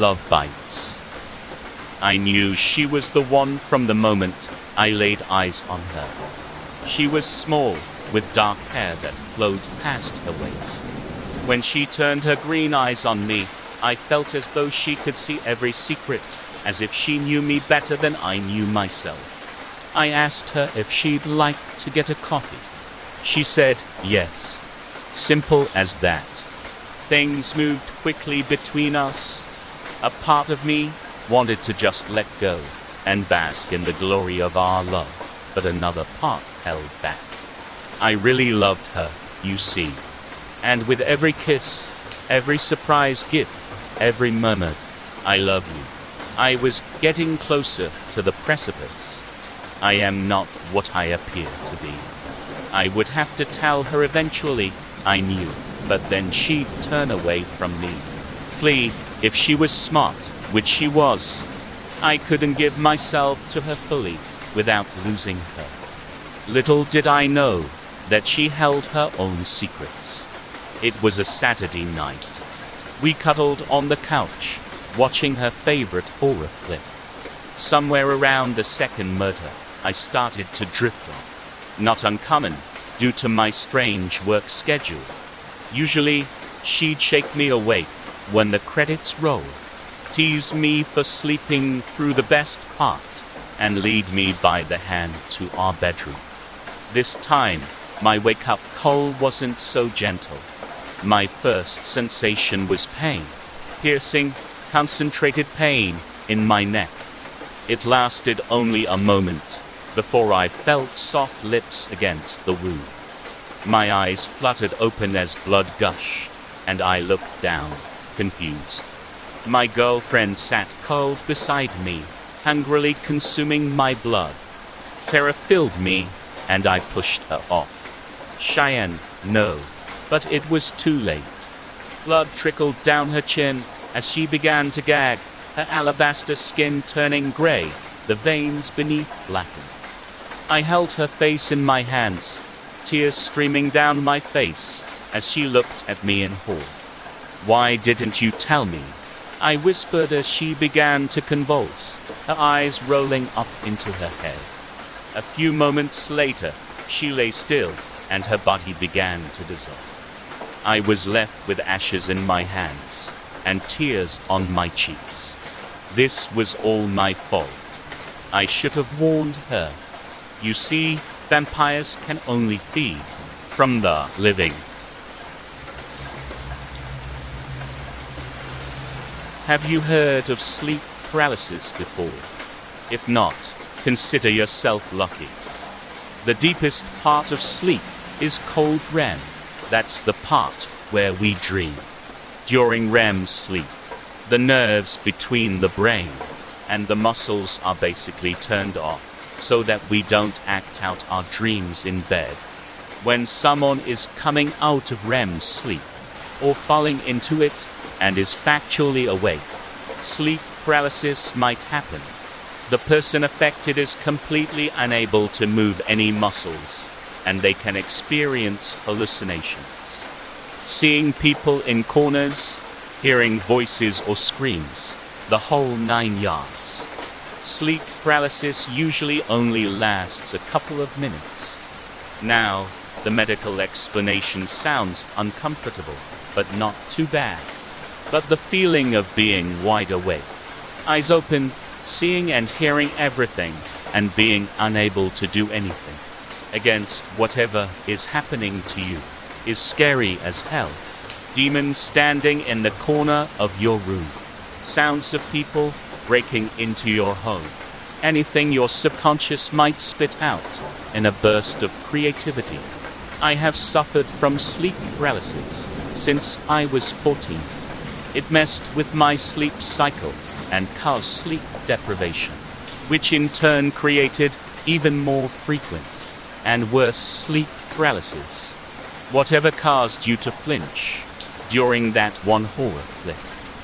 Love bites. I knew she was the one from the moment I laid eyes on her. She was small, with dark hair that flowed past her waist. When she turned her green eyes on me, I felt as though she could see every secret, as if she knew me better than I knew myself. I asked her if she'd like to get a coffee. She said yes. Simple as that. Things moved quickly between us. A part of me wanted to just let go and bask in the glory of our love, but another part held back. I really loved her, you see. And with every kiss, every surprise gift, every murmured, "I love you," I was getting closer to the precipice. I am not what I appear to be. I would have to tell her eventually, I knew, but then she'd turn away from me. Flee, if she was smart, which she was. I couldn't give myself to her fully without losing her. Little did I know that she held her own secrets. It was a Saturday night. We cuddled on the couch, watching her favorite horror flick. Somewhere around the second murder, I started to drift off. Not uncommon, due to my strange work schedule. Usually, she'd shake me awake when the credits rolled, tease me for sleeping through the best part, and lead me by the hand to our bedroom. This time, my wake-up call wasn't so gentle. My first sensation was pain, piercing, concentrated pain in my neck. It lasted only a moment before I felt soft lips against the wound. My eyes fluttered open as blood gushed, and I looked down, confused. My girlfriend sat cold beside me, hungrily consuming my blood. Terror filled me, and I pushed her off. Cheyenne, no, but it was too late. Blood trickled down her chin as she began to gag, her alabaster skin turning gray, the veins beneath blackened. I held her face in my hands, tears streaming down my face as she looked at me in horror. "Why didn't you tell me?" I whispered as she began to convulse, her eyes rolling up into her head. A few moments later, she lay still, and her body began to dissolve. I was left with ashes in my hands and tears on my cheeks. This was all my fault. I should have warned her. You see, vampires can only feed from the living. Have you heard of sleep paralysis before? If not, consider yourself lucky. The deepest part of sleep is called REM. That's the part where we dream. During REM sleep, the nerves between the brain and the muscles are basically turned off so that we don't act out our dreams in bed. When someone is coming out of REM sleep or falling into it and is factually awake, sleep paralysis might happen. The person affected is completely unable to move any muscles, and they can experience hallucinations. Seeing people in corners, hearing voices or screams, the whole 9 yards. Sleep paralysis usually only lasts a couple of minutes. Now, the medical explanation sounds uncomfortable, but not too bad. But the feeling of being wide awake, eyes open, seeing and hearing everything, and being unable to do anything against whatever is happening to you is scary as hell. Demons standing in the corner of your room, sounds of people breaking into your home, anything your subconscious might spit out in a burst of creativity. I have suffered from sleep paralysis since I was 14. It messed with my sleep cycle and caused sleep deprivation, which in turn created even more frequent and worse sleep paralysis. Whatever caused you to flinch during that one horror flick,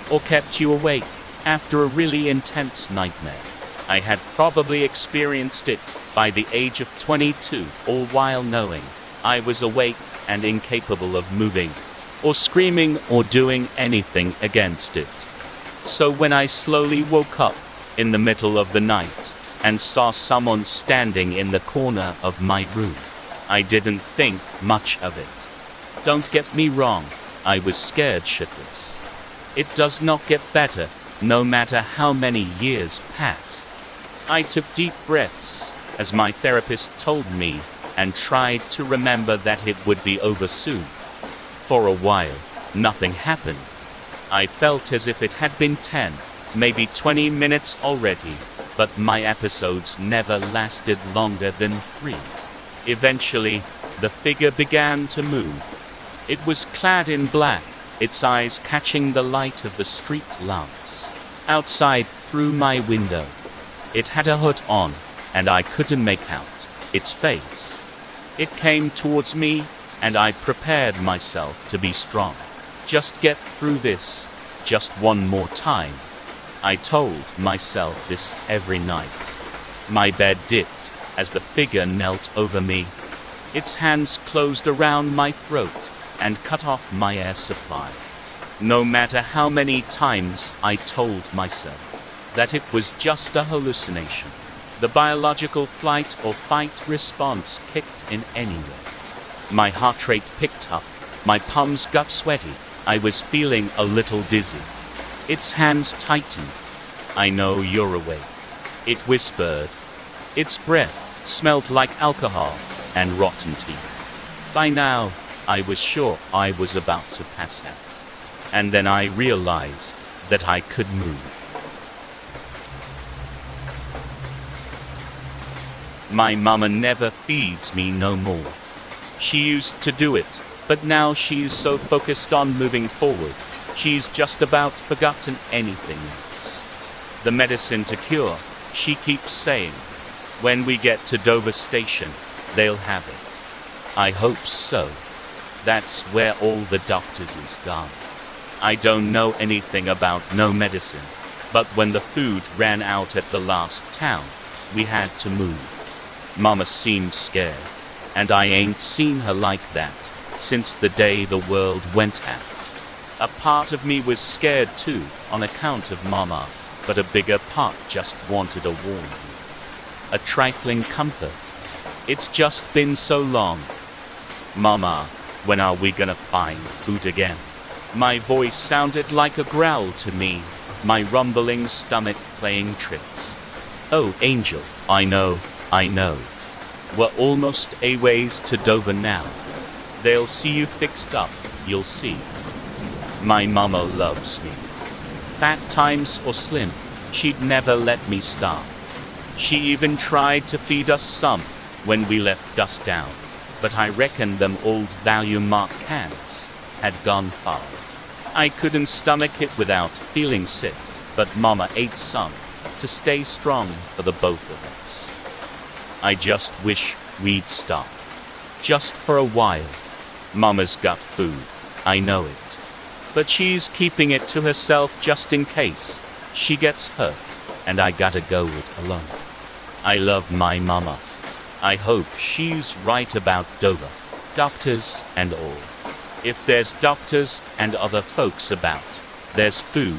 or kept you awake after a really intense nightmare, I had probably experienced it by the age of 22, all while knowing I was awake and incapable of moving, or screaming or doing anything against it. So when I slowly woke up in the middle of the night and saw someone standing in the corner of my room, I didn't think much of it. Don't get me wrong, I was scared shitless. It does not get better, no matter how many years passed. I took deep breaths, as my therapist told me, and tried to remember that it would be over soon. For a while, nothing happened. I felt as if it had been 10, maybe 20 minutes already, but my episodes never lasted longer than 3. Eventually, the figure began to move. It was clad in black, its eyes catching the light of the street lamps outside through my window. It had a hood on, and I couldn't make out its face. It came towards me, and I prepared myself to be strong. Just get through this, just one more time. I told myself this every night. My bed dipped as the figure knelt over me. Its hands closed around my throat and cut off my air supply. No matter how many times I told myself that it was just a hallucination, the biological flight or fight response kicked in anyway. My heart rate picked up, my palms got sweaty, I was feeling a little dizzy. Its hands tightened. I know you're awake, it whispered. Its breath smelled like alcohol and rotten teeth. By now, I was sure I was about to pass out. And then I realized that I could move. My mama never feeds me no more. She used to do it, but now she's so focused on moving forward, she's just about forgotten anything else. The medicine to cure, she keeps saying. When we get to Dover Station, they'll have it. I hope so. That's where all the doctors is gone. I don't know anything about no medicine, but when the food ran out at the last town, we had to move. Mama seemed scared, and I ain't seen her like that since the day the world went out. A part of me was scared too, on account of Mama, but a bigger part just wanted a warning. A trifling comfort. It's just been so long. Mama, when are we gonna find food again? My voice sounded like a growl to me, my rumbling stomach playing tricks. Oh, Angel, I know. We're almost a ways to Dover now. They'll see you fixed up, you'll see. My mama loves me. Fat times or slim, she'd never let me starve. She even tried to feed us some when we left dust down, but I reckon them old value mark cans had gone far. I couldn't stomach it without feeling sick, but Mama ate some to stay strong for the both of us. I just wish we'd stop. Just for a while. Mama's got food, I know it. But she's keeping it to herself just in case she gets hurt, and I gotta go it alone. I love my mama. I hope she's right about Dover, doctors and all. If there's doctors and other folks about, there's food.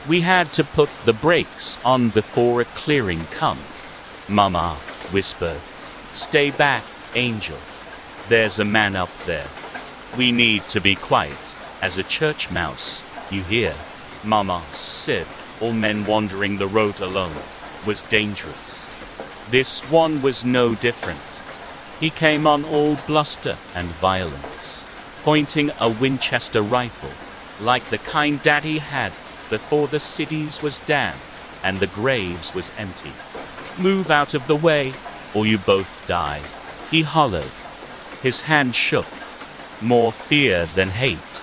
We had to put the brakes on before a clearing come. Mama whispered, "Stay back, Angel. There's a man up there. We need to be quiet, as a church mouse, you hear?" Mama said all men wandering the road alone was dangerous. This one was no different. He came on all bluster and violence, pointing a Winchester rifle, like the kind Daddy had before the cities was damned and the graves was empty. "Move out of the way, or you both die," he hollered. His hand shook, more fear than hate.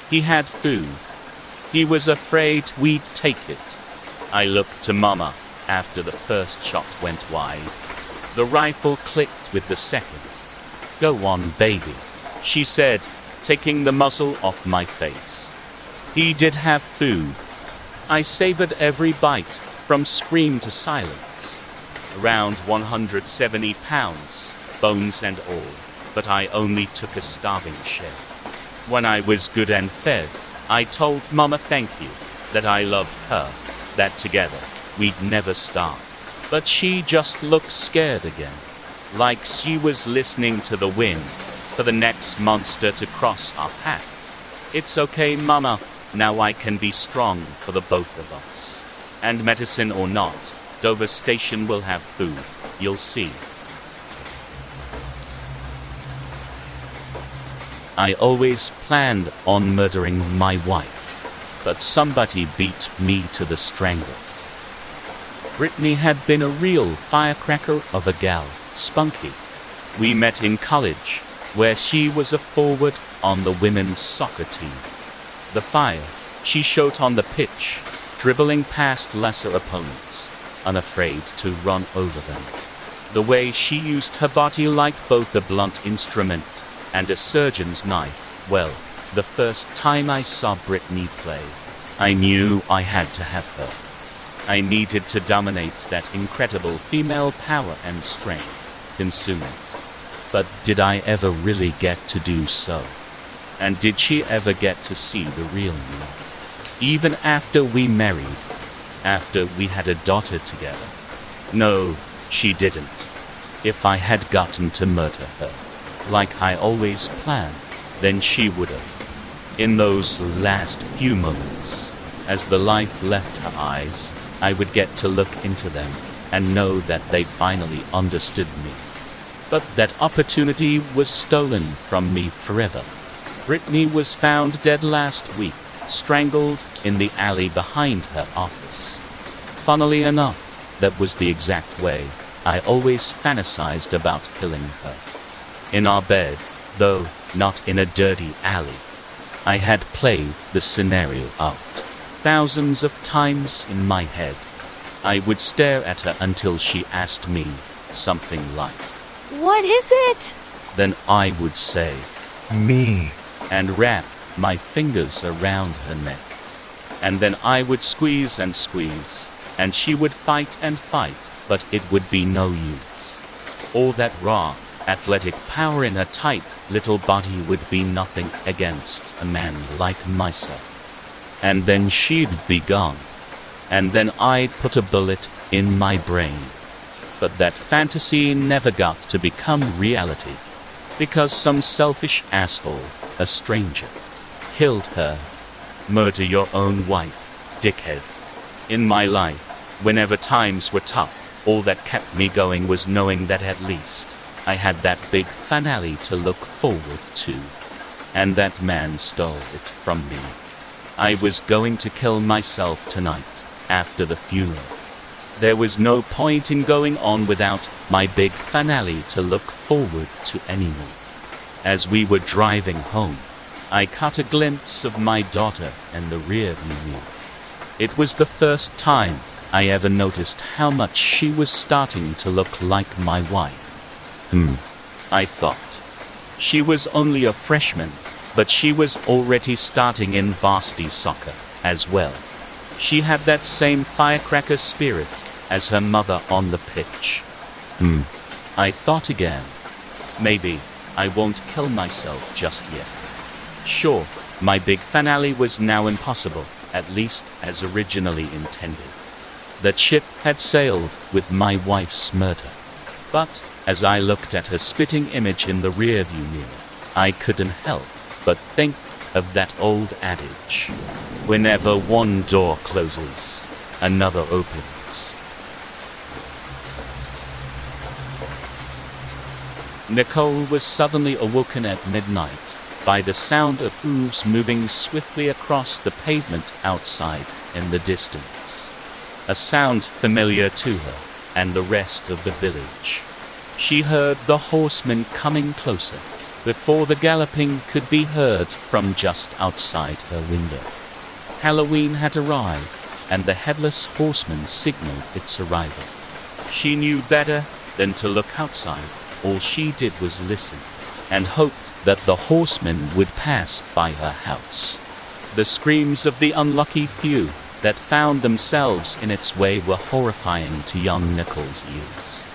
He had food. He was afraid we'd take it. I looked to Mama after the first shot went wide. The rifle clicked with the second. "Go on, baby," she said, taking the muzzle off my face. He did have food. I savored every bite, from scream to silence. Around 170 pounds, bones and all, but I only took a starving share. When I was good and fed, I told Mama thank you. that I loved her, that together we'd never starve. But she just looked scared again, like she was listening to the wind for the next monster to cross our path. It's okay, Mama. Now I can be strong for the both of us. And medicine or not, Dover Station will have food. You'll see. I always planned on murdering my wife, but somebody beat me to the strangle. Brittany had been a real firecracker of a gal, spunky. We met in college, where she was a forward on the women's soccer team. The fire she showed on the pitch, dribbling past lesser opponents, unafraid to run over them. The way she used her body like both a blunt instrument and a surgeon's knife. Well, the first time I saw Brittany play, I knew I had to have her. I needed to dominate that incredible female power and strength, consume it. But did I ever really get to do so? And did she ever get to see the real me? Even after we married, after we had a daughter together? No, she didn't. If I had gotten to murder her, like I always planned, then she would have. In those last few moments, as the life left her eyes, I would get to look into them and know that they finally understood me. But that opportunity was stolen from me forever. Brittany was found dead last week, strangled in the alley behind her office. Funnily enough, that was the exact way I always fantasized about killing her. In our bed, though not in a dirty alley. I had played the scenario out thousands of times in my head. I would stare at her until she asked me something like, "What is it?" Then I would say, "Me," and wrap my fingers around her neck. And then I would squeeze and squeeze, and she would fight and fight, but it would be no use. All that raw, athletic power in her tight little body would be nothing against a man like myself. And then she'd be gone. And then I'd put a bullet in my brain. But that fantasy never got to become reality, because some selfish asshole, a stranger, killed her. Murder your own wife, dickhead. In my life, whenever times were tough, all that kept me going was knowing that at least I had that big finale to look forward to. And that man stole it from me. I was going to kill myself tonight, after the funeral. There was no point in going on without my big finale to look forward to anymore. As we were driving home, I caught a glimpse of my daughter in the rearview mirror. It was the first time I ever noticed how much she was starting to look like my wife. I thought. She was only a freshman, but she was already starting in varsity soccer as well. She had that same firecracker spirit as her mother on the pitch. I thought again. Maybe I won't kill myself just yet. Sure, my big finale was now impossible, at least as originally intended. That ship had sailed with my wife's murder. But as I looked at her spitting image in the rearview mirror, I couldn't help but think of that old adage. Whenever one door closes, another opens. Nicole was suddenly awoken at midnight by the sound of hooves moving swiftly across the pavement outside in the distance. A sound familiar to her and the rest of the village. She heard the horsemen coming closer before the galloping could be heard from just outside her window. Halloween had arrived, and the headless horseman signaled its arrival. She knew better than to look outside. All she did was listen, and hoped that the horsemen would pass by her house. The screams of the unlucky few that found themselves in its way were horrifying to young Nichols' ears.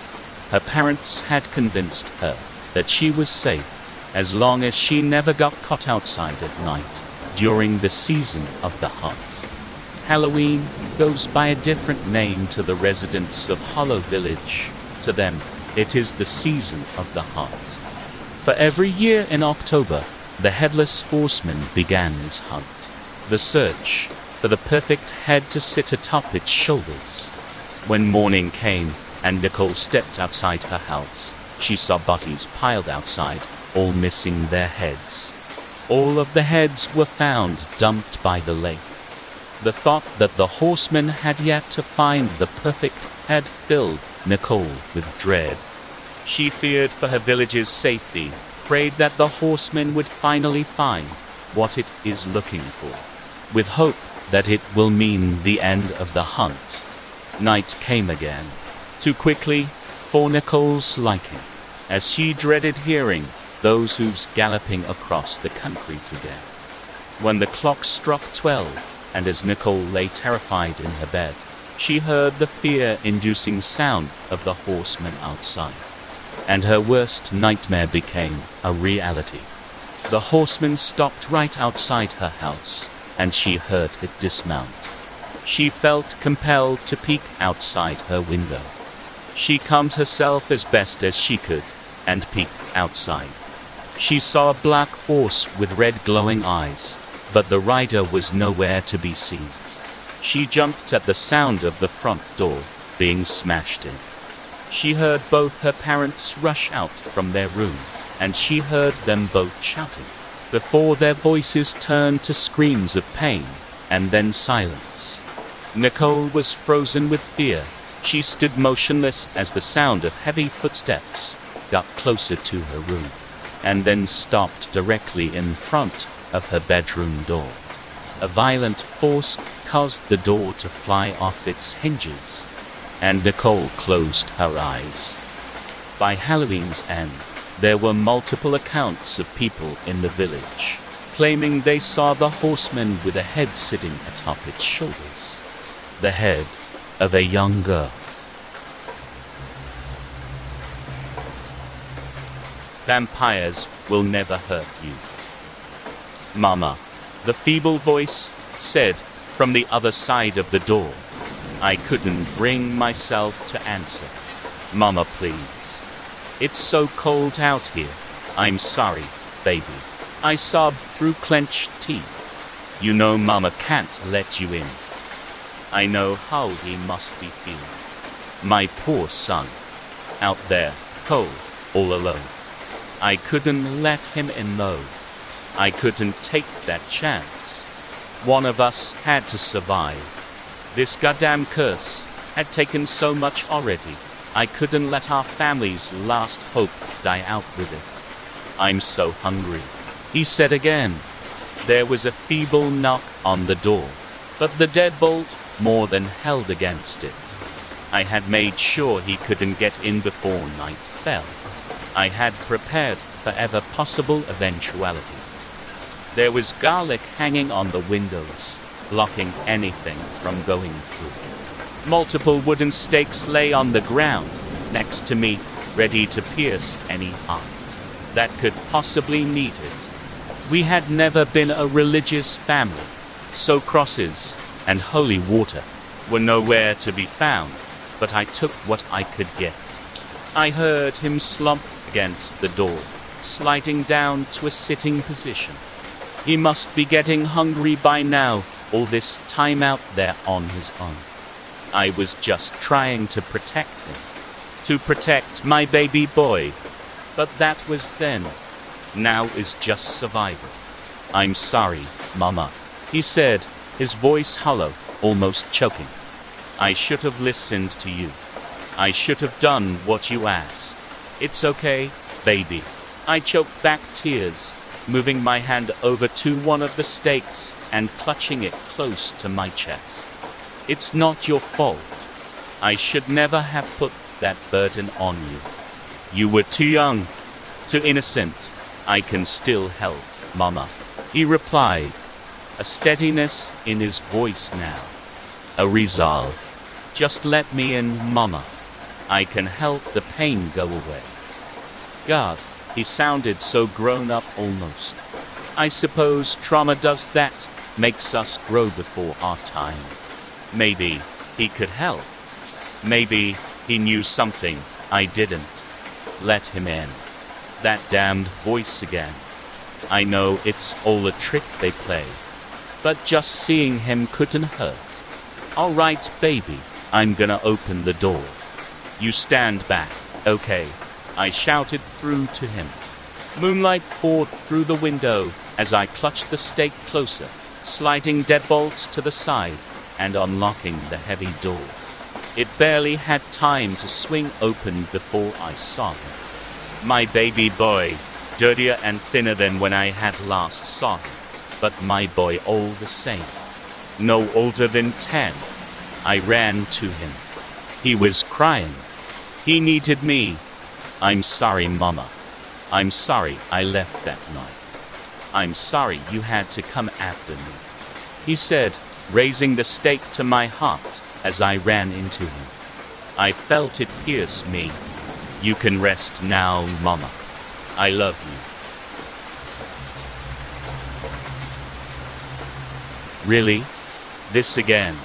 Her parents had convinced her that she was safe as long as she never got caught outside at night during the season of the hunt. Halloween goes by a different name to the residents of Hollow Village. To them, it is the season of the hunt. For every year in October, the Headless Horseman began his hunt. The search for the perfect head to sit atop its shoulders. When morning came and Nicole stepped outside her house, she saw bodies piled outside, all missing their heads. All of the heads were found dumped by the lake. The thought that the horseman had yet to find the perfect head filled Nicole with dread. She feared for her village's safety, prayed that the horseman would finally find what it is looking for, with hope that it will mean the end of the hunt. Night came again, too quickly for Nicole's liking, as she dreaded hearing those hooves galloping across the country today. When the clock struck 12, and as Nicole lay terrified in her bed, she heard the fear-inducing sound of the horseman outside, and her worst nightmare became a reality. The horseman stopped right outside her house, and she heard it dismount. She felt compelled to peek outside her window. She calmed herself as best as she could and peeked outside. She saw a black horse with red glowing eyes, but the rider was nowhere to be seen. She jumped at the sound of the front door being smashed in. She heard both her parents rush out from their room, and she heard them both shouting, before their voices turned to screams of pain, and then silence. Nicole was frozen with fear. She stood motionless as the sound of heavy footsteps got closer to her room, and then stopped directly in front of her bedroom door. A violent force caused the door to fly off its hinges, and Nicole closed her eyes. By Halloween's end, there were multiple accounts of people in the village claiming they saw the horseman with a head sitting atop its shoulders. The head of a young girl. Vampires will never hurt you. Mama, the feeble voice said from the other side of the door. I couldn't bring myself to answer. Mama, please. It's so cold out here. I'm sorry, baby. I sobbed through clenched teeth. You know Mama can't let you in. I know how he must be feeling. My poor son. Out there, cold, all alone. I couldn't let him in though. I couldn't take that chance. One of us had to survive. This goddamn curse had taken so much already. I couldn't let our family's last hope die out with it. I'm so hungry, he said again. There was a feeble knock on the door, but the deadbolt more than held against it. I had made sure he couldn't get in before night fell. I had prepared for every possible eventuality. There was garlic hanging on the windows, blocking anything from going through. Multiple wooden stakes lay on the ground next to me, ready to pierce any heart that could possibly need it. We had never been a religious family, so crosses and holy water were nowhere to be found, but I took what I could get. I heard him slump against the door, sliding down to a sitting position. He must be getting hungry by now, all this time out there on his own. I was just trying to protect him, to protect my baby boy, but that was then. Now is just survival. I'm sorry, Mama, he said, his voice hollow, almost choking. I should have listened to you. I should have done what you asked. It's okay, baby. I choked back tears, moving my hand over to one of the stakes and clutching it close to my chest. It's not your fault. I should never have put that burden on you. You were too young, too innocent. I can still help, Mama, he replied, a steadiness in his voice now, a resolve. Just let me in, Mama. I can help the pain go away. God, he sounded so grown up almost. I suppose trauma does that, makes us grow before our time. Maybe he could help. Maybe he knew something I didn't. Let him in. That damned voice again. I know it's all a trick they play, but just seeing him couldn't hurt. All right, baby, I'm gonna open the door. You stand back, okay? I shouted through to him. Moonlight poured through the window as I clutched the stake closer, sliding deadbolts to the side and unlocking the heavy door. It barely had time to swing open before I saw him. My baby boy, dirtier and thinner than when I had last saw him, but my boy all the same. No older than 10. I ran to him. He was crying. He needed me. I'm sorry, Mama. I'm sorry I left that night. I'm sorry you had to come after me, he said, raising the stake to my heart as I ran into him. I felt it pierce me. You can rest now, Mama. I love you. Really? This again?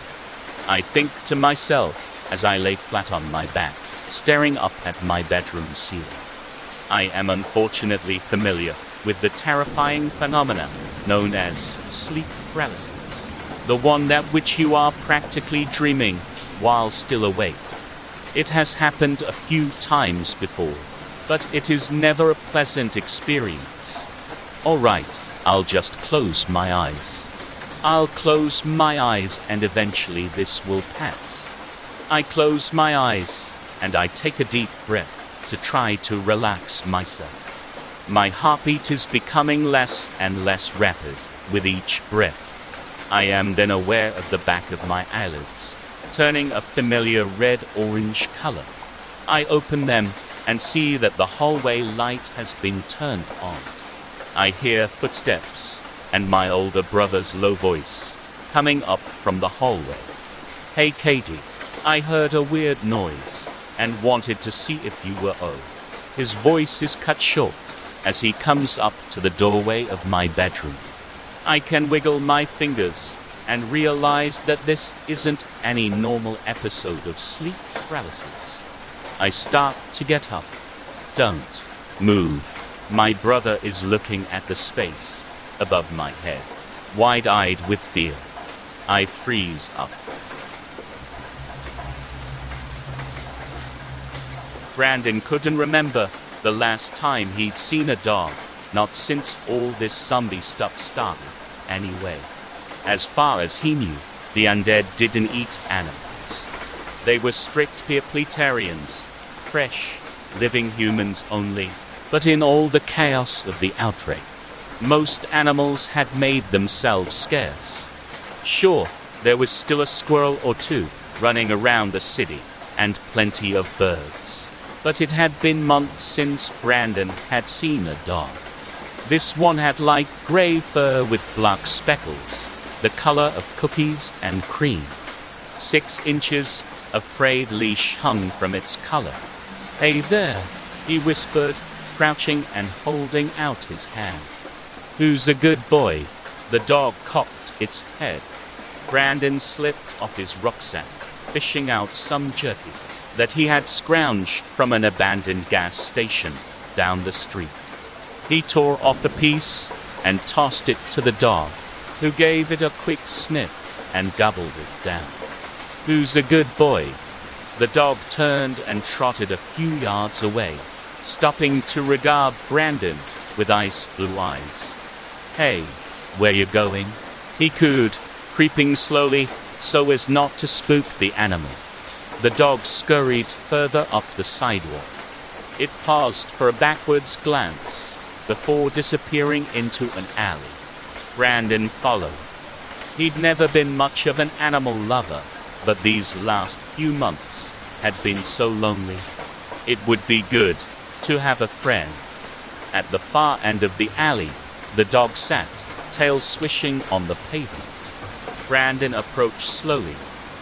I think to myself as I lay flat on my back, staring up at my bedroom ceiling. I am unfortunately familiar with the terrifying phenomena known as sleep paralysis, the one that which you are practically dreaming while still awake. It has happened a few times before, but it is never a pleasant experience. All right, I'll just close my eyes. I'll close my eyes and eventually this will pass. I close my eyes and I take a deep breath to try to relax myself. My heartbeat is becoming less and less rapid with each breath. I am then aware of the back of my eyelids turning a familiar red-orange color. I open them and see that the hallway light has been turned on. I hear footsteps and my older brother's low voice coming up from the hallway. Hey Katie, I heard a weird noise and wanted to see if you were oh. His voice is cut short as he comes up to the doorway of my bedroom. I can wiggle my fingers and realize that this isn't any normal episode of sleep paralysis. I start to get up. Don't move. My brother is looking at the space above my head, wide-eyed with fear. I freeze up. Brandon couldn't remember the last time he'd seen a dog, not since all this zombie stuff started, anyway. As far as he knew, the undead didn't eat animals. They were strict vegetarians, fresh, living humans only, but in all the chaos of the outbreak, most animals had made themselves scarce. Sure, there was still a squirrel or two running around the city, and plenty of birds. But it had been months since Brandon had seen a dog. This one had light gray fur with black speckles, the color of cookies and cream. 6 inches of frayed leash hung from its collar. Hey there, he whispered, crouching and holding out his hand. Who's a good boy? The dog cocked its head. Brandon slipped off his rucksack, fishing out some jerky that he had scrounged from an abandoned gas station down the street. He tore off a piece and tossed it to the dog, who gave it a quick sniff and gobbled it down. Who's a good boy? The dog turned and trotted a few yards away, stopping to regard Brandon with ice blue eyes. Hey, where you going? He cooed, creeping slowly so as not to spook the animal. The dog scurried further up the sidewalk. It paused for a backwards glance before disappearing into an alley. Brandon followed. He'd never been much of an animal lover, but these last few months had been so lonely. It would be good to have a friend. At the far end of the alley, the dog sat, tail swishing on the pavement. Brandon approached slowly,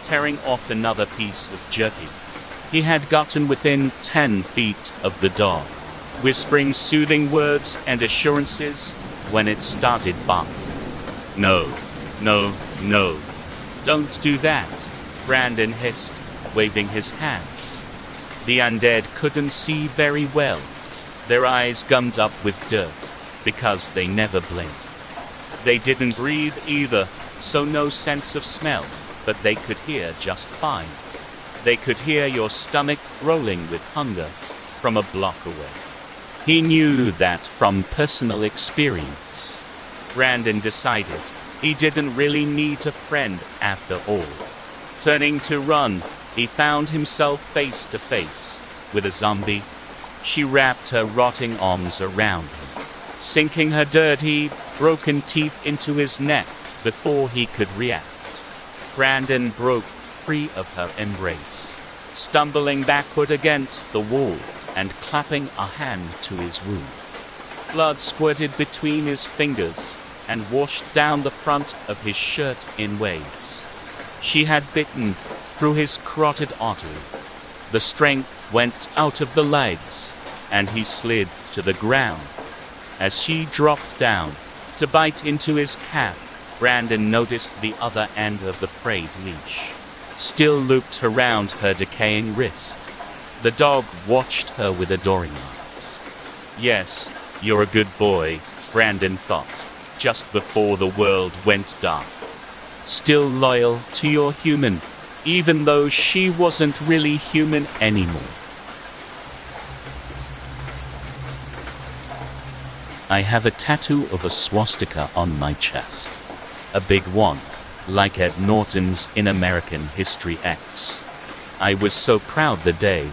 tearing off another piece of jerky. He had gotten within 10 feet of the dog, whispering soothing words and assurances when it started barking. No, No, no, don't do that, Brandon hissed, waving his hands. The undead couldn't see very well, their eyes gummed up with dirt because they never blinked. They didn't breathe either, so no sense of smell, but they could hear just fine. They could hear your stomach rolling with hunger from a block away. He knew that from personal experience. Brandon decided he didn't really need a friend after all. Turning to run, he found himself face to face with a zombie. She wrapped her rotting arms around him, sinking her dirty, broken teeth into his neck before he could react. Brandon broke free of her embrace, stumbling backward against the wall and clapping a hand to his wound. Blood squirted between his fingers and washed down the front of his shirt in waves. She had bitten through his carotid artery. The strength went out of the legs, and he slid to the ground. As she dropped down to bite into his calf, Brandon noticed the other end of the frayed leash still looped around her decaying wrist. The dog watched her with adoring eyes. Yes, you're a good boy, Brandon thought, just before the world went dark. Still loyal to your human, even though she wasn't really human anymore. I have a tattoo of a swastika on my chest. A big one, like Ed Norton's in American History X. I was so proud the day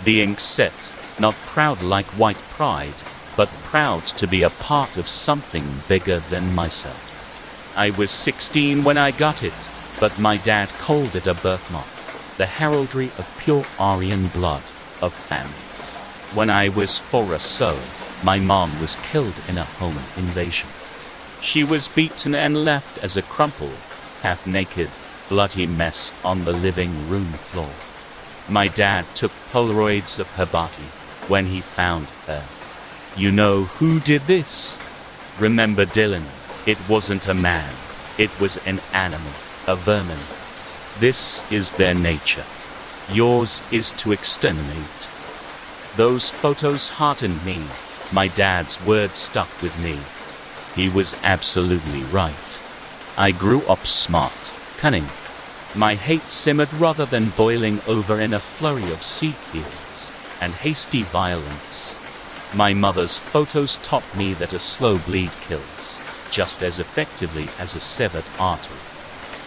the ink set, not proud like white pride, but proud to be a part of something bigger than myself. I was 16 when I got it, but my dad called it a birthmark, the heraldry of pure Aryan blood of family. When I was 4 or so, my mom was killed in a home invasion. She was beaten and left as a crumpled, half-naked, bloody mess on the living room floor. My dad took Polaroids of her body when he found her. You know who did this? Remember Dylan? It wasn't a man. It was an animal, a vermin. This is their nature. Yours is to exterminate. Those photos heartened me. My dad's words stuck with me. He was absolutely right. I grew up smart, cunning. My hate simmered rather than boiling over in a flurry of sea tears and hasty violence. My mother's photos taught me that a slow bleed kills just as effectively as a severed artery.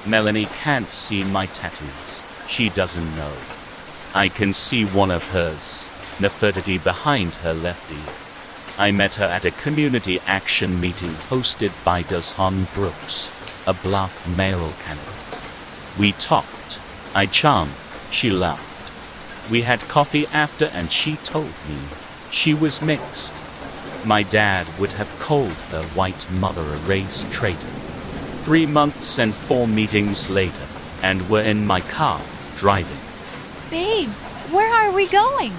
Melanie can't see my tattoos. She doesn't know. I can see one of hers, Nefertiti behind her left ear. I met her at a community action meeting hosted by Deshaun Brooks, a black mayoral candidate. We talked. I charmed. She laughed. We had coffee after and she told me she was mixed. My dad would have called her white mother a race traitor. 3 months and 4 meetings later, and we're in my car, driving. Babe, where are we going?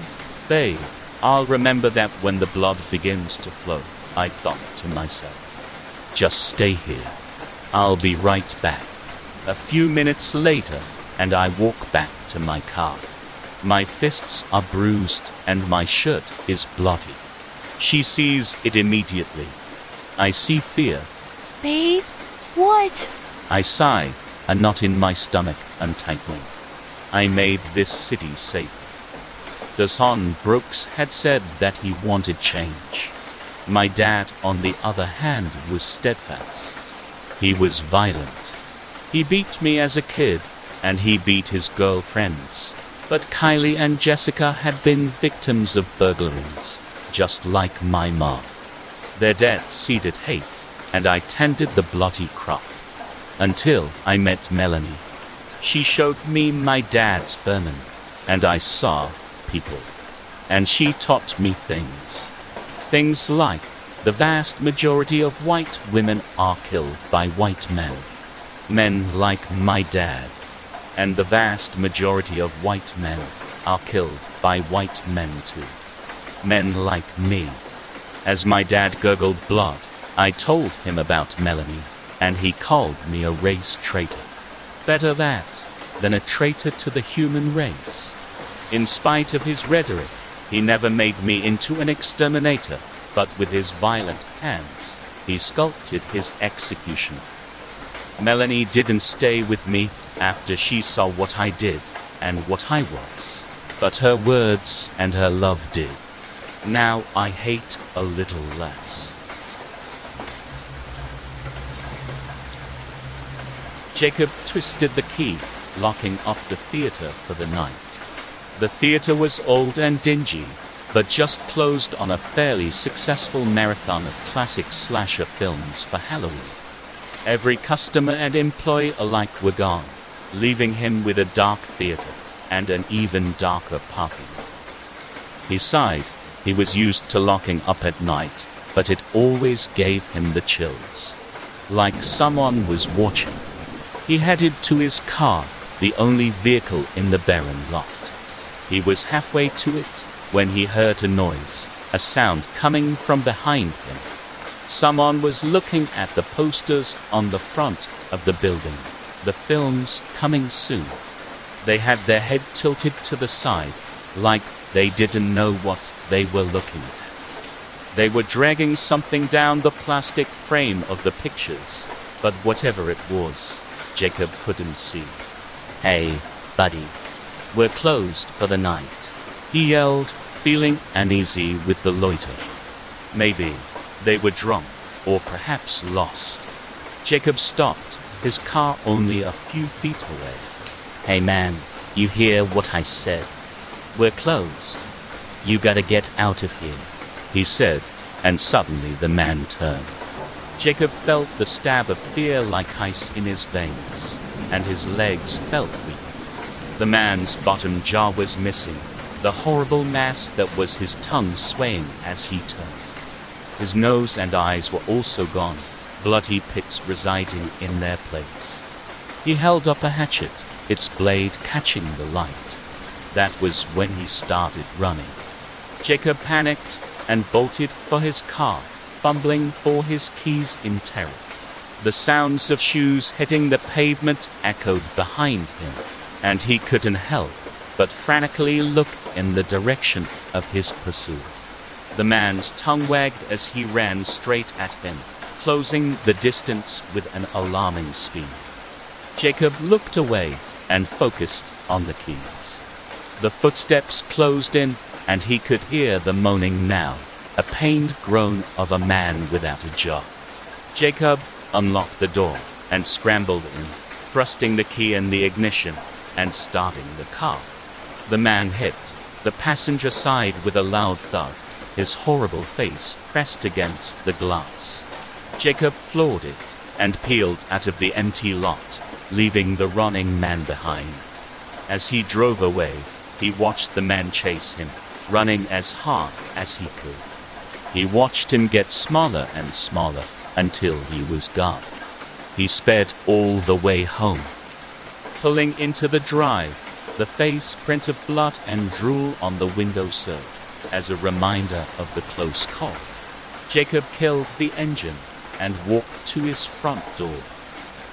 Babe, I'll remember that when the blood begins to flow, I thought to myself. Just stay here. I'll be right back. A few minutes later, and I walk back to my car. My fists are bruised and my shirt is bloody. She sees it immediately. I see fear. Babe, what? I sigh, a knot in my stomach untightening. I made this city safer. Deshaun Brooks had said that he wanted change. My dad, on the other hand, was steadfast. He was violent. He beat me as a kid, and he beat his girlfriends. But Kylie and Jessica had been victims of burglaries, just like my mom. Their death seeded hate, and I tended the bloody crop. Until I met Melanie. She showed me my dad's vermin, and I saw people. And she taught me things. Things like the vast majority of white women are killed by white men. Men like my dad. And the vast majority of white men are killed by white men too. Men like me. As my dad gurgled blood, I told him about Melanie. and he called me a race traitor. Better that than a traitor to the human race. In spite of his rhetoric, he never made me into an exterminator, but with his violent hands, he sculpted his execution. Melanie didn't stay with me after she saw what I did and what I was, but her words and her love did. Now I hate a little less. Jacob twisted the key, locking up the theater for the night. The theater was old and dingy, but just closed on a fairly successful marathon of classic slasher films for Halloween. Every customer and employee alike were gone, leaving him with a dark theater and an even darker parking lot. He sighed. He was used to locking up at night, but it always gave him the chills, like someone was watching. He headed to his car, the only vehicle in the barren lot. He was halfway to it when he heard a noise, a sound coming from behind him. Someone was looking at the posters on the front of the building, the films coming soon. They had their head tilted to the side, like they didn't know what they were looking at. They were dragging something down the plastic frame of the pictures, but whatever it was, Jacob couldn't see. "Hey, buddy, we're closed for the night," he yelled, feeling uneasy with the loiter. Maybe they were drunk, or perhaps lost. Jacob stopped, his car only a few feet away. "Hey man, you hear what I said? We're closed. You gotta get out of here," he said, and suddenly the man turned. Jacob felt the stab of fear like ice in his veins, and his legs felt weak. The man's bottom jaw was missing, the horrible mass that was his tongue swaying as he turned. His nose and eyes were also gone, bloody pits residing in their place. He held up a hatchet, its blade catching the light. That was when he started running. Jacob panicked and bolted for his car, fumbling for his keys in terror. The sounds of shoes hitting the pavement echoed behind him, and he couldn't help but frantically look in the direction of his pursuer. The man's tongue wagged as he ran straight at him, closing the distance with an alarming speed. Jacob looked away and focused on the keys. The footsteps closed in, and he could hear the moaning now, a pained groan of a man without a jaw. Jacob unlocked the door and scrambled in, thrusting the key in the ignition and starting the car. The man hit the passenger side with a loud thud, his horrible face pressed against the glass. Jacob floored it and peeled out of the empty lot, leaving the running man behind. As he drove away, he watched the man chase him, running as hard as he could. He watched him get smaller and smaller until he was gone. He sped all the way home. Pulling into the drive, the face print of blood and drool on the windowsill as a reminder of the close call. Jacob killed the engine and walked to his front door.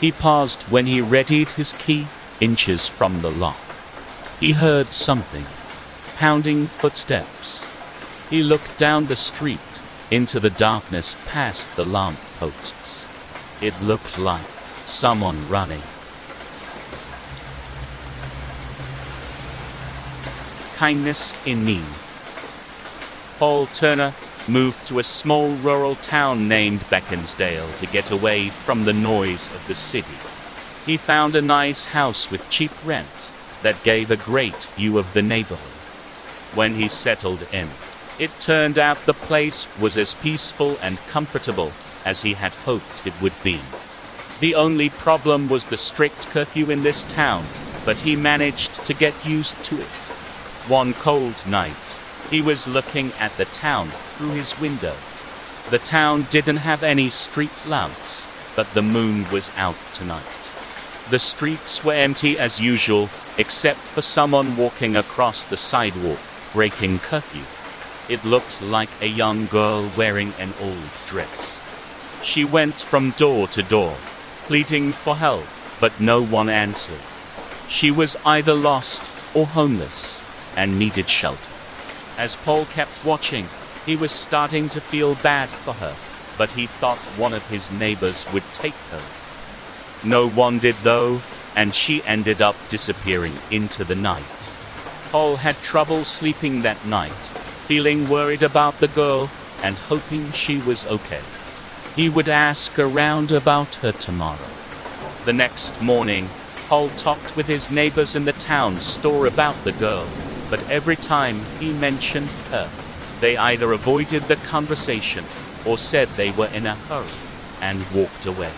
He paused when he readied his key, inches from the lock. He heard something, pounding footsteps. He looked down the street, into the darkness past the lamp posts. It looked like someone running. Kindness in need. Paul Turner moved to a small rural town named Beaconsdale to get away from the noise of the city. He found a nice house with cheap rent that gave a great view of the neighborhood. When he settled in, it turned out the place was as peaceful and comfortable as he had hoped it would be. The only problem was the strict curfew in this town, but he managed to get used to it. One cold night, he was looking at the town through his window. The town didn't have any street lamps, but the moon was out tonight. The streets were empty as usual, except for someone walking across the sidewalk, breaking curfew. It looked like a young girl wearing an old dress. She went from door to door, pleading for help, but no one answered. She was either lost or homeless and needed shelter. As Paul kept watching, he was starting to feel bad for her, but he thought one of his neighbors would take her. No one did though, and she ended up disappearing into the night. Paul had trouble sleeping that night, feeling worried about the girl and hoping she was okay. He would ask around about her tomorrow. The next morning, Paul talked with his neighbors in the town store about the girl, but every time he mentioned her, they either avoided the conversation or said they were in a hurry and walked away.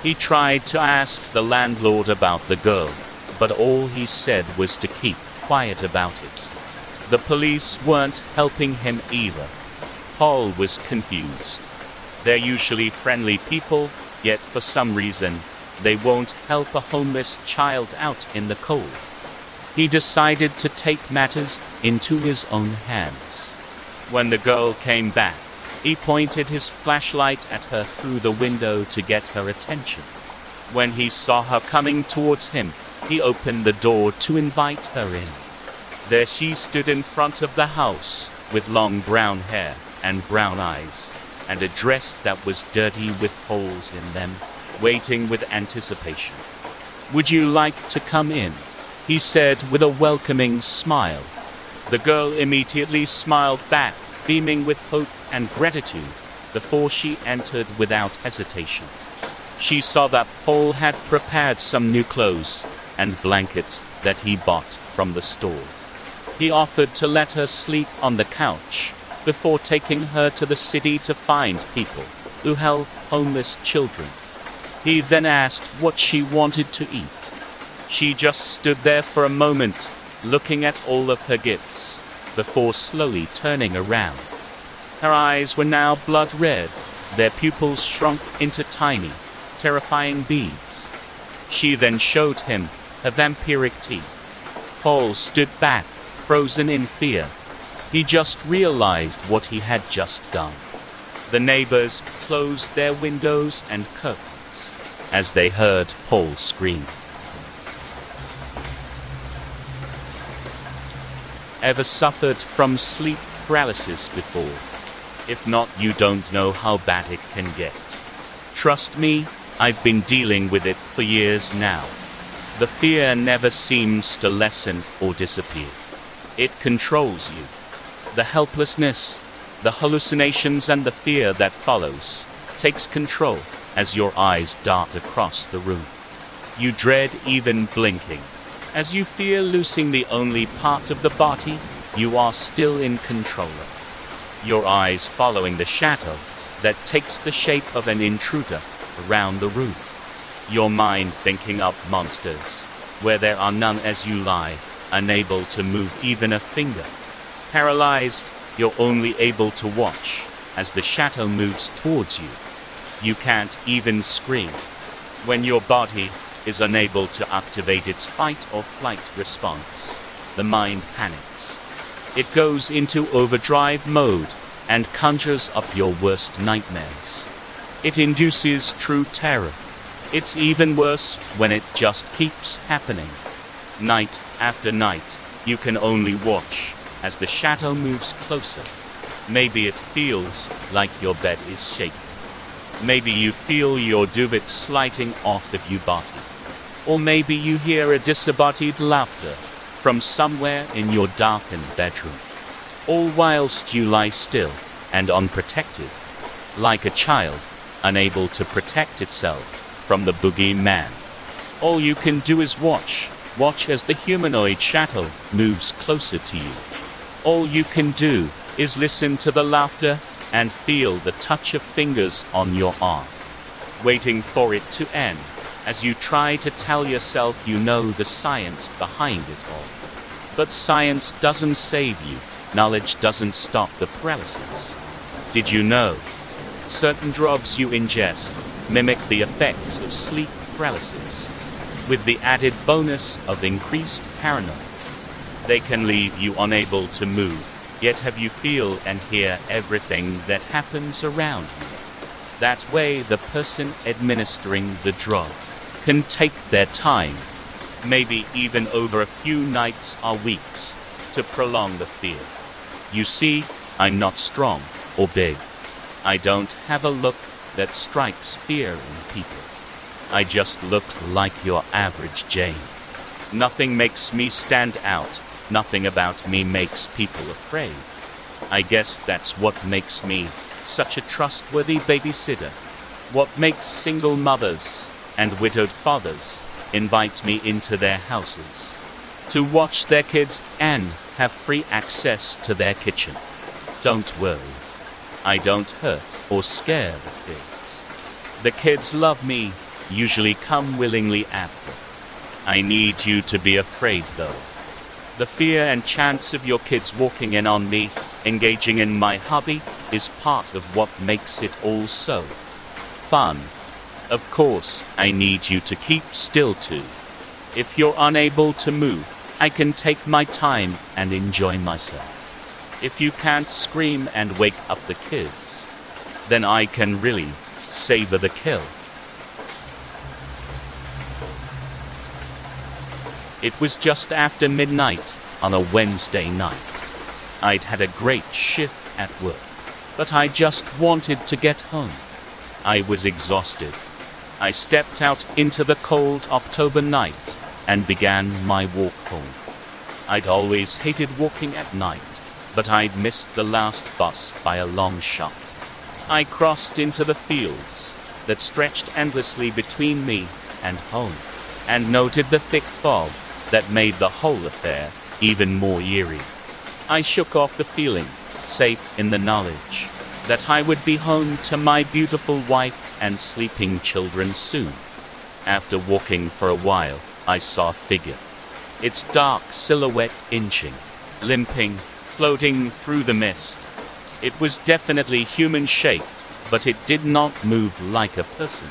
He tried to ask the landlord about the girl, but all he said was to keep quiet about it. The police weren't helping him either. Paul was confused. They're usually friendly people, yet for some reason, they won't help a homeless child out in the cold. He decided to take matters into his own hands. When the girl came back, he pointed his flashlight at her through the window to get her attention. When he saw her coming towards him, he opened the door to invite her in. There she stood in front of the house, with long brown hair and brown eyes, and a dress that was dirty with holes in them, waiting with anticipation. "Would you like to come in?" he said with a welcoming smile. The girl immediately smiled back, beaming with hope and gratitude, before she entered without hesitation. She saw that Paul had prepared some new clothes and blankets that he bought from the store. He offered to let her sleep on the couch before taking her to the city to find people who help homeless children. He then asked what she wanted to eat. She just stood there for a moment, looking at all of her gifts, before slowly turning around. Her eyes were now blood red, their pupils shrunk into tiny, terrifying beads. She then showed him her vampiric teeth. Paul stood back, frozen in fear. He just realized what he had just done. The neighbors closed their windows and curtains as they heard Paul scream. Ever suffered from sleep paralysis before? If not, you don't know how bad it can get. Trust me, I've been dealing with it for years now. The fear never seems to lessen or disappear. It controls you. The helplessness, the hallucinations, and the fear that follows takes control as your eyes dart across the room. You dread even blinking, as you fear losing the only part of the body you are still in control of. Your eyes following the shadow that takes the shape of an intruder around the room. Your mind thinking up monsters where there are none as you lie, unable to move even a finger. Paralyzed, you're only able to watch as the shadow moves towards you. You can't even scream. When your body is unable to activate its fight or flight response, the mind panics. It goes into overdrive mode and conjures up your worst nightmares. It induces true terror. It's even worse when it just keeps happening. Night after night, you can only watch as the shadow moves closer. Maybe it feels like your bed is shaking. Maybe you feel your duvet sliding off of your body. Or maybe you hear a disembodied laughter from somewhere in your darkened bedroom. All whilst you lie still and unprotected, like a child unable to protect itself from the boogeyman. All you can do is watch as the humanoid shadow moves closer to you. All you can do is listen to the laughter and feel the touch of fingers on your arm, waiting for it to end as you try to tell yourself you know the science behind it all. But science doesn't save you. Knowledge doesn't stop the paralysis. Did you know? Certain drugs you ingest mimic the effects of sleep paralysis, with the added bonus of increased paranoia. They can leave you unable to move, yet have you feel and hear everything that happens around you. That way, the person administering the drug can take their time, maybe even over a few nights or weeks, to prolong the fear. You see, I'm not strong or big. I don't have a look that strikes fear in people. I just look like your average Jane. Nothing makes me stand out. Nothing about me makes people afraid. I guess that's what makes me such a trustworthy babysitter. What makes single mothers and widowed fathers invite me into their houses to watch their kids and have free access to their kitchen. Don't worry, I don't hurt or scare the kids. The kids love me, usually come willingly after. I need you to be afraid though. The fear and chance of your kids walking in on me, engaging in my hobby, is part of what makes it all so fun. Of course, I need you to keep still too. If you're unable to move, I can take my time and enjoy myself. If you can't scream and wake up the kids, then I can really savor the kill. It was just after midnight on a Wednesday night. I'd had a great shift at work, but I just wanted to get home. I was exhausted. I stepped out into the cold October night and began my walk home. I'd always hated walking at night, but I'd missed the last bus by a long shot. I crossed into the fields that stretched endlessly between me and home, and noted the thick fog that made the whole affair even more eerie. I shook off the feeling, safe in the knowledge that I would be home to my beautiful wife and sleeping children soon. After walking for a while, I saw a figure, its dark silhouette inching, limping, floating through the mist. It was definitely human-shaped, but it did not move like a person.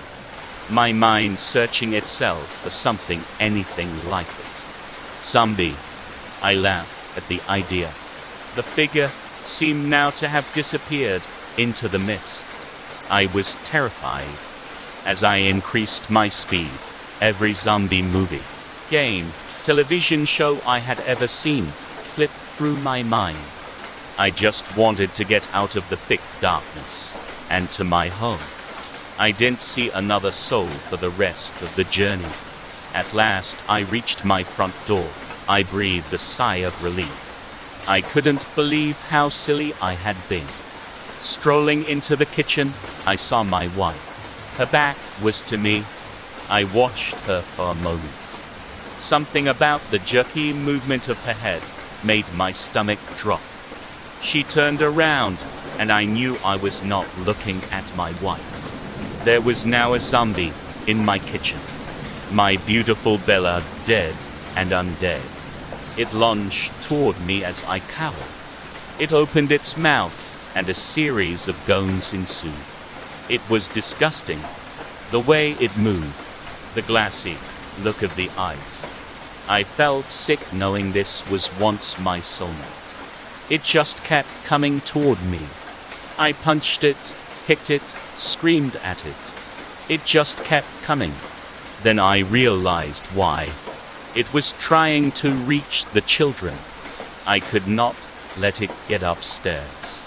My mind searching itself for something anything like it. Zombie. I laughed at the idea. The figure seemed now to have disappeared into the mist. I was terrified. As I increased my speed, every zombie movie, game, television show I had ever seen flipped through my mind. I just wanted to get out of the thick darkness and to my home. I didn't see another soul for the rest of the journey. At last, I reached my front door. I breathed a sigh of relief. I couldn't believe how silly I had been. Strolling into the kitchen, I saw my wife. Her back was to me. I watched her for a moment. Something about the jerky movement of her head made my stomach drop. She turned around, and I knew I was not looking at my wife. There was now a zombie in my kitchen. My beautiful Bella dead and undead. It lunged toward me as I cowered. It opened its mouth, and a series of groans ensued. It was disgusting. The way it moved, the glassy look of the eyes. I felt sick knowing this was once my soulmate. It just kept coming toward me. I punched it, kicked it, screamed at it. It just kept coming. Then I realized why. It was trying to reach the children. I could not let it get upstairs.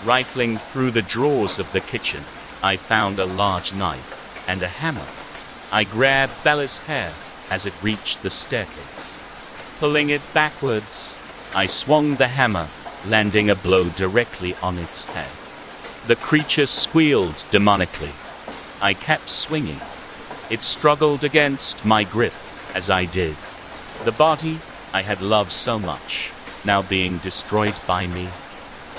Rifling through the drawers of the kitchen, I found a large knife and a hammer. I grabbed Bella's hair as it reached the staircase. Pulling it backwards, I swung the hammer, landing a blow directly on its head. The creature squealed demonically. I kept swinging. It struggled against my grip as I did. The body I had loved so much, now being destroyed by me.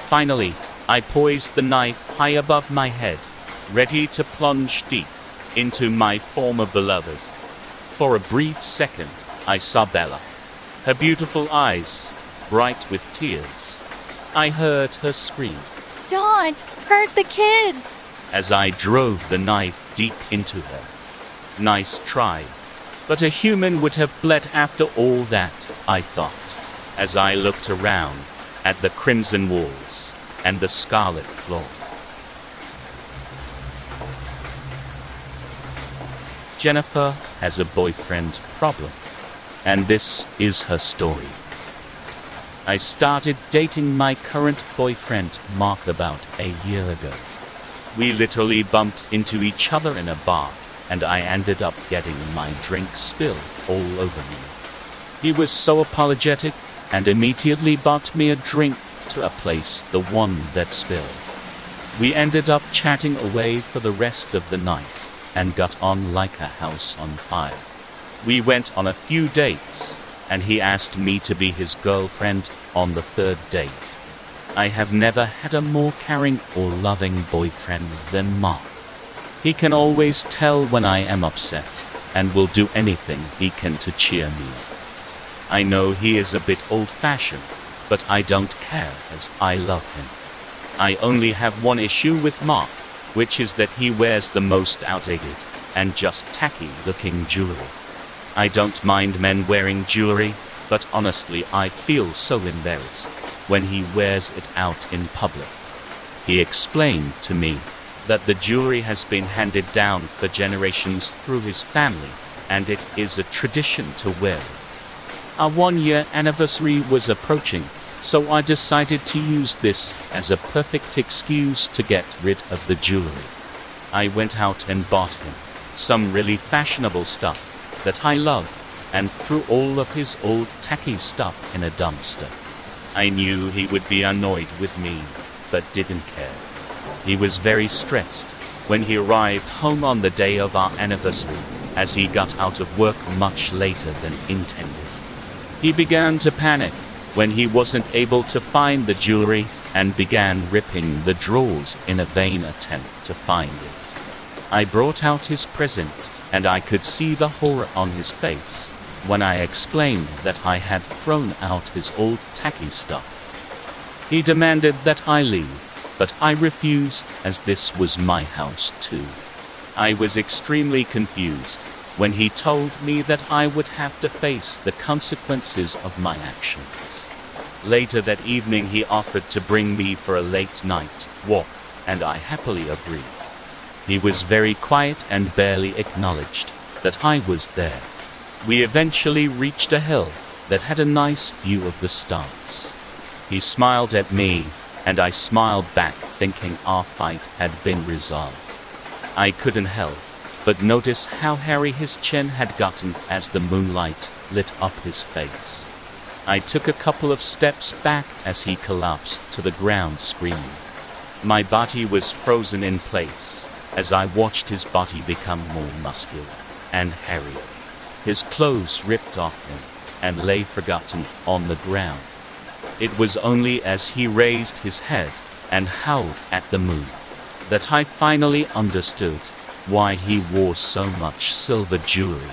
Finally, I poised the knife high above my head, ready to plunge deep into my former beloved. For a brief second, I saw Bella, her beautiful eyes bright with tears. I heard her scream, Don't hurt the kids! As I drove the knife deep into her. Nice try, but a human would have bled after all that, I thought, as I looked around at the crimson walls and the scarlet floor. Jennifer has a boyfriend problem, and this is her story. I started dating my current boyfriend, Mark, about a year ago. We literally bumped into each other in a bar, and I ended up getting my drink spilled all over me. He was so apologetic and immediately bought me a drink to replace the one that spilled. We ended up chatting away for the rest of the night and got on like a house on fire. We went on a few dates, and he asked me to be his girlfriend on the third date. I have never had a more caring or loving boyfriend than Mark. He can always tell when I am upset and will do anything he can to cheer me. I know he is a bit old-fashioned, but I don't care as I love him. I only have one issue with Mark, which is that he wears the most outdated and just tacky-looking jewelry. I don't mind men wearing jewelry, but honestly I feel so embarrassed when he wears it out in public. He explained to me that the jewelry has been handed down for generations through his family, and it is a tradition to wear it. Our 1-year anniversary was approaching, so I decided to use this as a perfect excuse to get rid of the jewelry. I went out and bought him some really fashionable stuff that I loved, and threw all of his old tacky stuff in a dumpster. I knew he would be annoyed with me, but didn't care. He was very stressed when he arrived home on the day of our anniversary, as he got out of work much later than intended. He began to panic when he wasn't able to find the jewelry and began ripping the drawers in a vain attempt to find it. I brought out his present, and I could see the horror on his face when I explained that I had thrown out his old tacky stuff. He demanded that I leave, but I refused, as this was my house too. I was extremely confused when he told me that I would have to face the consequences of my actions. Later that evening he offered to bring me for a late night walk, and I happily agreed. He was very quiet and barely acknowledged that I was there. We eventually reached a hill that had a nice view of the stars. He smiled at me, and I smiled back, thinking our fight had been resolved. I couldn't help but notice how hairy his chin had gotten as the moonlight lit up his face. I took a couple of steps back as he collapsed to the ground screaming. My body was frozen in place as I watched his body become more muscular and hairy. His clothes ripped off him and lay forgotten on the ground. It was only as he raised his head and howled at the moon that I finally understood why he wore so much silver jewelry.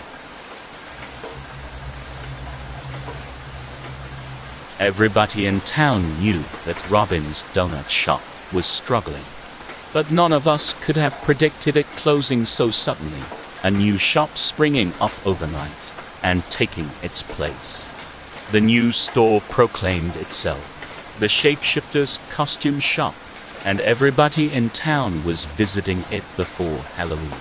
Everybody in town knew that Robin's donut shop was struggling, but none of us could have predicted it closing so suddenly, a new shop springing up overnight and taking its place. The new store proclaimed itself the Shapeshifter's costume shop, and everybody in town was visiting it before Halloween.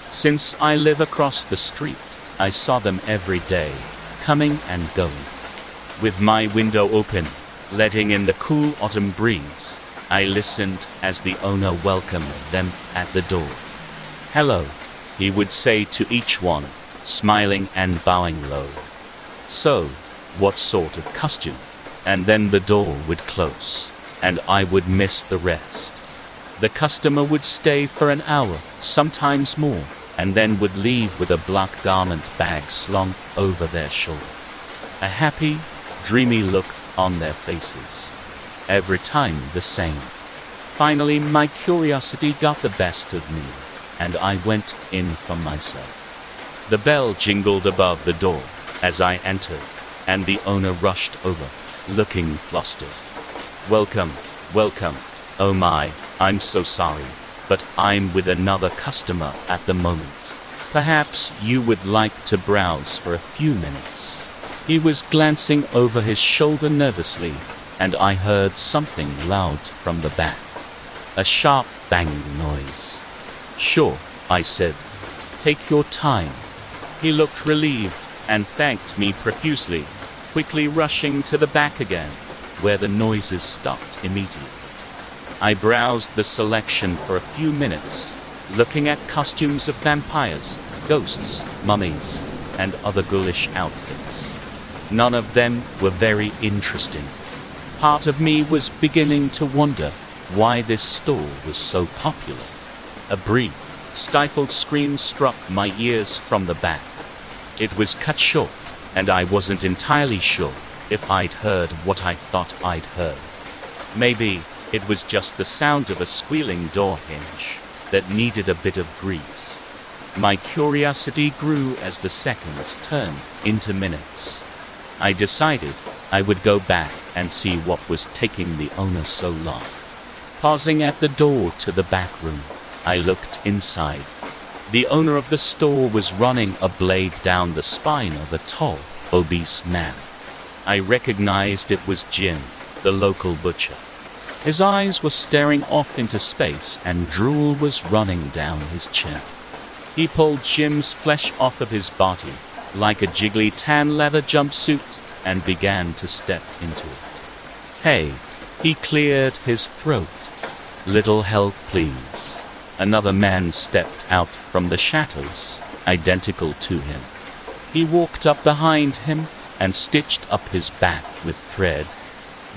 Since I live across the street, I saw them every day, coming and going. With my window open, letting in the cool autumn breeze, I listened as the owner welcomed them at the door. "Hello," he would say to each one, smiling and bowing low. "So, what sort of costume?" And then the door would close, and I would miss the rest. The customer would stay for an hour, sometimes more, and then would leave with a black garment bag slung over their shoulder. A happy, dreamy look on their faces. Every time the same. Finally, my curiosity got the best of me, and I went in for myself. The bell jingled above the door as I entered, and the owner rushed over, looking flustered. "Welcome, welcome. Oh my, I'm so sorry, but I'm with another customer at the moment. Perhaps you would like to browse for a few minutes." He was glancing over his shoulder nervously, and I heard something loud from the back. A sharp banging noise. "Sure," I said. Take your time." He looked relieved and thanked me profusely, quickly rushing to the back again, where the noises stopped immediately. I browsed the selection for a few minutes, looking at costumes of vampires, ghosts, mummies, and other ghoulish outfits. None of them were very interesting. Part of me was beginning to wonder why this store was so popular. A brief, stifled scream struck my ears from the back. It was cut short, and I wasn't entirely sure if I'd heard what I thought I'd heard. Maybe it was just the sound of a squealing door hinge that needed a bit of grease. My curiosity grew as the seconds turned into minutes. I decided I would go back and see what was taking the owner so long. Pausing at the door to the back room, I looked inside. The owner of the store was running a blade down the spine of a tall, obese man. I recognized it was Jim, the local butcher. His eyes were staring off into space and drool was running down his chin. He pulled Jim's flesh off of his body like a jiggly tan leather jumpsuit and began to step into it. "Hey," he cleared his throat. "Little help, please." Another man stepped out from the shadows, identical to him. He walked up behind him and stitched up his back with thread.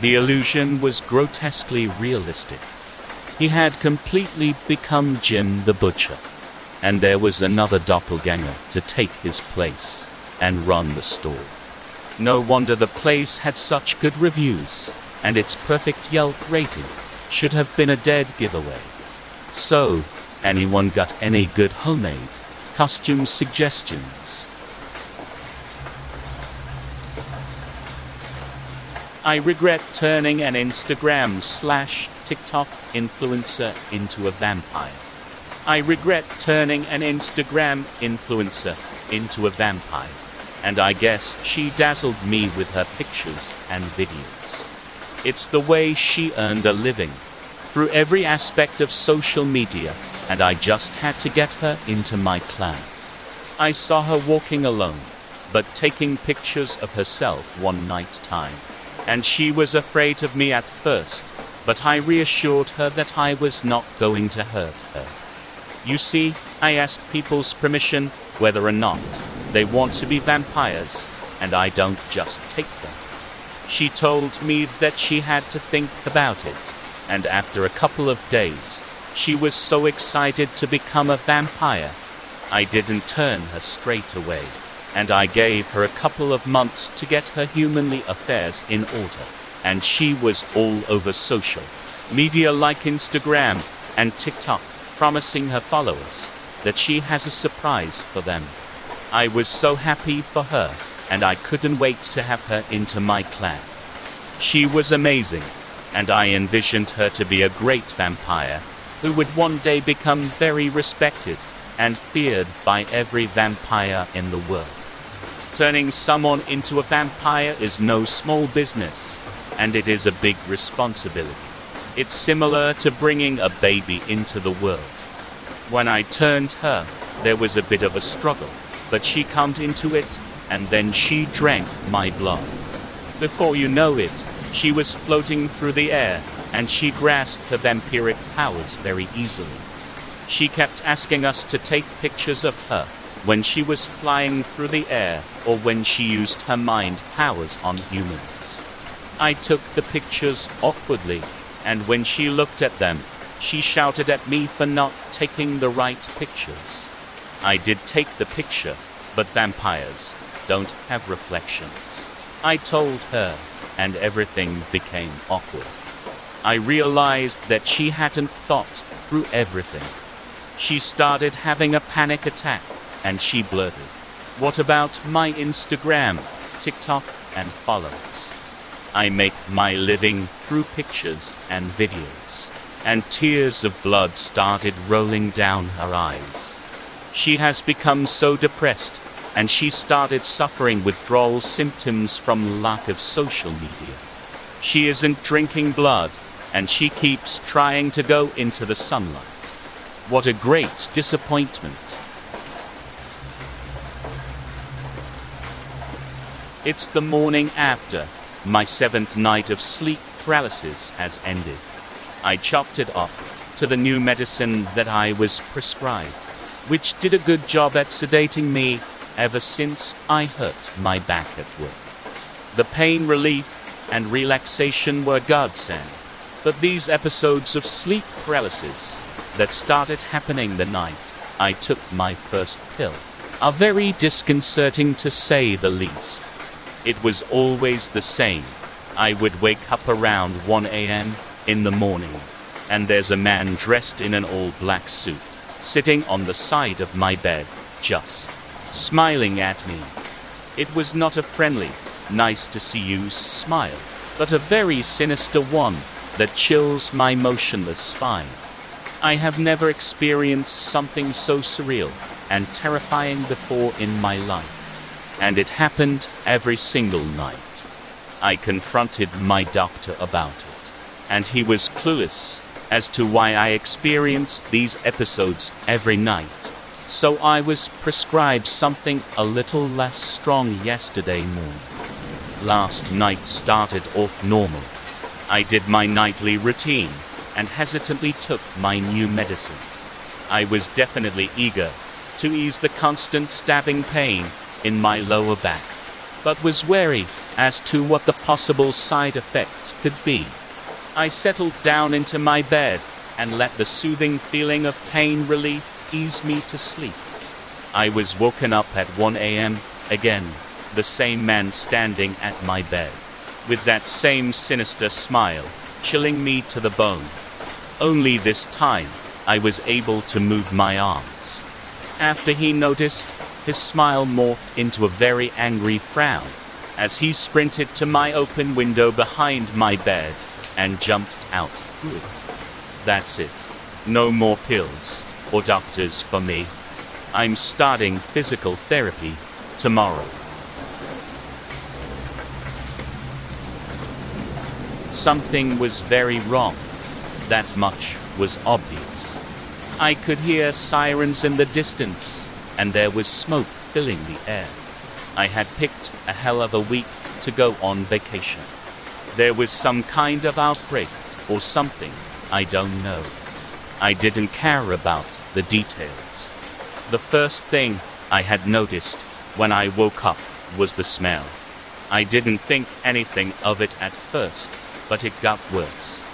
The illusion was grotesquely realistic. He had completely become Jim the Butcher, and there was another doppelganger to take his place and run the store. No wonder the place had such good reviews, and its perfect Yelp rating should have been a dead giveaway. So, anyone got any good homemade costume suggestions? I regret turning an Instagram/TikTok influencer into a vampire. I regret turning an Instagram influencer into a vampire, and I guess she dazzled me with her pictures and videos. It's the way she earned a living, through every aspect of social media, and I just had to get her into my clan. I saw her walking alone, but taking pictures of herself one night time, and she was afraid of me at first, but I reassured her that I was not going to hurt her. You see, I ask people's permission whether or not they want to be vampires, and I don't just take them. She told me that she had to think about it, and after a couple of days, she was so excited to become a vampire. I didn't turn her straight away, and I gave her a couple of months to get her humanly affairs in order, and she was all over social media like Instagram and TikTok, promising her followers that she has a surprise for them. I was so happy for her, and I couldn't wait to have her into my clan. She was amazing, and I envisioned her to be a great vampire who would one day become very respected and feared by every vampire in the world. Turning someone into a vampire is no small business, and it is a big responsibility. It's similar to bringing a baby into the world. When I turned her, there was a bit of a struggle, but she calmed into it, and then she drank my blood. Before you know it, she was floating through the air, and she grasped her vampiric powers very easily. She kept asking us to take pictures of her when she was flying through the air or when she used her mind powers on humans. I took the pictures awkwardly, and when she looked at them, she shouted at me for not taking the right pictures. I did take the picture, but vampires don't have reflections, I told her, and everything became awkward. I realized that she hadn't thought through everything. She started having a panic attack, and she blurted, "What about my Instagram, TikTok, and followers? I make my living through pictures and videos." And tears of blood started rolling down her eyes. She has become so depressed, and she started suffering withdrawal symptoms from lack of social media. She isn't drinking blood, and she keeps trying to go into the sunlight. What a great disappointment. It's the morning after. My 7th night of sleep paralysis has ended. I chalked it up to the new medicine that I was prescribed, which did a good job at sedating me ever since I hurt my back at work. The pain relief and relaxation were godsend, but these episodes of sleep paralysis that started happening the night I took my first pill are very disconcerting to say the least. It was always the same. I would wake up around 1 a.m. in the morning, and there's a man dressed in an all-black suit, sitting on the side of my bed, just smiling at me. It was not a friendly, nice-to-see-you smile, but a very sinister one that chills my motionless spine. I have never experienced something so surreal and terrifying before in my life, and it happened every single night. I confronted my doctor about it, and he was clueless as to why I experienced these episodes every night, so I was prescribed something a little less strong yesterday morning. Last night started off normal. I did my nightly routine and hesitantly took my new medicine. I was definitely eager to ease the constant stabbing pain in my lower back, but was wary as to what the possible side effects could be. I settled down into my bed and let the soothing feeling of pain relief ease me to sleep. I was woken up at 1 a.m. again, the same man standing at my bed, with that same sinister smile, chilling me to the bone. Only this time, I was able to move my arms. After he noticed, his smile morphed into a very angry frown as he sprinted to my open window behind my bed and jumped out. Good. That's it. No more pills or doctors for me. I'm starting physical therapy tomorrow. Something was very wrong. That much was obvious. I could hear sirens in the distance, and there was smoke filling the air. I had picked a hell of a week to go on vacation. There was some kind of outbreak or something, I don't know. I didn't care about the details. The first thing I had noticed when I woke up was the smell. I didn't think anything of it at first, but it got worse.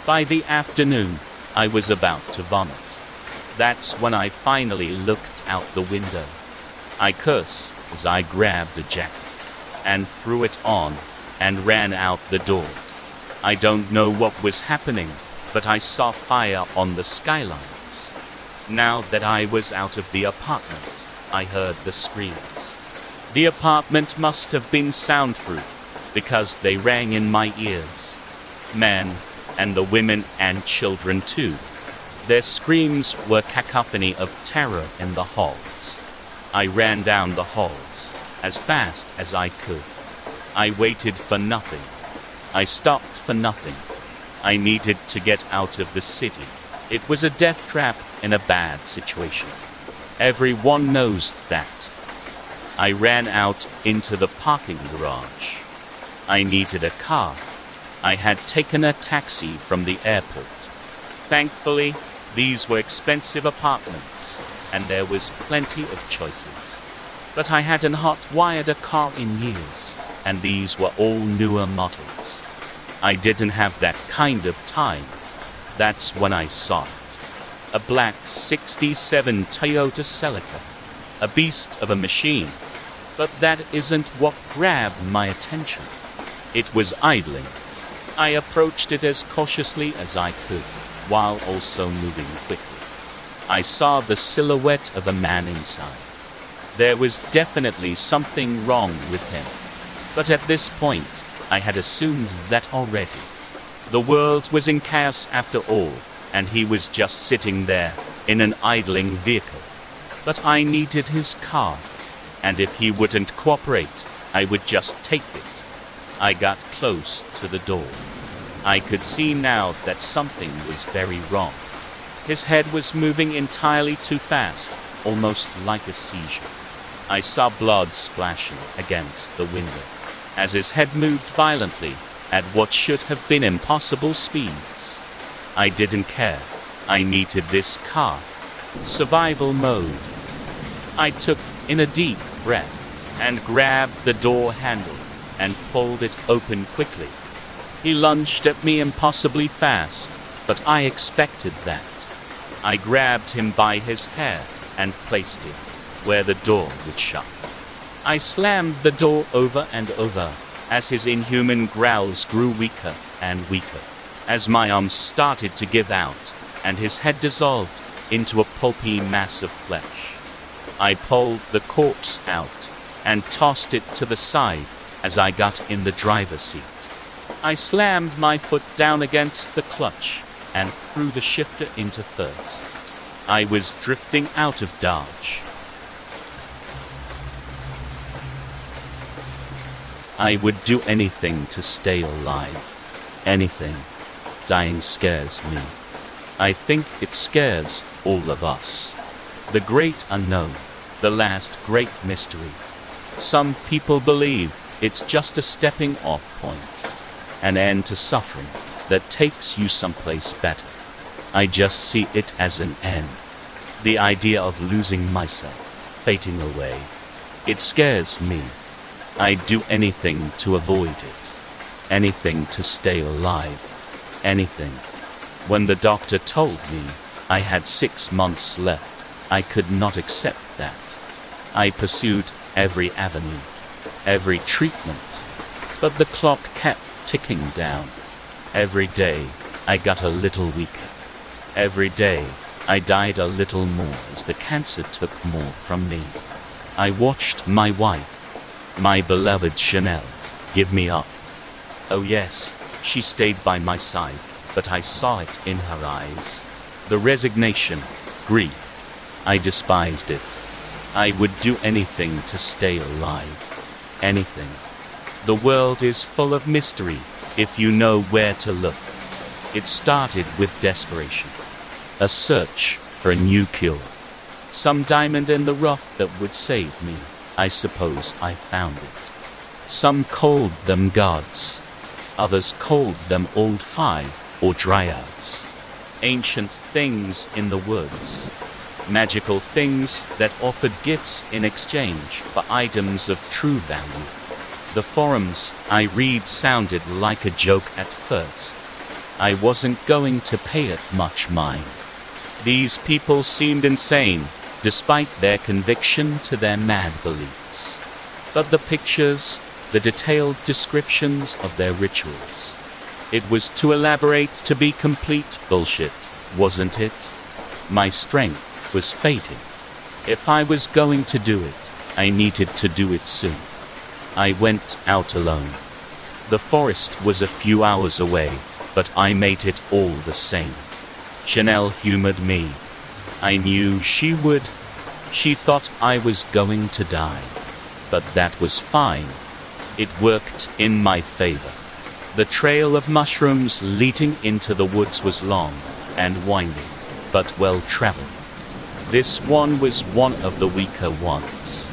By the afternoon, I was about to vomit. That's when I finally looked out the window. I cursed as I grabbed a jacket and threw it on and ran out the door. I don't know what was happening, but I saw fire on the skylines. Now that I was out of the apartment, I heard the screams. The apartment must have been soundproof because they rang in my ears. Men, and the women and children too. Their screams were cacophony of terror in the halls. I ran down the halls as fast as I could. I waited for nothing. I stopped for nothing. I needed to get out of the city. It was a death trap in a bad situation. Everyone knows that. I ran out into the parking garage. I needed a car. I had taken a taxi from the airport. Thankfully, these were expensive apartments, and there was plenty of choices. But I hadn't hot-wired a car in years, and these were all newer models. I didn't have that kind of time. That's when I saw it. A black '67 Toyota Celica. A beast of a machine. But that isn't what grabbed my attention. It was idling. I approached it as cautiously as I could, while also moving quickly. I saw the silhouette of a man inside. There was definitely something wrong with him. But at this point, I had assumed that already. The world was in chaos after all, and he was just sitting there in an idling vehicle. But I needed his car, and if he wouldn't cooperate, I would just take it. I got close to the door. I could see now that something was very wrong. His head was moving entirely too fast, almost like a seizure. I saw blood splashing against the window. as his head moved violently at what should have been impossible speeds. I didn't care. I needed this car. Survival mode. I took in a deep breath and grabbed the door handle and pulled it open quickly. He lunged at me impossibly fast, but I expected that. I grabbed him by his hair and placed it where the door would shut. I slammed the door over and over as his inhuman growls grew weaker and weaker, as my arms started to give out and his head dissolved into a pulpy mass of flesh. I pulled the corpse out and tossed it to the side as I got in the driver's seat. I slammed my foot down against the clutch and threw the shifter into first. I was drifting out of Dodge. I would do anything to stay alive. Anything. Dying scares me. I think it scares all of us. The great unknown, the last great mystery. Some people believe it's just a stepping off point, an end to suffering that takes you someplace better. I just see it as an end. The idea of losing myself, fading away. It scares me. I'd do anything to avoid it. Anything to stay alive. Anything. When the doctor told me I had 6 months left, I could not accept that. I pursued every avenue, every treatment, but the clock kept ticking down. Every day I got a little weaker. Every day I died a little more as the cancer took more from me. I watched my wife, my beloved Chanel, give me up. Oh yes, she stayed by my side, but I saw it in her eyes. The resignation, grief. I despised it. I would do anything to stay alive. Anything. The world is full of mystery if you know where to look. It started with desperation. A search for a new cure. Some diamond in the rough that would save me. I suppose I found it. Some called them gods. Others called them old fae or dryads. Ancient things in the woods. Magical things that offered gifts in exchange for items of true value. The forums I read sounded like a joke at first. I wasn't going to pay it much mind. These people seemed insane, despite their conviction to their mad beliefs. But the pictures, the detailed descriptions of their rituals. It was too elaborate to be complete bullshit, wasn't it? My strength was fading. If I was going to do it, I needed to do it soon. I went out alone. The forest was a few hours away, but I made it all the same. Chanel humored me. I knew she would. She thought I was going to die. But that was fine. It worked in my favor. The trail of mushrooms leading into the woods was long and winding, but well traveled. This one was one of the weaker ones,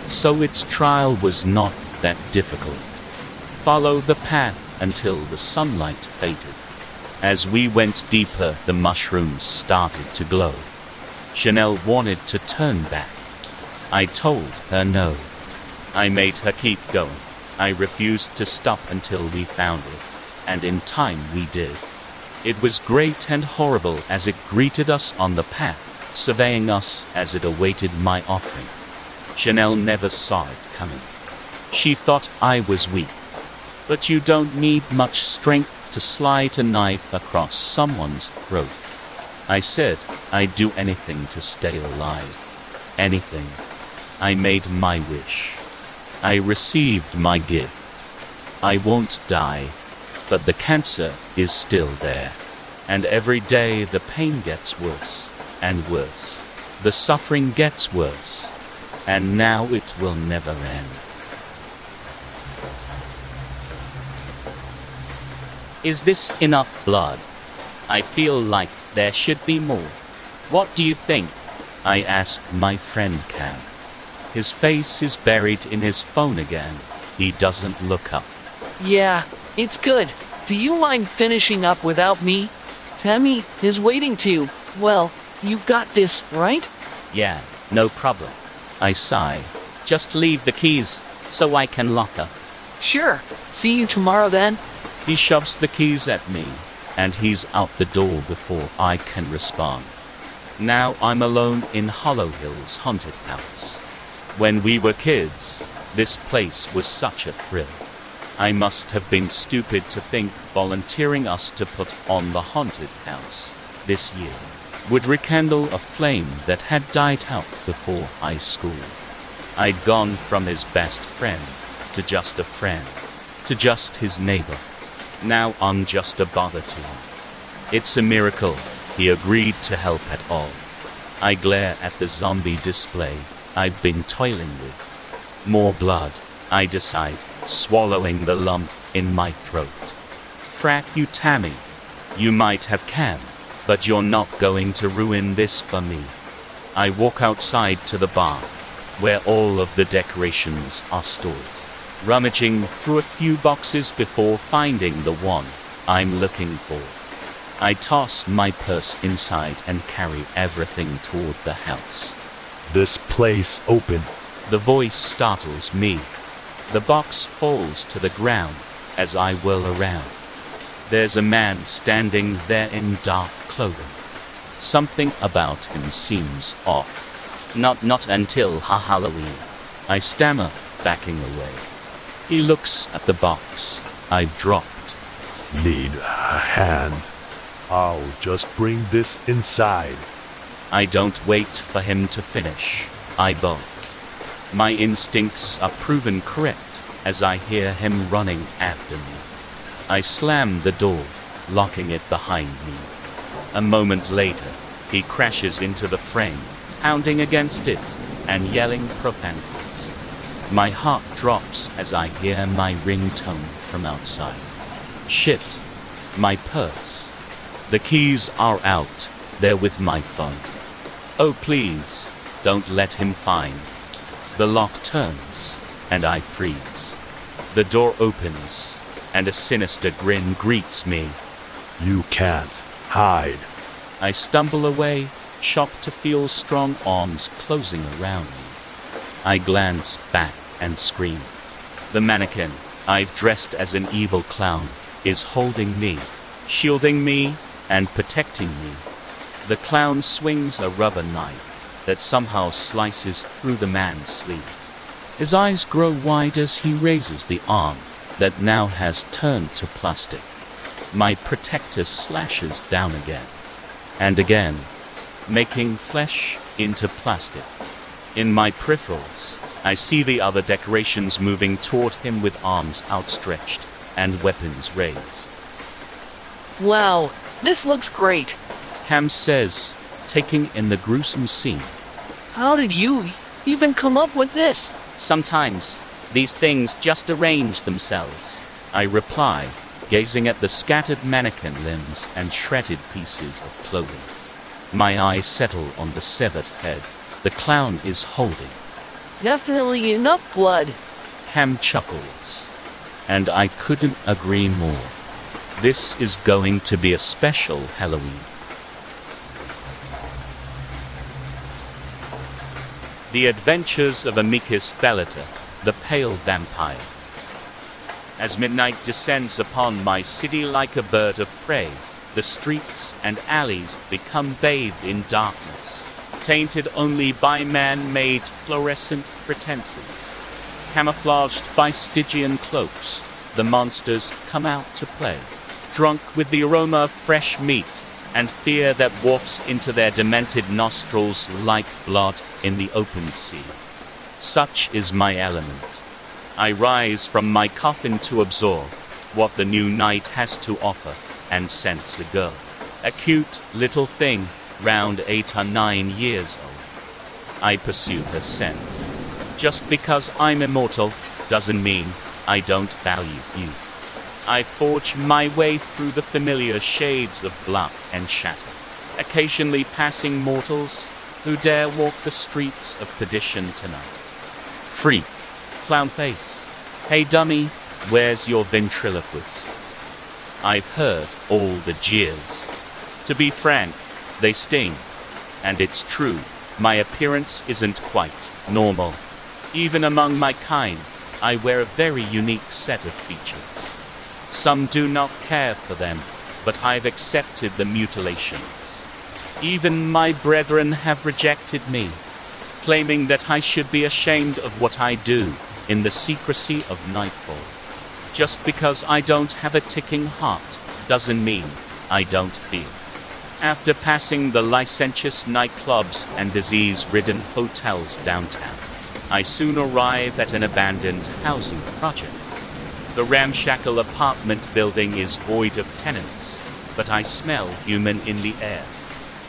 so its trial was not that difficult. Follow the path until the sunlight faded. As we went deeper, the mushrooms started to glow. Chanel wanted to turn back. I told her no. I made her keep going. I refused to stop until we found it, and in time we did. It was great and horrible as it greeted us on the path, surveying us as it awaited my offering. Chanel never saw it coming. She thought I was weak. But you don't need much strength to slide a knife across someone's throat. I said I'd do anything to stay alive. Anything. I made my wish. I received my gift. I won't die, but the cancer is still there. And every day the pain gets worse and worse. The suffering gets worse. And now it will never end. Is this enough blood? I feel like there should be more. What do you think? I asked my friend Cam. His face is buried in his phone again. He doesn't look up. Yeah, it's good. Do you mind finishing up without me? Tammy is waiting too. Well, you got this, right? Yeah, no problem. I sigh. Just leave the keys so I can lock up. Sure. See you tomorrow then. He shoves the keys at me, and he's out the door before I can respond. Now I'm alone in Hollow Hill's haunted house. When we were kids, this place was such a thrill. I must have been stupid to think volunteering us to put on the haunted house this year would rekindle a flame that had died out before high school. I'd gone from his best friend to just a friend to just his neighbor. Now I'm just a bother to him. It's a miracle he agreed to help at all. I glare at the zombie display I've been toiling with. More blood, I decide, swallowing the lump in my throat. Frack you, Tammy. You might have can, but you're not going to ruin this for me. I walk outside to the bar, where all of the decorations are stored, rummaging through a few boxes before finding the one I'm looking for. I toss my purse inside and carry everything toward the house. This place open. The voice startles me. The box falls to the ground as I whirl around. There's a man standing there in dark clothing. Something about him seems off. Not until Halloween. I stammer, backing away. He looks at the box I've dropped. Need a hand. I'll just bring this inside. I don't wait for him to finish. I bolt. My instincts are proven correct as I hear him running after me. I slam the door, locking it behind me. A moment later, he crashes into the frame, pounding against it and yelling profanities. My heart drops as I hear my ringtone from outside. Shit, my purse. The keys are out. They're with my phone. Oh, please, don't let him find. The lock turns, and I freeze. The door opens, and a sinister grin greets me. You can't hide. I stumble away, shocked to feel strong arms closing around me. I glance back and scream. The mannequin I've dressed as an evil clown is holding me, shielding me, and protecting me. The clown swings a rubber knife that somehow slices through the man's sleeve. His eyes grow wide as he raises the arm that now has turned to plastic. My protector slashes down again and again, making flesh into plastic. In my peripherals, I see the other decorations moving toward him with arms outstretched and weapons raised. Wow, this looks great. Ham says, taking in the gruesome scene. How did you even come up with this? Sometimes, these things just arrange themselves. I reply, gazing at the scattered mannequin limbs and shredded pieces of clothing. My eyes settle on the severed head the clown is holding. Definitely enough blood. Ham chuckles, and I couldn't agree more. This is going to be a special Halloween. The Adventures of Amicus Bellator, the Pale Vampire. As midnight descends upon my city like a bird of prey, the streets and alleys become bathed in darkness, tainted only by man-made fluorescent pretenses. Camouflaged by Stygian cloaks, the monsters come out to play, drunk with the aroma of fresh meat and fear that wafts into their demented nostrils like blood in the open sea. Such is my element. I rise from my coffin to absorb what the new night has to offer and sense a girl, a cute little thing, round 8 or 9 years old. I pursue her scent. Just because I'm immortal doesn't mean I don't value you. I forge my way through the familiar shades of blood and shatter, occasionally passing mortals who dare walk the streets of perdition tonight. Freak, clown face, Hey dummy, where's your ventriloquist? I've heard all the jeers. To be frank, they sting. And it's true, my appearance isn't quite normal. Even among my kind, I wear a very unique set of features. Some do not care for them, but I've accepted the mutilations. Even my brethren have rejected me, claiming that I should be ashamed of what I do in the secrecy of nightfall. Just because I don't have a ticking heart doesn't mean I don't feel. After passing the licentious nightclubs and disease-ridden hotels downtown, I soon arrive at an abandoned housing project. The ramshackle apartment building is void of tenants, but I smell human in the air.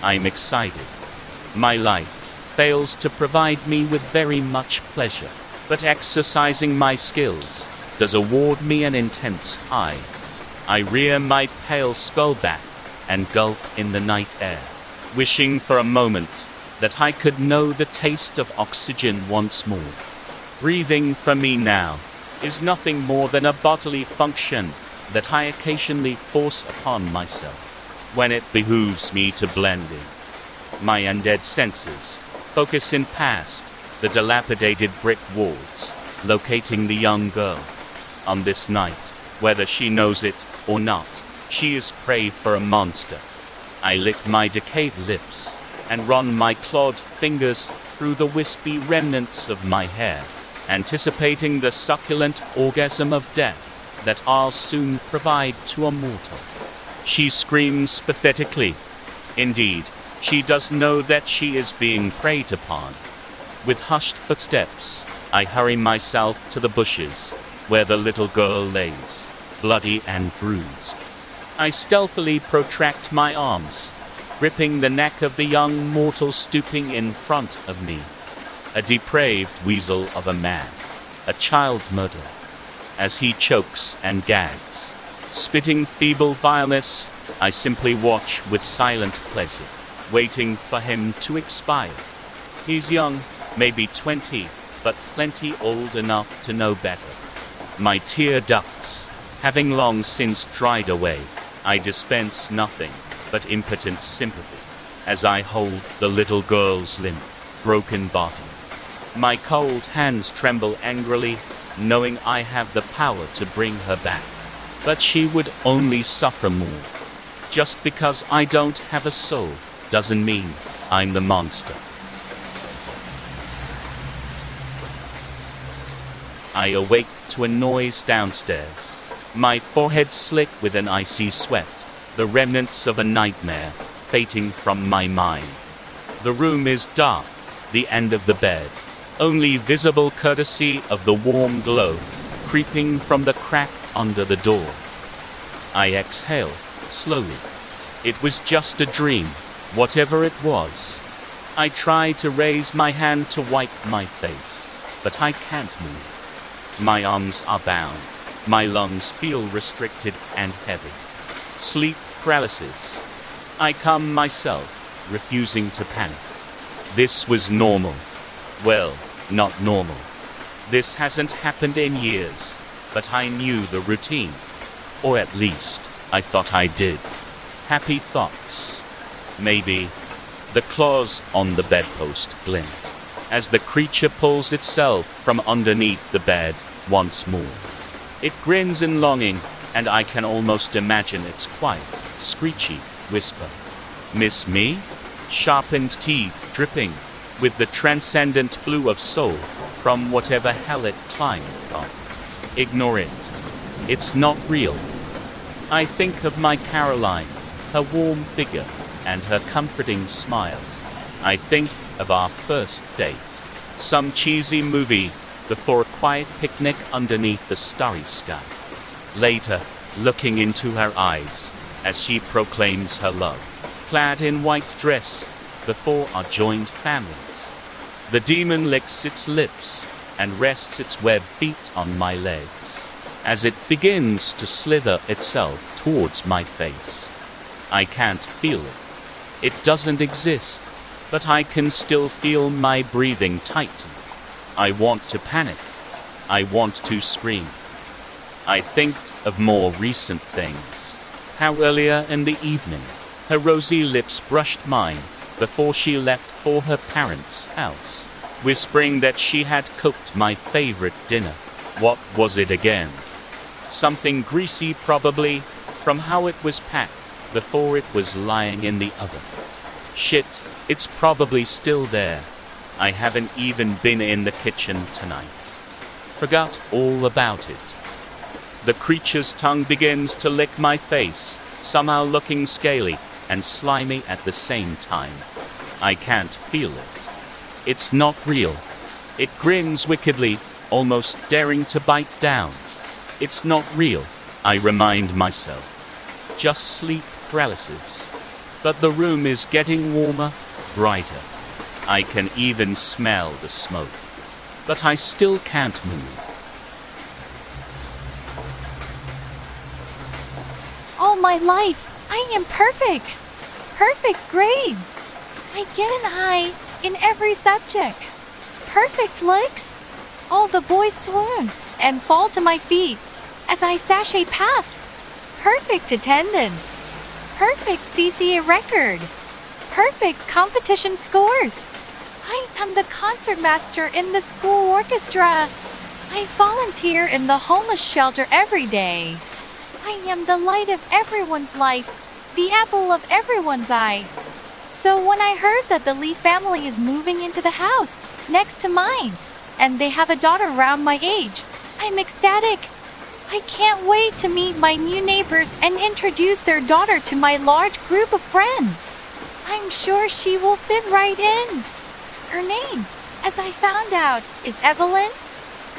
I'm excited. My life fails to provide me with very much pleasure, but exercising my skills does award me an intense high. I rear my pale skull back and gulp in the night air, wishing for a moment that I could know the taste of oxygen once more. Breathing for me now is nothing more than a bodily function that I occasionally force upon myself when it behooves me to blend in. My undead senses focus in past the dilapidated brick walls, locating the young girl. On this night, whether she knows it or not, she is prey for a monster. I lick my decayed lips and run my clawed fingers through the wispy remnants of my hair, anticipating the succulent orgasm of death that I'll soon provide to a mortal. She screams pathetically. Indeed, she does know that she is being preyed upon. With hushed footsteps, I hurry myself to the bushes where the little girl lays, bloody and bruised. I stealthily protract my arms, gripping the neck of the young mortal stooping in front of me. A depraved weasel of a man, a child murderer, as he chokes and gags. Spitting feeble vileness, I simply watch with silent pleasure, waiting for him to expire. He's young, maybe 20, but plenty old enough to know better. My tear ducts, having long since dried away, I dispense nothing but impotent sympathy as I hold the little girl's limp, broken body. My cold hands tremble angrily, knowing I have the power to bring her back. But she would only suffer more. Just because I don't have a soul doesn't mean I'm the monster. I awake to a noise downstairs, my forehead slick with an icy sweat, the remnants of a nightmare fading from my mind. The room is dark, the end of the bed, only visible courtesy of the warm glow creeping from the crack under the door. I exhale, slowly. It was just a dream, whatever it was. I try to raise my hand to wipe my face, but I can't move. My arms are bound. My lungs feel restricted and heavy. Sleep paralysis. I calm myself, refusing to panic. This was normal. Well, not normal. This hasn't happened in years, but I knew the routine. Or at least, I thought I did. Happy thoughts. Maybe. The claws on the bedpost glint as the creature pulls itself from underneath the bed once more. It grins in longing, and I can almost imagine its quiet, screechy whisper. Miss me? Sharpened teeth dripping with the transcendent blue of soul from whatever hell it climbed from. Ignore it. It's not real. I think of my Caroline, her warm figure, and her comforting smile. I think of our first date, some cheesy movie before a quiet picnic underneath the starry sky. Later, looking into her eyes as she proclaims her love, clad in white dress before our joined families. The demon licks its lips and rests its webbed feet on my legs as it begins to slither itself towards my face. I can't feel it. It doesn't exist, but I can still feel my breathing tighten. I want to panic. I want to scream. I think of more recent things. How earlier in the evening, her rosy lips brushed mine before she left for her parents' house, whispering that she had cooked my favorite dinner. What was it again? Something greasy, probably, from how it was packed before it was lying in the oven. Shit, it's probably still there. I haven't even been in the kitchen tonight. Forgot all about it. The creature's tongue begins to lick my face, somehow looking scaly and slimy at the same time. I can't feel it. It's not real. It grins wickedly, almost daring to bite down. It's not real, I remind myself. Just sleep paralysis. But the room is getting warmer, brighter. I can even smell the smoke. But I still can't move. All my life, I am perfect. Perfect grades. I get an I in every subject. Perfect looks. All the boys swoon and fall to my feet as I sashay past. Perfect attendance. Perfect CCA record. Perfect competition scores. I am the concertmaster in the school orchestra. I volunteer in the homeless shelter every day. I am the light of everyone's life, the apple of everyone's eye. So when I heard that the Lee family is moving into the house next to mine, and they have a daughter around my age, I'm ecstatic. I can't wait to meet my new neighbors and introduce their daughter to my large group of friends. I'm sure she will fit right in. Her name, as I found out, is Evelyn.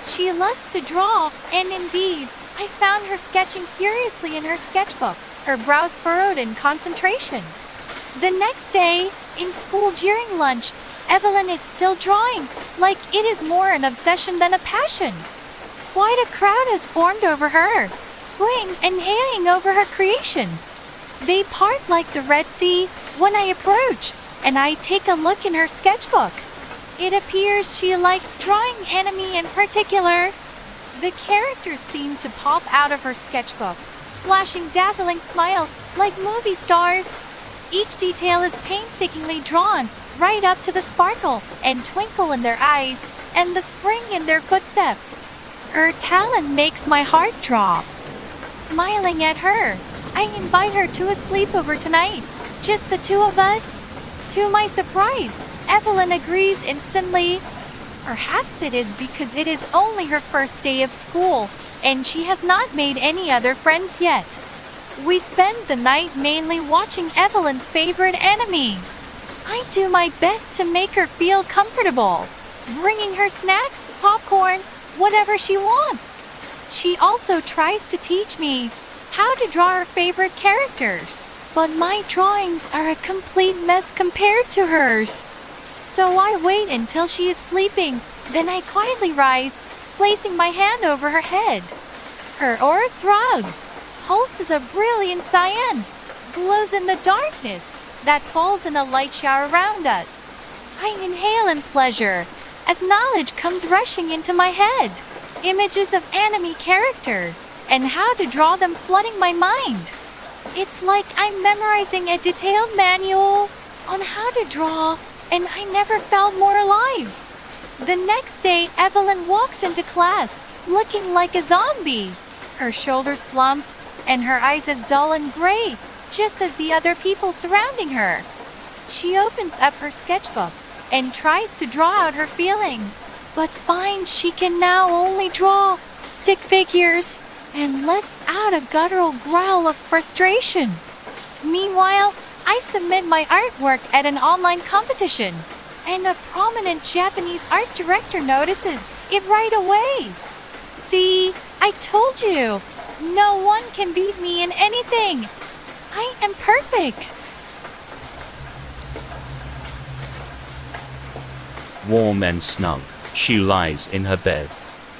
She loves to draw, and indeed, I found her sketching furiously in her sketchbook, her brows furrowed in concentration. The next day, in school during lunch, Evelyn is still drawing, like it is more an obsession than a passion. Quite a crowd has formed over her, hooing and haying over her creation. They part like the Red Sea when I approach, and I take a look in her sketchbook. It appears she likes drawing anime in particular. The characters seem to pop out of her sketchbook, flashing dazzling smiles like movie stars. Each detail is painstakingly drawn, right up to the sparkle and twinkle in their eyes and the spring in their footsteps. Her talent makes my heart drop. Smiling at her, I invite her to a sleepover tonight, just the two of us. To my surprise, Evelyn agrees instantly. Perhaps it is because it is only her first day of school, and she has not made any other friends yet. We spend the night mainly watching Evelyn's favorite anime. I do my best to make her feel comfortable, bringing her snacks, popcorn, whatever she wants. She also tries to teach me how to draw her favorite characters, but my drawings are a complete mess compared to hers. So I wait until she is sleeping, then I quietly rise, placing my hand over her head. Her aura throbs, pulses a brilliant cyan, glows in the darkness that falls in a light shower around us. I inhale in pleasure as knowledge comes rushing into my head. Images of anime characters and how to draw them flooding my mind. It's like I'm memorizing a detailed manual on how to draw, and I never felt more alive. The next day, Evelyn walks into class, looking like a zombie. Her shoulders slumped, and her eyes as dull and gray, just as the other people surrounding her. She opens up her sketchbook and tries to draw out her feelings, but finds she can now only draw stick figures and lets out a guttural growl of frustration. Meanwhile, I submit my artwork at an online competition, and a prominent Japanese art director notices it right away. See, I told you, no one can beat me in anything. I am perfect. Warm and snug, she lies in her bed,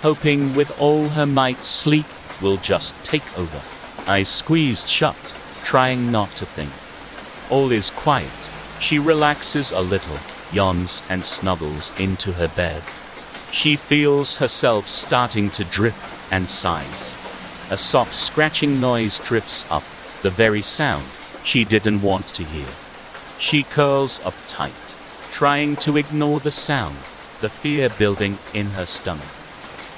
hoping with all her might sleep will just take over. Eyes squeezed shut, trying not to think. All is quiet. She relaxes a little, yawns and snuggles into her bed. She feels herself starting to drift and sighs. A soft scratching noise drifts up, the very sound she didn't want to hear. She curls up tight, trying to ignore the sound, the fear building in her stomach.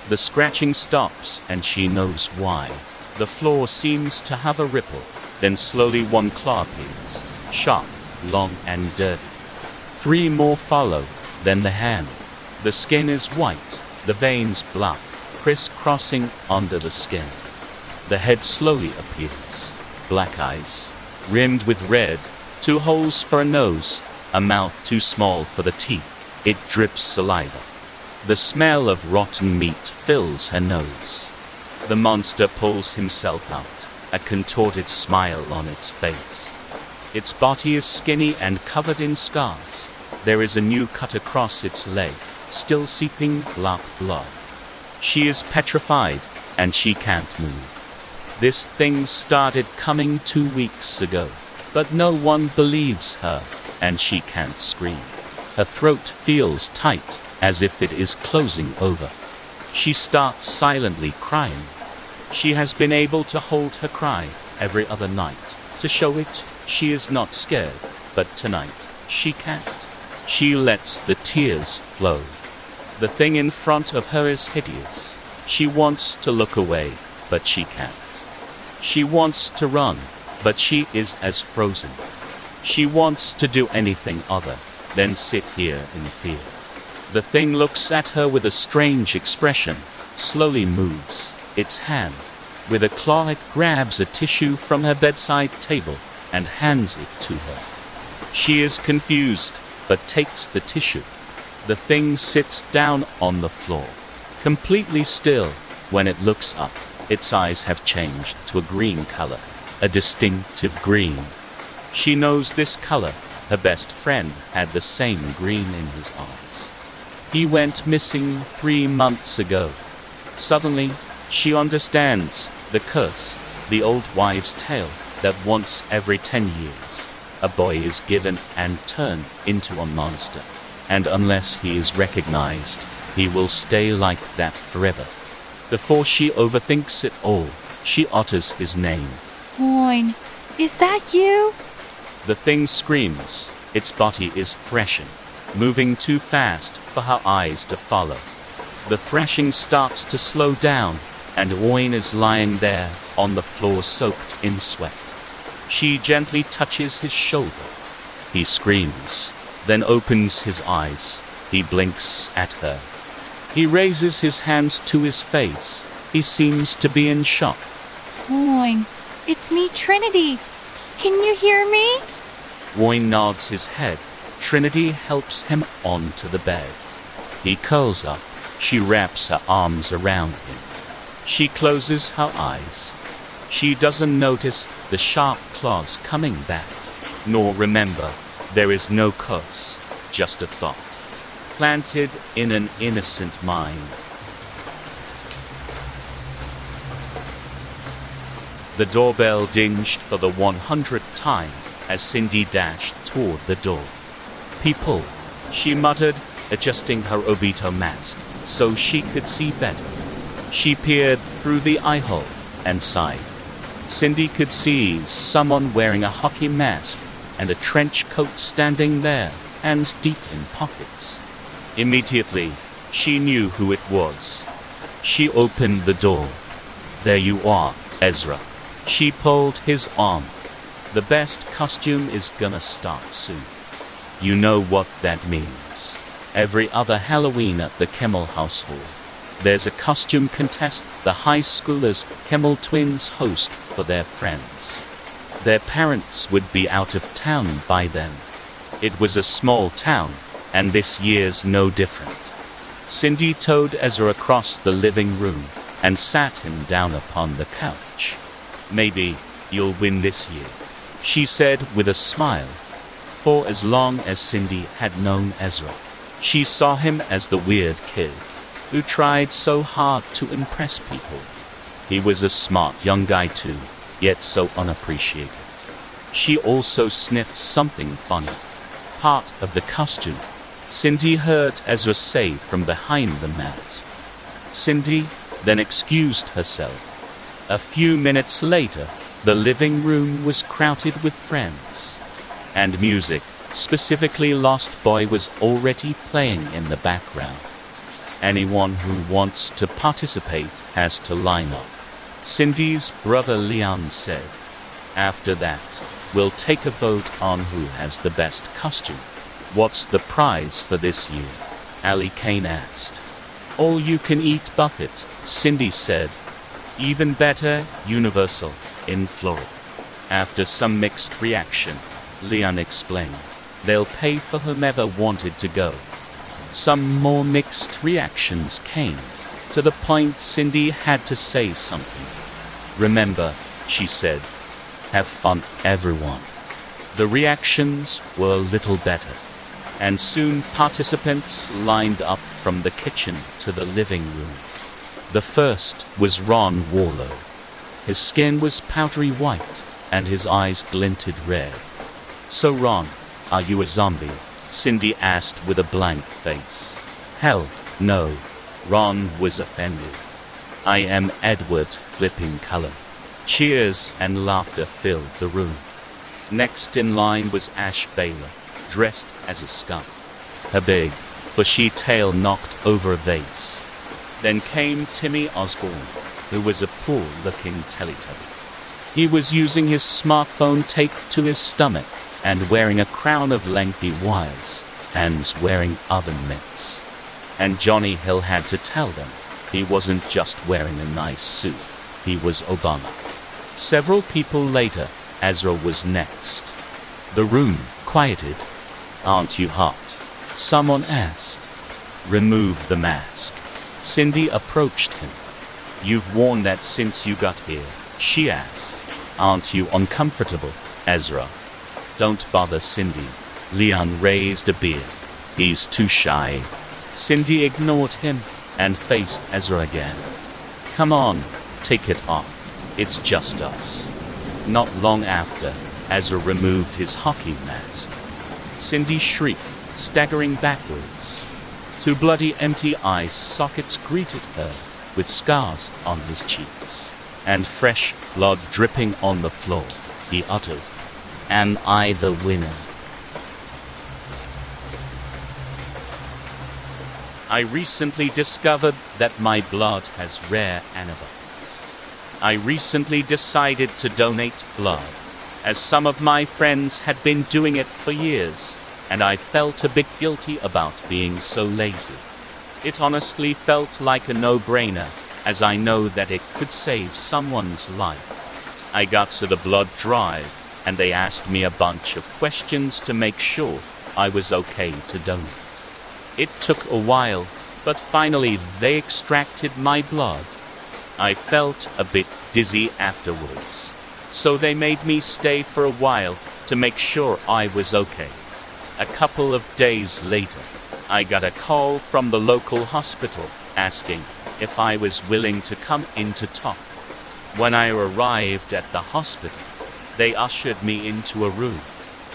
The scratching stops and she knows why. The floor seems to have a ripple, then slowly one claw appears, sharp, long and dirty. 3 more follow, then the hand. The skin is white, the veins black, crisscrossing under the skin. The head slowly appears, black eyes, rimmed with red, 2 holes for a nose, a mouth too small for the teeth. It drips saliva. The smell of rotten meat fills her nose. The monster pulls himself out, a contorted smile on its face. Its body is skinny and covered in scars. There is a new cut across its leg, still seeping black blood. She is petrified, and she can't move. This thing started coming 2 weeks ago, but no one believes her, and she can't scream. Her throat feels tight, as if it is closing over. She starts silently crying. She has been able to hold her cry every other night, to show it she is not scared, but tonight she can't. She lets the tears flow. The thing in front of her is hideous. She wants to look away, but she can't. She wants to run, but she is as frozen. She wants to do anything other than sit here in fear. The thing looks at her with a strange expression, slowly moves its hand. With a claw it grabs a tissue from her bedside table and hands it to her. She is confused, but takes the tissue. The thing sits down on the floor, completely still. When it looks up, its eyes have changed to a green color, a distinctive green. She knows this color. Her best friend had the same green in his eyes. He went missing 3 months ago. Suddenly, she understands the curse, the old wives' tale, that once every 10 years, a boy is given and turned into a monster. And unless he is recognized, he will stay like that forever. Before she overthinks it all, she utters his name. Moin, is that you? The thing screams. Its body is threshing, moving too fast for her eyes to follow. The threshing starts to slow down, and Owen is lying there on the floor soaked in sweat. She gently touches his shoulder. He screams, then opens his eyes. He blinks at her. He raises his hands to his face. He seems to be in shock. Moin, it's me, Trinity. Can you hear me? Owen nods his head. Trinity helps him onto the bed. He curls up. She wraps her arms around him. She closes her eyes. She doesn't notice the sharp claws coming back, nor remember there is no curse, just a thought, planted in an innocent mind. The doorbell dinged for the 100th time as Cindy dashed toward the door. "People," she muttered, adjusting her Obito mask so she could see better. She peered through the eye hole and sighed. Cindy could see someone wearing a hockey mask and a trench coat standing there, hands deep in pockets. Immediately, she knew who it was. She opened the door. "There you are, Ezra." She pulled his arm. "The best costume is gonna start soon. You know what that means. Every other Halloween at the Kimmel household, there's a costume contest the high schoolers Kimmel twins host for their friends. Their parents would be out of town by then. It was a small town, and this year's no different." Cindy towed Ezra across the living room and sat him down upon the couch. "Maybe you'll win this year," she said with a smile. For as long as Cindy had known Ezra, she saw him as the weird kid who tried so hard to impress people. He was a smart young guy too, yet so unappreciated. She also sniffed something funny. Part of the costume Cindy heard Ezra say from behind the mask. Cindy then excused herself. A few minutes later, the living room was crowded with friends, and music, specifically Lost Boy, was already playing in the background. Anyone who wants to participate has to line up, Cindy's brother Leon said. After that, we'll take a vote on who has the best costume. What's the prize for this year? Ali Kane asked. All-you-can-eat buffet, Cindy said. Even better, universal, in Florida. After some mixed reaction, Leon explained. They'll pay for whomever wanted to go. Some more mixed reactions came, to the point Cindy had to say something. Remember, she said, have fun, everyone. The reactions were a little better, and soon participants lined up from the kitchen to the living room. The first was Ron Warlow. His skin was powdery white, and his eyes glinted red. So Ron, are you a zombie? Cindy asked with a blank face. Hell, no. Ron was offended. I am Edward, flipping color. Cheers and laughter filled the room. Next in line was Ash Baylor, dressed as a skunk. Her big, bushy tail knocked over a vase. Then came Timmy Osborne, who was a poor-looking Teletubby. He was using his smartphone taped to his stomach and wearing a crown of lengthy wires, hands wearing oven mitts. And Johnny Hill had to tell them he wasn't just wearing a nice suit, he was Obama. Several people later, Ezra was next. The room quieted. Aren't you hot? Someone asked. Remove the mask. Cindy approached him. You've worn that since you got here, she asked. Aren't you uncomfortable, Ezra? Don't bother Cindy. Leon raised a beard. He's too shy. Cindy ignored him and faced Ezra again. Come on, take it off. It's just us. Not long after, Ezra removed his hockey mask. Cindy shrieked, staggering backwards. Two bloody empty eye sockets greeted her, with scars on his cheeks, and fresh blood dripping on the floor. He uttered, Am I the winner? I recently discovered that my blood has rare antibodies. I recently decided to donate blood, as some of my friends had been doing it for years, and I felt a bit guilty about being so lazy. It honestly felt like a no-brainer, as I know that it could save someone's life. I got to the blood drive, and they asked me a bunch of questions to make sure I was okay to donate. It took a while, but finally they extracted my blood. I felt a bit dizzy afterwards, so they made me stay for a while to make sure I was okay. A couple of days later, I got a call from the local hospital asking if I was willing to come in to talk. When I arrived at the hospital, they ushered me into a room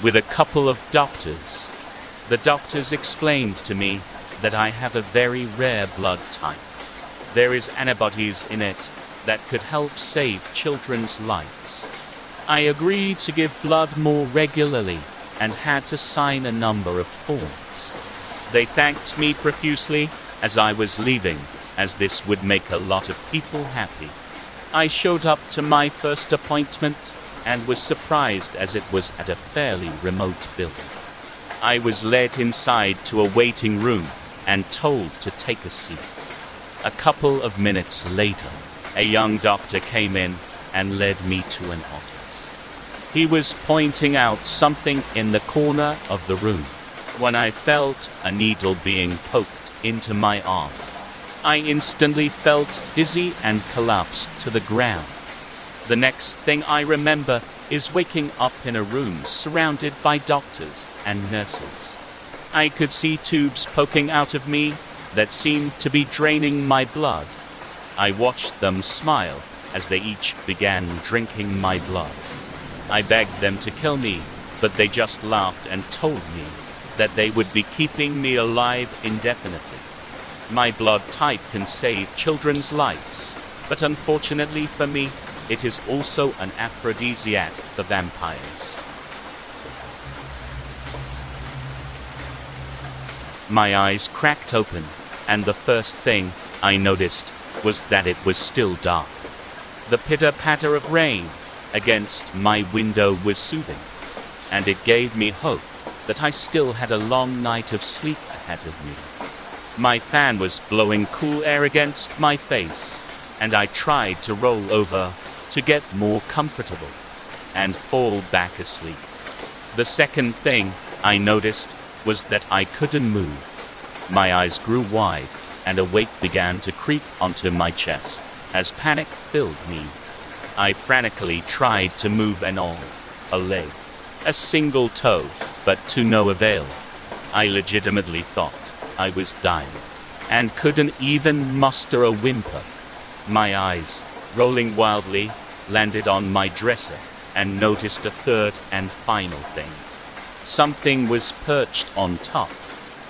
with a couple of doctors. The doctors explained to me that I have a very rare blood type. There is antibodies in it that could help save children's lives. I agreed to give blood more regularly and had to sign a number of forms. They thanked me profusely as I was leaving, as this would make a lot of people happy. I showed up to my first appointment and was surprised as it was at a fairly remote building. I was led inside to a waiting room and told to take a seat. A couple of minutes later, a young doctor came in and led me to an office. He was pointing out something in the corner of the room when I felt a needle being poked into my arm. I instantly felt dizzy and collapsed to the ground. The next thing I remember is waking up in a room surrounded by doctors and nurses. I could see tubes poking out of me that seemed to be draining my blood. I watched them smile as they each began drinking my blood. I begged them to kill me, but they just laughed and told me that they would be keeping me alive indefinitely. My blood type can save children's lives, but unfortunately for me, it is also an aphrodisiac for vampires. My eyes cracked open, and the first thing I noticed was that it was still dark. The pitter-patter of rain against my window was soothing, and it gave me hope that I still had a long night of sleep ahead of me. My fan was blowing cool air against my face, and I tried to roll over to get more comfortable and fall back asleep. The second thing I noticed was that I couldn't move. My eyes grew wide, and a weight began to creep onto my chest as panic filled me. I frantically tried to move an arm, a leg, a single toe, but to no avail. I legitimately thought I was dying, and couldn't even muster a whimper. My eyes, rolling wildly, landed on my dresser and noticed a third and final thing. Something was perched on top.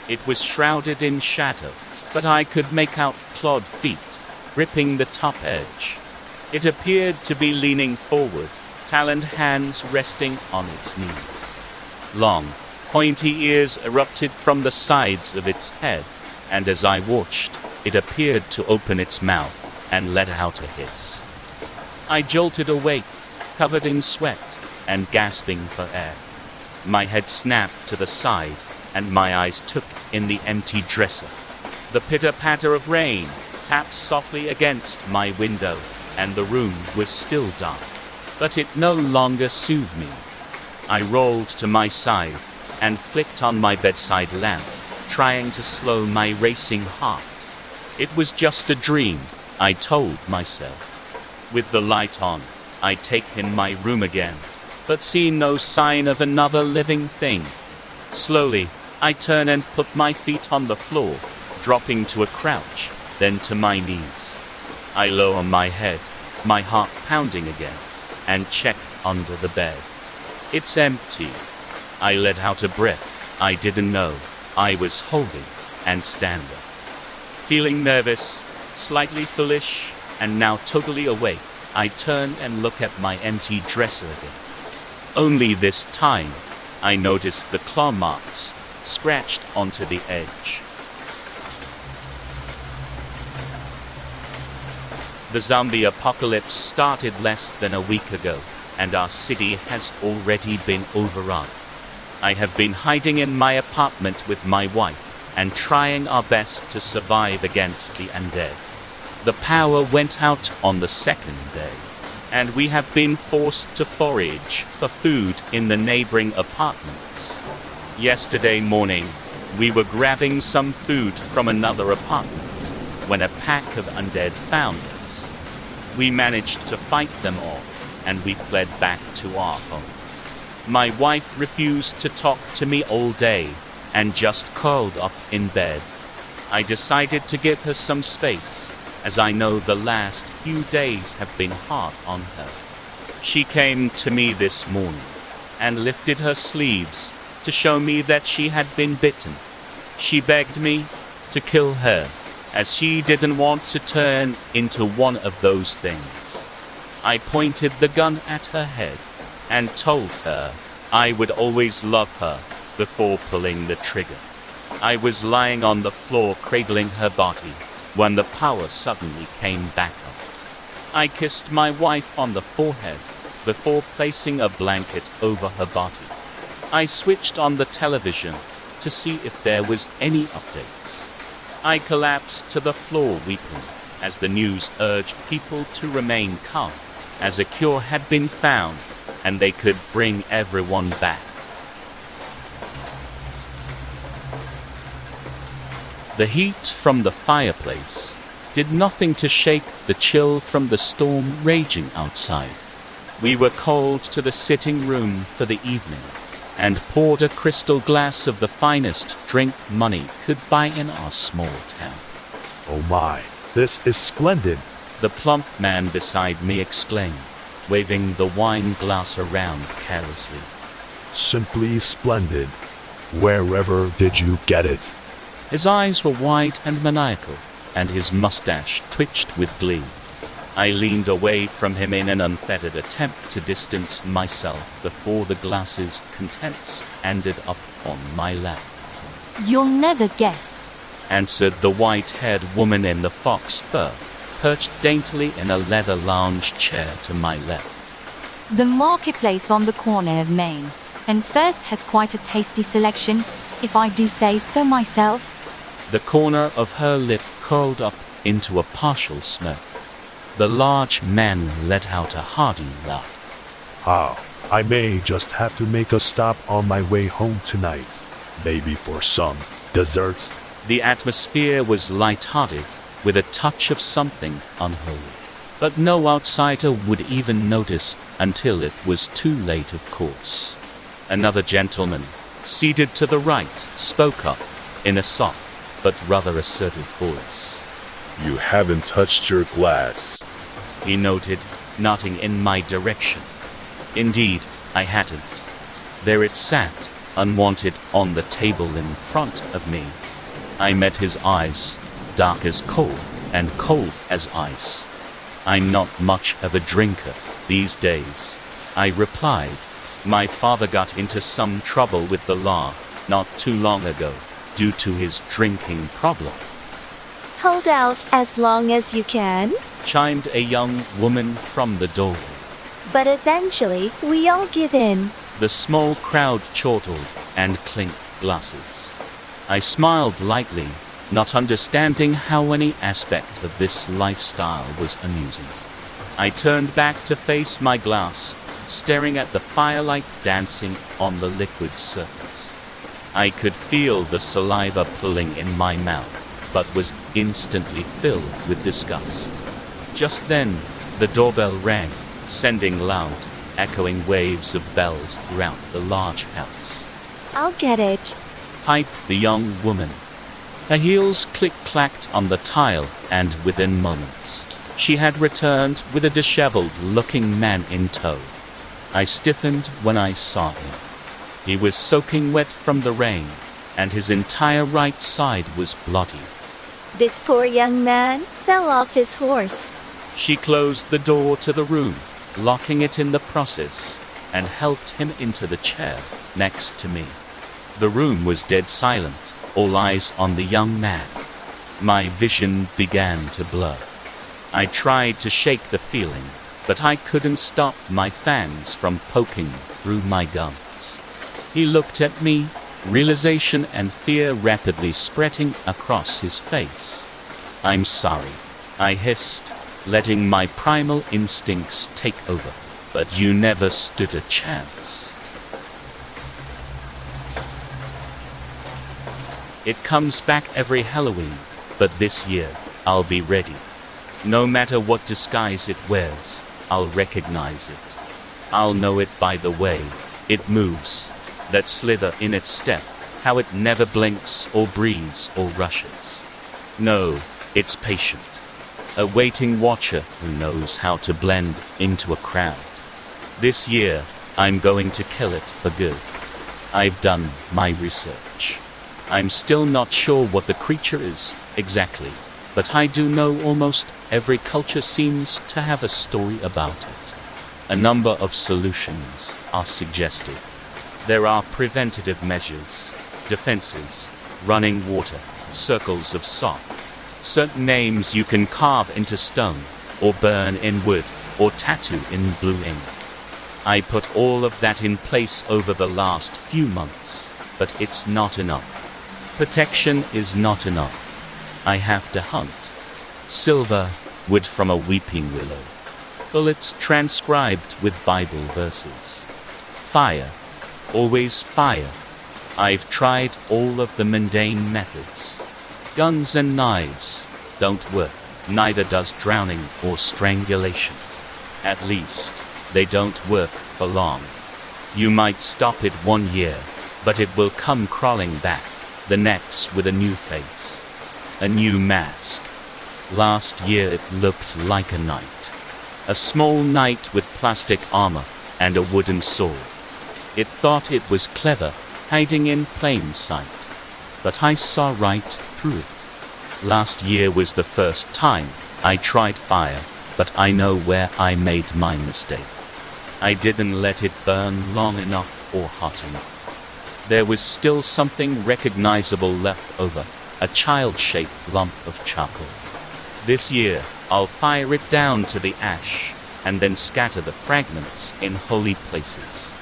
It was shrouded in shadow, but I could make out clawed feet gripping the top edge. It appeared to be leaning forward, taloned hands resting on its knees. Long, pointy ears erupted from the sides of its head, and as I watched, it appeared to open its mouth and let out a hiss. I jolted awake, covered in sweat and gasping for air. My head snapped to the side, and my eyes took in the empty dresser. The pitter-patter of rain tapped softly against my window, and the room was still dark, but it no longer soothed me. I rolled to my side and flicked on my bedside lamp, trying to slow my racing heart. It was just a dream, I told myself. With the light on, I take in my room again, but see no sign of another living thing. Slowly, I turn and put my feet on the floor, dropping to a crouch, then to my knees. I lower my head, my heart pounding again, and check under the bed. It's empty. I let out a breath I didn't know I was holding and stand up. Feeling nervous, slightly foolish, and now totally awake, I turn and look at my empty dresser again. Only this time, I notice the claw marks scratched onto the edge. The zombie apocalypse started less than a week ago, and our city has already been overrun. I have been hiding in my apartment with my wife and trying our best to survive against the undead. The power went out on the second day, and we have been forced to forage for food in the neighboring apartments. Yesterday morning, we were grabbing some food from another apartment when a pack of undead found us. We managed to fight them off, and we fled back to our home. My wife refused to talk to me all day and just curled up in bed. I decided to give her some space, as I know the last few days have been hard on her. She came to me this morning and lifted her sleeves to show me that she had been bitten. She begged me to kill her, as she didn't want to turn into one of those things. I pointed the gun at her head and told her I would always love her before pulling the trigger. I was lying on the floor cradling her body when the power suddenly came back up. I kissed my wife on the forehead before placing a blanket over her body. I switched on the television to see if there was any updates. I collapsed to the floor weeping as the news urged people to remain calm, as a cure had been found and they could bring everyone back. The heat from the fireplace did nothing to shake the chill from the storm raging outside. We were called to the sitting room for the evening and poured a crystal glass of the finest drink money could buy in our small town. Oh my, this is splendid. The plump man beside me exclaimed, waving the wine glass around carelessly. Simply splendid. Wherever did you get it? His eyes were wide and maniacal, and his mustache twitched with glee. I leaned away from him in an unfettered attempt to distance myself before the glass's contents ended up on my lap. You'll never guess. Answered the white-haired woman in the fox fur, perched daintily in a leather lounge chair to my left. The marketplace on the corner of Main and First has quite a tasty selection, if I do say so myself. The corner of her lip curled up into a partial smirk. The large man let out a hearty laugh. I may just have to make a stop on my way home tonight. Maybe for some dessert. The atmosphere was light-hearted, with a touch of something unholy. But no outsider would even notice until it was too late, of course. Another gentleman, seated to the right, spoke up in a soft but rather assertive voice. You haven't touched your glass, he noted, nodding in my direction. Indeed, I hadn't. There it sat, unwanted, on the table in front of me. I met his eyes, dark as coal and cold as ice. I'm not much of a drinker these days, I replied. My father got into some trouble with the law not too long ago due to his drinking problem. Hold out as long as you can. Chimed a young woman from the doorway. But eventually, we all give in. The small crowd chortled and clinked glasses. I smiled lightly, not understanding how any aspect of this lifestyle was amusing. I turned back to face my glass, staring at the firelight dancing on the liquid surface. I could feel the saliva pooling in my mouth, but was instantly filled with disgust. Just then, the doorbell rang, sending loud, echoing waves of bells throughout the large house. I'll get it, piped the young woman. Her heels click-clacked on the tile, and within moments, she had returned with a disheveled-looking man in tow. I stiffened when I saw him. He was soaking wet from the rain, and his entire right side was bloody. This poor young man fell off his horse. She closed the door to the room, locking it in the process, and helped him into the chair next to me. The room was dead silent, all eyes on the young man. My vision began to blur. I tried to shake the feeling, but I couldn't stop my fangs from poking through my gums. He looked at me, realization and fear rapidly spreading across his face. I'm sorry, I hissed, letting my primal instincts take over, but you never stood a chance. It comes back every Halloween, but this year, I'll be ready. No matter what disguise it wears, I'll recognize it. I'll know it by the way it moves, that slither in its step, how it never blinks or breathes or rushes. No, it's patient. A waiting watcher who knows how to blend into a crowd. This year, I'm going to kill it for good. I've done my research. I'm still not sure what the creature is exactly, but I do know almost every culture seems to have a story about it. A number of solutions are suggested. There are preventative measures, defenses, running water, circles of salt, certain names you can carve into stone, or burn in wood, or tattoo in blue ink. I put all of that in place over the last few months, but it's not enough. Protection is not enough. I have to hunt. Silver, wood from a weeping willow. Bullets transcribed with Bible verses. Fire, always fire. I've tried all of the mundane methods. Guns and knives don't work. Neither does drowning or strangulation. At least, they don't work for long. You might stop it 1 year, but it will come crawling back, the next with a new face, a new mask. Last year it looked like a knight. A small knight with plastic armor and a wooden sword. It thought it was clever, hiding in plain sight. But I saw right through it. Last year was the first time I tried fire, but I know where I made my mistake. I didn't let it burn long enough or hot enough. There was still something recognizable left over, a child-shaped lump of charcoal. This year, I'll fire it down to the ash, and then scatter the fragments in holy places.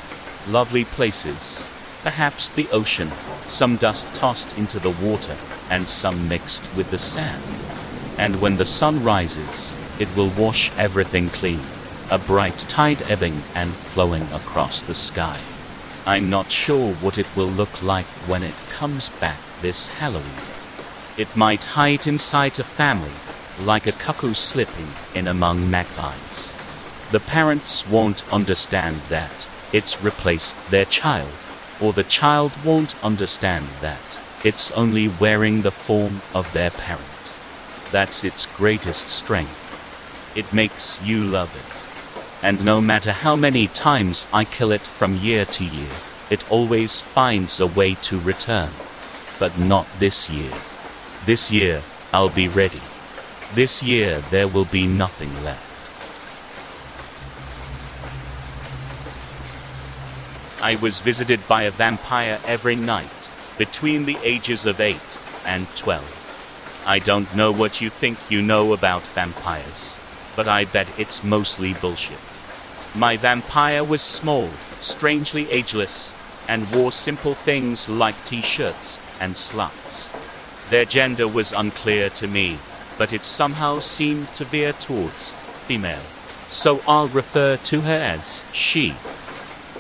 Lovely places, perhaps the ocean, some dust tossed into the water, and some mixed with the sand. And when the sun rises, it will wash everything clean, a bright tide ebbing and flowing across the sky. I'm not sure what it will look like when it comes back this Halloween. It might hide inside a family, like a cuckoo slipping in among magpies. The parents won't understand that it's replaced their child, or the child won't understand that it's only wearing the form of their parent. That's its greatest strength. It makes you love it. And no matter how many times I kill it from year to year, it always finds a way to return. But not this year. This year, I'll be ready. This year, there will be nothing left. I was visited by a vampire every night, between the ages of 8 and 12. I don't know what you think you know about vampires, but I bet it's mostly bullshit. My vampire was small, strangely ageless, and wore simple things like t-shirts and slacks. Their gender was unclear to me, but it somehow seemed to veer towards female, so I'll refer to her as she.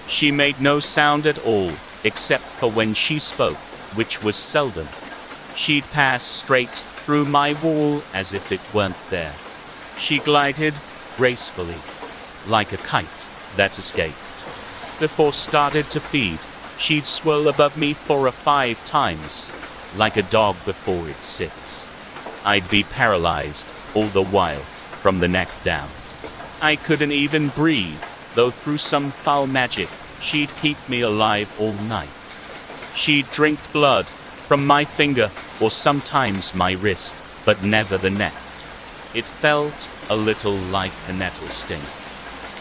She made no sound at all, except for when she spoke, which was seldom. She'd pass straight through my wall as if it weren't there. She glided gracefully, like a kite that escaped. Before started to feed, she'd swirl above me 4 or 5 times, like a dog before it sits. I'd be paralyzed all the while, from the neck down. I couldn't even breathe, though through some foul magic, she'd keep me alive all night. She'd drink blood from my finger or sometimes my wrist, but never the neck. It felt a little like a nettle sting.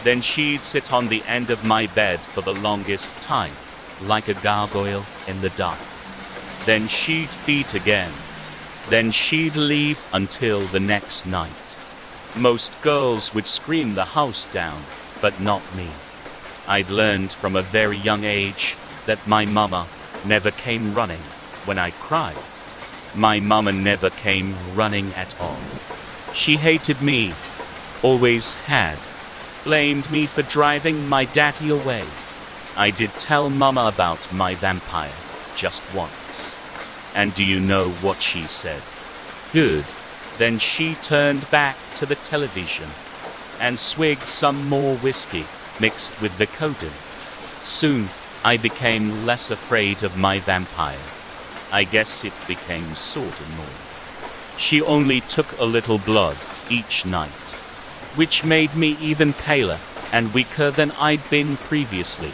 Then she'd sit on the end of my bed for the longest time, like a gargoyle in the dark. Then she'd feed again. Then she'd leave until the next night. Most girls would scream the house down, but not me. I'd learned from a very young age that my mama never came running when I cried. My mama never came running at all. She hated me, always had, blamed me for driving my daddy away. I did tell mama about my vampire, just once. And do you know what she said? Good. Then she turned back to the television and swigged some more whiskey mixed with the codeine. Soon, I became less afraid of my vampire. I guess it became sort of normal. She only took a little blood each night, which made me even paler and weaker than I'd been previously,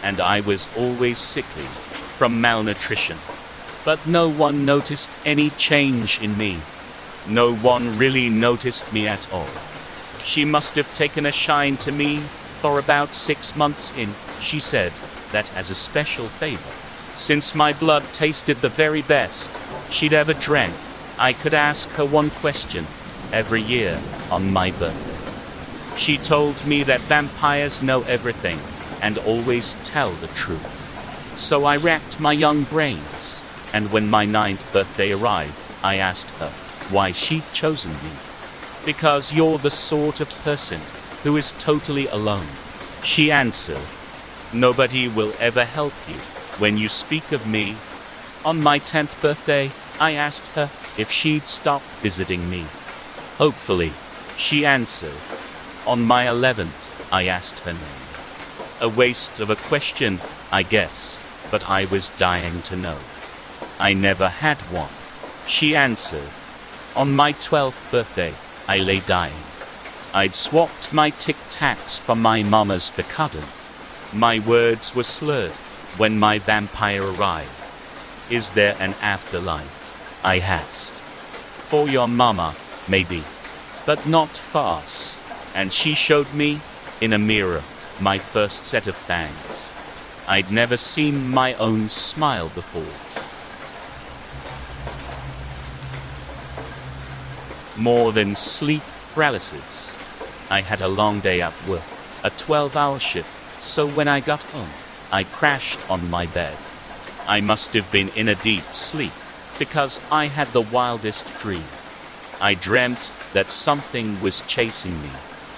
and I was always sickly from malnutrition. But no one noticed any change in me. No one really noticed me at all. She must have taken a shine to me for about 6 months in. She said that as a special favor, since my blood tasted the very best she'd ever drank, I could ask her one question every year on my birthday. She told me that vampires know everything and always tell the truth. So I racked my young brains, and when my 9th birthday arrived, I asked her why she'd chosen me. Because you're the sort of person who is totally alone, she answered. Nobody will ever help you when you speak of me. On my 10th birthday, I asked her if she'd stop visiting me. Hopefully, she answered. On my 11th, I asked her name. A waste of a question, I guess, but I was dying to know. I never had one. She answered. On my 12th birthday, I lay dying. I'd swapped my Tic Tacs for my mama's Picardin. My words were slurred, when my vampire arrived. Is there an afterlife? I asked. For your mama, maybe, but not for us. And she showed me, in a mirror, my first set of fangs. I'd never seen my own smile before. More than sleep paralysis. I had a long day at work, a 12-hour shift, so when I got home, I crashed on my bed. I must have been in a deep sleep, because I had the wildest dream. I dreamt that something was chasing me,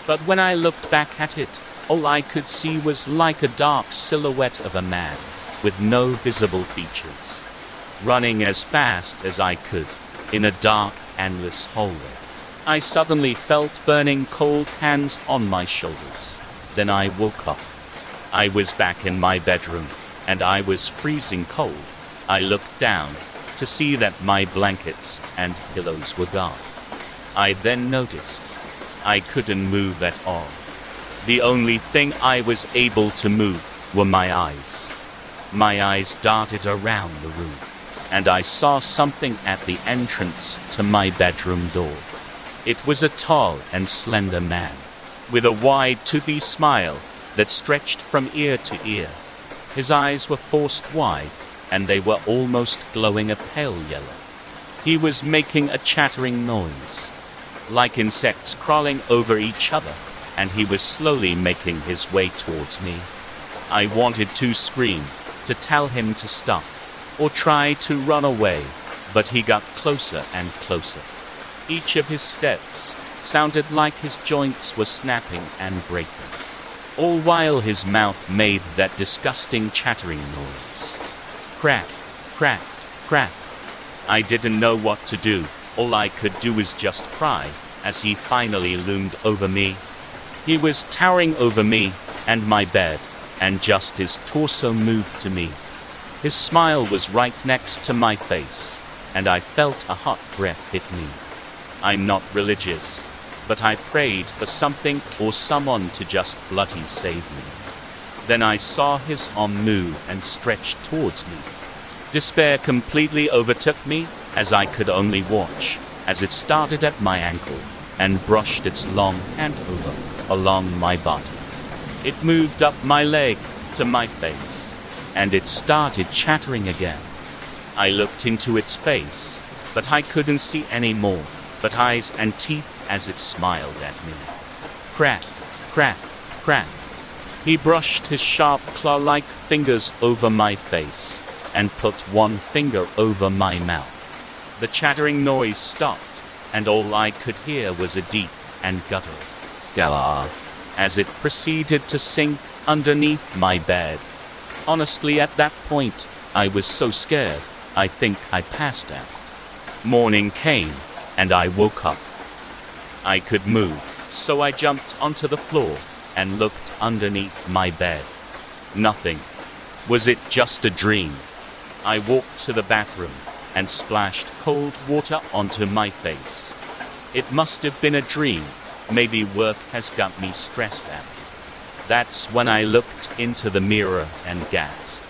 but when I looked back at it, all I could see was like a dark silhouette of a man, with no visible features, running as fast as I could, in a dark, endless hallway. I suddenly felt burning cold hands on my shoulders. Then I woke up. I was back in my bedroom, and I was freezing cold. I looked down to see that my blankets and pillows were gone. I then noticed I couldn't move at all. The only thing I was able to move were my eyes. My eyes darted around the room, and I saw something at the entrance to my bedroom door. It was a tall and slender man, with a wide, toothy smile that stretched from ear to ear. His eyes were forced wide, and they were almost glowing a pale yellow. He was making a chattering noise, like insects crawling over each other, and he was slowly making his way towards me. I wanted to scream, to tell him to stop, or try to run away, but he got closer and closer. Each of his steps sounded like his joints were snapping and breaking, all while his mouth made that disgusting chattering noise. Crack, crack, crack. I didn't know what to do. All I could do was just cry as he finally loomed over me. He was towering over me and my bed, and just his torso moved to me. His smile was right next to my face, and I felt a hot breath hit me. I'm not religious, but I prayed for something or someone to just bloody save me. Then I saw his arm move and stretch towards me. Despair completely overtook me as I could only watch as it started at my ankle and brushed its long hand over along my body. It moved up my leg to my face, and it started chattering again. I looked into its face, but I couldn't see any more but eyes and teeth as it smiled at me. Crack, crack, crack. He brushed his sharp claw-like fingers over my face and put one finger over my mouth. The chattering noise stopped, and all I could hear was a deep and guttural "Gah" as it proceeded to sink underneath my bed. Honestly, at that point, I was so scared, I think I passed out. Morning came, and I woke up. I could move, so I jumped onto the floor and looked underneath my bed. Nothing. Was it just a dream? I walked to the bathroom and splashed cold water onto my face. It must have been a dream. Maybe work has got me stressed out. That's when I looked into the mirror and gasped.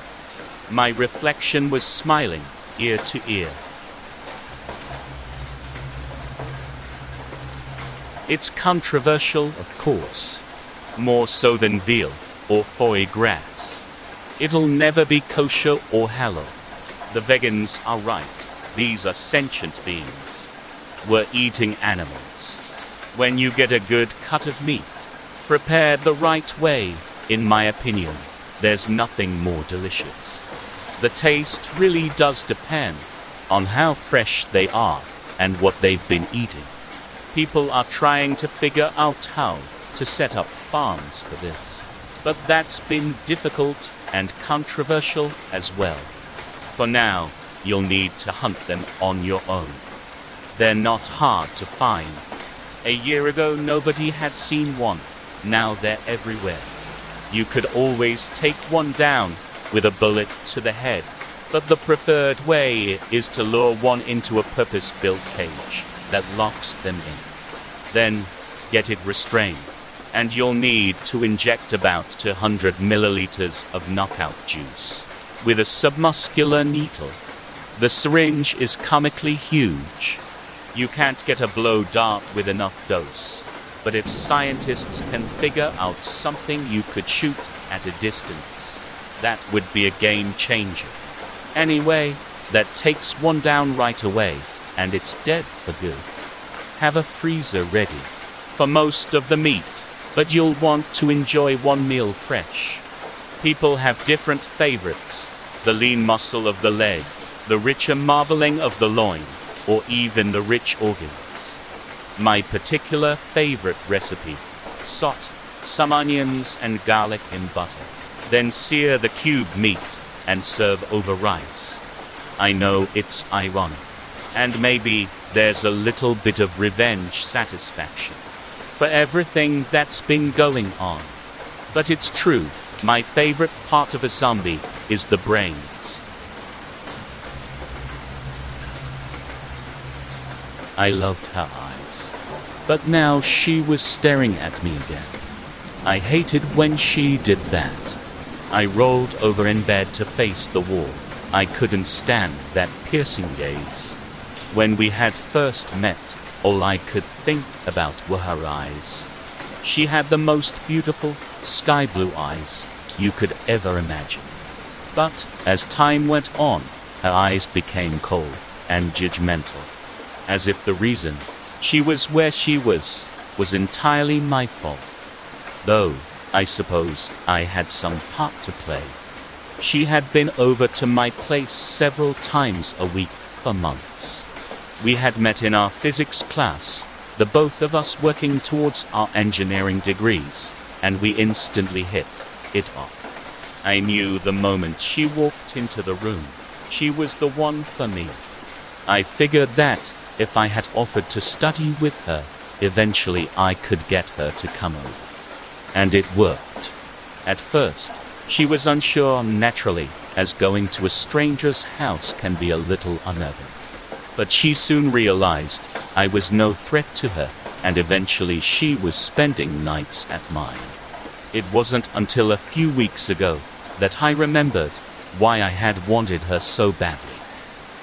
My reflection was smiling, ear to ear. It's controversial, of course, more so than veal or foie gras. It'll never be kosher or halal. The vegans are right. These are sentient beings. We're eating animals. When you get a good cut of meat, prepared the right way, in my opinion, there's nothing more delicious. The taste really does depend on how fresh they are and what they've been eating. People are trying to figure out how to set up farms for this, but that's been difficult and controversial as well. For now, you'll need to hunt them on your own. They're not hard to find. A year ago, nobody had seen one. Now they're everywhere. You could always take one down with a bullet to the head, but the preferred way is to lure one into a purpose-built cage that locks them in. Then, get it restrained, and you'll need to inject about 200 milliliters of knockout juice. with a submuscular needle. The syringe is comically huge. You can't get a blow dart with enough dose. But if scientists can figure out something you could shoot at a distance, that would be a game changer. Anyway, that takes one down right away, and it's dead for good. Have a freezer ready for most of the meat, but you'll want to enjoy one meal fresh. People have different favorites: the lean muscle of the leg, the richer marbling of the loin, or even the rich organs. My particular favorite recipe: salt, some onions and garlic in butter. Then sear the cubed meat and serve over rice. I know it's ironic, and maybe there's a little bit of revenge satisfaction for everything that's been going on. But it's true, my favorite part of a zombie is the brains. I loved her eyes, but now she was staring at me again. I hated when she did that. I rolled over in bed to face the wall. I couldn't stand that piercing gaze. When we had first met, all I could think about were her eyes. She had the most beautiful sky blue eyes you could ever imagine. But as time went on, her eyes became cold and judgmental, as if the reason she was where she was entirely my fault. Though, I suppose I had some part to play. She had been over to my place several times a week for months. We had met in our physics class, the both of us working towards our engineering degrees, and we instantly hit it off. I knew the moment she walked into the room, she was the one for me. I figured that if I had offered to study with her, eventually I could get her to come over. And it worked. At first, she was unsure naturally, as going to a stranger's house can be a little unnerving. But she soon realized I was no threat to her, and eventually she was spending nights at mine. It wasn't until a few weeks ago that I remembered why I had wanted her so badly.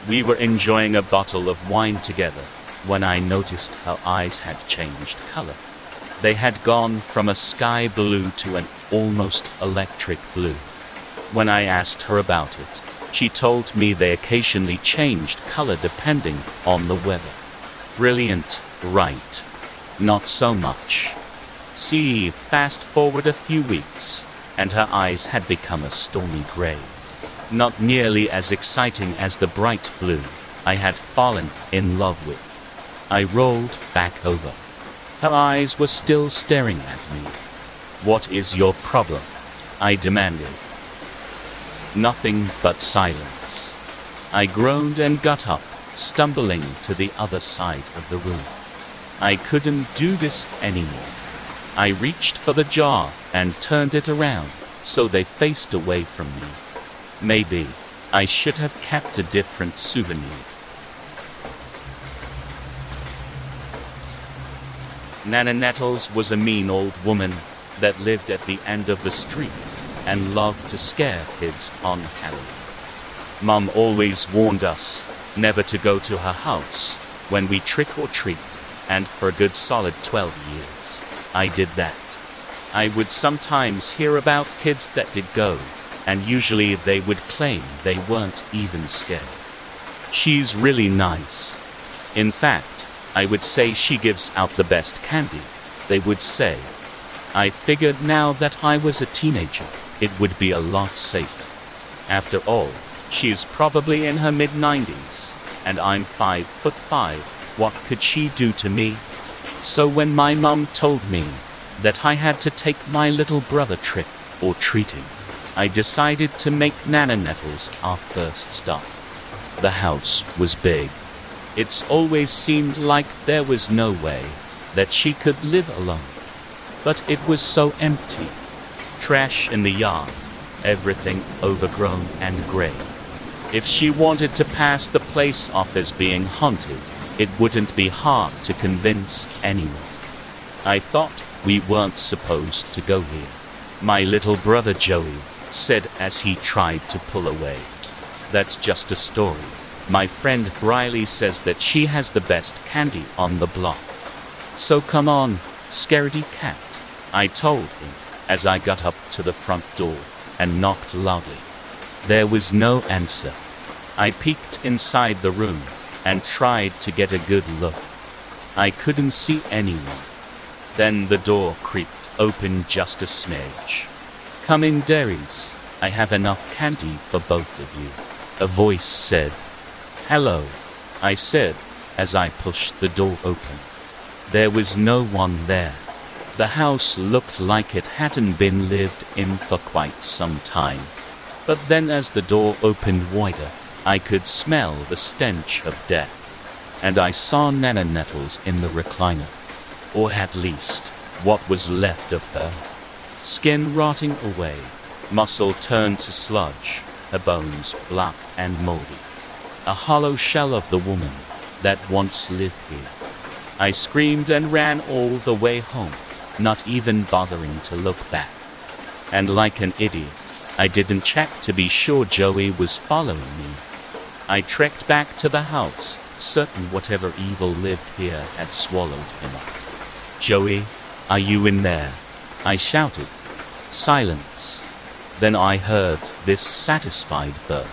We were enjoying a bottle of wine together when I noticed her eyes had changed color. They had gone from a sky blue to an almost electric blue. When I asked her about it, she told me they occasionally changed color depending on the weather. Brilliant, right? Not so much. See, fast forward a few weeks, and her eyes had become a stormy gray. Not nearly as exciting as the bright blue I had fallen in love with. I rolled back over. Her eyes were still staring at me. "What is your problem?" I demanded. Nothing but silence. I groaned and got up, stumbling to the other side of the room. I couldn't do this anymore. I reached for the jar and turned it around so they faced away from me. Maybe I should have kept a different souvenir. Nana Nettles was a mean old woman that lived at the end of the street and loved to scare kids on Halloween. Mom always warned us never to go to her house when we trick or treat, and for a good solid 12 years, I did that. I would sometimes hear about kids that did go, and usually they would claim they weren't even scared. She's really nice. In fact, I would say she gives out the best candy, they would say. I figured now that I was a teenager, it would be a lot safer. After all, she is probably in her mid-90s, and I'm 5'5". What could she do to me? So when my mom told me that I had to take my little brother trick or treating, I decided to make Nana Nettles our first stop. The house was big. It's always seemed like there was no way that she could live alone. But it was so empty. Trash in the yard, everything overgrown and gray. If she wanted to pass the place off as being haunted, it wouldn't be hard to convince anyone. I thought we weren't supposed to go here. My little brother Joey said as he tried to pull away. That's just a story. My friend Briley says that she has the best candy on the block. So come on, scaredy cat, I told him as I got up to the front door and knocked loudly. There was no answer. I peeked inside the room and tried to get a good look. I couldn't see anyone. Then the door creaked open just a smidge. Come in, dearies. I have enough candy for both of you, a voice said. Hello, I said as I pushed the door open. There was no one there. The house looked like it hadn't been lived in for quite some time. But then as the door opened wider, I could smell the stench of death. And I saw Nana Nettles in the recliner. Or at least, what was left of her. Skin rotting away, muscle turned to sludge, her bones black and moldy. A hollow shell of the woman that once lived here. I screamed and ran all the way home, not even bothering to look back. And like an idiot, I didn't check to be sure Joey was following me. I trekked back to the house, certain whatever evil lived here had swallowed him up. Joey, are you in there? I shouted. Silence. Then I heard this satisfied burp.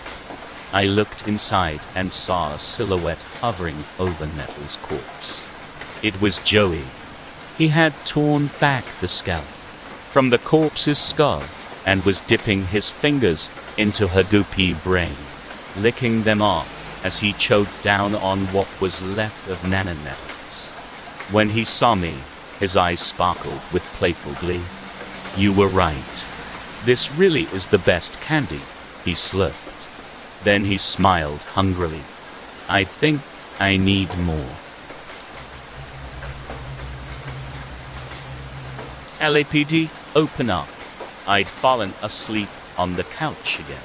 I looked inside and saw a silhouette hovering over Nettles' corpse. It was Joey. He had torn back the scalp from the corpse's skull and was dipping his fingers into her goopy brain, licking them off as he choked down on what was left of Nana Nettles. When he saw me, his eyes sparkled with playful glee. You were right. This really is the best candy, he slurped. Then he smiled hungrily. I think I need more. LAPD, open up. I'd fallen asleep on the couch again.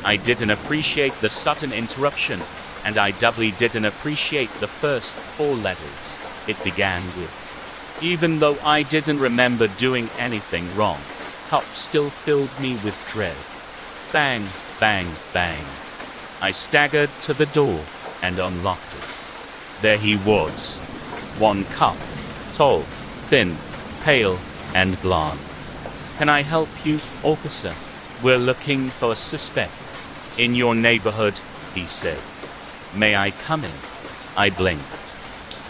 I didn't appreciate the sudden interruption, and I doubly didn't appreciate the first 4 letters it began with. Even though I didn't remember doing anything wrong, hope still filled me with dread. Bang, bang, bang. I staggered to the door and unlocked it. There he was. 1 cup, tall, thin, pale, and blonde. Can I help you, officer? We're looking for a suspect in your neighborhood, he said. May I come in? I blinked.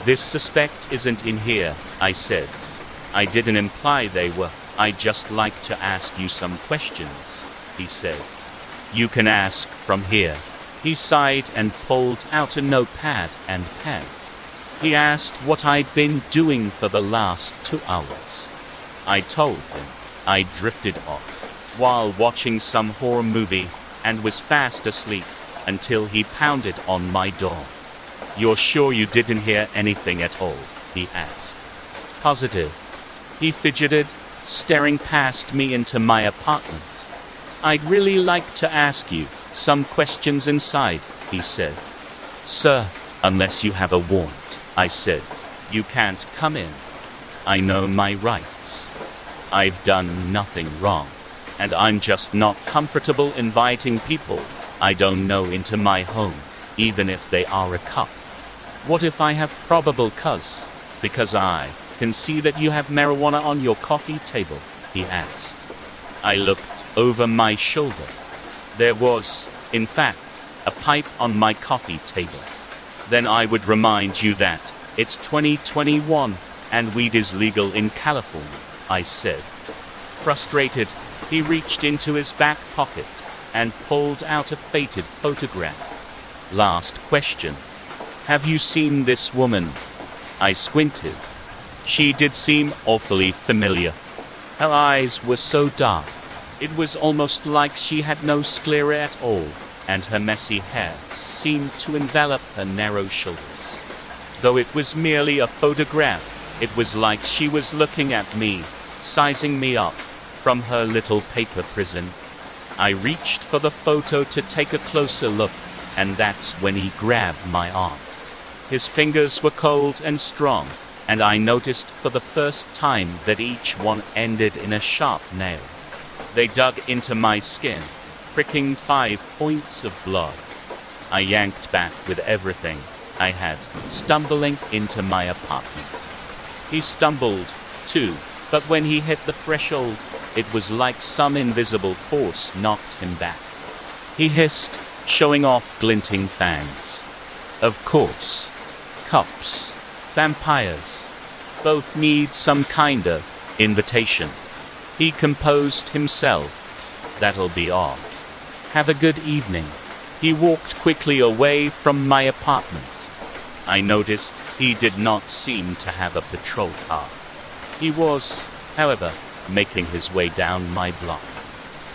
This suspect isn't in here, I said. I didn't imply they were. I'd just like to ask you some questions, he said. You can ask from here. He sighed and pulled out a notepad and pen. He asked what I'd been doing for the last 2 hours. I told him I drifted off while watching some horror movie and was fast asleep until he pounded on my door. You're sure you didn't hear anything at all? He asked. Positive. He fidgeted, staring past me into my apartment. I'd really like to ask you some questions inside, he said. Sir, unless you have a warrant, I said, you can't come in. I know my rights. I've done nothing wrong, and I'm just not comfortable inviting people I don't know into my home, even if they are a cop. What if I have probable cause? Because I can see that you have marijuana on your coffee table, he asked. I looked over my shoulder. There was, in fact, a pipe on my coffee table. Then I would remind you that it's 2021 and weed is legal in California, I said. Frustrated, he reached into his back pocket and pulled out a faded photograph. Last question. Have you seen this woman? I squinted. She did seem awfully familiar. Her eyes were so dark, it was almost like she had no sclera at all, and her messy hair seemed to envelop her narrow shoulders. Though it was merely a photograph, it was like she was looking at me, sizing me up from her little paper prison. I reached for the photo to take a closer look, and that's when he grabbed my arm. His fingers were cold and strong, and I noticed for the first time that each one ended in a sharp nail. They dug into my skin, pricking 5 points of blood. I yanked back with everything I had, stumbling into my apartment. He stumbled, too, but when he hit the threshold, it was like some invisible force knocked him back. He hissed, showing off glinting fangs. Of course, cops, vampires, both need some kind of invitation. He composed himself. That'll be all. Have a good evening. He walked quickly away from my apartment. I noticed he did not seem to have a patrol car. He was, however, making his way down my block.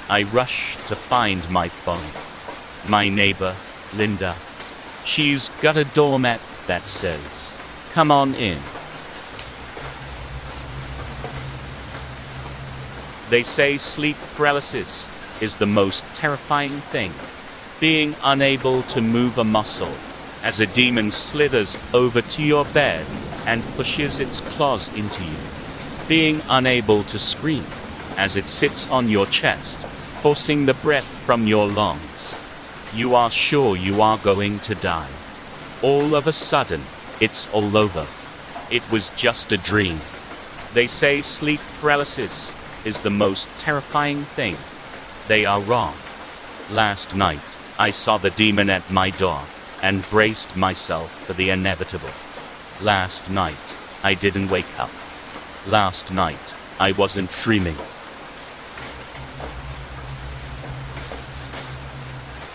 I rushed to find my phone. My neighbor, Linda. She's got a doormat that says, "Come on in." They say sleep paralysis is the most terrifying thing. Being unable to move a muscle as a demon slithers over to your bed and pushes its claws into you. Being unable to scream as it sits on your chest, forcing the breath from your lungs. You are sure you are going to die. All of a sudden, it's all over. It was just a dream. They say sleep paralysis is the most terrifying thing. They are wrong. Last night, I saw the demon at my door and braced myself for the inevitable. Last night, I didn't wake up. Last night, I wasn't dreaming.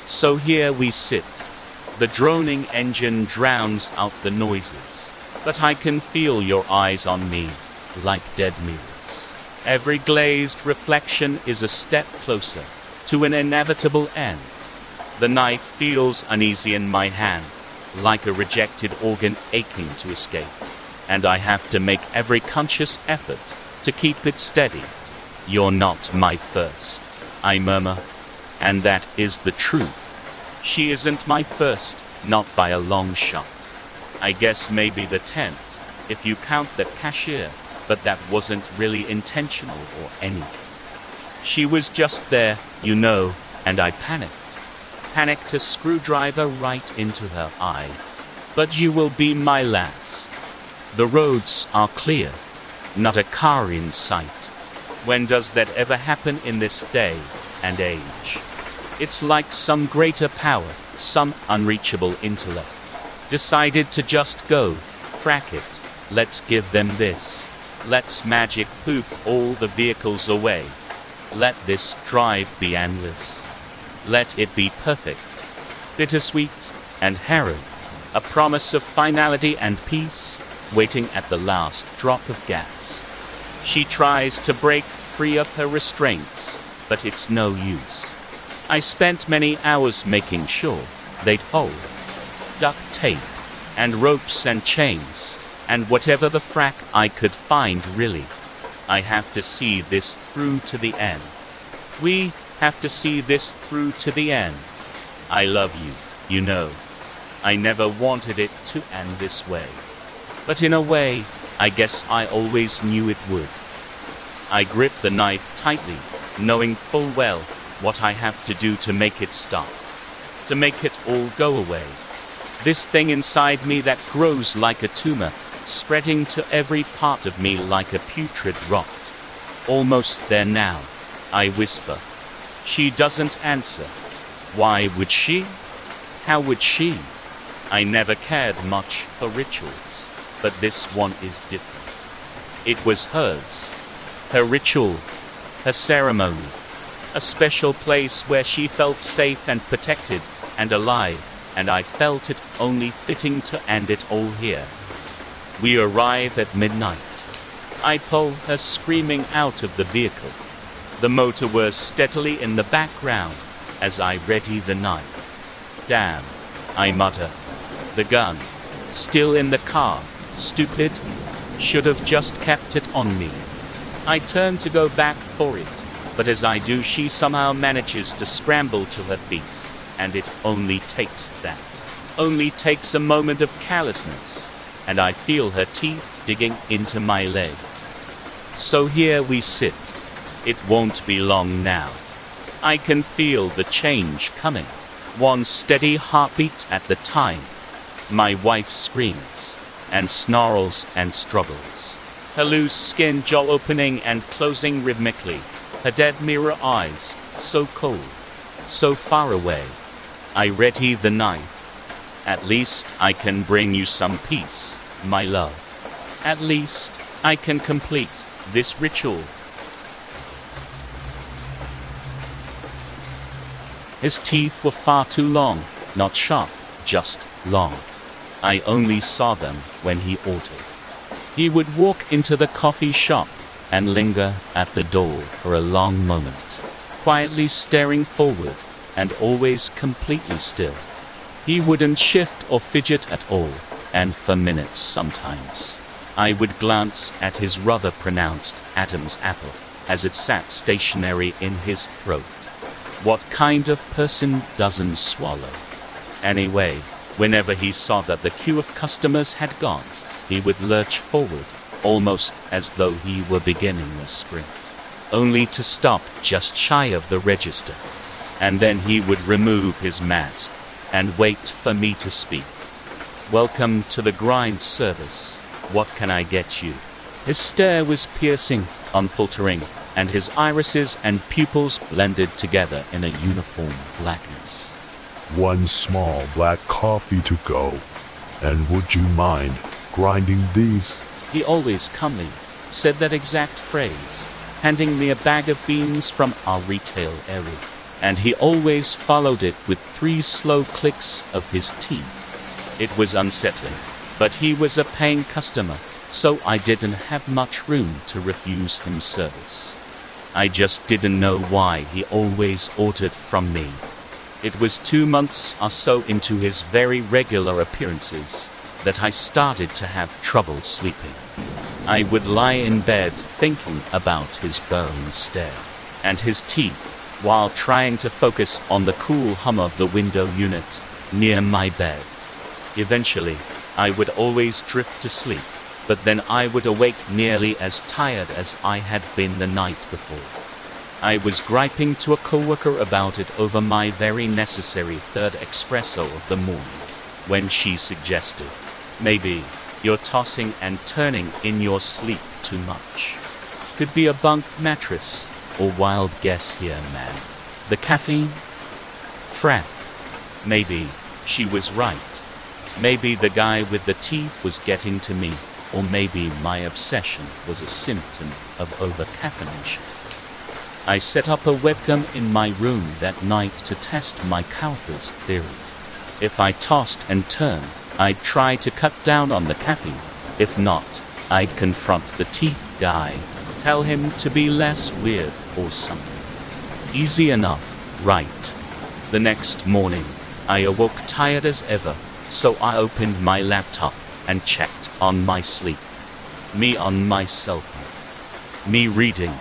So here we sit. The droning engine drowns out the noises, but I can feel your eyes on me, like dead mirrors. Every glazed reflection is a step closer to an inevitable end. The knife feels uneasy in my hand, like a rejected organ aching to escape, and I have to make every conscious effort to keep it steady. You're not my first, I murmur, and that is the truth. She isn't my first, not by a long shot. I guess maybe the 10th, if you count the cashier, but that wasn't really intentional or anything. She was just there, you know, and I panicked. Panicked a screwdriver right into her eye. But you will be my last. The roads are clear, not a car in sight. When does that ever happen in this day and age? It's like some greater power, some unreachable intellect, decided to just go, frack it, let's give them this. Let's magic poof all the vehicles away. Let this drive be endless. Let it be perfect, bittersweet and harrowing, a promise of finality and peace, waiting at the last drop of gas. She tries to break free of her restraints, but it's no use. I spent many hours making sure they'd hold. Duct tape, and ropes and chains, and whatever the frack I could find really. I have to see this through to the end. We have to see this through to the end. I love you, you know. I never wanted it to end this way. But in a way, I guess I always knew it would. I grip the knife tightly, knowing full well what I have to do to make it stop, to make it all go away. This thing inside me that grows like a tumor, spreading to every part of me like a putrid rot. Almost there now, I whisper. She doesn't answer. Why would she? How would she? I never cared much for rituals, but this one is different. It was hers, her ritual, her ceremony, a special place where she felt safe and protected and alive, and I felt it only fitting to end it all here. We arrive at midnight. I pull her screaming out of the vehicle. The motor whirs steadily in the background as I ready the knife. Damn, I mutter. The gun, still in the car, stupid, should have just kept it on me. I turn to go back for it, but as I do she somehow manages to scramble to her feet, and it only takes that. Only takes a moment of carelessness, and I feel her teeth digging into my leg. So here we sit, It won't be long now. I can feel the change coming. One steady heartbeat at the time. My wife screams and snarls and struggles. Her loose skin jaw opening and closing rhythmically. Her dead mirror eyes, so cold, so far away. I ready the knife. At least I can bring you some peace, my love. At least I can complete this ritual. His teeth were far too long, not sharp, just long. I only saw them when he ordered. He would walk into the coffee shop and linger at the door for a long moment, quietly staring forward and always completely still. He wouldn't shift or fidget at all, and for minutes sometimes. I would glance at his rather pronounced Adam's apple as it sat stationary in his throat. What kind of person doesn't swallow? Anyway, whenever he saw that the queue of customers had gone, he would lurch forward, almost as though he were beginning a sprint, only to stop just shy of the register. And then he would remove his mask and wait for me to speak. "Welcome to the grind service. What can I get you?" His stare was piercing, unfaltering, and his irises and pupils blended together in a uniform blackness. One small black coffee to go. And would you mind grinding these? He always calmly said that exact phrase, handing me a bag of beans from our retail area. And he always followed it with 3 slow clicks of his teeth. It was unsettling, but he was a paying customer, so I didn't have much room to refuse him service. I just didn't know why he always ordered from me. It was 2 months or so into his very regular appearances that I started to have trouble sleeping. I would lie in bed thinking about his bone stare and his teeth, while trying to focus on the cool hum of the window unit near my bed. Eventually, I would always drift to sleep, but then I would awake nearly as tired as I had been the night before. I was griping to a coworker about it over my very necessary 3rd espresso of the morning, when she suggested, "Maybe you're tossing and turning in your sleep too much. Could be a bunk mattress. Or wild guess here, man. The caffeine? Frat. Maybe she was right. Maybe the guy with the teeth was getting to me, or maybe my obsession was a symptom of over-caffeination. I set up a webcam in my room that night to test my cowper's theory. If I tossed and turned, I'd try to cut down on the caffeine. If not, I'd confront the teeth guy, tell him to be less weird or something. Easy enough, right? The next morning, I awoke tired as ever, so I opened my laptop and checked on my sleep. Me on my cell phone. Me reading.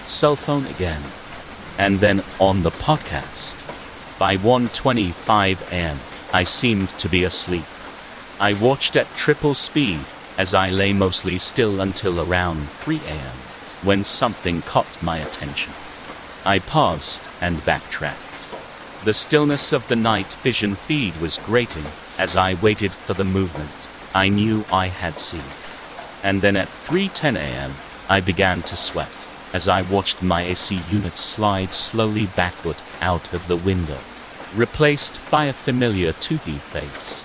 Cell phone again. And then on the podcast. By 1:25 a.m., I seemed to be asleep. I watched at triple speed as I lay mostly still until around 3 a.m., when something caught my attention. I paused and backtracked. The stillness of the night vision feed was grating as I waited for the movement I knew I had seen. And then at 3:10 a.m., I began to sweat as I watched my AC unit slide slowly backward out of the window, replaced by a familiar toothy face.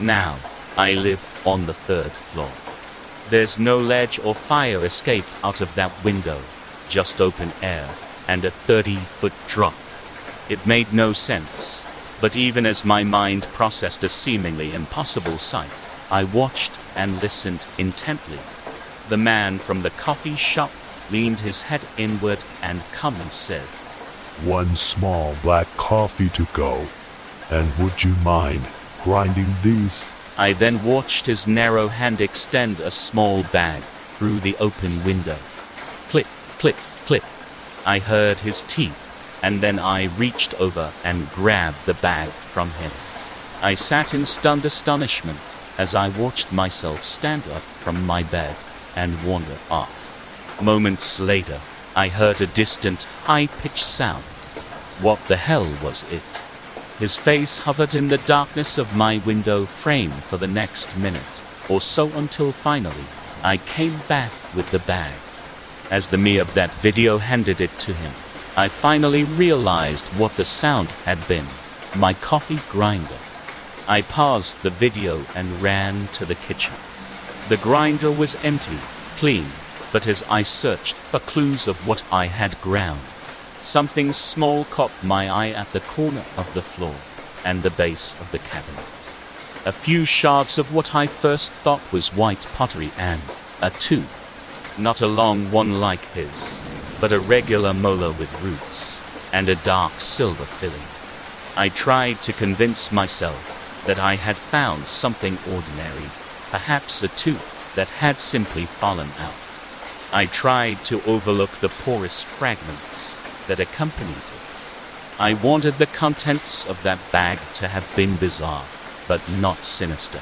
Now, I live on the 3rd floor. There's no ledge or fire escape out of that window, just open air and a 30-foot drop. It made no sense, but even as my mind processed a seemingly impossible sight, I watched and listened intently. The man from the coffee shop leaned his head inward and calmly said, One small black coffee to go. And would you mind grinding these? I then watched his narrow hand extend a small bag through the open window. Click, click, click. I heard his teeth, and then I reached over and grabbed the bag from him. I sat in stunned astonishment as I watched myself stand up from my bed and wander off. Moments later, I heard a distant, high-pitched sound. What the hell was it? His face hovered in the darkness of my window frame for the next minute or so until finally I came back with the bag. As the me of that video handed it to him, I finally realized what the sound had been: my coffee grinder. I paused the video and ran to the kitchen. The grinder was empty, clean, but as I searched for clues of what I had ground, something small caught my eye at the corner of the floor and the base of the cabinet. A few shards of what I first thought was white pottery and a tooth. Not a long one like his, but a regular molar with roots and a dark silver filling. I tried to convince myself that I had found something ordinary, perhaps a tooth that had simply fallen out. I tried to overlook the porous fragments that accompanied it. I wanted the contents of that bag to have been bizarre, but not sinister.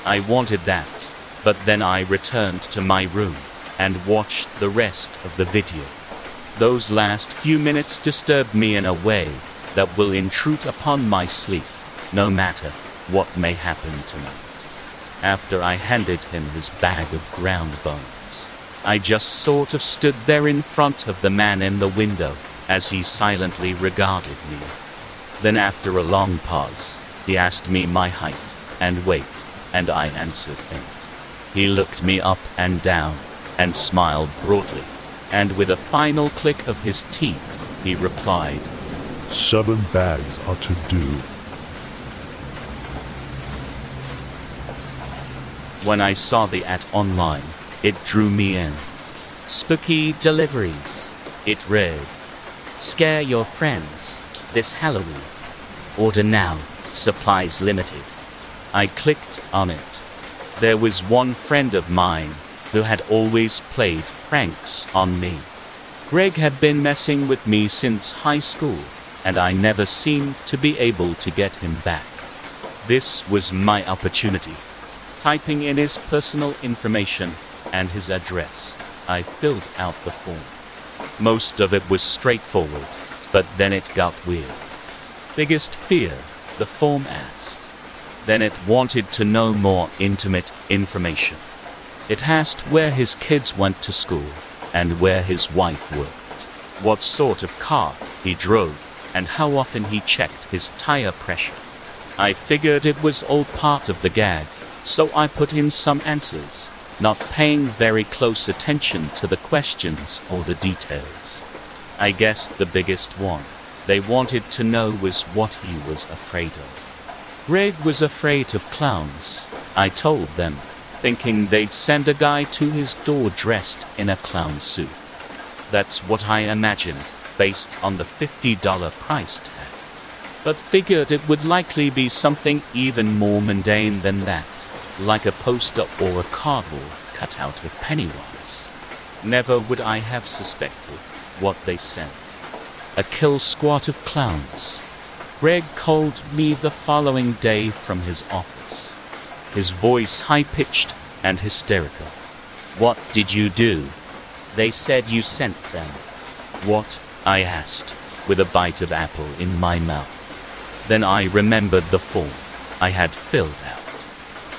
I wanted that, but then I returned to my room and watched the rest of the video. Those last few minutes disturbed me in a way that will intrude upon my sleep, no matter what may happen tonight. After I handed him his bag of ground bones, I just sort of stood there in front of the man in the window as he silently regarded me. Then after a long pause, he asked me my height and weight, and I answered him. He looked me up and down and smiled broadly, and with a final click of his teeth, he replied, 7 bags ought to do. When I saw the ad online, it drew me in. Spooky deliveries. It read, "Scare your friends this Halloween. Order now. Supplies limited." I clicked on it. There was one friend of mine who had always played pranks on me. Greg had been messing with me since high school, and I never seemed to be able to get him back. This was my opportunity. Typing in his personal information and his address, I filled out the form. Most of it was straightforward, but then it got weird. Biggest fear, the form asked. Then it wanted to know more intimate information. It asked where his kids went to school and where his wife worked, what sort of car he drove, and how often he checked his tire pressure. I figured it was all part of the gag, so I put in some answers, not paying very close attention to the questions or the details. I guess the biggest one they wanted to know was what he was afraid of. Greg was afraid of clowns, I told them, thinking they'd send a guy to his door dressed in a clown suit. That's what I imagined, based on the $50 price tag, but figured it would likely be something even more mundane than that, like a poster or a cardboard cutout of Pennywise. Never would I have suspected what they sent. A kill squad of clowns. Greg called me the following day from his office, his voice high-pitched and hysterical. "What did you do?" "They said you sent them." "What?" I asked, with a bite of apple in my mouth. Then I remembered the form I had filled out.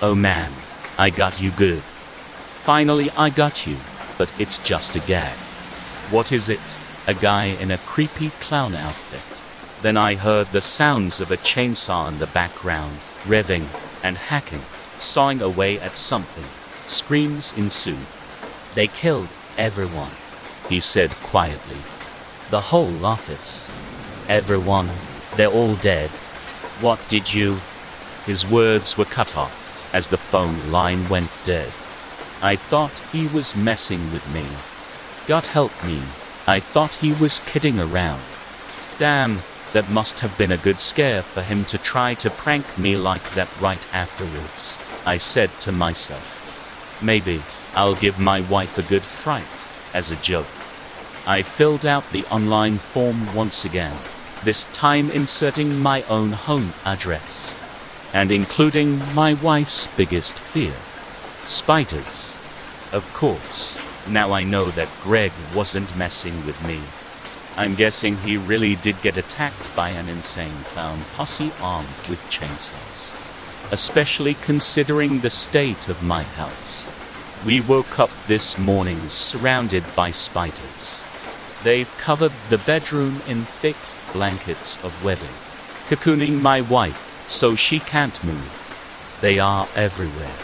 Oh man, I got you good. Finally I got you, but it's just a gag. What is it? A guy in a creepy clown outfit. Then I heard the sounds of a chainsaw in the background, revving and hacking, sawing away at something. Screams ensued. "They killed everyone," he said quietly. "The whole office. Everyone. They're all dead." "What did you—" His words were cut off as the phone line went dead. I thought he was messing with me. God help me, I thought he was kidding around. Damn, that must have been a good scare for him to try to prank me like that right afterwards, I said to myself. Maybe I'll give my wife a good fright as a joke. I filled out the online form once again, this time inserting my own home address, and including my wife's biggest fear: spiders. Of course, Now I know that Greg wasn't messing with me. I'm guessing he really did get attacked by an insane clown posse armed with chainsaws. Especially considering the state of my house. We woke up this morning surrounded by spiders. They've covered the bedroom in thick blankets of webbing, cocooning my wife so she can't move. They are everywhere.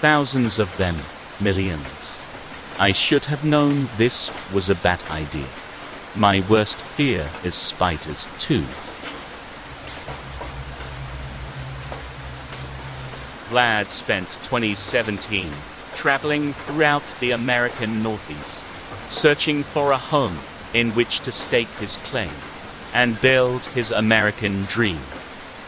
Thousands of them, millions. I should have known this was a bad idea. My worst fear is spiders too. Vlad spent 2017 traveling throughout the American Northeast, searching for a home in which to stake his claim and build his American dream.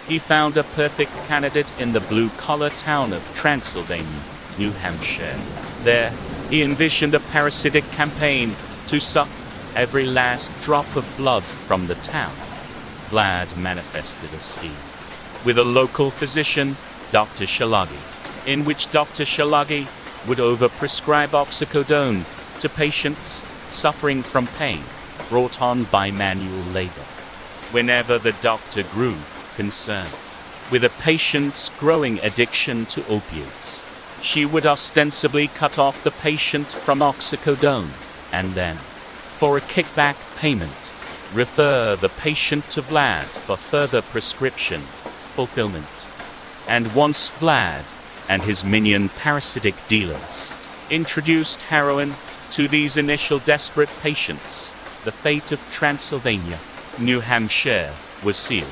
He found a perfect candidate in the blue-collar town of Transylvania, New Hampshire. There, he envisioned a parasitic campaign to suck every last drop of blood from the town. Vlad manifested a scheme with a local physician, Dr. Shalagi, in which Dr. Shalagi would overprescribe oxycodone to patients suffering from pain brought on by manual labor. Whenever the doctor grew concerned with a patient's growing addiction to opiates, she would ostensibly cut off the patient from oxycodone and then, for a kickback payment, refer the patient to Vlad for further prescription fulfillment. And once Vlad and his minion parasitic dealers introduced heroin to these initial desperate patients, the fate of Transylvania, New Hampshire, was sealed.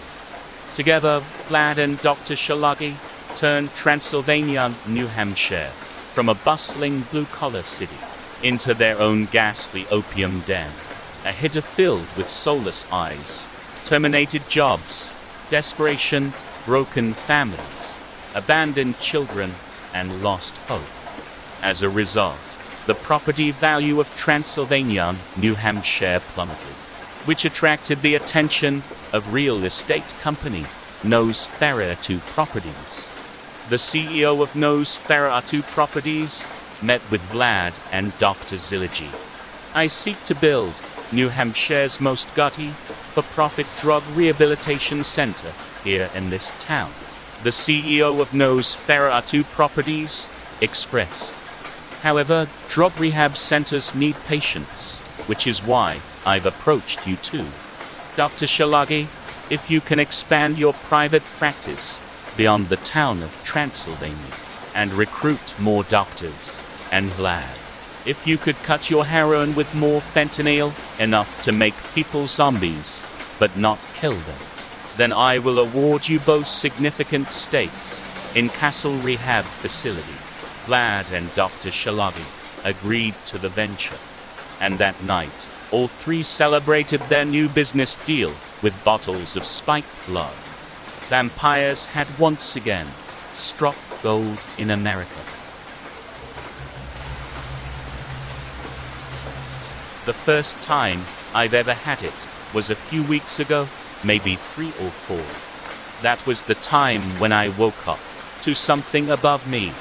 Together, Vlad and Dr. Shalagi turned Transylvania, New Hampshire, from a bustling blue-collar city into their own ghastly opium den, a hitter filled with soulless eyes, terminated jobs, desperation, broken families, abandoned children, and lost hope. As a result, the property value of Transylvania, New Hampshire plummeted, which attracted the attention of real estate company Nosferatu Properties. The CEO of Nosferatu Properties met with Vlad and Dr. Ziligi. I seek to build New Hampshire's most gutty, for-profit drug rehabilitation center here in this town, the CEO of Nosferatu Properties expressed. However, drug rehab centers need patience, which is why I've approached you too. Dr. Shalagi, if you can expand your private practice beyond the town of Transylvania and recruit more doctors, and Vlad, if you could cut your heroin with more fentanyl, enough to make people zombies, but not kill them, then I will award you both significant stakes in Castle Rehab Facility. Vlad and Dr. Shalagi agreed to the venture, and that night, all three celebrated their new business deal with bottles of spiked blood. Vampires had once again struck gold in America. The first time I've ever had it was a few weeks ago, maybe 3 or 4. That was the time when I woke up to something above me.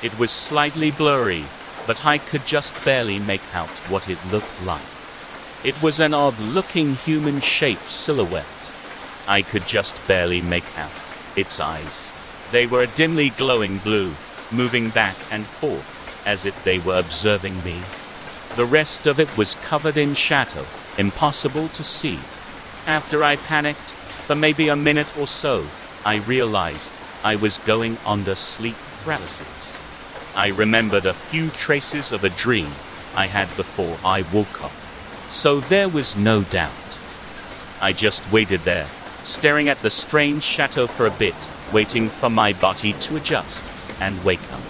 It was slightly blurry, but I could just barely make out what it looked like. It was an odd-looking human-shaped silhouette. I could just barely make out its eyes. They were a dimly glowing blue, moving back and forth as if they were observing me. The rest of it was covered in shadow, impossible to see. After I panicked, for maybe a minute or so, I realized I was going under sleep paralysis. I remembered a few traces of a dream I had before I woke up. So there was no doubt. I just waited there, staring at the strange shadow for a bit, waiting for my body to adjust and wake up.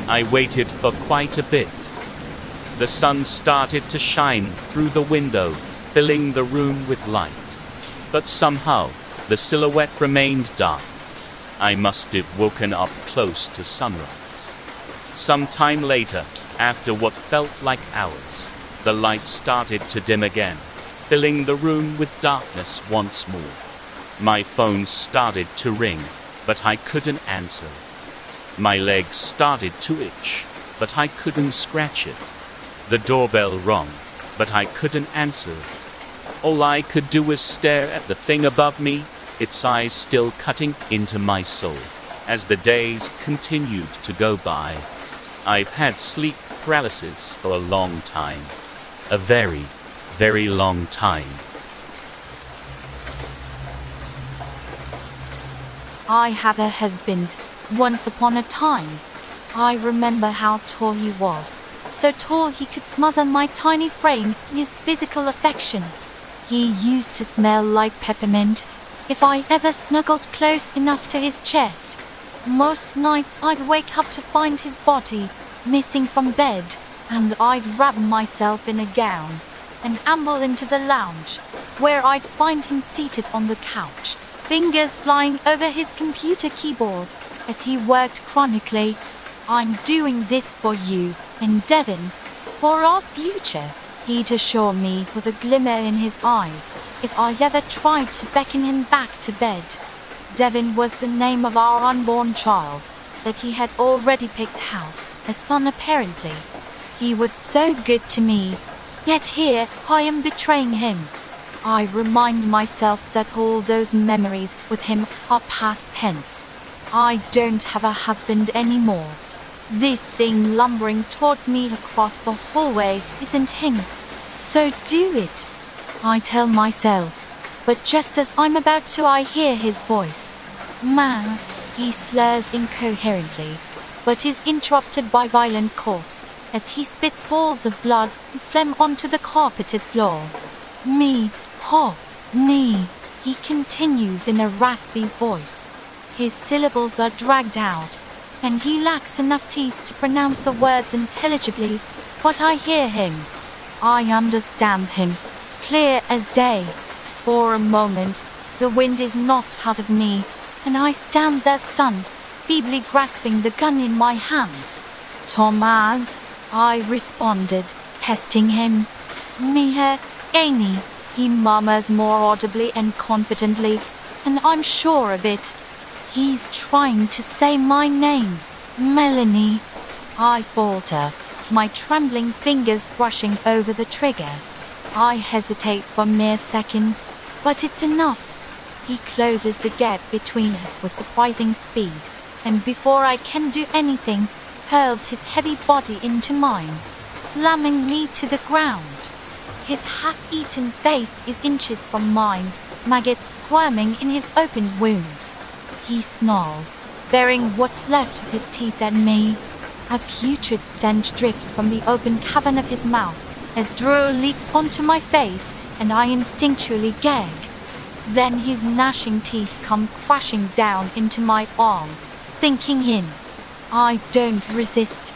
I waited for quite a bit. The sun started to shine through the window, filling the room with light. But somehow, the silhouette remained dark. I must have woken up close to sunrise. Some time later, after what felt like hours, the light started to dim again, filling the room with darkness once more. My phone started to ring, but I couldn't answer it. My legs started to itch, but I couldn't scratch it. The doorbell rang, but I couldn't answer it. All I could do was stare at the thing above me, its eyes still cutting into my soul. As the days continued to go by, I've had sleep paralysis for a long time. A very, very long time. I had a husband once upon a time. I remember how tall he was. So tall he could smother my tiny frame in his physical affection. He used to smell like peppermint if I ever snuggled close enough to his chest. Most nights I'd wake up to find his body missing from bed, and I'd wrap myself in a gown and amble into the lounge, where I'd find him seated on the couch, fingers flying over his computer keyboard as he worked chronically. "I'm doing this for you and Devin, for our future," he'd assure me with a glimmer in his eyes if I ever tried to beckon him back to bed. Devin was the name of our unborn child that he had already picked out, a son apparently. He was so good to me, yet here I am betraying him. I remind myself that all those memories with him are past tense. I don't have a husband anymore. This thing lumbering towards me across the hallway isn't him. So do it, I tell myself. But just as I'm about to, I hear his voice. "Ma," he slurs incoherently, but is interrupted by violent coughs as he spits balls of blood and phlegm onto the carpeted floor. "Me, ho, ni," he continues in a raspy voice. His syllables are dragged out, and he lacks enough teeth to pronounce the words intelligibly, but I hear him. I understand him, clear as day. For a moment, the wind is knocked out of me, and I stand there stunned, feebly grasping the gun in my hands. "Thomas," I responded, testing him. "Mia, Annie," he murmurs more audibly and confidently, and I'm sure of it. He's trying to say my name. "Melanie." I falter, my trembling fingers brushing over the trigger. I hesitate for mere seconds, but it's enough. He closes the gap between us with surprising speed, and before I can do anything, hurls his heavy body into mine, slamming me to the ground. His half-eaten face is inches from mine, maggots squirming in his open wounds. He snarls, bearing what's left of his teeth at me. A putrid stench drifts from the open cavern of his mouth as drool leaks onto my face, and I instinctually gag. Then his gnashing teeth come crashing down into my arm, sinking in. I don't resist.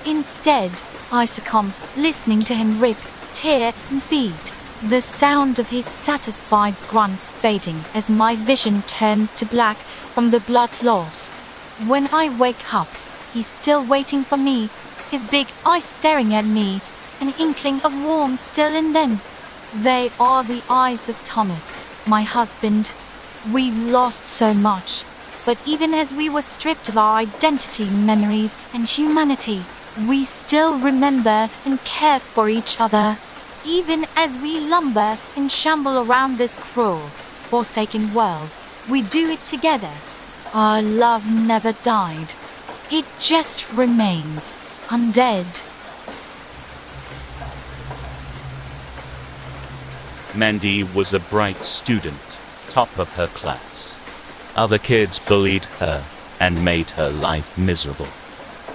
Instead, I succumb, listening to him rip, tear, and feed. The sound of his satisfied grunts fading as my vision turns to black from the blood loss. When I wake up, he's still waiting for me, his big eyes staring at me, an inkling of warmth still in them. They are the eyes of Thomas, my husband. We've lost so much, but even as we were stripped of our identity, memories, and humanity, we still remember and care for each other. Even as we lumber and shamble around this cruel, forsaken world, we do it together. Our love never died. It just remains, undead. Mandy was a bright student, top of her class. Other kids bullied her and made her life miserable.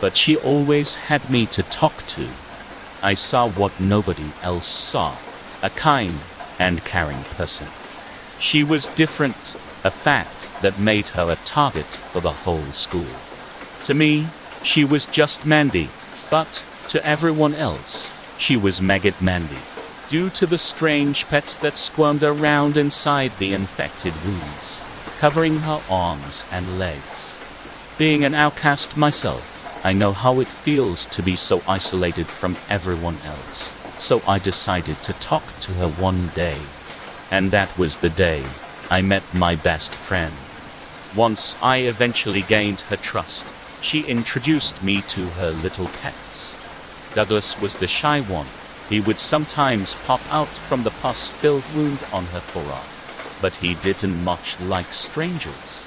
But she always had me to talk to. I saw what nobody else saw, a kind and caring person. She was different, a fact that made her a target for the whole school. To me, she was just Mandy, but to everyone else, she was Maggot Mandy, due to the strange pets that squirmed around inside the infected wounds, covering her arms and legs. Being an outcast myself, I know how it feels to be so isolated from everyone else, so I decided to talk to her one day. And that was the day I met my best friend. Once I eventually gained her trust, she introduced me to her little pets. Douglas was the shy one. He would sometimes pop out from the pus-filled wound on her forearm, but he didn't much like strangers.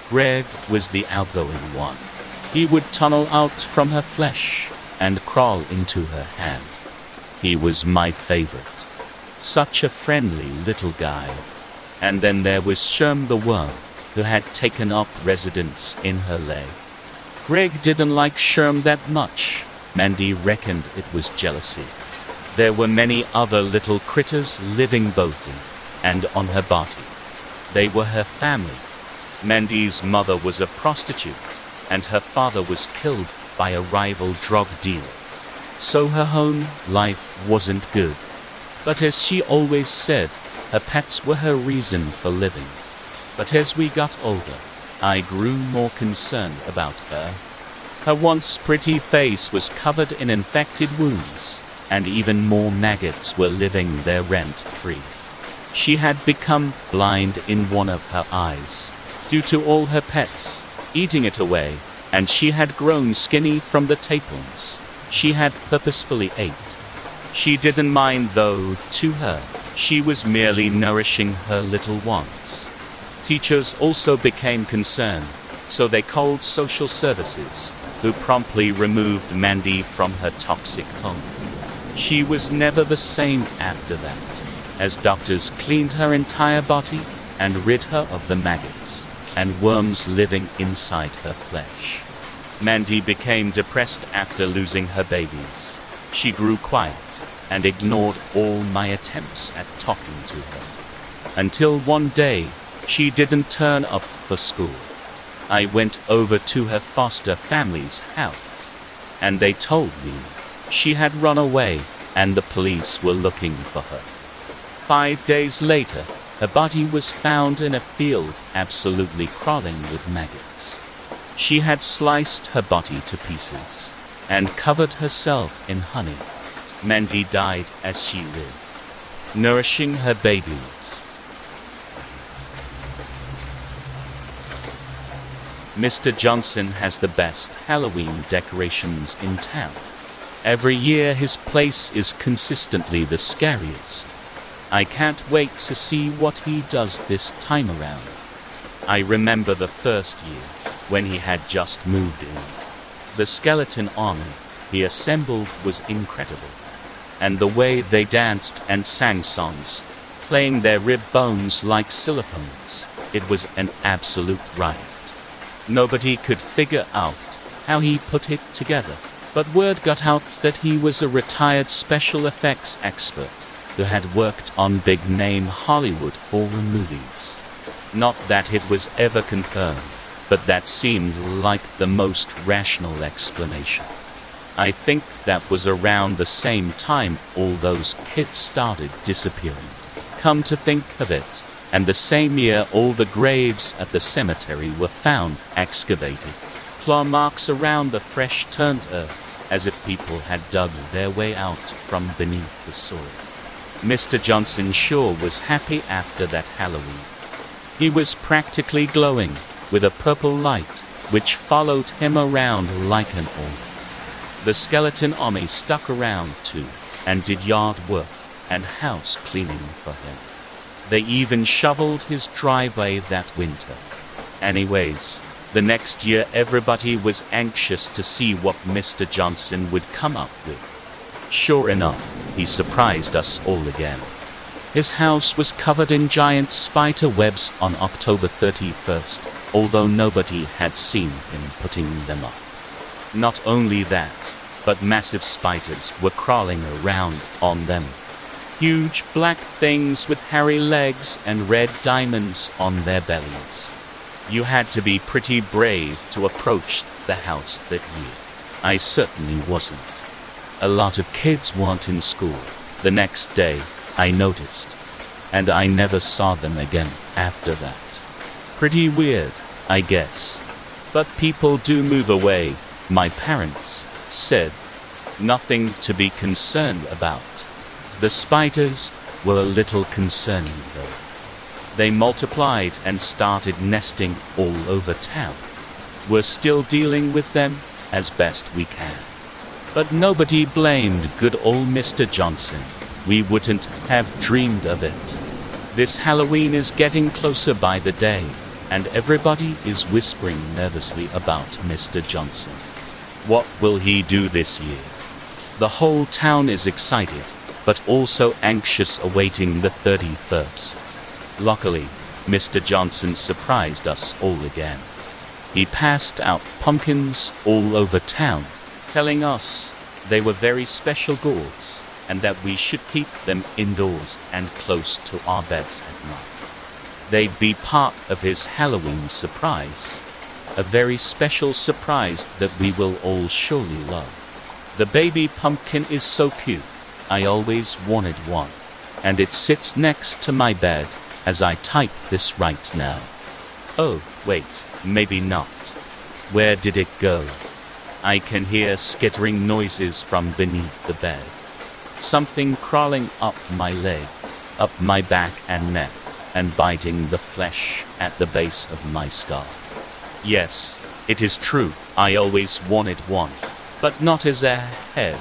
Greg was the outgoing one. He would tunnel out from her flesh and crawl into her hand. He was my favorite. Such a friendly little guy. And then there was Sherm the worm, who had taken up residence in her leg. Greg didn't like Sherm that much. Mandy reckoned it was jealousy. There were many other little critters living both in and on her body. They were her family. Mandy's mother was a prostitute, and her father was killed by a rival drug dealer. So her home life wasn't good. But as she always said, her pets were her reason for living. But as we got older, I grew more concerned about her. Her once pretty face was covered in infected wounds, and even more maggots were living there rent-free. She had become blind in one of her eyes, due to all her pets eating it away, and she had grown skinny from the tapeworms she had purposefully ate. She didn't mind though. To her, she was merely nourishing her little ones. Teachers also became concerned, so they called social services, who promptly removed Mandy from her toxic home. She was never the same after that, as doctors cleaned her entire body and rid her of the maggots and worms living inside her flesh. Mandy became depressed after losing her babies. She grew quiet and ignored all my attempts at talking to her. Until one day, she didn't turn up for school. I went over to her foster family's house, and they told me she had run away and the police were looking for her. 5 days later, her body was found in a field, absolutely crawling with maggots. She had sliced her body to pieces and covered herself in honey. Mandy died as she lived, nourishing her babies. Mr. Johnson has the best Halloween decorations in town. Every year his place is consistently the scariest. I can't wait to see what he does this time around. I remember the first year, when he had just moved in. The skeleton army he assembled was incredible. And the way they danced and sang songs, playing their rib bones like xylophones, it was an absolute riot. Nobody could figure out how he put it together, but word got out that he was a retired special effects expert who had worked on big-name Hollywood horror movies. Not that it was ever confirmed, but that seemed like the most rational explanation. I think that was around the same time all those kids started disappearing. Come to think of it, and the same year all the graves at the cemetery were found excavated. Claw marks around the fresh-turned earth, as if people had dug their way out from beneath the soil. Mr. Johnson sure was happy after that Halloween. He was practically glowing, with a purple light, which followed him around like an orb. The skeleton army stuck around too, and did yard work and house cleaning for him. They even shoveled his driveway that winter. Anyways, the next year everybody was anxious to see what Mr. Johnson would come up with. Sure enough, he surprised us all again. His house was covered in giant spider webs on October 31st, although nobody had seen him putting them up. Not only that, but massive spiders were crawling around on them. Huge black things with hairy legs and red diamonds on their bellies. You had to be pretty brave to approach the house that year. I certainly wasn't. A lot of kids weren't in school. The next day, I noticed, and I never saw them again after that. Pretty weird, I guess. But people do move away, my parents said. Nothing to be concerned about. The spiders were a little concerning though. They multiplied and started nesting all over town. We're still dealing with them as best we can. But nobody blamed good old Mr. Johnson. We wouldn't have dreamed of it. This Halloween is getting closer by the day, and everybody is whispering nervously about Mr. Johnson. What will he do this year? The whole town is excited, but also anxious awaiting the 31st. Luckily, Mr. Johnson surprised us all again. He passed out pumpkins all over town, telling us they were very special gourds and that we should keep them indoors and close to our beds at night. They'd be part of his Halloween surprise, a very special surprise that we will all surely love. The baby pumpkin is so cute. I always wanted one, and it sits next to my bed as I type this right now. Oh, wait, maybe not. Where did it go? I can hear skittering noises from beneath the bed. Something crawling up my leg, up my back and neck, and biting the flesh at the base of my skull. Yes, it is true, I always wanted one, but not as a head.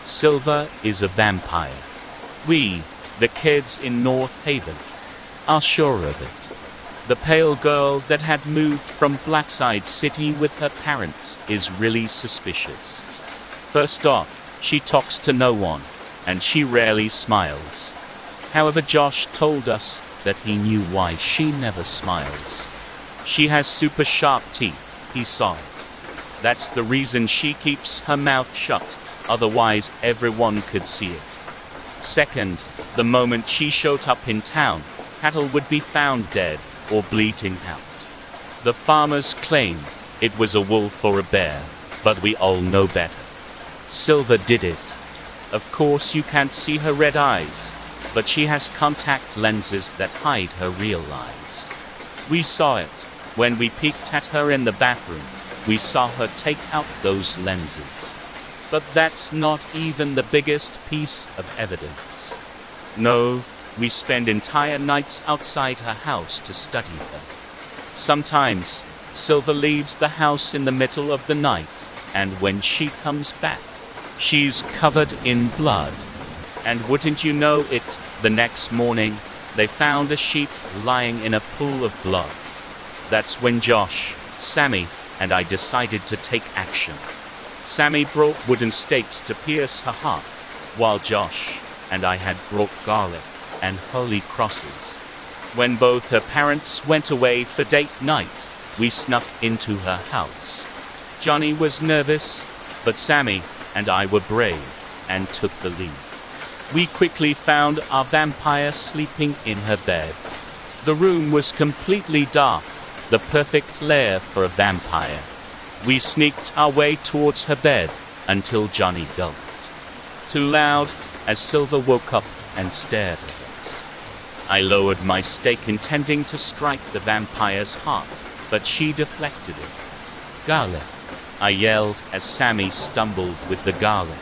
Silver is a vampire. We, the kids in North Haven, are sure of it. The pale girl that had moved from Blackside City with her parents is really suspicious. First off, she talks to no one, and she rarely smiles. However, Josh told us that he knew why she never smiles. She has super sharp teeth, he saw it. That's the reason she keeps her mouth shut, otherwise everyone could see it. Second, the moment she showed up in town, cattle would be found dead or bleating out. The farmers claim it was a wolf or a bear, but we all know better. Silver did it. Of course you can't see her red eyes, but she has contact lenses that hide her real eyes. We saw it when we peeked at her in the bathroom. We saw her take out those lenses. But that's not even the biggest piece of evidence. No, we spend entire nights outside her house to study her. Sometimes, Silver leaves the house in the middle of the night, and when she comes back, she's covered in blood. And wouldn't you know it, the next morning, they found a sheep lying in a pool of blood. That's when Josh, Sammy, and I decided to take action. Sammy brought wooden stakes to pierce her heart, while Josh and I had brought garlic and holy crosses. When both her parents went away for date night, we snuck into her house. Johnny was nervous, but Sammy and I were brave and took the lead. We quickly found our vampire sleeping in her bed. The room was completely dark, the perfect lair for a vampire. We sneaked our way towards her bed until Johnny gulped. Too loud as Silver woke up and stared at us. I lowered my stake intending to strike the vampire's heart, but she deflected it. Garlic, I yelled as Sammy stumbled with the garlic.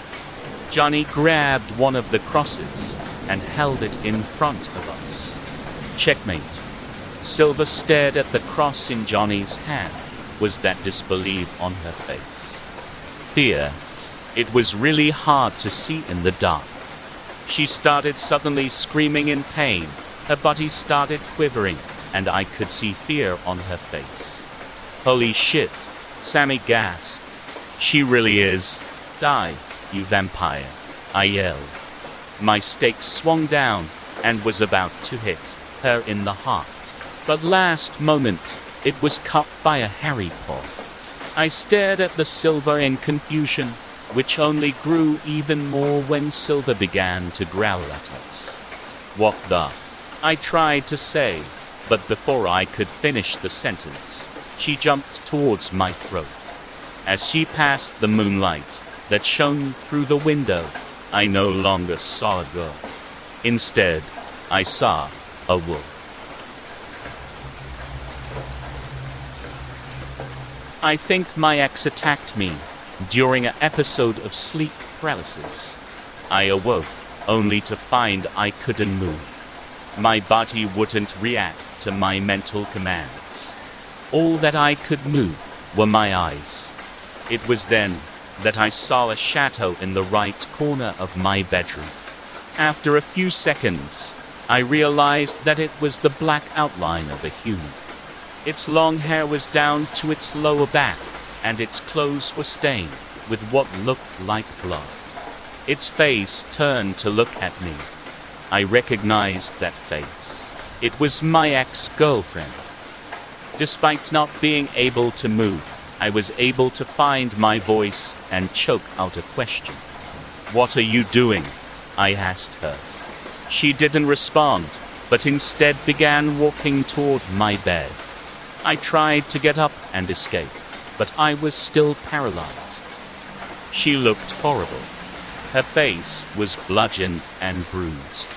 Johnny grabbed one of the crosses and held it in front of us. Checkmate. Silver stared at the cross in Johnny's hand. Was that disbelief on her face? Fear. It was really hard to see in the dark. She started suddenly screaming in pain. Her body started quivering, and I could see fear on her face. Holy shit, Sammy gasped. She really is. Die, you vampire, I yelled. My stake swung down and was about to hit her in the heart. But last moment, it was cut by a hairy paw. I stared at the Silver in confusion, which only grew even more when Silver began to growl at us. What the? I tried to say, but before I could finish the sentence, she jumped towards my throat. As she passed the moonlight that shone through the window, I no longer saw a girl. Instead, I saw a wolf. I think my ex attacked me during an episode of sleep paralysis. I awoke only to find I couldn't move. My body wouldn't react to my mental commands. All that I could move were my eyes. It was then that I saw a shadow in the right corner of my bedroom. After a few seconds, I realized that it was the black outline of a human. Its long hair was down to its lower back, and its clothes were stained with what looked like blood. Its face turned to look at me. I recognized that face. It was my ex-girlfriend. Despite not being able to move, I was able to find my voice and choke out a question. "What are you doing?" I asked her. She didn't respond, but instead began walking toward my bed. I tried to get up and escape, but I was still paralyzed. She looked horrible. Her face was bludgeoned and bruised.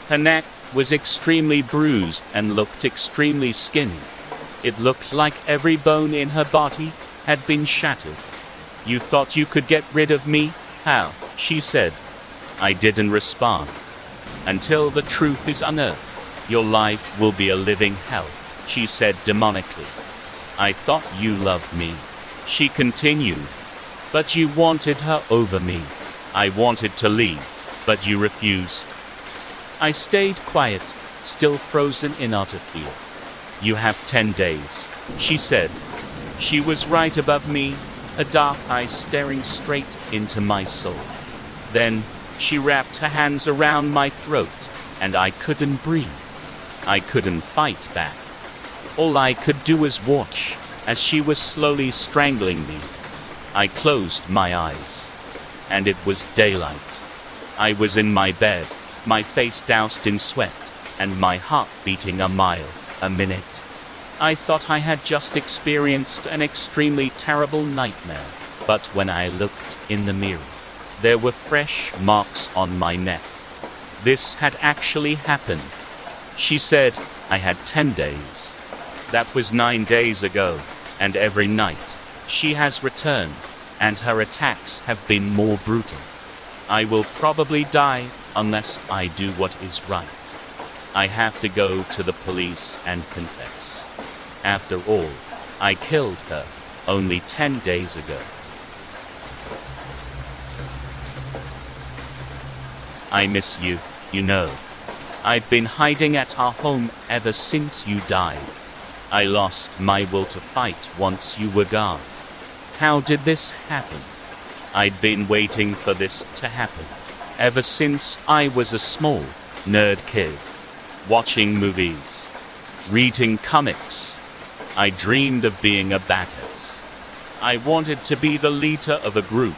Her neck was extremely bruised and looked extremely skinny. It looked like every bone in her body had been shattered. "You thought you could get rid of me? How?" she said. I didn't respond. "Until the truth is unearthed, your life will be a living hell," she said demonically. "I thought you loved me," she continued, "but you wanted her over me. I wanted to leave, but you refused." I stayed quiet, still frozen in utter fear. "You have 10 days," she said. She was right above me, her dark eyes staring straight into my soul. Then she wrapped her hands around my throat, and I couldn't breathe. I couldn't fight back. All I could do was watch as she was slowly strangling me. I closed my eyes, and it was daylight. I was in my bed, my face doused in sweat, and my heart beating a mile a minute. I thought I had just experienced an extremely terrible nightmare, but when I looked in the mirror, there were fresh marks on my neck. This had actually happened. She said I had 10 days. That was 9 days ago, and every night she has returned, and her attacks have been more brutal. I will probably die unless I do what is right. I have to go to the police and confess. After all, I killed her only 10 days ago. I miss you, you know. I've been hiding at our home ever since you died. I lost my will to fight once you were gone. How did this happen? I'd been waiting for this to happen ever since I was a small nerd kid, watching movies, reading comics. I dreamed of being a badass. I wanted to be the leader of a group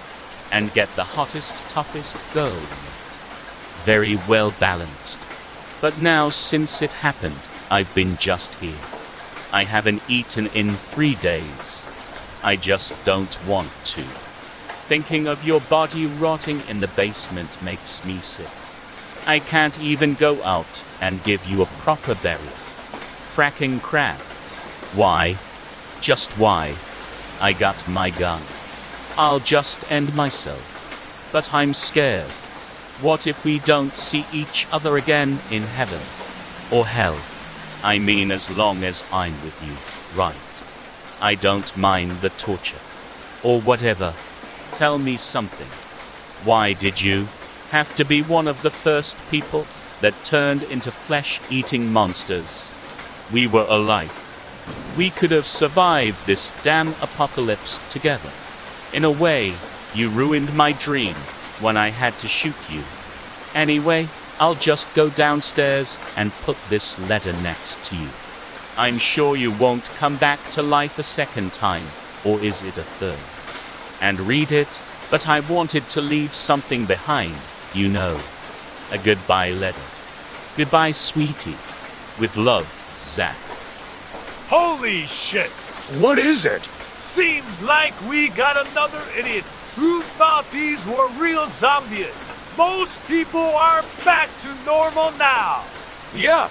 and get the hottest, toughest girl in it. Very well balanced. But now, since it happened, I've been just here. I haven't eaten in 3 days. I just don't want to. Thinking of your body rotting in the basement makes me sick. I can't even go out and give you a proper burial. Fracking crap. Why? Just why? I got my gun. I'll just end myself. But I'm scared. What if we don't see each other again in heaven? Or hell? I mean, as long as I'm with you, right? I don't mind the torture. Or whatever. Tell me something. Why did you have to be one of the first people that turned into flesh-eating monsters? We were alike. We could have survived this damn apocalypse together. In a way, you ruined my dream when I had to shoot you. Anyway, I'll just go downstairs and put this letter next to you. I'm sure you won't come back to life a second time, or is it a third? And read it, but I wanted to leave something behind, you know. A goodbye letter. Goodbye, sweetie. With love, Zach. Holy shit! What is it? Seems like we got another idiot who thought these were real zombies. Most people are back to normal now. Yeah,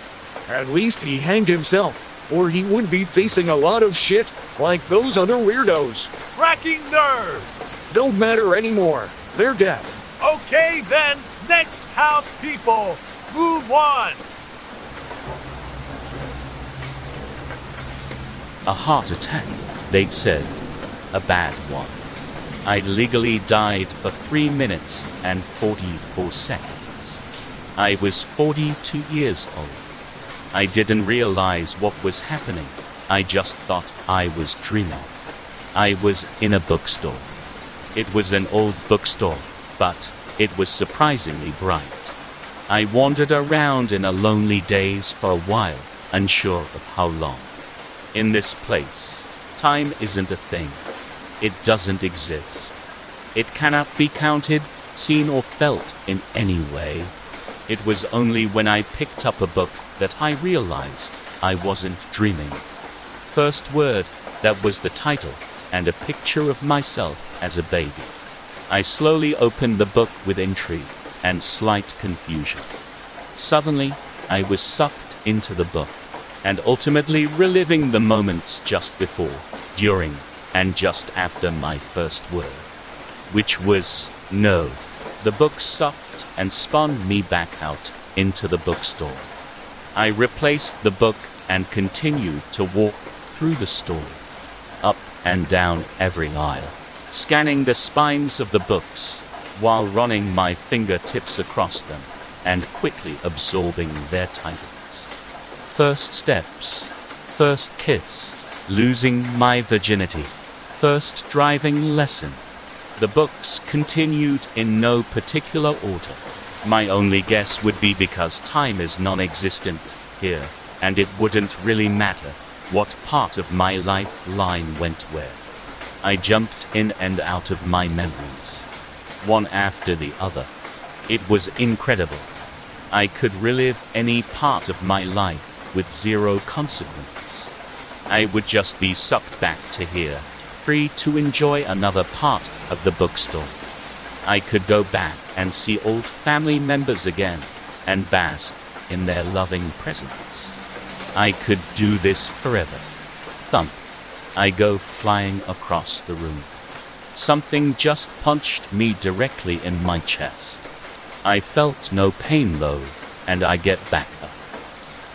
at least he hanged himself, or he would be facing a lot of shit like those other weirdos. Cracking nerve. Don't matter anymore. They're dead. Okay then, next house people, move on. A heart attack, they'd said. A bad one. I'd legally died for 3 minutes and 44 seconds. I was 42 years old. I didn't realize what was happening. I just thought I was dreaming. I was in a bookstore. It was an old bookstore, but it was surprisingly bright. I wandered around in a lonely daze for a while, unsure of how long. In this place, time isn't a thing. It doesn't exist. It cannot be counted, seen, or felt in any way. It was only when I picked up a book that I realized I wasn't dreaming. First word, that was the title, and a picture of myself as a baby. I slowly opened the book with intrigue and slight confusion. Suddenly, I was sucked into the book, and ultimately reliving the moments just before, during, and just after my first word, which was no. The book sucked and spun me back out into the bookstore. I replaced the book and continued to walk through the store, up and down every aisle, scanning the spines of the books while running my fingertips across them and quickly absorbing their titles. First steps, first kiss, losing my virginity, first driving lesson. The books continued in no particular order. My only guess would be because time is non-existent here, and it wouldn't really matter what part of my lifeline went where. I jumped in and out of my memories, one after the other. It was incredible. I could relive any part of my life with zero consequence. I would just be sucked back to here, free to enjoy another part of the bookstore. I could go back and see old family members again and bask in their loving presence. I could do this forever. Thump. I go flying across the room. Something just punched me directly in my chest. I felt no pain though, and I get back up.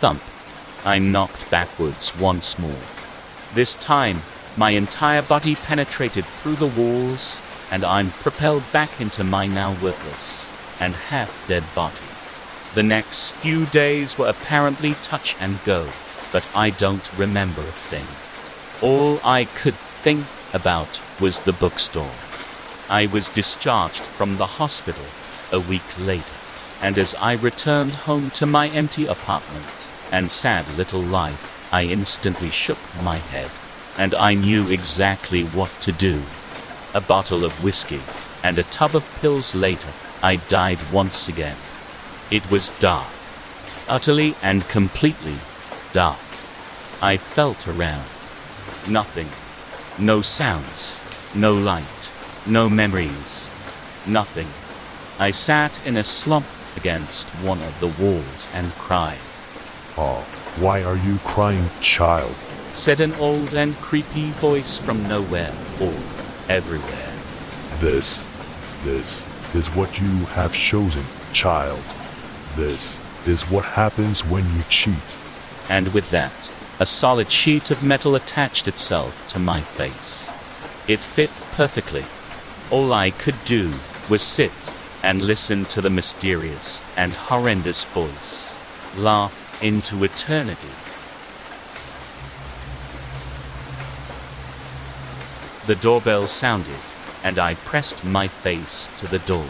Thump. I'm knocked backwards once more. This time, my entire body penetrated through the walls, and I'm propelled back into my now worthless and half-dead body. The next few days were apparently touch and go, but I don't remember a thing. All I could think about was the bookstore. I was discharged from the hospital a week later, and as I returned home to my empty apartment and sad little life, I instantly shook my head, and I knew exactly what to do. A bottle of whiskey and a tub of pills later, I died once again. It was dark, utterly and completely dark. I felt around. Nothing. No sounds. No light. No memories. Nothing. I sat in a slump against one of the walls and cried. Oh, why are you crying, child? Said an old and creepy voice from nowhere or everywhere. This is what you have chosen, child. This is what happens when you cheat. And with that, a solid sheet of metal attached itself to my face. It fit perfectly. All I could do was sit and listen to the mysterious and horrendous voice, laugh into eternity. The doorbell sounded, and I pressed my face to the door.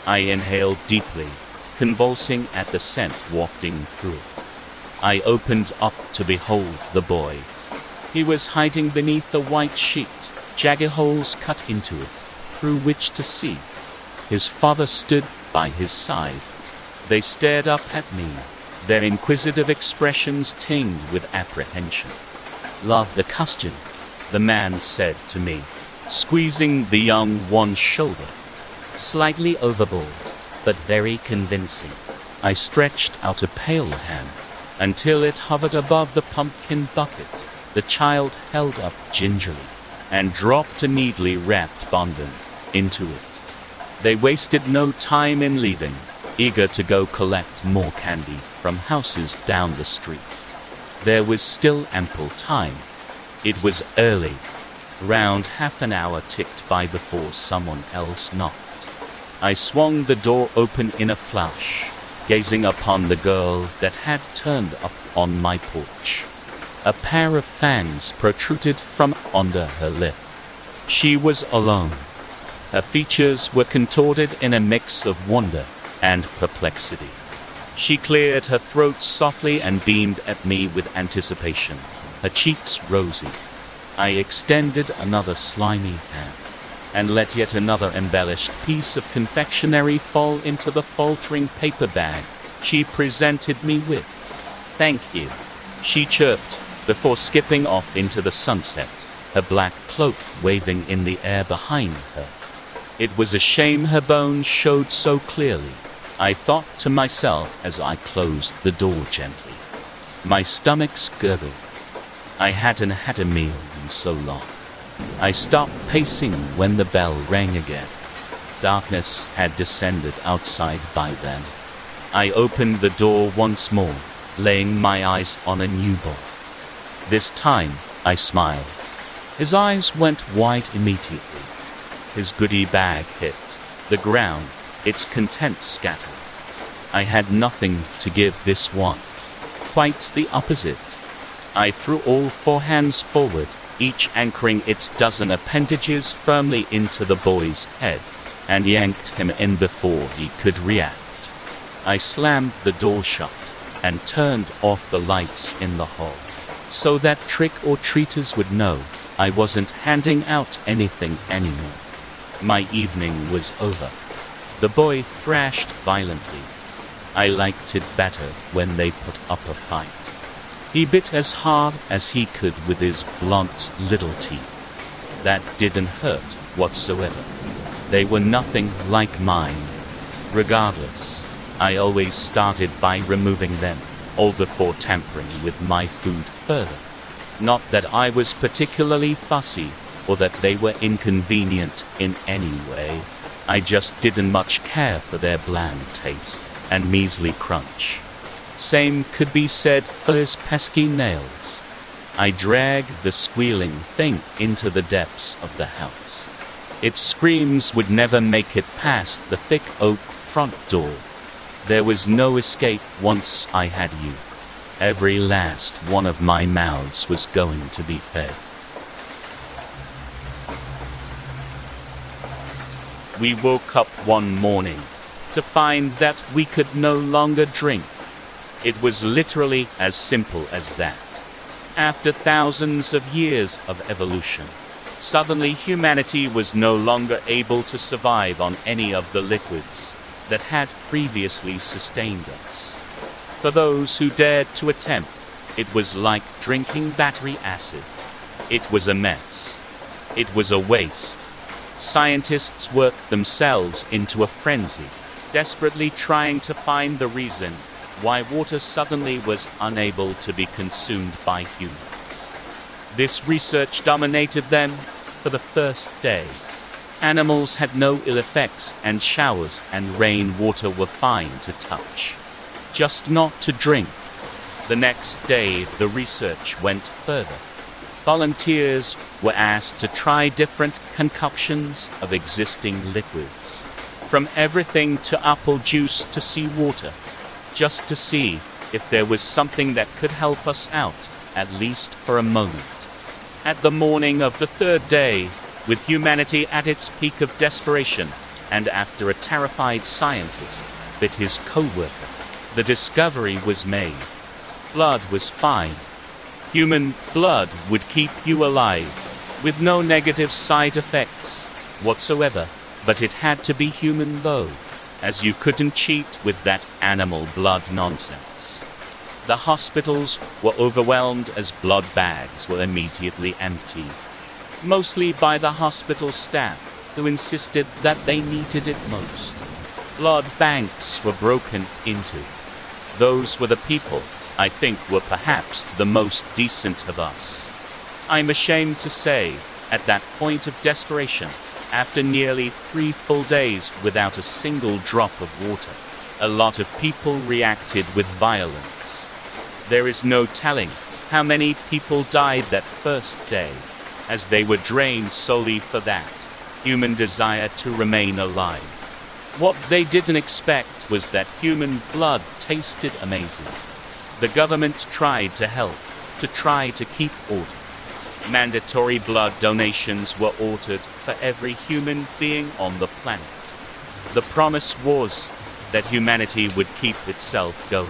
I inhaled deeply, convulsing at the scent wafting through it. I opened up to behold the boy. He was hiding beneath a white sheet, jagged holes cut into it, through which to see. His father stood by his side. They stared up at me, their inquisitive expressions tinged with apprehension. "Love the costume," the man said to me, squeezing the young one's shoulder. Slightly overboard, but very convincing. I stretched out a pale hand until it hovered above the pumpkin bucket. The child held up gingerly and dropped a neatly wrapped bonbon into it. They wasted no time in leaving, eager to go collect more candy from houses down the street. There was still ample time. It was early. Around half an hour ticked by before someone else knocked. I swung the door open in a flash, gazing upon the girl that had turned up on my porch. A pair of fangs protruded from under her lip. She was alone. Her features were contorted in a mix of wonder and perplexity. She cleared her throat softly and beamed at me with anticipation, her cheeks rosy. I extended another slimy hand and let yet another embellished piece of confectionery fall into the faltering paper bag she presented me with. "Thank you," she chirped before skipping off into the sunset, her black cloak waving in the air behind her. It was a shame her bones showed so clearly, I thought to myself as I closed the door gently. My stomach's gurgled. I hadn't had a meal in so long. I stopped pacing when the bell rang again. Darkness had descended outside by then. I opened the door once more, laying my eyes on a newborn. This time, I smiled. His eyes went wide immediately. His goodie bag hit the ground, its contents scattered. I had nothing to give this one. Quite the opposite. I threw all four hands forward, each anchoring its dozen appendages firmly into the boy's head, and yanked him in before he could react. I slammed the door shut and turned off the lights in the hall, so that trick-or-treaters would know I wasn't handing out anything anymore. My evening was over. The boy thrashed violently. I liked it better when they put up a fight. He bit as hard as he could with his blunt little teeth. That didn't hurt whatsoever. They were nothing like mine. Regardless, I always started by removing them, all before tampering with my food further. Not that I was particularly fussy, or that they were inconvenient in any way. I just didn't much care for their bland taste and measly crunch. Same could be said for his pesky nails. I dragged the squealing thing into the depths of the house. Its screams would never make it past the thick oak front door. There was no escape once I had you. Every last one of my mouths was going to be fed. We woke up one morning to find that we could no longer drink. It was literally as simple as that. After thousands of years of evolution, suddenly humanity was no longer able to survive on any of the liquids that had previously sustained us. For those who dared to attempt, it was like drinking battery acid. It was a mess. It was a waste. Scientists worked themselves into a frenzy, desperately trying to find the reason why water suddenly was unable to be consumed by humans. This research dominated them for the first day. Animals had no ill effects, and showers and rainwater were fine to touch, just not to drink. The next day, the research went further. Volunteers were asked to try different concoctions of existing liquids, from everything to apple juice to seawater, just to see if there was something that could help us out, at least for a moment. At the morning of the third day, with humanity at its peak of desperation, and after a terrified scientist bit his co-worker, the discovery was made. Blood was fine. Human blood would keep you alive, with no negative side effects whatsoever, but it had to be human though, as you couldn't cheat with that animal blood nonsense. The hospitals were overwhelmed as blood bags were immediately emptied, mostly by the hospital staff who insisted that they needed it most. Blood banks were broken into. Those were the people I think were perhaps the most decent of us. I'm ashamed to say, at that point of desperation, after nearly 3 full days without a single drop of water, a lot of people reacted with violence. There is no telling How many people died that first day, as they were drained solely for that human desire to remain alive. What they didn't expect was that human blood tasted amazing. The government tried to help, to try to keep order. Mandatory blood donations were ordered for every human being on the planet. The promise was that humanity would keep itself going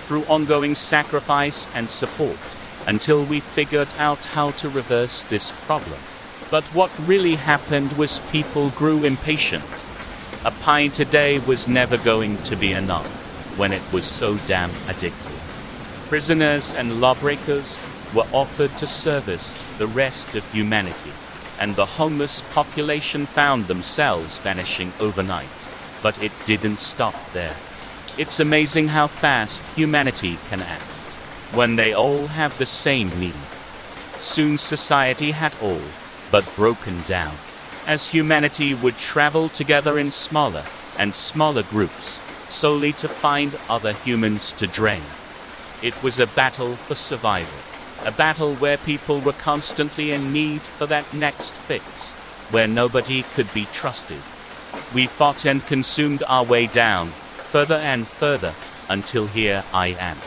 through ongoing sacrifice and support until we figured out how to reverse this problem. But what really happened was people grew impatient. A pint a day was never going to be enough when it was so damn addictive. Prisoners and lawbreakers were offered to service the rest of humanity, and the homeless population found themselves vanishing overnight. But it didn't stop there. It's amazing how fast humanity can act when they all have the same need. Soon society had all but broken down, as humanity would travel together in smaller and smaller groups, solely to find other humans to drain. It was a battle for survival, a battle where people were constantly in need for that next fix, where nobody could be trusted. We fought and consumed our way down, further and further, until here I am.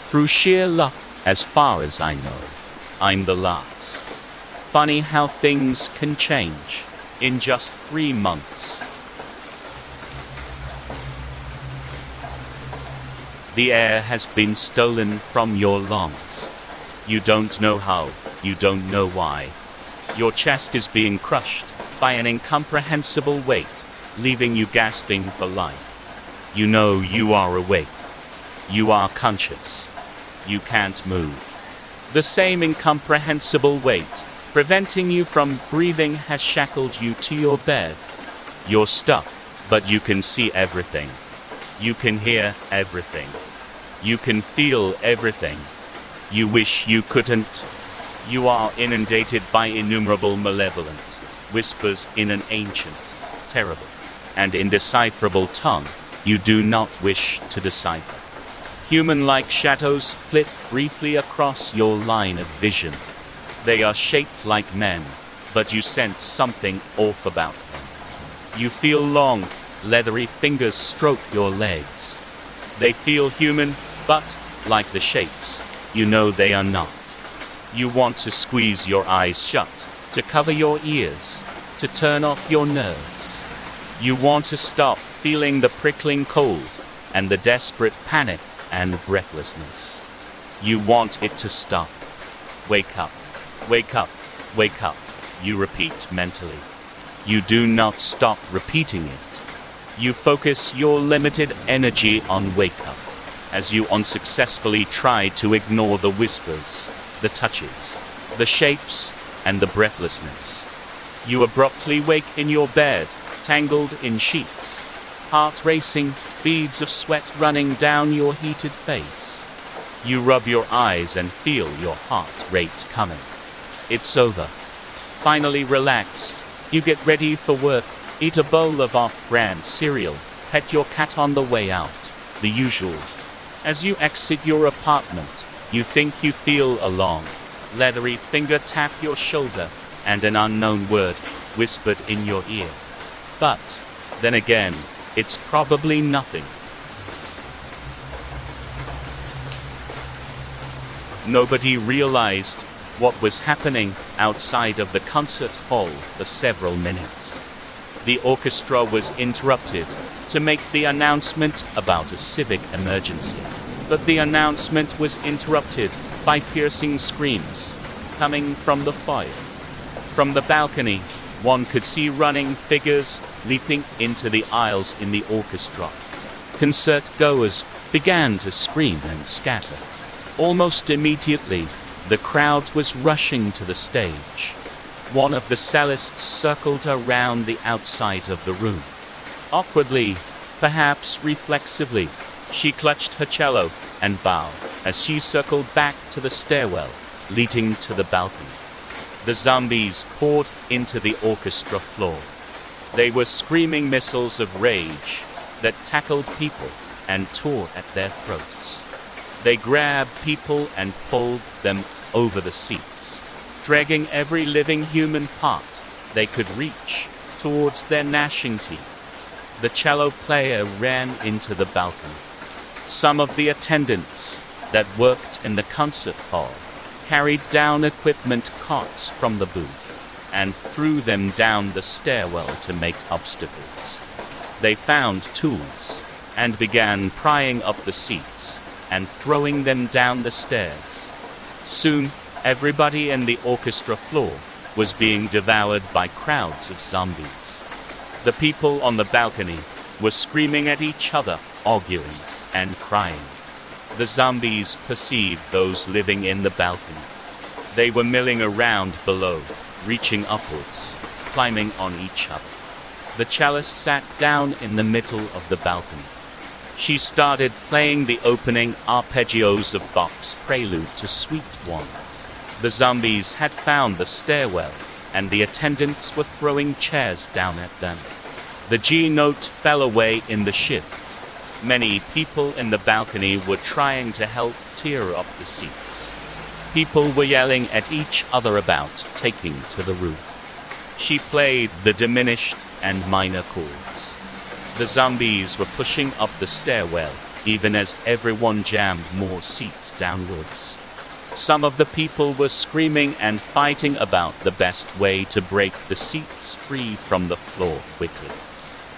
Through sheer luck, as far as I know, I'm the last. Funny how things can change in just 3 months. The air has been stolen from your lungs. You don't know how, you don't know why. Your chest is being crushed by an incomprehensible weight, leaving you gasping for life. You know you are awake. You are conscious. You can't move. The same incomprehensible weight preventing you from breathing has shackled you to your bed. You're stuck, but you can see everything. You can hear everything. You can feel everything. You wish you couldn't. You are inundated by innumerable malevolent whispers in an ancient, terrible, and indecipherable tongue you do not wish to decipher. Human-like shadows flit briefly across your line of vision. They are shaped like men, but you sense something off about them. You feel long, leathery fingers stroke your legs. They feel human, but, like the shapes, you know they are not. You want to squeeze your eyes shut, to cover your ears, to turn off your nerves. You want to stop feeling the prickling cold and the desperate panic and breathlessness. You want it to stop. Wake up, wake up, wake up, you repeat mentally. You do not stop repeating it. You focus your limited energy on wake up, as you unsuccessfully try to ignore the whispers, the touches, the shapes, and the breathlessness. You abruptly wake in your bed, tangled in sheets, heart racing, beads of sweat running down your heated face. You rub your eyes and feel your heart rate coming. It's over. Finally relaxed, you get ready for work, eat a bowl of off-brand cereal, pet your cat on the way out, the usual. As you exit your apartment, you think you feel a long, leathery finger tap your shoulder and an unknown word whispered in your ear. But, then again, it's probably nothing. Nobody realized what was happening outside of the concert hall for several minutes. The orchestra was interrupted to make the announcement about a civic emergency. But the announcement was interrupted by piercing screams coming from the foyer. From the balcony, one could see running figures leaping into the aisles in the orchestra. Concert goers began to scream and scatter. Almost immediately, the crowd was rushing to the stage. One of the cellists circled around the outside of the room. Awkwardly, perhaps reflexively, she clutched her cello and bowed as she circled back to the stairwell leading to the balcony. The zombies poured into the orchestra floor. They were screaming missiles of rage that tackled people and tore at their throats. They grabbed people and pulled them over the seats, dragging every living human part they could reach towards their gnashing teeth. The cello player ran into the balcony. Some of the attendants that worked in the concert hall carried down equipment carts from the booth and threw them down the stairwell to make obstacles. They found tools and began prying up the seats and throwing them down the stairs. Soon, everybody in the orchestra floor was being devoured by crowds of zombies. The people on the balcony were screaming at each other, arguing and crying. The zombies perceived those living in the balcony. They were milling around below, reaching upwards, climbing on each other. The cellist sat down in the middle of the balcony. She started playing the opening arpeggios of Bach's prelude to Suite 1. The zombies had found the stairwell, and the attendants were throwing chairs down at them. The G note fell away in the shift. Many people in the balcony were trying to help tear up the seats. People were yelling at each other about taking to the roof. She played the diminished and minor chords. The zombies were pushing up the stairwell, even as everyone jammed more seats downwards. Some of the people were screaming and fighting about the best way to break the seats free from the floor quickly.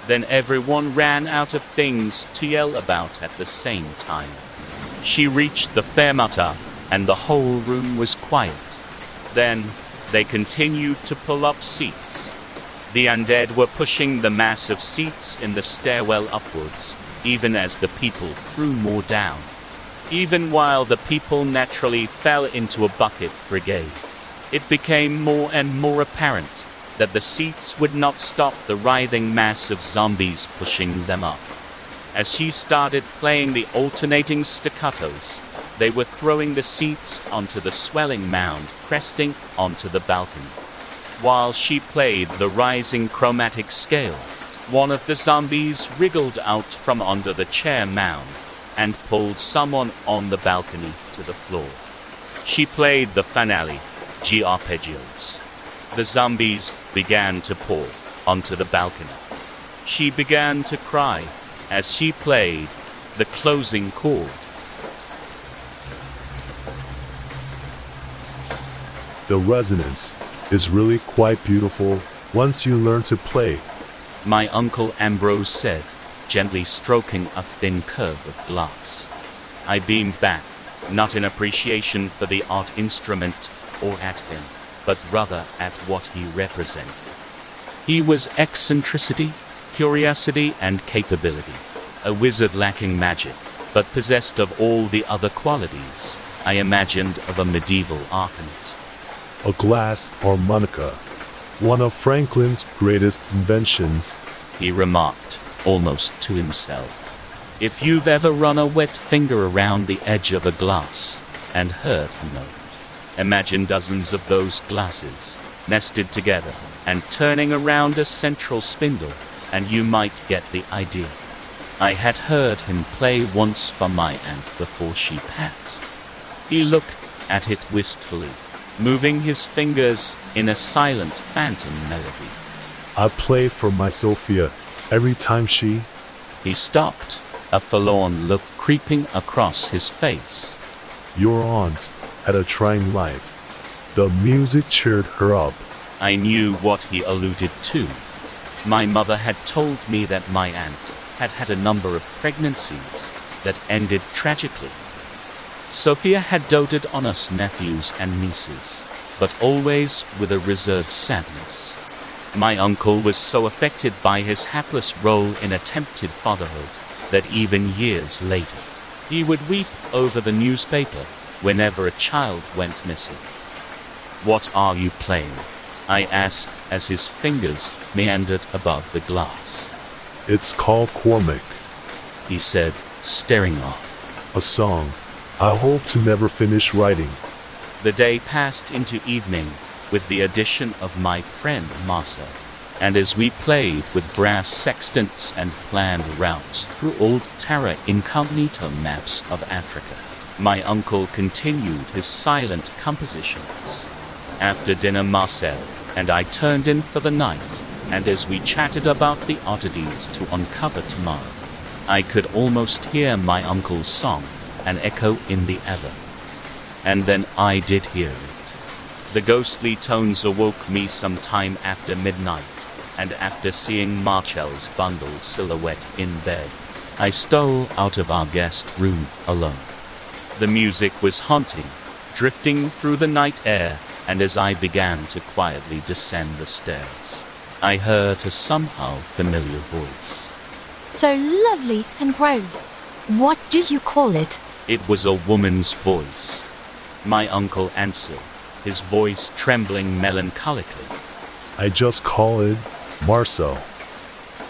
Then everyone ran out of things to yell about at the same time. She reached the fermata, and the whole room was quiet. Then they continued to pull up seats. The undead were pushing the mass of seats in the stairwell upwards, even as the people threw more down. Even while the people naturally fell into a bucket brigade, it became more and more apparent that the seats would not stop the writhing mass of zombies pushing them up. As she started playing the alternating staccatos, they were throwing the seats onto the swelling mound, cresting onto the balcony. While she played the rising chromatic scale, one of the zombies wriggled out from under the chair mound and pulled someone on the balcony to the floor. She played the finale, G arpeggios. The zombies began to pour onto the balcony. She began to cry as she played the closing chord. The resonance is really quite beautiful once you learn to play. My Uncle Ambrose said, gently stroking a thin curve of glass. I beamed back, not in appreciation for the art instrument or at him, but rather at what he represented. He was eccentricity, curiosity, and capability, a wizard lacking magic, but possessed of all the other qualities I imagined of a medieval arcanist. A glass harmonica, one of Franklin's greatest inventions, he remarked, almost to himself. If you've ever run a wet finger around the edge of a glass and heard a note, imagine dozens of those glasses nested together and turning around a central spindle, and you might get the idea. I had heard him play once for my aunt before she passed. He looked at it wistfully, moving his fingers in a silent phantom melody. I play for my Sophia every time she... He stopped, a forlorn look creeping across his face. Your aunt had a trying life. The music cheered her up. I knew what he alluded to. My mother had told me that my aunt had had a number of pregnancies that ended tragically. Sophia had doted on us nephews and nieces, but always with a reserved sadness. My uncle was so affected by his hapless role in attempted fatherhood that even years later, he would weep over the newspaper whenever a child went missing. "What are you playing?" I asked as his fingers meandered above the glass. It's called Cormac, he said, staring off. a song I hope to never finish writing. The day passed into evening with the addition of my friend Masa, and as we played with brass sextants and planned routes through old terra incognita maps of Africa, My uncle continued his silent compositions. After dinner, Marcel and I turned in for the night, and as we chatted about the oddities to uncover tomorrow, I could almost hear my uncle's song an echo in the ether. And then I did hear it. The ghostly tones awoke me sometime after midnight, and after seeing Marcel's bundled silhouette in bed, I stole out of our guest room alone. The music was haunting, drifting through the night air, and as I began to quietly descend the stairs, I heard a somehow familiar voice. So lovely and gross. What do you call it? It was a woman's voice. My uncle answered, his voice trembling melancholically. I just call it Marcel.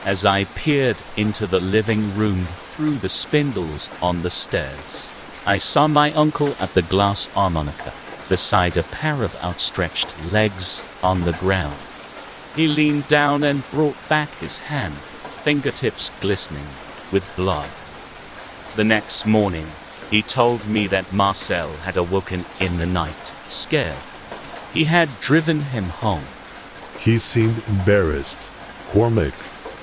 As I peered into the living room through the spindles on the stairs, I saw my uncle at the glass harmonica, beside a pair of outstretched legs on the ground. He leaned down and brought back his hand, fingertips glistening with blood. The next morning, he told me that Marcel had awoken in the night, scared. He had driven him home. He seemed embarrassed. Cormac,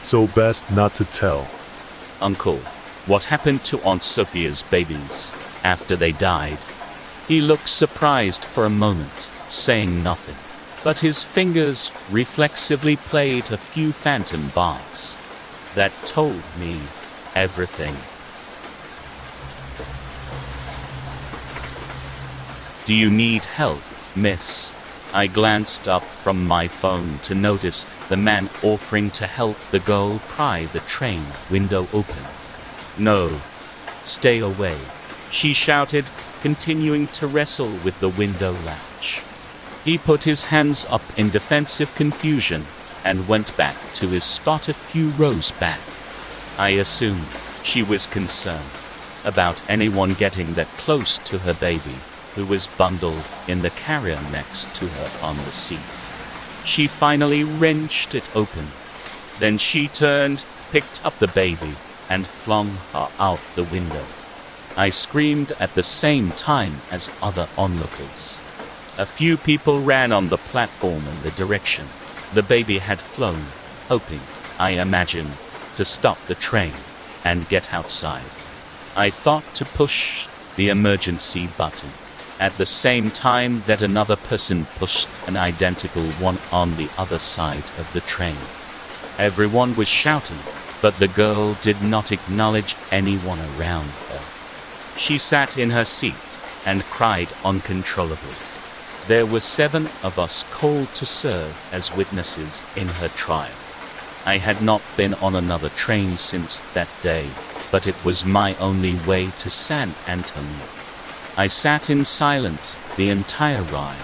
so best not to tell. Uncle, what happened to Aunt Sophia's babies after they died? He looked surprised for a moment, saying nothing, but his fingers reflexively played a few phantom bars that told me everything. Do you need help, miss? I glanced up from my phone to notice the man offering to help the girl pry the train window open. No, stay away, she shouted, continuing to wrestle with the window latch. He put his hands up in defensive confusion and went back to his spot a few rows back. I assumed she was concerned about anyone getting that close to her baby, who was bundled in the carrier next to her on the seat. She finally wrenched it open. Then she turned, picked up the baby, and flung her out the window. I screamed at the same time as other onlookers. A few people ran on the platform in the direction the baby had flown, hoping, I imagine, to stop the train and get outside. I thought to push the emergency button at the same time that another person pushed an identical one on the other side of the train. Everyone was shouting, but the girl did not acknowledge anyone around her. She sat in her seat and cried uncontrollably. There were 7 of us called to serve as witnesses in her trial. I had not been on another train since that day, but it was my only way to San Antonio. I sat in silence the entire ride.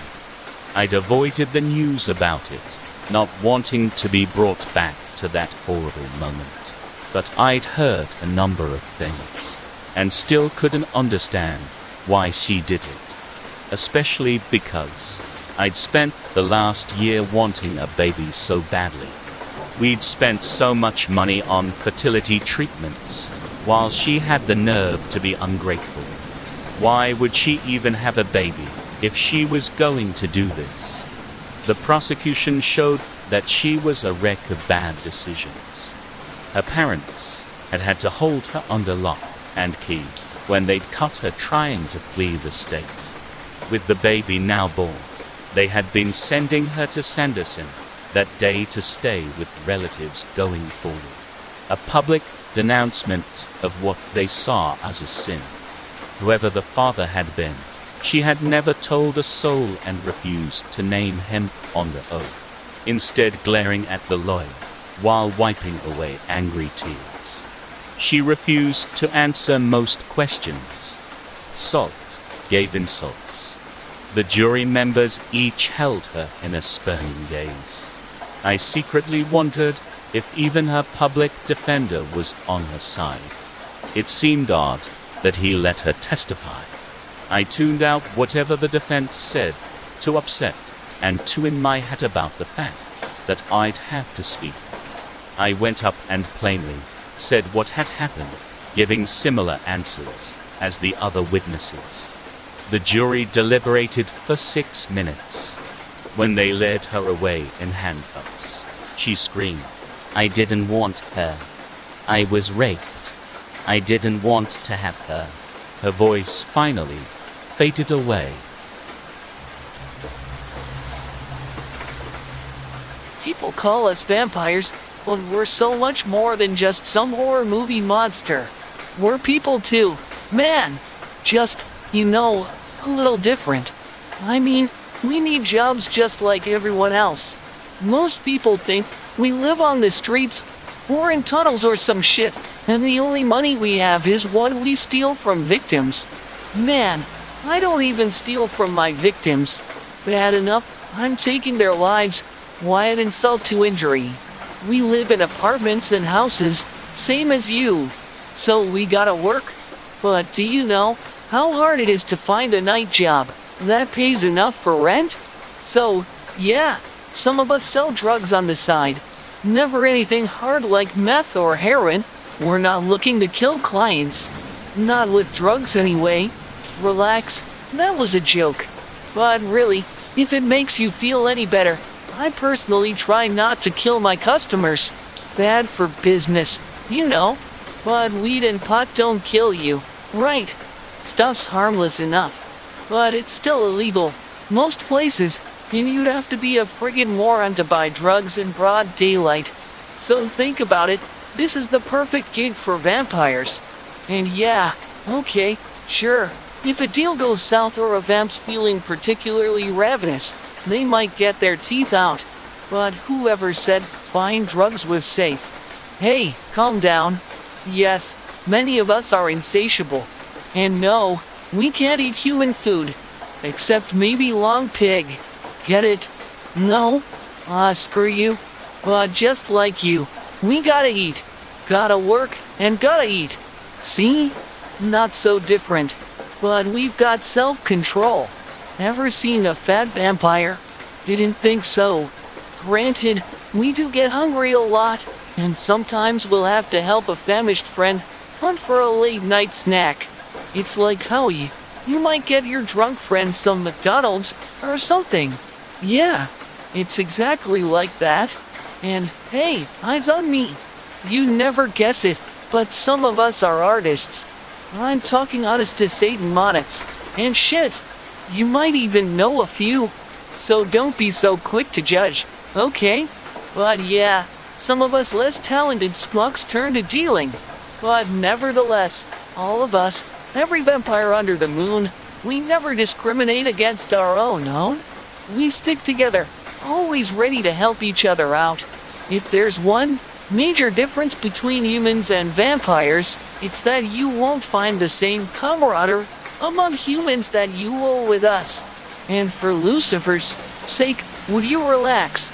I'd avoided the news about it, not wanting to be brought back to that horrible moment. But I'd heard a number of things, and still couldn't understand why she did it. Especially because I'd spent the last year wanting a baby so badly. We'd spent so much money on fertility treatments, while she had the nerve to be ungrateful. Why would she even have a baby if she was going to do this? The prosecution showed that she was a wreck of bad decisions. Her parents had had to hold her under lock and key when they'd caught her trying to flee the state. With the baby now born, they had been sending her to Sanderson that day to stay with relatives going forward. A public denouncement of what they saw as a sin. Whoever the father had been, she had never told a soul and refused to name him on the oath, instead glaring at the lawyer while wiping away angry tears. She refused to answer most questions. Salt gave insults. The jury members each held her in a spurning gaze. I secretly wondered if even her public defender was on her side. It seemed odd that he let her testify. I tuned out whatever the defense said, too upset and too in my head about the fact that I'd have to speak. I went up and plainly said what had happened, giving similar answers as the other witnesses. The jury deliberated for 6 minutes. When they led her away in handcuffs, she screamed, "I didn't want her. I was raped. I didn't want to have her." Her voice finally faded away. People call us vampires, but we're so much more than just some horror movie monster. We're people too. Man, just, a little different. I mean, we need jobs just like everyone else. Most people think we live on the streets or in tunnels or some shit, and the only money we have is what we steal from victims. Man, I don't even steal from my victims. Bad enough, I'm taking their lives, wide insult to injury. We live in apartments and houses, same as you. So we gotta work. But do you know how hard it is to find a night job that pays enough for rent? So, yeah, some of us sell drugs on the side. Never anything hard like meth or heroin. We're not looking to kill clients. Not with drugs anyway. Relax, that was a joke. But really, if it makes you feel any better, I personally try not to kill my customers. Bad for business, But weed and pot don't kill you, right? Stuff's harmless enough. But it's still illegal. Most places, and you'd have to be a friggin' moron to buy drugs in broad daylight. So think about it, this is the perfect gig for vampires. And yeah, okay, sure, if a deal goes south or a vamp's feeling particularly ravenous, they might get their teeth out. But whoever said buying drugs was safe? Hey, calm down. Yes, many of us are insatiable. And no, we can't eat human food. Except maybe long pig. Get it? No? Screw you. But just like you, we gotta eat. Gotta work and gotta eat. See? Not so different. But we've got self-control. Ever seen a fat vampire? Didn't think so. Granted, we do get hungry a lot, and sometimes we'll have to help a famished friend hunt for a late-night snack. It's like how you might get your drunk friend some McDonald's or something. Yeah, it's exactly like that. And hey, eyes on me. You never guess it, but some of us are artists. I'm talking honest to Satan monets. And shit, you might even know a few. So don't be so quick to judge, okay? But yeah, some of us less talented schmucks turn to dealing. But nevertheless, all of us, every vampire under the moon, we never discriminate against our own. We stick together, always ready to help each other out. If there's one major difference between humans and vampires, it's that you won't find the same camaraderie among humans that you will with us. And for Lucifer's sake, would you relax?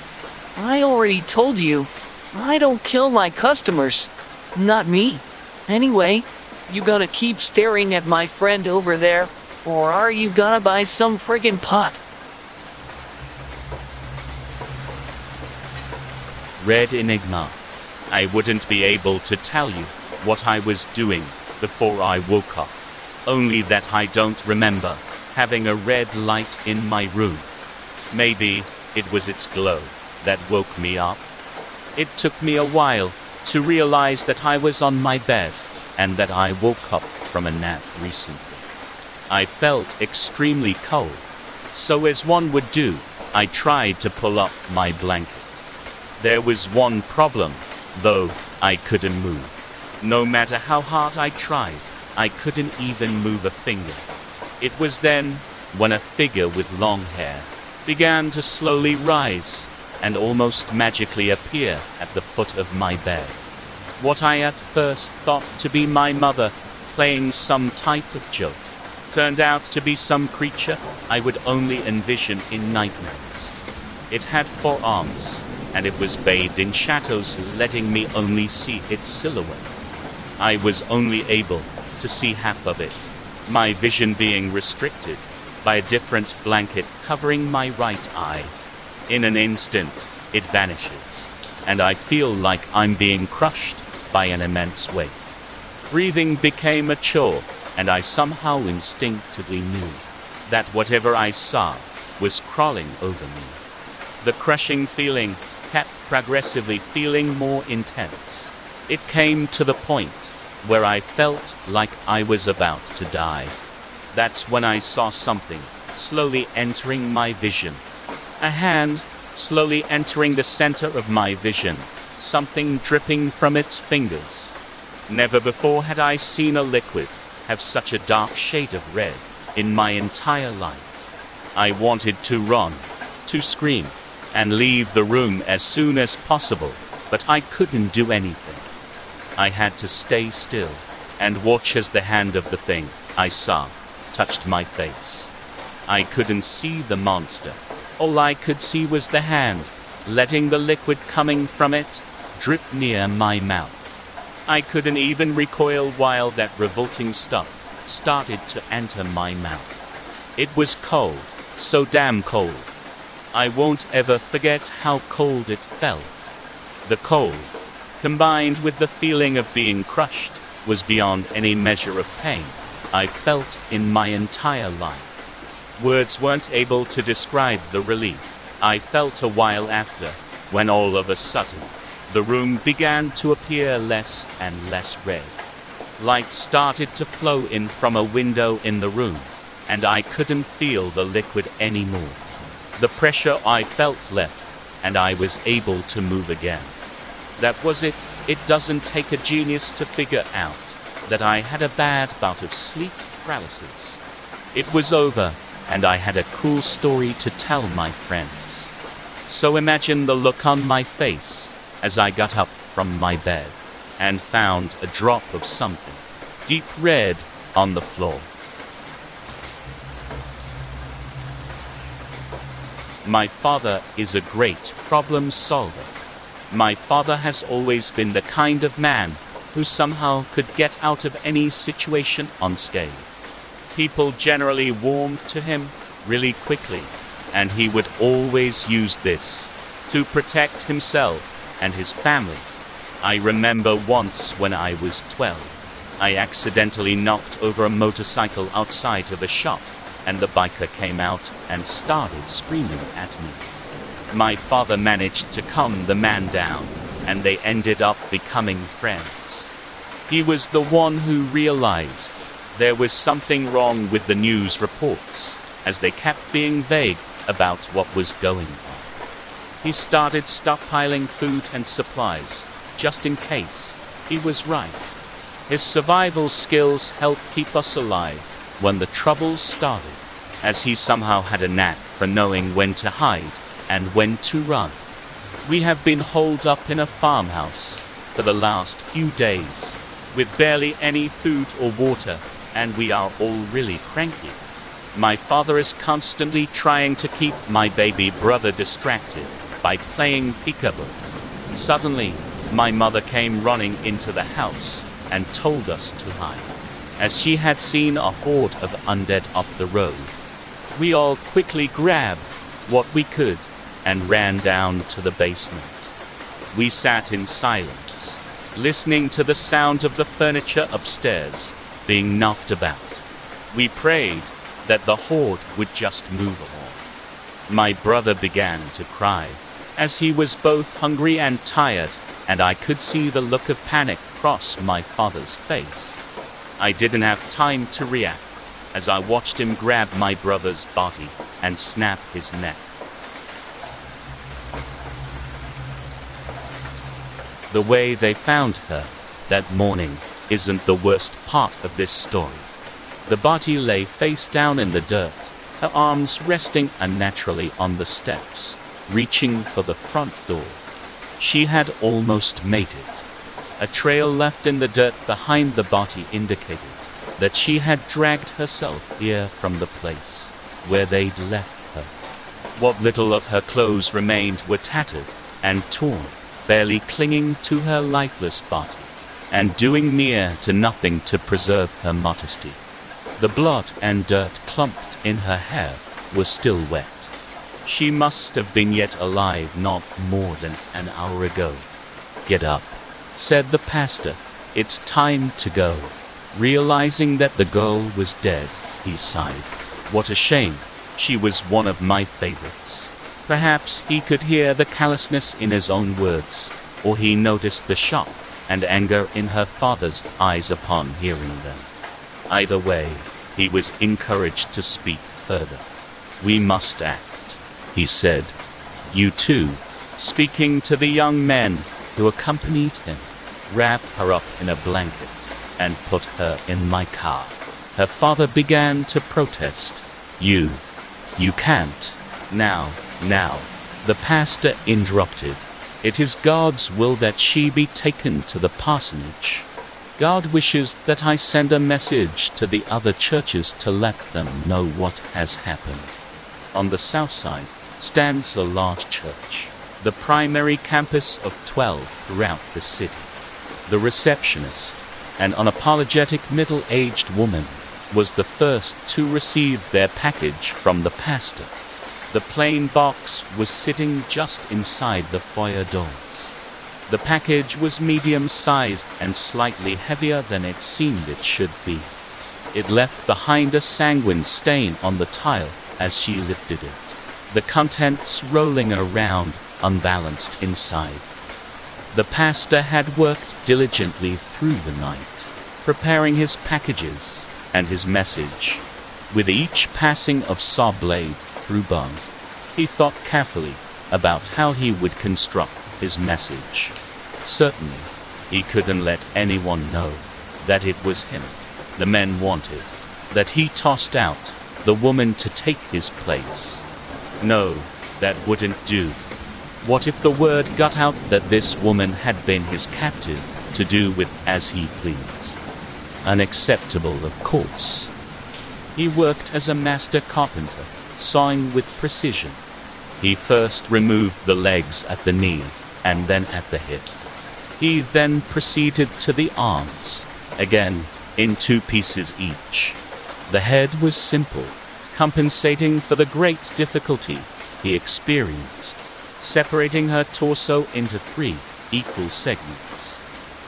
I already told you, I don't kill my customers. Not me. Anyway, you gonna keep staring at my friend over there, or are you gonna buy some friggin' pot? Red Enigma. I wouldn't be able to tell you what I was doing before I woke up. Only that I don't remember having a red light in my room. Maybe it was its glow that woke me up. It took me a while to realize that I was on my bed and that I woke up from a nap recently. I felt extremely cold, so as one would do, I tried to pull up my blanket. There was one problem, though. I couldn't move. No matter how hard I tried, I couldn't even move a finger. It was then when a figure with long hair began to slowly rise and almost magically appear at the foot of my bed. What I at first thought to be my mother playing some type of joke turned out to be some creature I would only envision in nightmares. It had 4 arms, and it was bathed in shadows, letting me only see its silhouette. I was only able to see half of it, my vision being restricted by a different blanket covering my right eye. In an instant, it vanishes, and I feel like I'm being crushed by an immense weight. Breathing became a chore, and I somehow instinctively knew that whatever I saw was crawling over me. The crushing feeling kept progressively feeling more intense. It came to the point where I felt like I was about to die. That's when I saw something slowly entering my vision. A hand slowly entering the center of my vision, something dripping from its fingers. Never before had I seen a liquid have such a dark shade of red in my entire life. I wanted to run, to scream, and leave the room as soon as possible, but I couldn't do anything. I had to stay still and watch as the hand of the thing I saw touched my face. I couldn't see the monster. All I could see was the hand, letting the liquid coming from it drip near my mouth. I couldn't even recoil while that revolting stuff started to enter my mouth. It was cold, so damn cold. I won't ever forget how cold it felt. The cold, combined with the feeling of being crushed, was beyond any measure of pain I felt in my entire life. Words weren't able to describe the relief I felt a while after, when all of a sudden, the room began to appear less and less red. Light started to flow in from a window in the room, and I couldn't feel the liquid anymore. The pressure I felt left, and I was able to move again. That was it. It doesn't take a genius to figure out that I had a bad bout of sleep paralysis. It was over, and I had a cool story to tell my friends. So imagine the look on my face as I got up from my bed and found a drop of something deep red on the floor. My father is a great problem solver. My father has always been the kind of man who somehow could get out of any situation unscathed. People generally warmed to him really quickly, and he would always use this to protect himself and his family. I remember once when I was 12, I accidentally knocked over a motorcycle outside of a shop, and the biker came out and started screaming at me. My father managed to calm the man down, and they ended up becoming friends. He was the one who realized there was something wrong with the news reports, as they kept being vague about what was going on. He started stockpiling food and supplies, just in case. He was right. His survival skills helped keep us alive when the troubles started, as he somehow had a knack for knowing when to hide and when to run. We have been holed up in a farmhouse for the last few days, with barely any food or water, and we are all really cranky. My father is constantly trying to keep my baby brother distracted by playing peekaboo. Suddenly, my mother came running into the house and told us to hide, as she had seen a horde of undead up the road. We all quickly grabbed what we could and ran down to the basement. We sat in silence, listening to the sound of the furniture upstairs being knocked about. We prayed that the horde would just move on. My brother began to cry, as he was both hungry and tired, and I could see the look of panic cross my father's face. I didn't have time to react, as I watched him grab my brother's body and snap his neck. The way they found her that morning isn't the worst part of this story. The body lay face down in the dirt, her arms resting unnaturally on the steps, reaching for the front door. She had almost made it. A trail left in the dirt behind the body indicated that she had dragged herself here from the place where they'd left her. What little of her clothes remained were tattered and torn, barely clinging to her lifeless body, and doing near to nothing to preserve her modesty. The blood and dirt clumped in her hair were still wet. She must have been yet alive not more than an hour ago. "Get up," said the pastor. "It's time to go." Realizing that the girl was dead, he sighed. What a shame. She was one of my favorites. Perhaps he could hear the callousness in his own words, or he noticed the shock and anger in her father's eyes upon hearing them. Either way, he was encouraged to speak further. We must act, he said. You too, speaking to the young men who accompanied him. Wrap her up in a blanket and put her in my car. Her father began to protest. You can't. Now, the pastor interrupted. It is God's will that she be taken to the parsonage. God wishes that I send a message to the other churches to let them know what has happened. On the south side stands a large church, the primary campus of 12 throughout the city. The receptionist, an unapologetic middle-aged woman, was the first to receive their package from the pastor. The plain box was sitting just inside the foyer doors. The package was medium-sized and slightly heavier than it seemed it should be. It left behind a sanguine stain on the tile as she lifted it, the contents rolling around unbalanced inside. The pastor had worked diligently through the night, preparing his packages and his message. With each passing of saw blade through bone, he thought carefully about how he would construct his message. Certainly, he couldn't let anyone know that it was him the men wanted, that he tossed out the woman to take his place. No, that wouldn't do. What if the word got out that this woman had been his captive to do with as he pleased? Unacceptable, of course. He worked as a master carpenter, sawing with precision. He first removed the legs at the knee and then at the hip. He then proceeded to the arms, again in 2 pieces each. The head was simple, compensating for the great difficulty he experienced, separating her torso into 3 equal segments.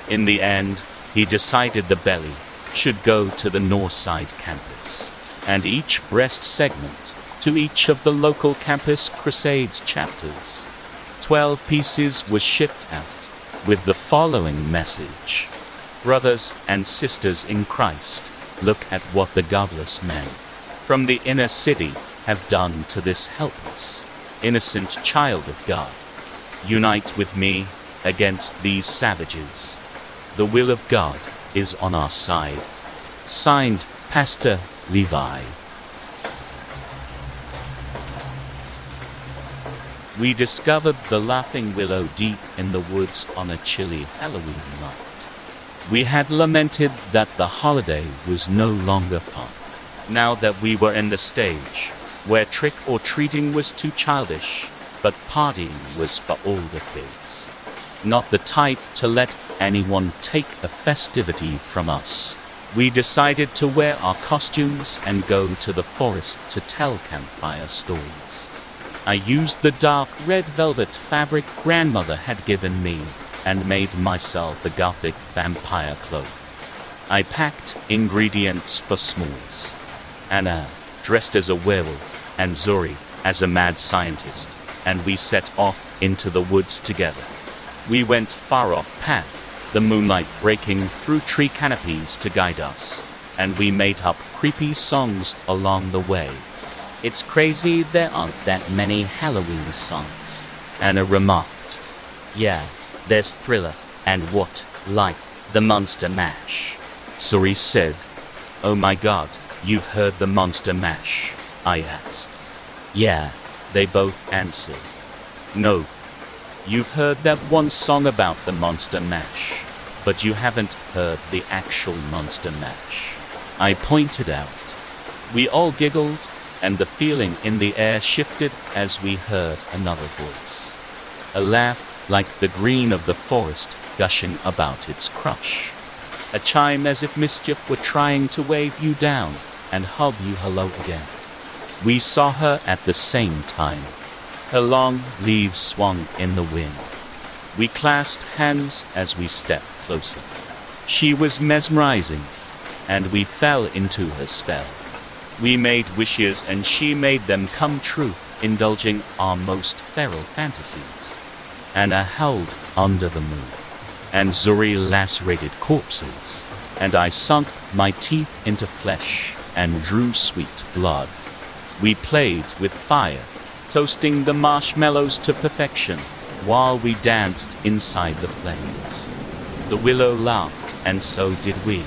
In the end, he decided the belly should go to the north side campus, and each breast segment to each of the local campus crusades chapters. 12 pieces were shipped out with the following message. Brothers and sisters in Christ, look at what the godless men from the inner city have done to this helpless, innocent child of God. Unite with me against these savages. The will of God is on our side. Signed, Pastor Levi. We discovered the laughing willow deep in the woods on a chilly Halloween night. We had lamented that the holiday was no longer fun. Now that we were in the stage where trick-or-treating was too childish, but partying was for older kids. Not the type to let anyone take a festivity from us. We decided to wear our costumes and go to the forest to tell campfire stories. I used the dark red velvet fabric grandmother had given me and made myself a gothic vampire cloak. I packed ingredients for s'mores. Anna dressed as a werewolf and Zori as a mad scientist, and we set off into the woods together. We went far off path, the moonlight breaking through tree canopies to guide us, and we made up creepy songs along the way. It's crazy there aren't that many Halloween songs, Anna remarked. Yeah, there's Thriller and what, like, the Monster Mash, Zori said. Oh my god, you've heard the Monster Mash? I asked. Yeah, they both answered. No. You've heard that one song about the Monster Mash, but you haven't heard the actual Monster Mash, I pointed out. We all giggled, and the feeling in the air shifted as we heard another voice. A laugh like the green of the forest gushing about its crush. A chime as if mischief were trying to wave you down and hug you hello again. We saw her at the same time. Her long leaves swung in the wind. We clasped hands as we stepped closer. She was mesmerizing. and we fell into her spell. We made wishes and she made them come true, indulging our most feral fantasies. And I howled under the moon, and Zuri lacerated corpses, and I sunk my teeth into flesh and drew sweet blood. We played with fire, toasting the marshmallows to perfection, while we danced inside the flames. The willow laughed, and so did we.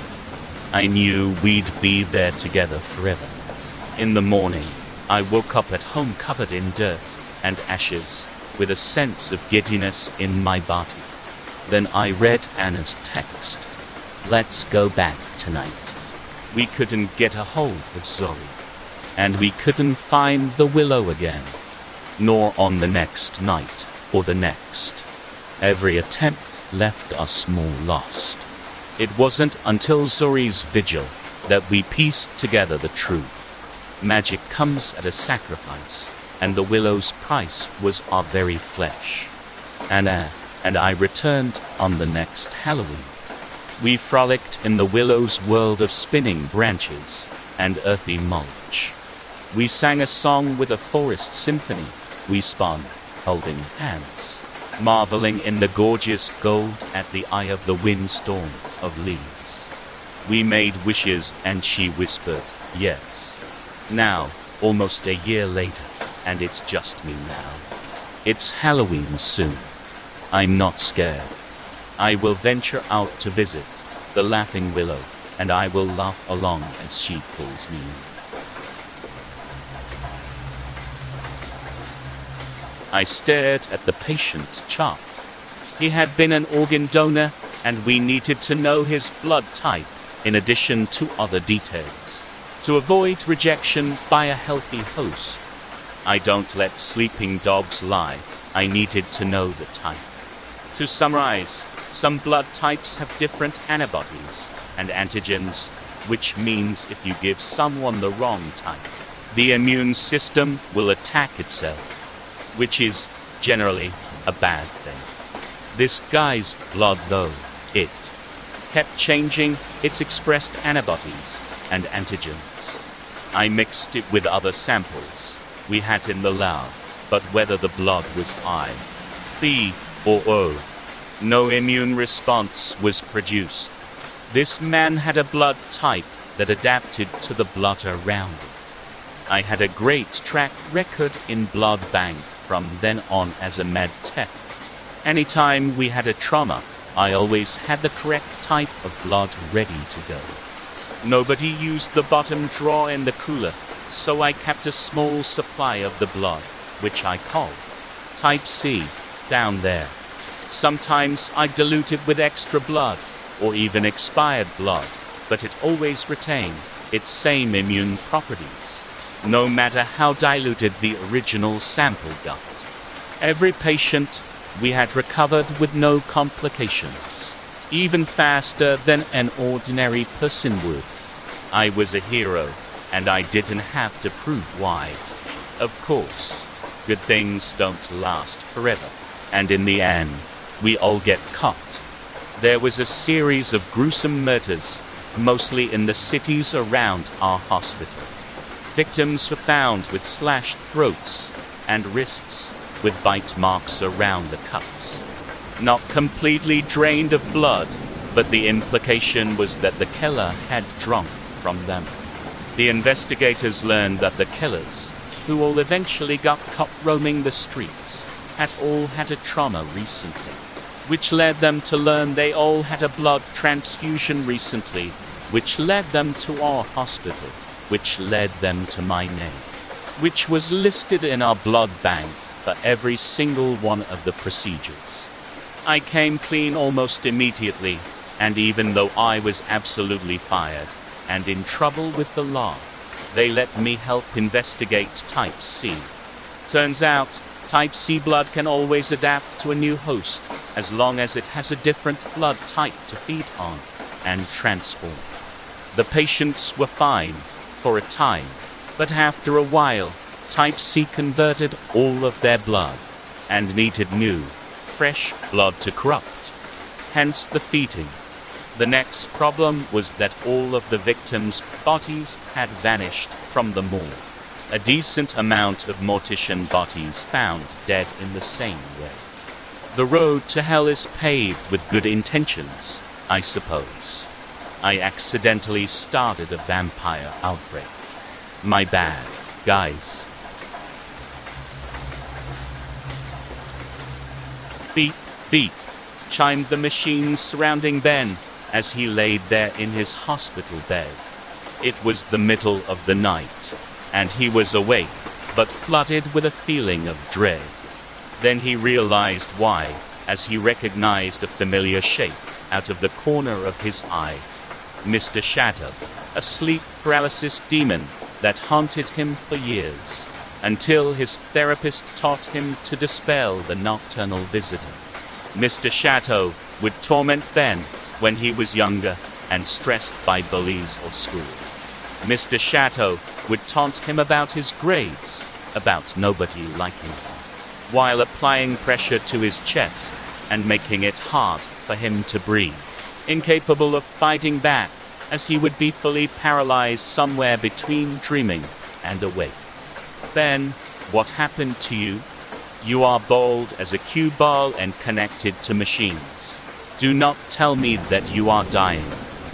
I knew we'd be there together forever. In the morning, I woke up at home covered in dirt and ashes, with a sense of giddiness in my body. Then I read Anna's text. Let's go back tonight. We couldn't get a hold of Zori, and we couldn't find the willow again, nor on the next night or the next. Every attempt left us more lost. It wasn't until Zori's vigil that we pieced together the truth. Magic comes at a sacrifice, and the willow's price was our very flesh. Anna and I returned on the next Halloween. We frolicked in the willow's world of spinning branches and earthy mulch. We sang a song with a forest symphony. We spun, holding hands, marveling in the gorgeous gold at the eye of the windstorm of leaves. We made wishes and she whispered, yes. Now, almost a year later, and it's just me now. It's Halloween soon. I'm not scared. I will venture out to visit the laughing willow, and I will laugh along as she pulls me in. I stared at the patient's chart. He had been an organ donor, and we needed to know his blood type, in addition to other details, to avoid rejection by a healthy host. I don't let sleeping dogs lie. I needed to know the type. To summarize, some blood types have different antibodies and antigens, which means if you give someone the wrong type, the immune system will attack itself, which is generally a bad thing. This guy's blood, though, it kept changing its expressed antibodies and antigens. I mixed it with other samples we had in the lab, but whether the blood was I, B, or O, no immune response was produced. This man had a blood type that adapted to the blood around it. I had a great track record in blood bank from then on as a med tech. Anytime we had a trauma, I always had the correct type of blood ready to go. Nobody used the bottom drawer in the cooler, so I kept a small supply of the blood, which I called Type C, down there. Sometimes I diluted with extra blood, or even expired blood, but it always retained its same immune properties, no matter how diluted the original sample got. Every patient we had recovered with no complications, even faster than an ordinary person would. I was a hero, and I didn't have to prove why. Of course, good things don't last forever, and in the end, we all get caught. There was a series of gruesome murders, mostly in the cities around our hospital. Victims were found with slashed throats and wrists with bite marks around the cuts. Not completely drained of blood, but the implication was that the killer had drunk from them. The investigators learned that the killers, who all eventually got caught roaming the streets, had all had a trauma recently, which led them to learn they all had a blood transfusion recently, which led them to our hospital, which led them to my name, which was listed in our blood bank for every single one of the procedures. I came clean almost immediately, and even though I was absolutely fired and in trouble with the law, they let me help investigate Type C. Turns out, Type C blood can always adapt to a new host, as long as it has a different blood type to feed on and transform. The patients were fine for a time, but after a while, Type C converted all of their blood and needed new, fresh blood to corrupt. Hence the feeding. The next problem was that all of the victims' bodies had vanished from the morgue. A decent amount of mortician bodies found dead in the same way. The road to hell is paved with good intentions, I suppose. I accidentally started a vampire outbreak. My bad, guys. Beep, beep, chimed the machines surrounding Ben as he laid there in his hospital bed. It was the middle of the night, and he was awake, but flooded with a feeling of dread. Then he realized why, as he recognized a familiar shape out of the corner of his eye. Mr. Shadow, a sleep paralysis demon that haunted him for years, until his therapist taught him to dispel the nocturnal visitor. Mr. Shadow would torment Ben when he was younger and stressed by bullies or school. Mr. Shadow would taunt him about his grades, about nobody liking him, while applying pressure to his chest and making it hard for him to breathe. Incapable of fighting back, as he would be fully paralyzed somewhere between dreaming and awake. Ben, what happened to you? You are bold as a cue ball and connected to machines. Do not tell me that you are dying,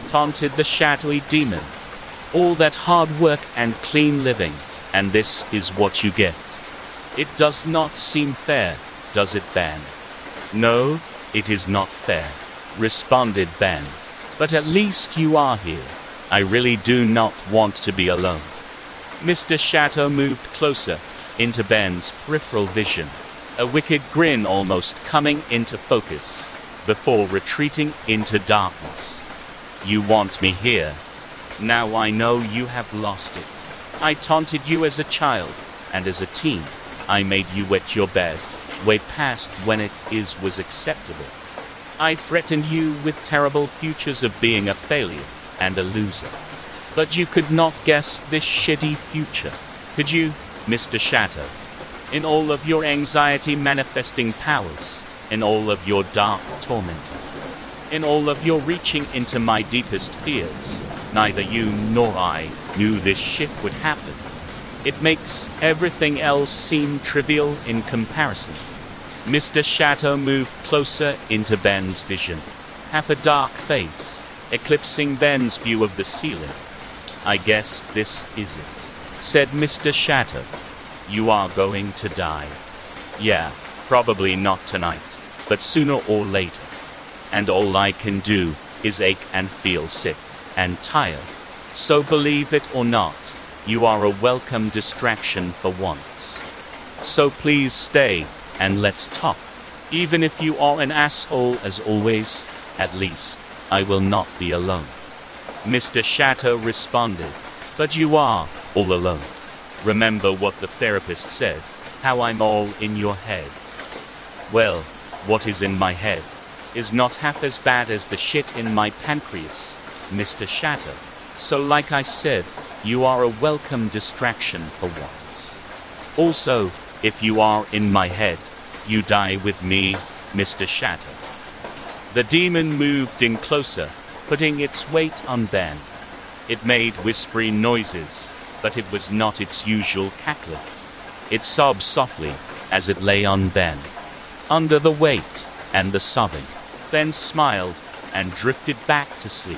taunted the shadowy demon. All that hard work and clean living, and this is what you get. It does not seem fair, does it, Ben? No, it is not fair, responded Ben. But at least you are here. I really do not want to be alone. Mr. Shadow moved closer into Ben's peripheral vision, a wicked grin almost coming into focus, before retreating into darkness. You want me here? Now I know you have lost it. I taunted you as a child, and as a teen, I made you wet your bed, way past when it was acceptable. I threatened you with terrible futures of being a failure and a loser. But you could not guess this shitty future, could you, Mr. Shadow? In all of your anxiety manifesting powers, in all of your dark tormenting, in all of your reaching into my deepest fears, neither you nor I knew this shit would happen. It makes everything else seem trivial in comparison. Mr. Shadow moved closer into Ben's vision, half a dark face, eclipsing Ben's view of the ceiling. I guess this is it, said Mr. Shadow. You are going to die. Yeah, probably not tonight, but sooner or later. And all I can do is ache and feel sick and tired. So believe it or not, you are a welcome distraction for once. So please stay and let's talk. Even if you are an asshole as always, at least I will not be alone. Mr. Shadow responded, but you are all alone. Remember what the therapist said, how I'm all in your head. Well, what is in my head is not half as bad as the shit in my pancreas, Mr. Shadow. So like I said, you are a welcome distraction for once. Also, if you are in my head, you die with me, Mr. Shadow. The demon moved in closer, putting its weight on Ben. It made whispery noises, but it was not its usual cackling. It sobbed softly as it lay on Ben. Under the weight and the sobbing, Ben smiled and drifted back to sleep.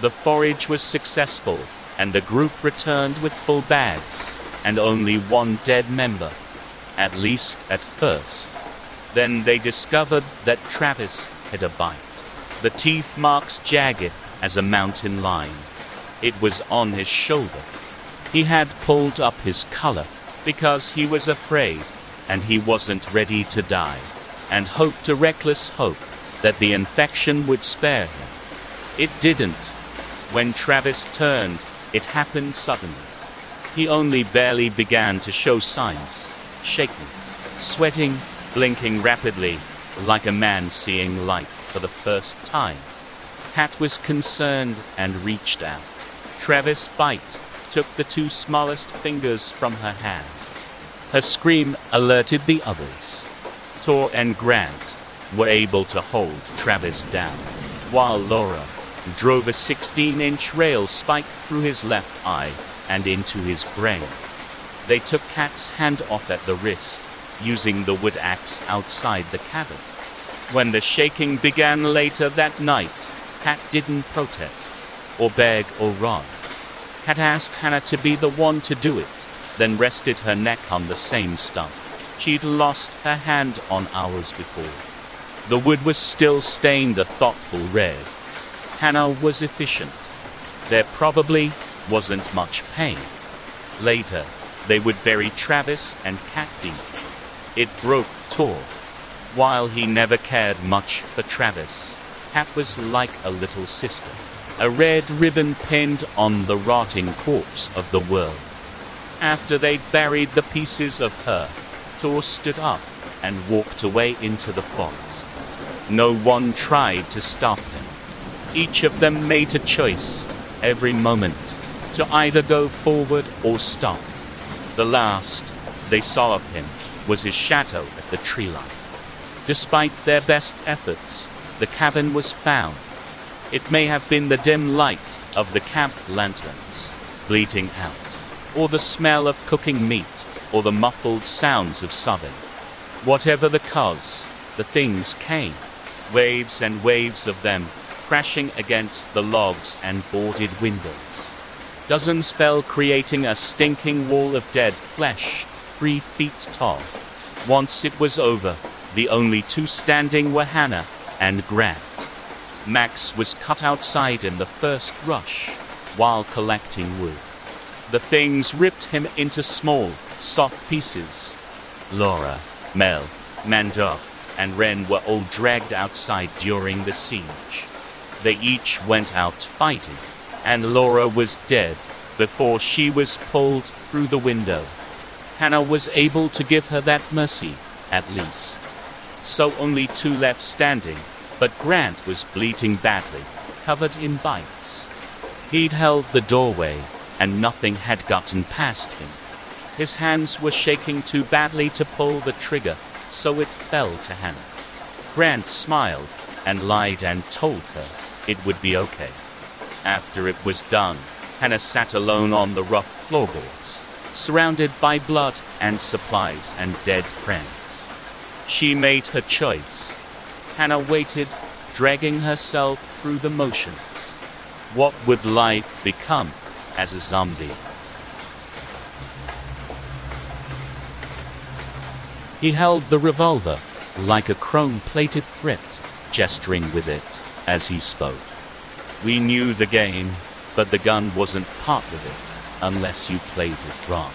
The forage was successful, and the group returned with full bags, and only one dead member, at least at first. Then they discovered that Travis had a bite, the teeth marks jagged as a mountain lion. It was on his shoulder. He had pulled up his collar because he was afraid, and he wasn't ready to die, and hoped a reckless hope that the infection would spare him. It didn't. When Travis turned, it happened suddenly. He only barely began to show signs, shaking, sweating, blinking rapidly, like a man seeing light for the first time. Kat was concerned and reached out. Travis bite took the two smallest fingers from her hand. Her scream alerted the others. Tor and Grant were able to hold Travis down, while Laura drove a 16-inch rail spike through his left eye and into his brain. They took Kat's hand off at the wrist, using the wood axe outside the cabin. When the shaking began later that night, Kat didn't protest, or beg or run. Kat asked Hannah to be the one to do it, then rested her neck on the same stump she'd lost her hand on hours before. The wood was still stained a thoughtful red. Hannah was efficient. There probably wasn't much pain. Later, they would bury Travis and Kat deep. It broke Tor. While he never cared much for Travis, Kat was like a little sister, a red ribbon pinned on the rotting corpse of the world. After they'd buried the pieces of her, Tor stood up and walked away into the forest. No one tried to stop him. Each of them made a choice, every moment, to either go forward or stop. The last they saw of him was his shadow at the tree line. Despite their best efforts, the cabin was found. It may have been the dim light of the camp lanterns bleating out, or the smell of cooking meat, or the muffled sounds of sobbing. Whatever the cause, the things came, waves and waves of them, crashing against the logs and boarded windows. Dozens fell, creating a stinking wall of dead flesh, 3 feet tall. Once it was over, the only two standing were Hannah and Grant. Max was cut outside in the first rush, while collecting wood. The things ripped him into small, soft pieces. Laura, Mel, Mandor, and Ren were all dragged outside during the siege. They each went out fighting, and Laura was dead before she was pulled through the window. Hannah was able to give her that mercy, at least. So only 2 left standing, but Grant was bleeding badly, covered in bites. He'd held the doorway, and nothing had gotten past him. His hands were shaking too badly to pull the trigger, so it fell to Hannah. Grant smiled and lied and told her it would be okay. After it was done, Hannah sat alone on the rough floorboards, surrounded by blood and supplies and dead friends. She made her choice. Hannah waited, dragging herself through the motions. What would life become as a zombie? He held the revolver like a chrome-plated threat, gesturing with it as he spoke. We knew the game, but the gun wasn't part of it unless you played it wrong.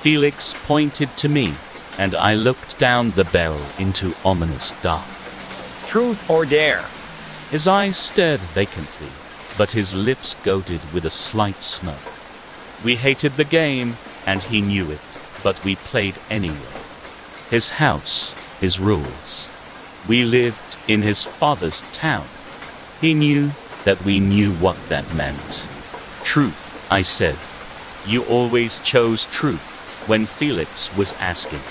Felix pointed to me, and I looked down the barrel into ominous dark. Truth or dare? His eyes stared vacantly, but his lips goaded with a slight smirk. We hated the game, and he knew it, but we played anyway. His house, his rules. We lived in his father's town. He knew that we knew what that meant. Truth, I said. You always chose truth when Felix was asking.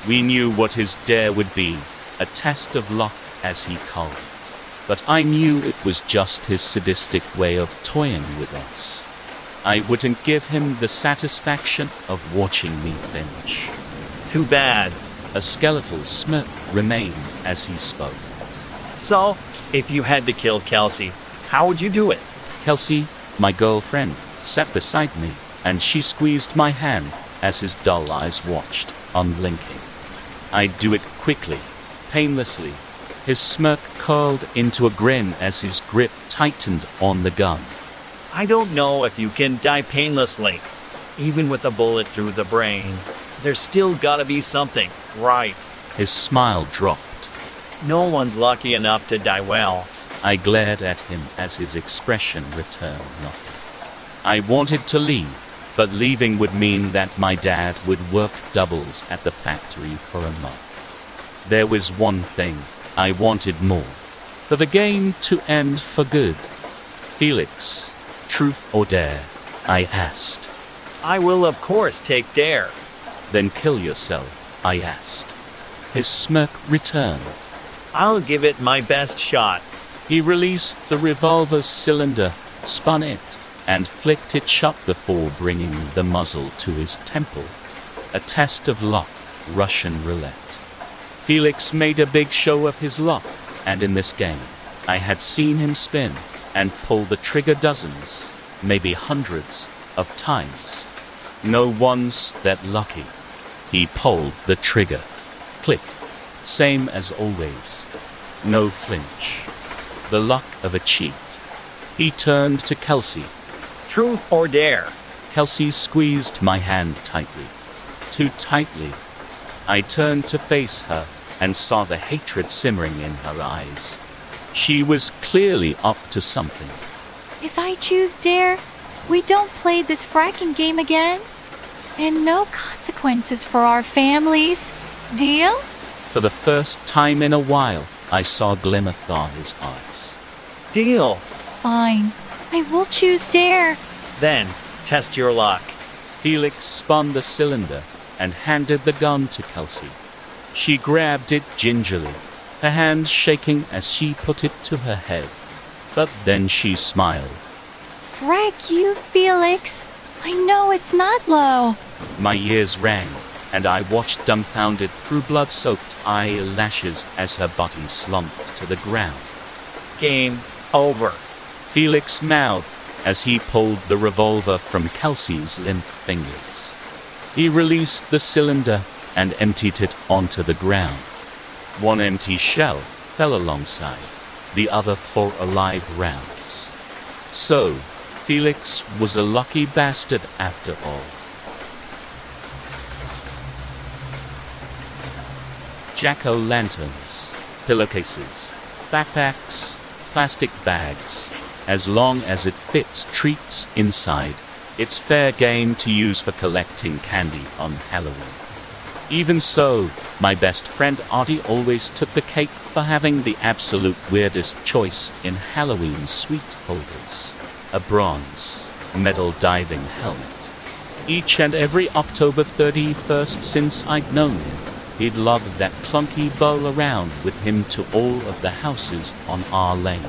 We knew what his dare would be, a test of luck as he called it. But I knew it was just his sadistic way of toying with us. I wouldn't give him the satisfaction of watching me finish. Too bad. A skeletal smirk remained as he spoke. So, if you had to kill Kelsey, how would you do it? Kelsey, my girlfriend, sat beside me, and she squeezed my hand as his dull eyes watched, unblinking. I'd do it quickly, painlessly. His smirk curled into a grin as his grip tightened on the gun. I don't know if you can die painlessly. Even with a bullet through the brain, there's still gotta be something, right? His smile dropped. No one's lucky enough to die well. I glared at him as his expression returned nothing. I wanted to leave, but leaving would mean that my dad would work doubles at the factory for a month. There was one thing I wanted more. For the game to end for good. Felix, truth or dare? I asked. I will of course take dare. Then kill yourself, I asked. His smirk returned. I'll give it my best shot. He released the revolver's cylinder, spun it, and flicked it shut before bringing the muzzle to his temple. A test of luck, Russian roulette. Felix made a big show of his luck, and in this game, I had seen him spin and pull the trigger dozens, maybe hundreds of times. No one's that lucky. He pulled the trigger. Click. Same as always. No flinch. The luck of a cheat. He turned to Kelsey. Truth or dare? Kelsey squeezed my hand tightly. Too tightly. I turned to face her and saw the hatred simmering in her eyes. She was clearly up to something. If I choose dare, we don't play this fracking game again. And no consequences for our families. Deal? For the first time in a while, I saw a glimmer thaw his eyes. Deal. Fine. I will choose dare. Then, test your luck. Felix spun the cylinder and handed the gun to Kelsey. She grabbed it gingerly, her hand shaking as she put it to her head. But then she smiled. Frack you, Felix. I know it's not low. My ears rang, and I watched dumbfounded through blood-soaked eyelashes as her body slumped to the ground. Game over. Felix mouthed as he pulled the revolver from Kelsey's limp fingers. He released the cylinder and emptied it onto the ground. One empty shell fell alongside, the other 4 alive rounds. So, Felix was a lucky bastard after all. Jack-o'-lanterns, pillowcases, backpacks, plastic bags. As long as it fits treats inside, it's fair game to use for collecting candy on Halloween. Even so, my best friend Artie always took the cake for having the absolute weirdest choice in Halloween sweet holders. A bronze, metal diving helmet. Each and every October 31st since I'd known him, he'd lugged that clunky bowl around with him to all of the houses on our lane.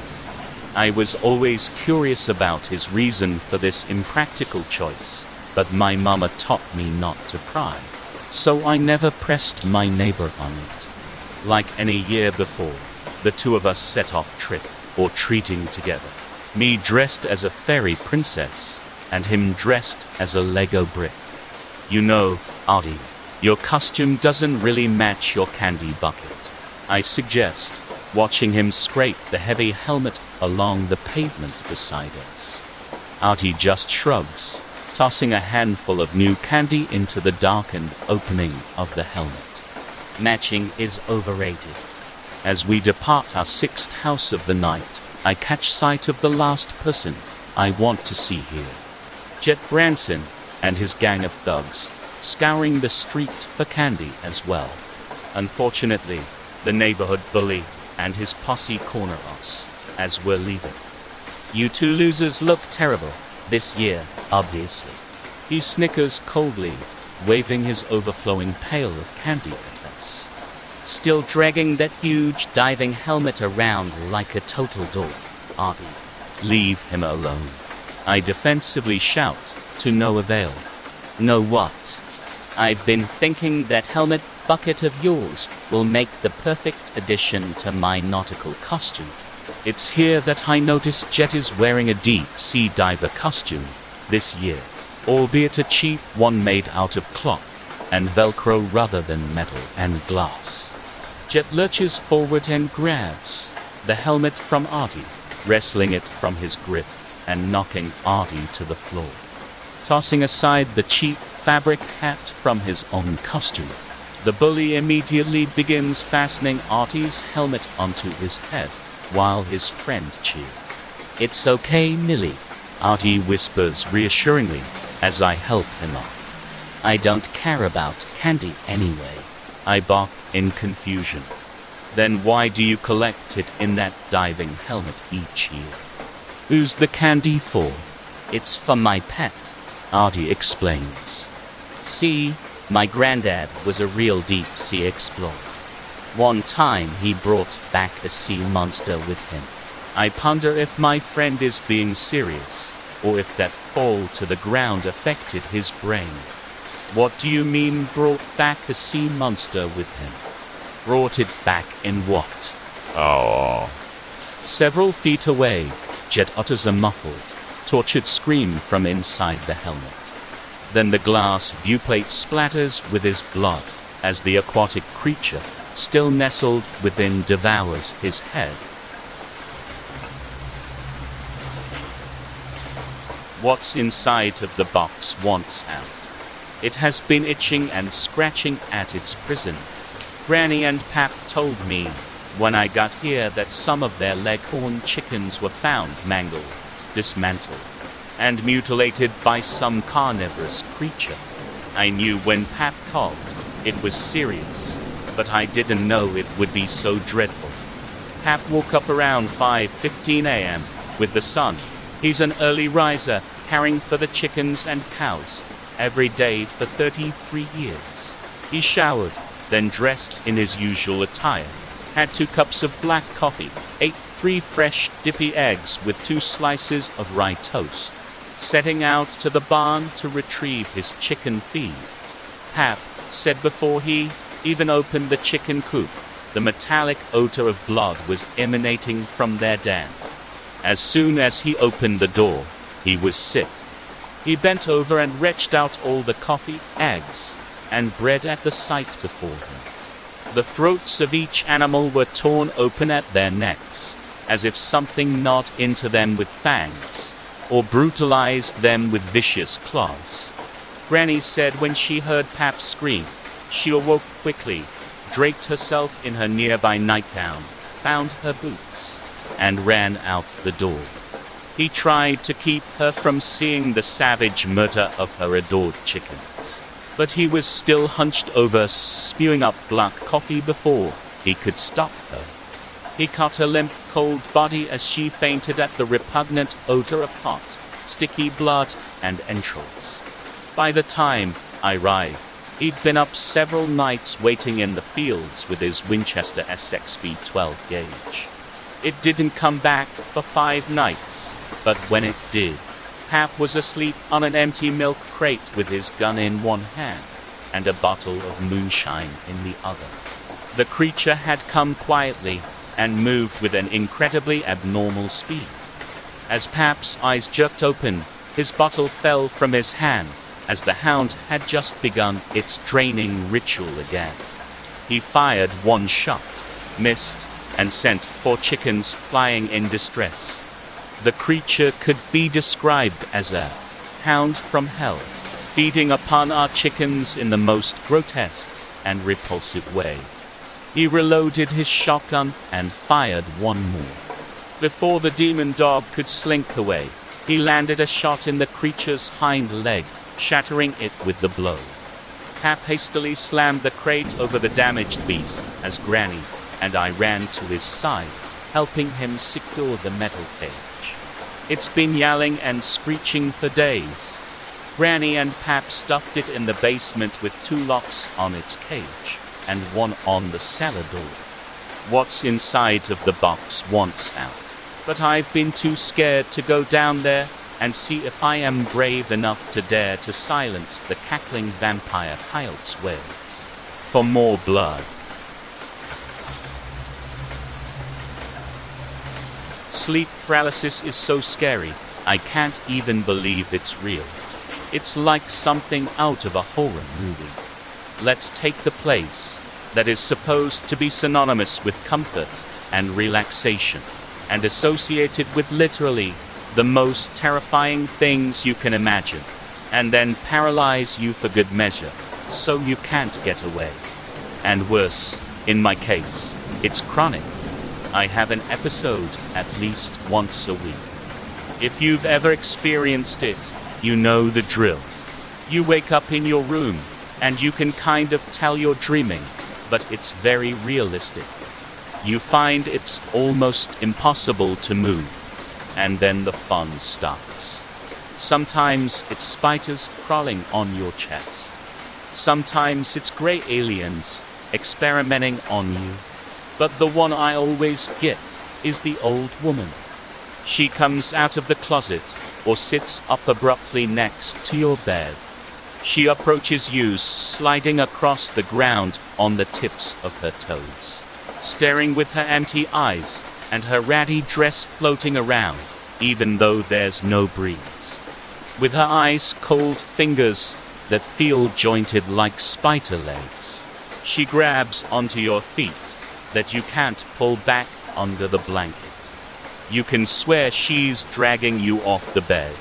I was always curious about his reason for this impractical choice, but my mama taught me not to pry, so I never pressed my neighbor on it. Like any year before, the two of us set off trick or treating together. Me dressed as a fairy princess, and him dressed as a Lego brick. You know, Artie, your costume doesn't really match your candy bucket. I suggest, watching him scrape the heavy helmet along the pavement beside us. Artie just shrugs, tossing a handful of new candy into the darkened opening of the helmet. Matching is overrated. As we depart our 6th house of the night, I catch sight of the last person I want to see here. Jet Branson and his gang of thugs, scouring the street for candy as well. Unfortunately, the neighborhood bully and his posse corner us as we're leaving. You two losers look terrible this year, obviously. He snickers coldly, waving his overflowing pail of candy at us. Still dragging that huge diving helmet around like a total dork, Artie. Leave him alone. I defensively shout, to no avail. Know what? I've been thinking that helmet bucket of yours will make the perfect addition to my nautical costume. It's here that I notice Jet is wearing a deep sea diver costume this year, albeit a cheap one made out of cloth and Velcro rather than metal and glass. Jet lurches forward and grabs the helmet from Artie, wrestling it from his grip and knocking Artie to the floor. Tossing aside the cheap fabric hat from his own costume, the bully immediately begins fastening Artie's helmet onto his head while his friends cheer. It's okay, Millie, Artie whispers reassuringly as I help him up. I don't care about candy anyway, I bark in confusion. Then why do you collect it in that diving helmet each year? Who's the candy for? It's for my pet, Artie explains. See, my granddad was a real deep-sea explorer. One time he brought back a sea monster with him. I ponder if my friend is being serious, or if that fall to the ground affected his brain. What do you mean brought back a sea monster with him? Brought it back in what? Oh. Several feet away, Jet utters a muffled, tortured scream from inside the helmet. Then the glass viewplate splatters with his blood as the aquatic creature, still nestled within, devours his head. What's inside of the box wants out. It has been itching and scratching at its prison. Granny and Pap told me when I got here that some of their leghorn chickens were found mangled, dismantled, and mutilated by some carnivorous creature. I knew when Pap called it was serious, but I didn't know it would be so dreadful. Pap woke up around 5:15 a.m. with the sun. He's an early riser, caring for the chickens and cows every day for 33 years. He showered, then dressed in his usual attire, had 2 cups of black coffee, ate 3 fresh dippy eggs with 2 slices of rye toast, setting out to the barn to retrieve his chicken feed. Pap said before he even opened the chicken coop, the metallic odor of blood was emanating from their den. As soon as he opened the door, he was sick. He bent over and retched out all the coffee, eggs, and bread at the sight before him. The throats of each animal were torn open at their necks, as if something gnawed into them with fangs, or brutalized them with vicious claws. Granny said when she heard Pap scream, she awoke quickly, draped herself in her nearby nightgown, found her boots, and ran out the door. He tried to keep her from seeing the savage murder of her adored chickens, but he was still hunched over, spewing up black coffee before he could stop her. He caught her limp, cold body as she fainted at the repugnant odor of hot, sticky blood and entrails. By the time I arrived, he'd been up several nights waiting in the fields with his Winchester SXB 12 gauge. It didn't come back for 5 nights, but when it did, Pap was asleep on an empty milk crate with his gun in one hand and a bottle of moonshine in the other. The creature had come quietly and moved with an incredibly abnormal speed. As Pap's eyes jerked open, his bottle fell from his hand as the hound had just begun its draining ritual again. He fired 1 shot, missed, and sent 4 chickens flying in distress. The creature could be described as a hound from hell, feeding upon our chickens in the most grotesque and repulsive way. He reloaded his shotgun and fired 1 more. Before the demon dog could slink away, he landed a shot in the creature's hind leg, shattering it with the blow. Pap hastily slammed the crate over the damaged beast as Granny and I ran to his side, helping him secure the metal cage. It's been yelling and screeching for days. Granny and Pap stuffed it in the basement with 2 locks on its cage and 1 on the cellar door. What's inside of the box wants out, but I've been too scared to go down there and see if I am brave enough to dare to silence the cackling vampire coyote's wails for more blood. Sleep paralysis is so scary, I can't even believe it's real. It's like something out of a horror movie. Let's take the place that is supposed to be synonymous with comfort and relaxation, and associated with literally the most terrifying things you can imagine, and then paralyze you for good measure, so you can't get away. And worse, in my case, it's chronic. I have an episode at least once a week. If you've ever experienced it, you know the drill. You wake up in your room, and you can kind of tell you're dreaming, but it's very realistic. You find it's almost impossible to move, and then the fun starts. Sometimes it's spiders crawling on your chest. Sometimes it's gray aliens experimenting on you. But the one I always get is the old woman. She comes out of the closet or sits up abruptly next to your bed. She approaches you, sliding across the ground on the tips of her toes, staring with her empty eyes and her ratty dress floating around, even though there's no breeze. With her ice-cold fingers that feel jointed like spider legs, she grabs onto your feet that you can't pull back under the blanket. You can swear she's dragging you off the bed.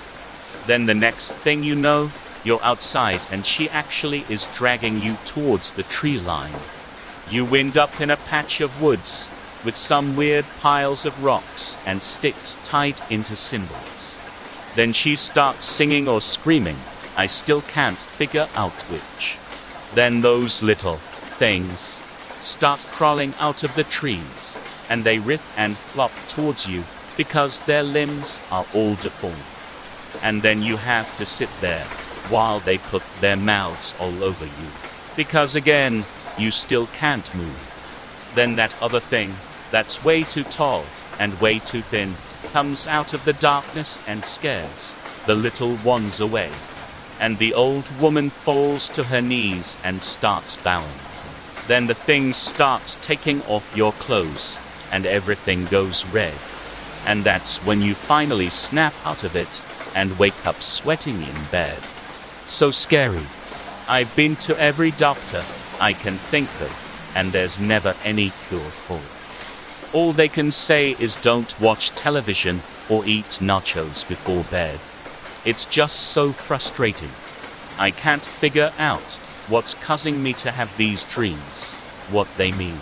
Then the next thing you know, you're outside and she actually is dragging you towards the tree line. You wind up in a patch of woods with some weird piles of rocks and sticks tied into cymbals. Then she starts singing or screaming. I still can't figure out which. Then those little things start crawling out of the trees, and they rip and flop towards you because their limbs are all deformed. And then you have to sit there while they put their mouths all over you, because again, you still can't move. Then that other thing that's way too tall and way too thin comes out of the darkness and scares the little ones away. And the old woman falls to her knees and starts bowing. Then the thing starts taking off your clothes and everything goes red. And that's when you finally snap out of it and wake up sweating in bed. So scary. I've been to every doctor I can think of, and there's never any cure for it. All they can say is don't watch television or eat nachos before bed. It's just so frustrating. I can't figure out what's causing me to have these dreams, what they mean,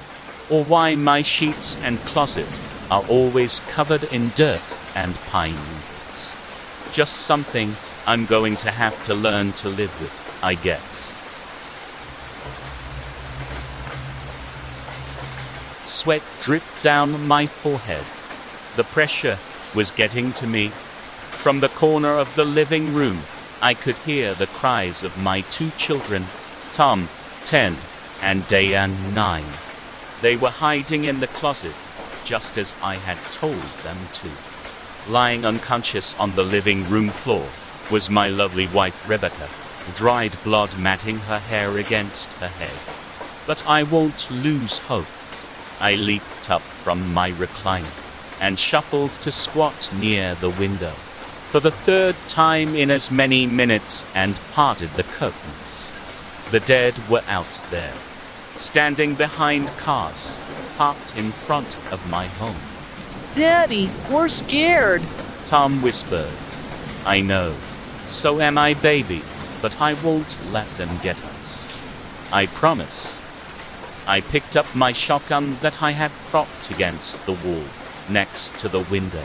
or why my sheets and closet are always covered in dirt and pine needles. Just something I'm going to have to learn to live with, I guess. Sweat dripped down my forehead. The pressure was getting to me. From the corner of the living room, I could hear the cries of my two children, Tom, 10, and Diane, 9. They were hiding in the closet, just as I had told them to. Lying unconscious on the living room floor was my lovely wife Rebecca, dried blood matting her hair against her head. But I won't lose hope. I leaped up from my recliner and shuffled to squat near the window for the third time in as many minutes and parted the curtains. The dead were out there, standing behind cars parked in front of my home. Daddy, we're scared. Tom whispered. I know. So am I, baby, but I won't let them get us. I promise. I picked up my shotgun that I had propped against the wall next to the window.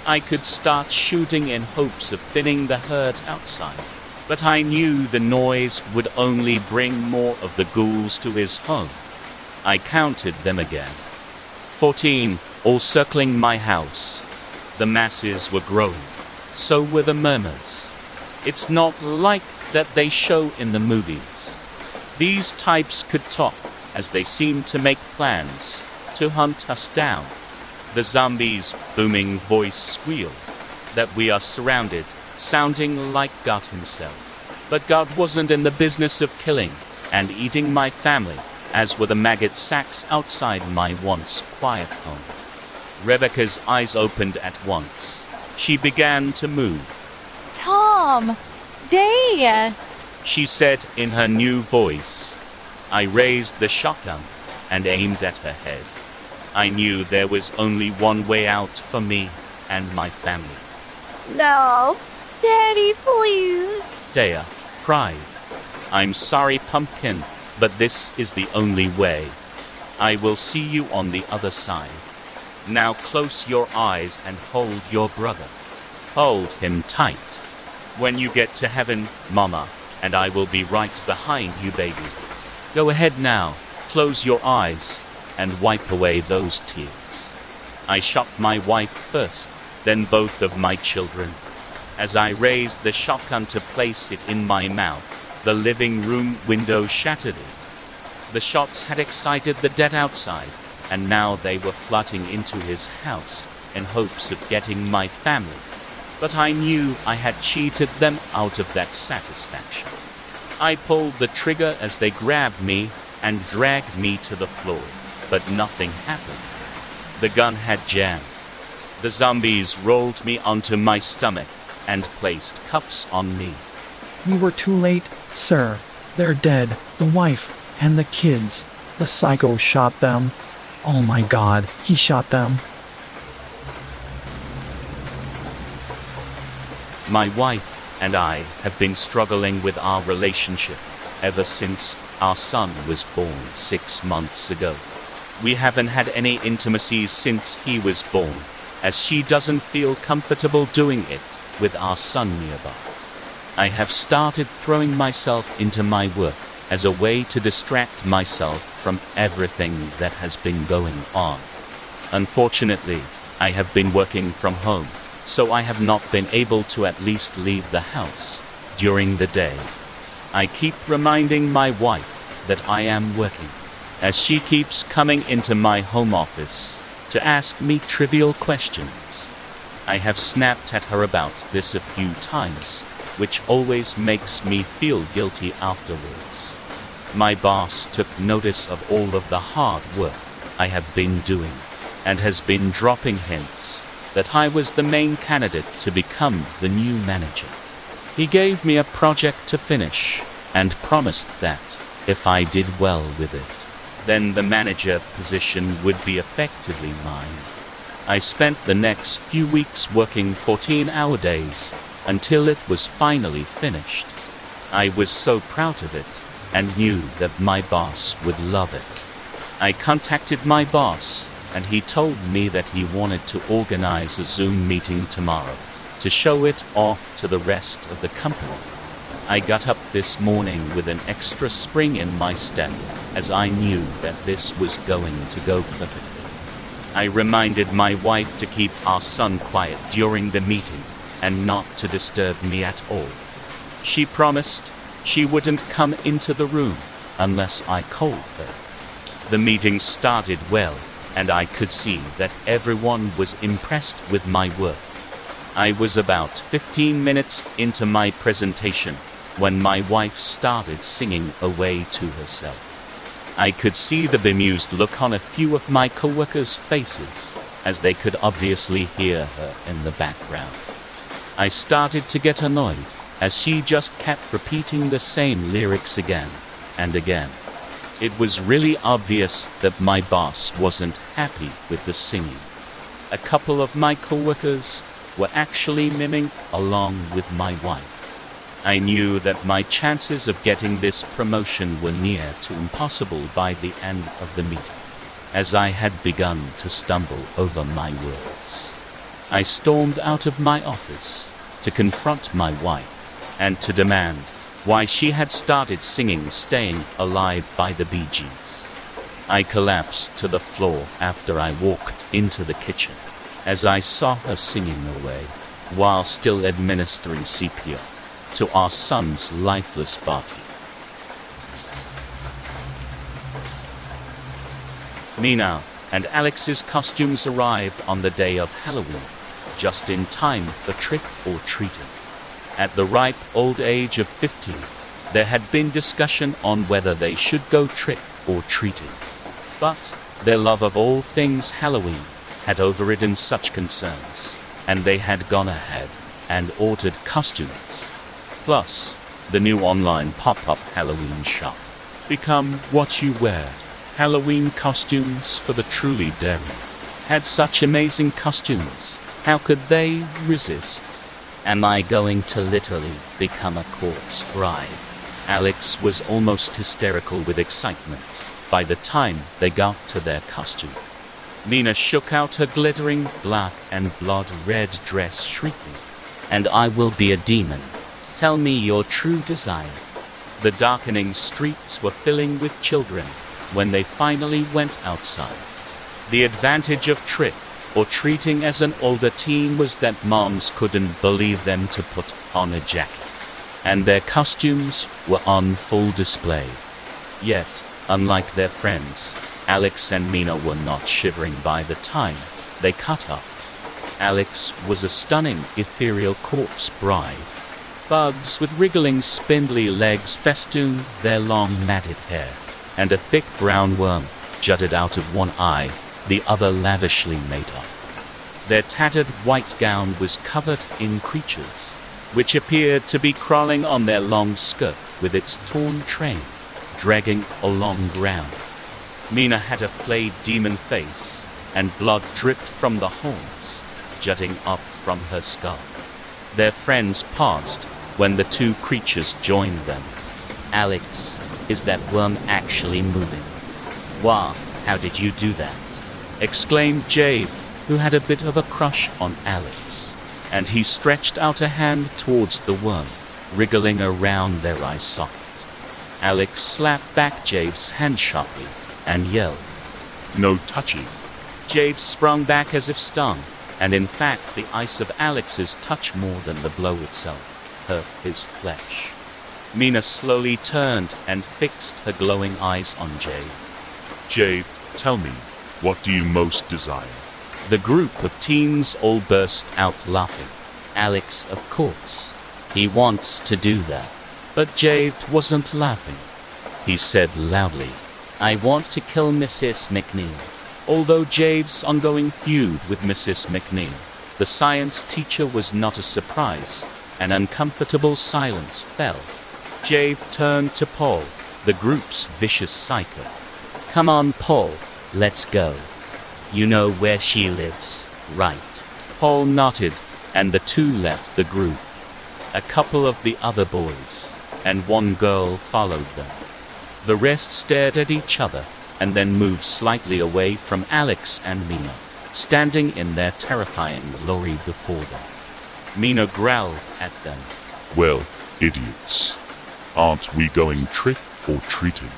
I could start shooting in hopes of thinning the herd outside, but I knew the noise would only bring more of the ghouls to his home. I counted them again. 14, all circling my house. The masses were growing. So were the murmurs. It's not like that they show in the movies. These types could talk, as they seemed to make plans to hunt us down. The zombies' booming voice squealed that we are surrounded, sounding like God himself. But God wasn't in the business of killing and eating my family, as were the maggot sacks outside my once quiet home. Rebecca's eyes opened at once. She began to move. Tom! Day! She said in her new voice. I raised the shotgun and aimed at her head. I knew there was only one way out for me and my family. No. Daddy, please. Dea cried. I'm sorry, Pumpkin, but this is the only way. I will see you on the other side. Now close your eyes and hold your brother. Hold him tight. When you get to heaven, Mama, and I will be right behind you, baby. Go ahead now, close your eyes, and wipe away those tears. I shot my wife first, then both of my children. As I raised the shotgun to place it in my mouth, the living room window shattered. The shots had excited the dead outside, and now they were flooding into his house in hopes of getting my family. But I knew I had cheated them out of that satisfaction. I pulled the trigger as they grabbed me and dragged me to the floor, but nothing happened. The gun had jammed. The zombies rolled me onto my stomach and placed cuffs on me. We were too late, sir. They're dead. The wife and the kids. The psycho shot them. Oh my God, he shot them. My wife and I have been struggling with our relationship ever since our son was born 6 months ago. We haven't had any intimacy since he was born, as she doesn't feel comfortable doing it with our son nearby. I have started throwing myself into my work as a way to distract myself from everything that has been going on. Unfortunately, I have been working from home, so I have not been able to at least leave the house during the day. I keep reminding my wife that I am working, as she keeps coming into my home office to ask me trivial questions. I have snapped at her about this a few times, which always makes me feel guilty afterwards. My boss took notice of all of the hard work I have been doing and has been dropping hints that I was the main candidate to become the new manager. He gave me a project to finish and promised that if I did well with it, then the manager position would be effectively mine. I spent the next few weeks working 14-hour days until it was finally finished. I was so proud of it and knew that my boss would love it. I contacted my boss and he told me that he wanted to organize a Zoom meeting tomorrow to show it off to the rest of the company. I got up this morning with an extra spring in my step as I knew that this was going to go perfectly. I reminded my wife to keep our son quiet during the meeting and not to disturb me at all. She promised she wouldn't come into the room unless I called her. The meeting started well, and I could see that everyone was impressed with my work. I was about 15 minutes into my presentation when my wife started singing away to herself. I could see the bemused look on a few of my coworkers' faces, as they could obviously hear her in the background. I started to get annoyed, as she just kept repeating the same lyrics again and again. It was really obvious that my boss wasn't happy with the singing. A couple of my coworkers were actually miming along with my wife. I knew that my chances of getting this promotion were near to impossible by the end of the meeting, as I had begun to stumble over my words. I stormed out of my office to confront my wife and to demand why she had started singing Staying Alive by the Bee Gees. I collapsed to the floor after I walked into the kitchen, as I saw her singing away, while still administering CPR to our son's lifeless body. Mina and Alex's costumes arrived on the day of Halloween, just in time for trick-or-treating. At the ripe old age of 50, there had been discussion on whether they should go trick-or-treating. But their love of all things Halloween had overridden such concerns, and they had gone ahead and ordered costumes. Plus, the new online pop-up Halloween shop, Become What You Wear, Halloween costumes for the truly daring, had such amazing costumes. How could they resist? Am I going to literally become a corpse bride? Alex was almost hysterical with excitement by the time they got to their costume. Mina shook out her glittering black and blood-red dress, shrieking, "And I will be a demon. Tell me your true desire." The darkening streets were filling with children when they finally went outside. The advantage of trick-or-treating as an older teen was that moms couldn't believe them to put on a jacket, and their costumes were on full display. Yet, Unlike their friends, Alex and Mina were not shivering by the time they cut up. Alex was a stunning, ethereal corpse bride. Bugs with wriggling, spindly legs festooned their long, matted hair, and a thick brown worm jutted out of one eye, the other lavishly made up. Their tattered white gown was covered in creatures, which appeared to be crawling on their long skirt with its torn train, dragging along ground. Mina had a flayed demon face, and blood dripped from the horns, jutting up from her skull. Their friends paused when the two creatures joined them. Alex, is that worm actually moving? "Wow, how did you do that?" exclaimed Jave, who had a bit of a crush on Alex, and he stretched out a hand towards the worm, wriggling around their eye socket. Alex slapped back Jave's hand sharply and yelled, "No touchy." Jave sprung back as if stung, and in fact the ice of Alex's touch more than the blow itself hurt his flesh. Mina slowly turned and fixed her glowing eyes on Jave. "Jave, tell me, what do you most desire?" The group of teens all burst out laughing. Alex, of course. He wants to do that. But Jave wasn't laughing. He said loudly, I want to kill Mrs. McNeil. Although Jave's ongoing feud with Mrs. McNeil, the science teacher was not a surprise. An uncomfortable silence fell. Jave turned to Paul, the group's vicious psycho. Come on, Paul, let's go. You know where she lives, right? Paul nodded, and the two left the group. A couple of the other boys and one girl followed them. The rest stared at each other and then moved slightly away from Alex and Mina, standing in their terrifying glory before them. Mina growled at them. "Well, idiots. Aren't we going trick or treating?"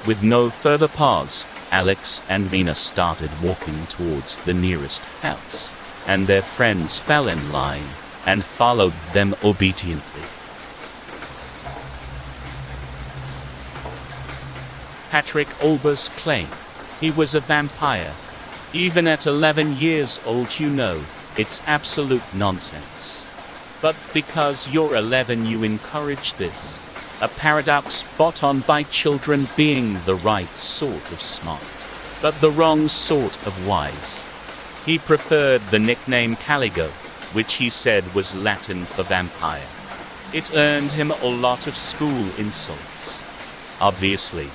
With no further pause, Alex and Mina started walking towards the nearest house, and their friends fell in line and followed them obediently. Patrick Olbers claimed he was a vampire. Even at 11 years old, you know, it's absolute nonsense. But because you're 11, you encourage this. A paradox spot on by children being the right sort of smart, but the wrong sort of wise. He preferred the nickname Caligo, which he said was Latin for vampire. It earned him a lot of school insults. Obviously,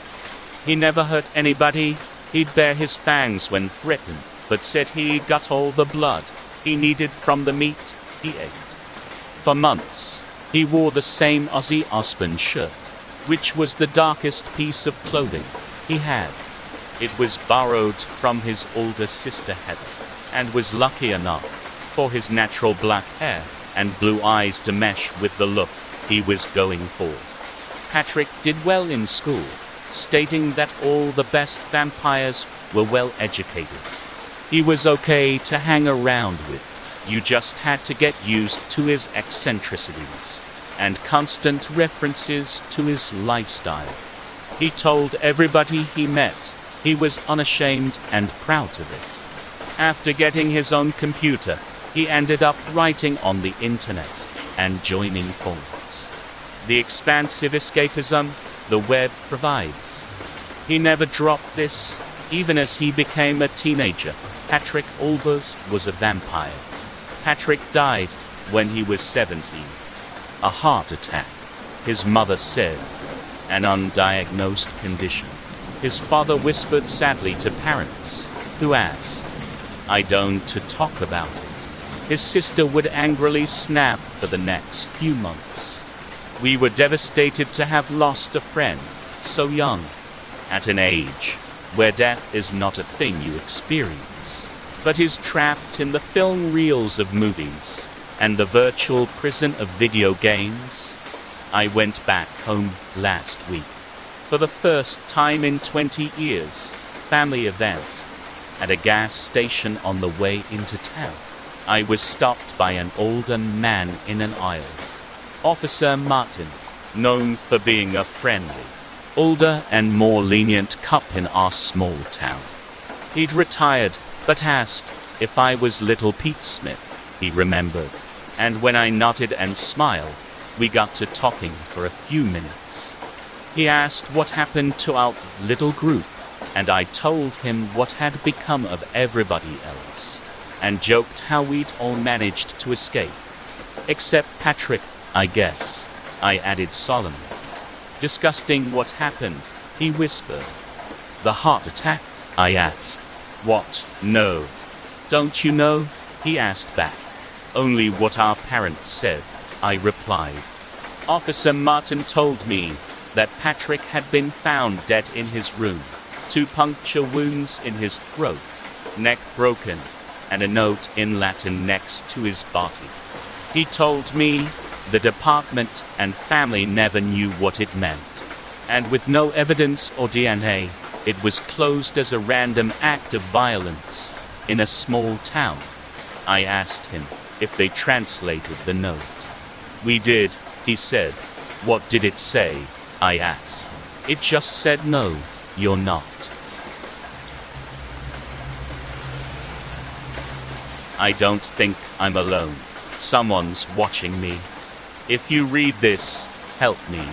he never hurt anybody. He'd bare his fangs when threatened, but said he got all the blood he needed from the meat he ate. For months, he wore the same Ozzy Osbourne shirt, which was the darkest piece of clothing he had. It was borrowed from his older sister Heather, and was lucky enough for his natural black hair and blue eyes to mesh with the look he was going for. Patrick did well in school, stating that all the best vampires were well educated. He was okay to hang around with. You just had to get used to his eccentricities and constant references to his lifestyle. He told everybody he met he was unashamed and proud of it. After getting his own computer, he ended up writing on the internet and joining forums. The expansive escapism the web provides. He never dropped this, even as he became a teenager. Patrick Olbers was a vampire. Patrick died when he was 17. A heart attack, his mother said. An undiagnosed condition. His father whispered sadly to parents, who asked, I don't to talk about it. His sister would angrily snap for the next few months. We were devastated to have lost a friend so young, at an age where death is not a thing you experience, but is trapped in the film reels of movies and the virtual prison of video games. I went back home last week for the first time in 20 years, family event, at a gas station on the way into town. I was stopped by an older man in an aisle. Officer Martin, known for being a friendly, older and more lenient cop in our small town. He'd retired, but asked if I was Little Pete Smith. He remembered, and when I nodded and smiled, we got to talking for a few minutes. He asked what happened to our little group, and I told him what had become of everybody else, and joked how we'd all managed to escape. Except Patrick, I guess, I added solemnly. Disgusting what happened, he whispered. The heart attack? I asked. What? No. Don't you know? He asked back. Only what our parents said, I replied. Officer Martin told me that Patrick had been found dead in his room, 2 puncture wounds in his throat, neck broken, and a note in Latin next to his body. He told me the department and family never knew what it meant, and with no evidence or DNA, it was closed as a random act of violence in a small town. I asked him if they translated the note. We did, he said. What did it say? I asked. It just said no, you're not. I don't think I'm alone. Someone's watching me. If you read this, help me.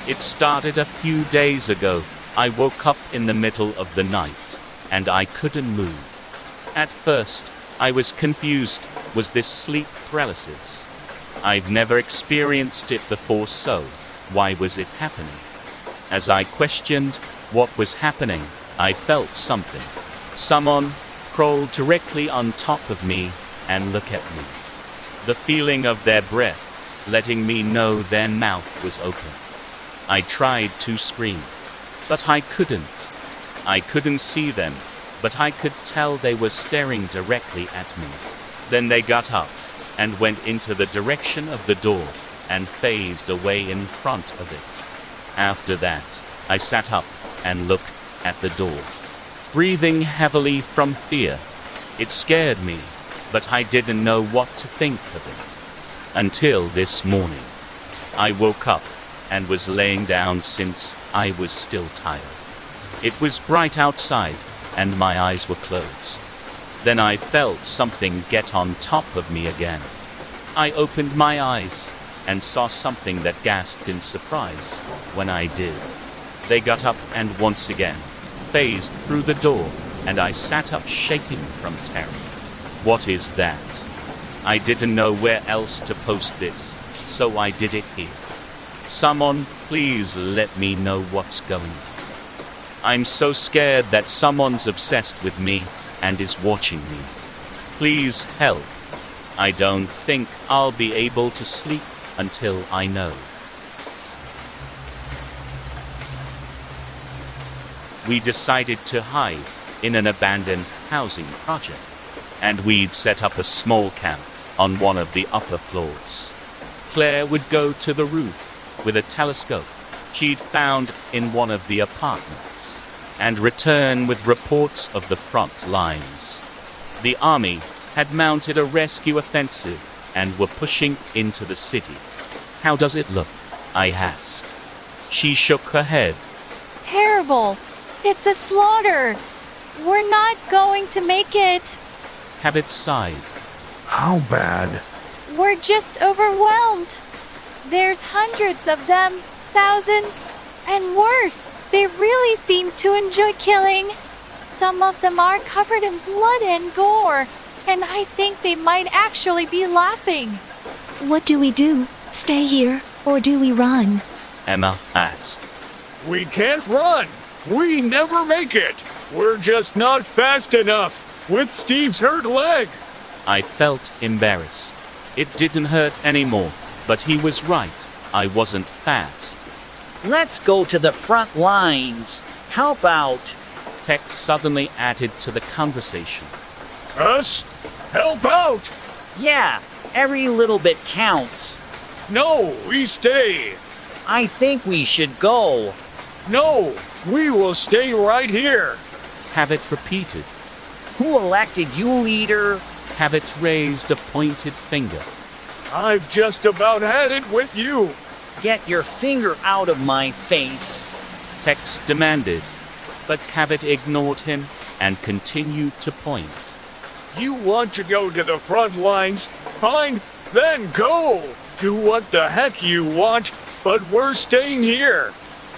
It started a few days ago. I woke up in the middle of the night, and I couldn't move. At first, I was confused. Was this sleep paralysis? I've never experienced it before, so why was it happening? As I questioned what was happening, I felt something. Someone crawled directly on top of me and looked at me. The feeling of their breath, letting me know their mouth was open. I tried to scream, but I couldn't. I couldn't see them, but I could tell they were staring directly at me. Then they got up and went into the direction of the door and phased away in front of it. After that, I sat up and looked at the door, breathing heavily from fear. It scared me, but I didn't know what to think of it. Until this morning. I woke up and was laying down since I was still tired. It was bright outside and my eyes were closed. Then I felt something get on top of me again. I opened my eyes and saw something that gasped in surprise when I did. They got up and once again phased through the door, and I sat up shaking from terror. What is that? I didn't know where else to post this, so I did it here. Someone, please let me know what's going on. I'm so scared that someone's obsessed with me and is watching me. Please help. I don't think I'll be able to sleep until I know. We decided to hide in an abandoned housing project, and we'd set up a small camp on one of the upper floors. Claire would go to the roof with a telescope she'd found in one of the apartments and return with reports of the front lines. The army had mounted a rescue offensive and were pushing into the city. How does it look? I asked. She shook her head. Terrible. It's a slaughter. We're not going to make it. Habit sighed. How bad? We're just overwhelmed. There's hundreds of them, thousands, and worse. They really seem to enjoy killing. Some of them are covered in blood and gore, and I think they might actually be laughing. What do we do? Stay here, or do we run? Emma asked. We can't run. We never make it. We're just not fast enough with Steve's hurt leg. I felt embarrassed. It didn't hurt anymore, but he was right. I wasn't fast. Let's go to the front lines. Help out. Tex suddenly added to the conversation. Us? Help out! Yeah, every little bit counts. No, we stay. I think we should go. No, we will stay right here. Habit repeated. Who elected you leader? Habit raised a pointed finger. I've just about had it with you. Get your finger out of my face. Tex demanded, but Cabot ignored him and continued to point. You want to go to the front lines? Fine, then go! Do what the heck you want, but we're staying here.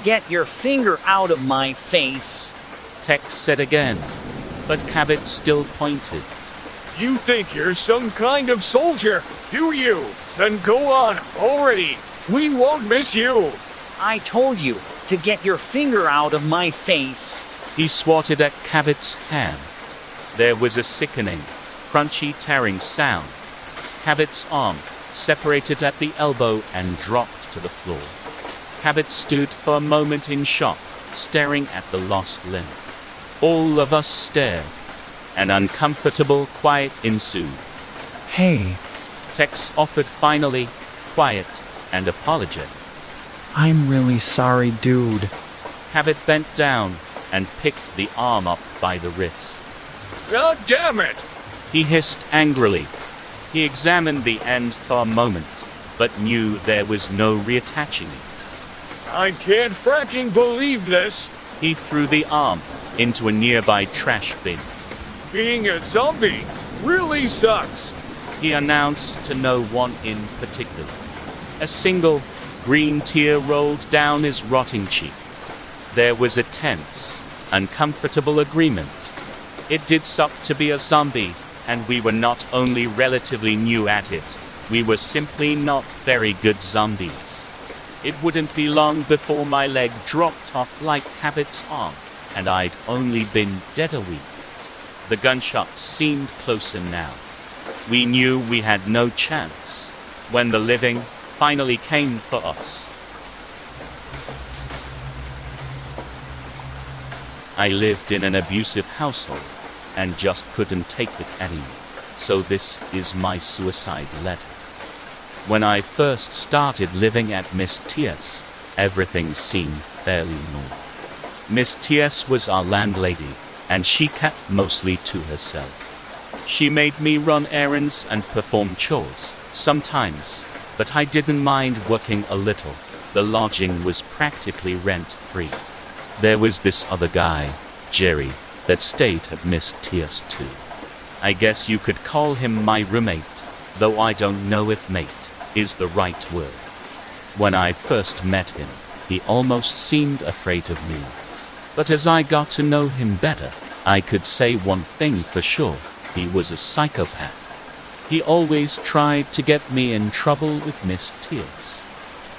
Get your finger out of my face. Tex said again, but Cabot still pointed. You think you're some kind of soldier, do you? Then go on, already. We won't miss you. I told you to get your finger out of my face. He swatted at Cabot's hand. There was a sickening, crunchy tearing sound. Cabot's arm separated at the elbow and dropped to the floor. Cabot stood for a moment in shock, staring at the lost limb. All of us stared. An uncomfortable quiet ensued. Hey, Tex offered finally, quiet and apologetic. I'm really sorry, dude. Cabot bent down and picked the arm up by the wrist. God damn it! He hissed angrily. He examined the end for a moment, but knew there was no reattaching it. I can't fracking believe this. He threw the arm into a nearby trash bin. Being a zombie really sucks. He announced to no one in particular. A single green tear rolled down his rotting cheek. There was a tense, uncomfortable agreement. It did suck to be a zombie, and we were not only relatively new at it, we were simply not very good zombies. It wouldn't be long before my leg dropped off like Cabot's arm, and I'd only been dead a week. The gunshots seemed closer now. We knew we had no chance when the living finally came for us. I lived in an abusive household and just couldn't take it anymore. So this is my suicide letter. When I first started living at Miss T.S., everything seemed fairly normal. Miss T.S. was our landlady, and she kept mostly to herself. She made me run errands and perform chores, sometimes, but I didn't mind working a little. The lodging was practically rent-free. There was this other guy, Jerry, that stayed at Miss T.S. too. I guess you could call him my roommate, though I don't know if mate is the right word. When I first met him, he almost seemed afraid of me. But as I got to know him better, I could say one thing for sure: he was a psychopath. He always tried to get me in trouble with Miss T.S.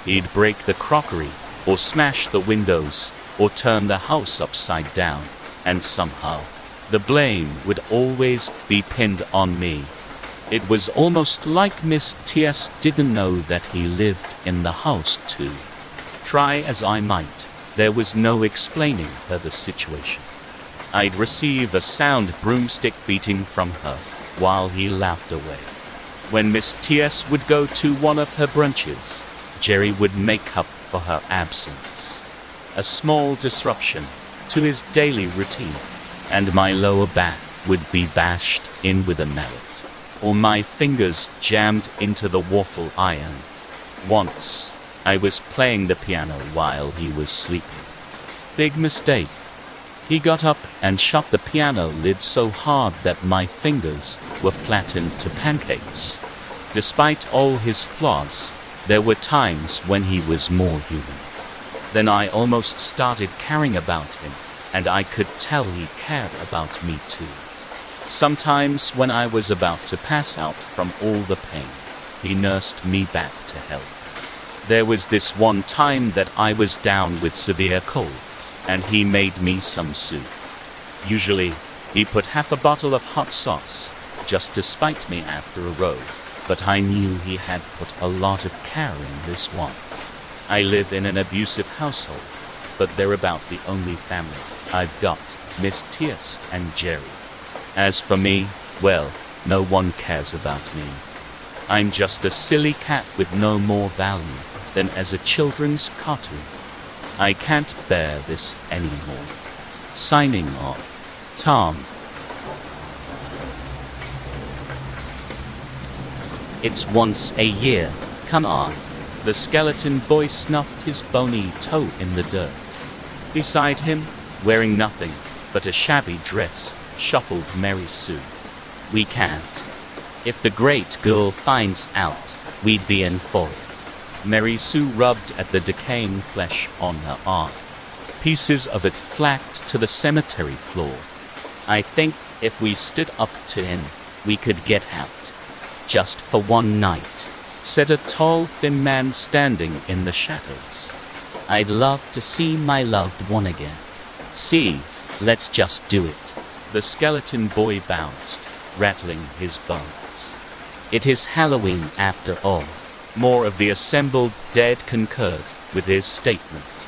He'd break the crockery, or smash the windows, or turn the house upside down, and somehow the blame would always be pinned on me. It was almost like Miss T.S. didn't know that he lived in the house too. Try as I might, there was no explaining her the situation. I'd receive a sound broomstick beating from her while he laughed away. When Miss T.S. would go to one of her brunches, Jerry would make up for her absence. A small disruption to his daily routine, and my lower back would be bashed in with a mallet, or my fingers jammed into the waffle iron. Once, I was playing the piano while he was sleeping. Big mistake. He got up and shut the piano lid so hard that my fingers were flattened to pancakes. Despite all his flaws, there were times when he was more human. Then I almost started caring about him, and I could tell he cared about me too. Sometimes when I was about to pass out from all the pain, he nursed me back to health. There was this one time that I was down with severe cold, and he made me some soup. Usually, he put half a bottle of hot sauce, just to spite me after a row, but I knew he had put a lot of care in this one. I live in an abusive household, but they're about the only family I've got, Miss T.S. and Jerry. As for me, well, no one cares about me. I'm just a silly cat with no more value than as a children's cartoon. I can't bear this anymore. Signing off. Tom. It's once a year. Come on. The skeleton boy snuffed his bony toe in the dirt. Beside him, wearing nothing but a shabby dress, shuffled Mary Sue. We can't. If the great girl finds out, we'd be in for it. Mary Sue rubbed at the decaying flesh on her arm. Pieces of it flacked to the cemetery floor. I think if we stood up to him, we could get out. Just for one night, said a tall, thin man standing in the shadows. I'd love to see my loved one again. See, let's just do it. The skeleton boy bounced, rattling his bones. It is Halloween after all. More of the assembled dead concurred with his statement.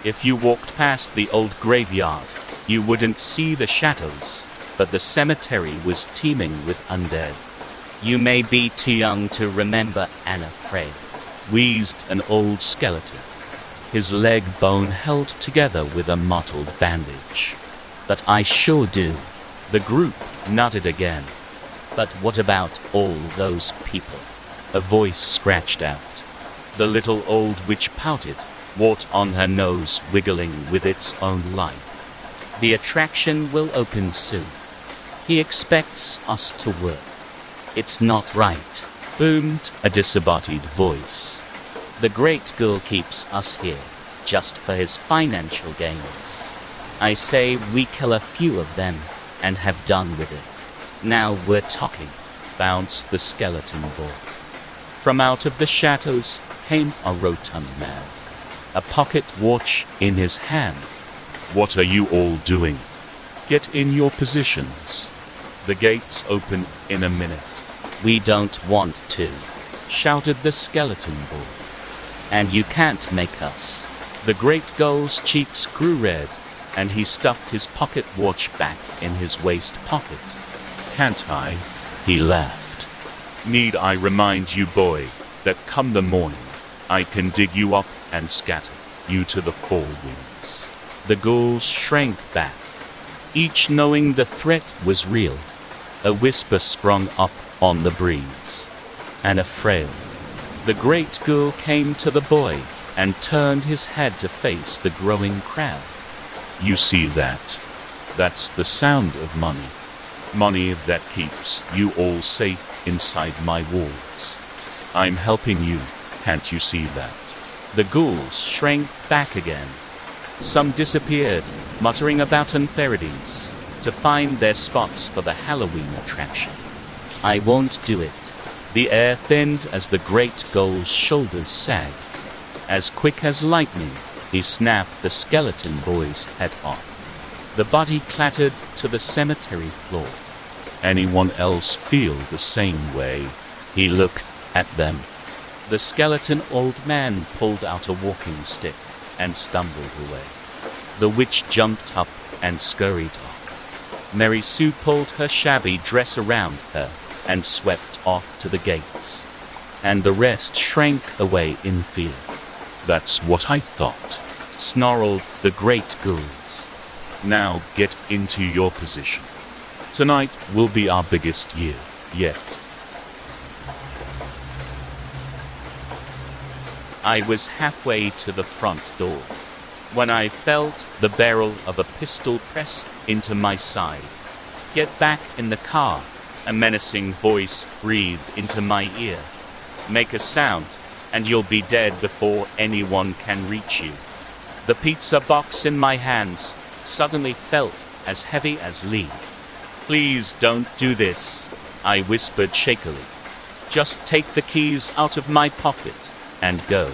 If you walked past the old graveyard, you wouldn't see the shadows, but the cemetery was teeming with undead. You may be too young to remember and afraid, wheezed an old skeleton, his leg bone held together with a mottled bandage. But I sure do. The group nodded again. But what about all those people? A voice scratched out. The little old witch pouted, wart on her nose wiggling with its own life. The attraction will open soon. He expects us to work. It's not right, boomed a disembodied voice. The great girl keeps us here, just for his financial gains. I say we kill a few of them, and have done with it. Now we're talking, bounced the skeleton boy. From out of the shadows came a rotund man, a pocket watch in his hand. What are you all doing? Get in your positions. The gates open in a minute. We don't want to, shouted the skeleton boy. And you can't make us. The great girl's cheeks grew red, and he stuffed his pocket watch back in his waist pocket. Can't I? He laughed. Need I remind you, boy, that come the morning, I can dig you up and scatter you to the four winds. The ghouls shrank back, each knowing the threat was real. A whisper sprung up on the breeze, and a frail. The great ghoul came to the boy and turned his head to face the growing crowd. You see that? That's the sound of money. Money that keeps you all safe inside my walls. I'm helping you, can't you see that? The ghouls shrank back again. Some disappeared, muttering about unfairities, to find their spots for the Halloween attraction. I won't do it. The air thinned as the great ghoul's shoulders sagged. As quick as lightning, he snapped the skeleton boy's head off. The body clattered to the cemetery floor. Anyone else feel the same way? He looked at them. The skeleton old man pulled out a walking stick and stumbled away. The witch jumped up and scurried off. Mary Sue pulled her shabby dress around her and swept off to the gates. And the rest shrank away in fear. That's what I thought, snarled the great ghouls. Now get into your position. Tonight will be our biggest year yet. I was halfway to the front door when I felt the barrel of a pistol press into my side. Get back in the car, a menacing voice breathed into my ear. Make a sound, and you'll be dead before anyone can reach you. The pizza box in my hands suddenly felt as heavy as lead. Please don't do this, I whispered shakily. Just take the keys out of my pocket and go.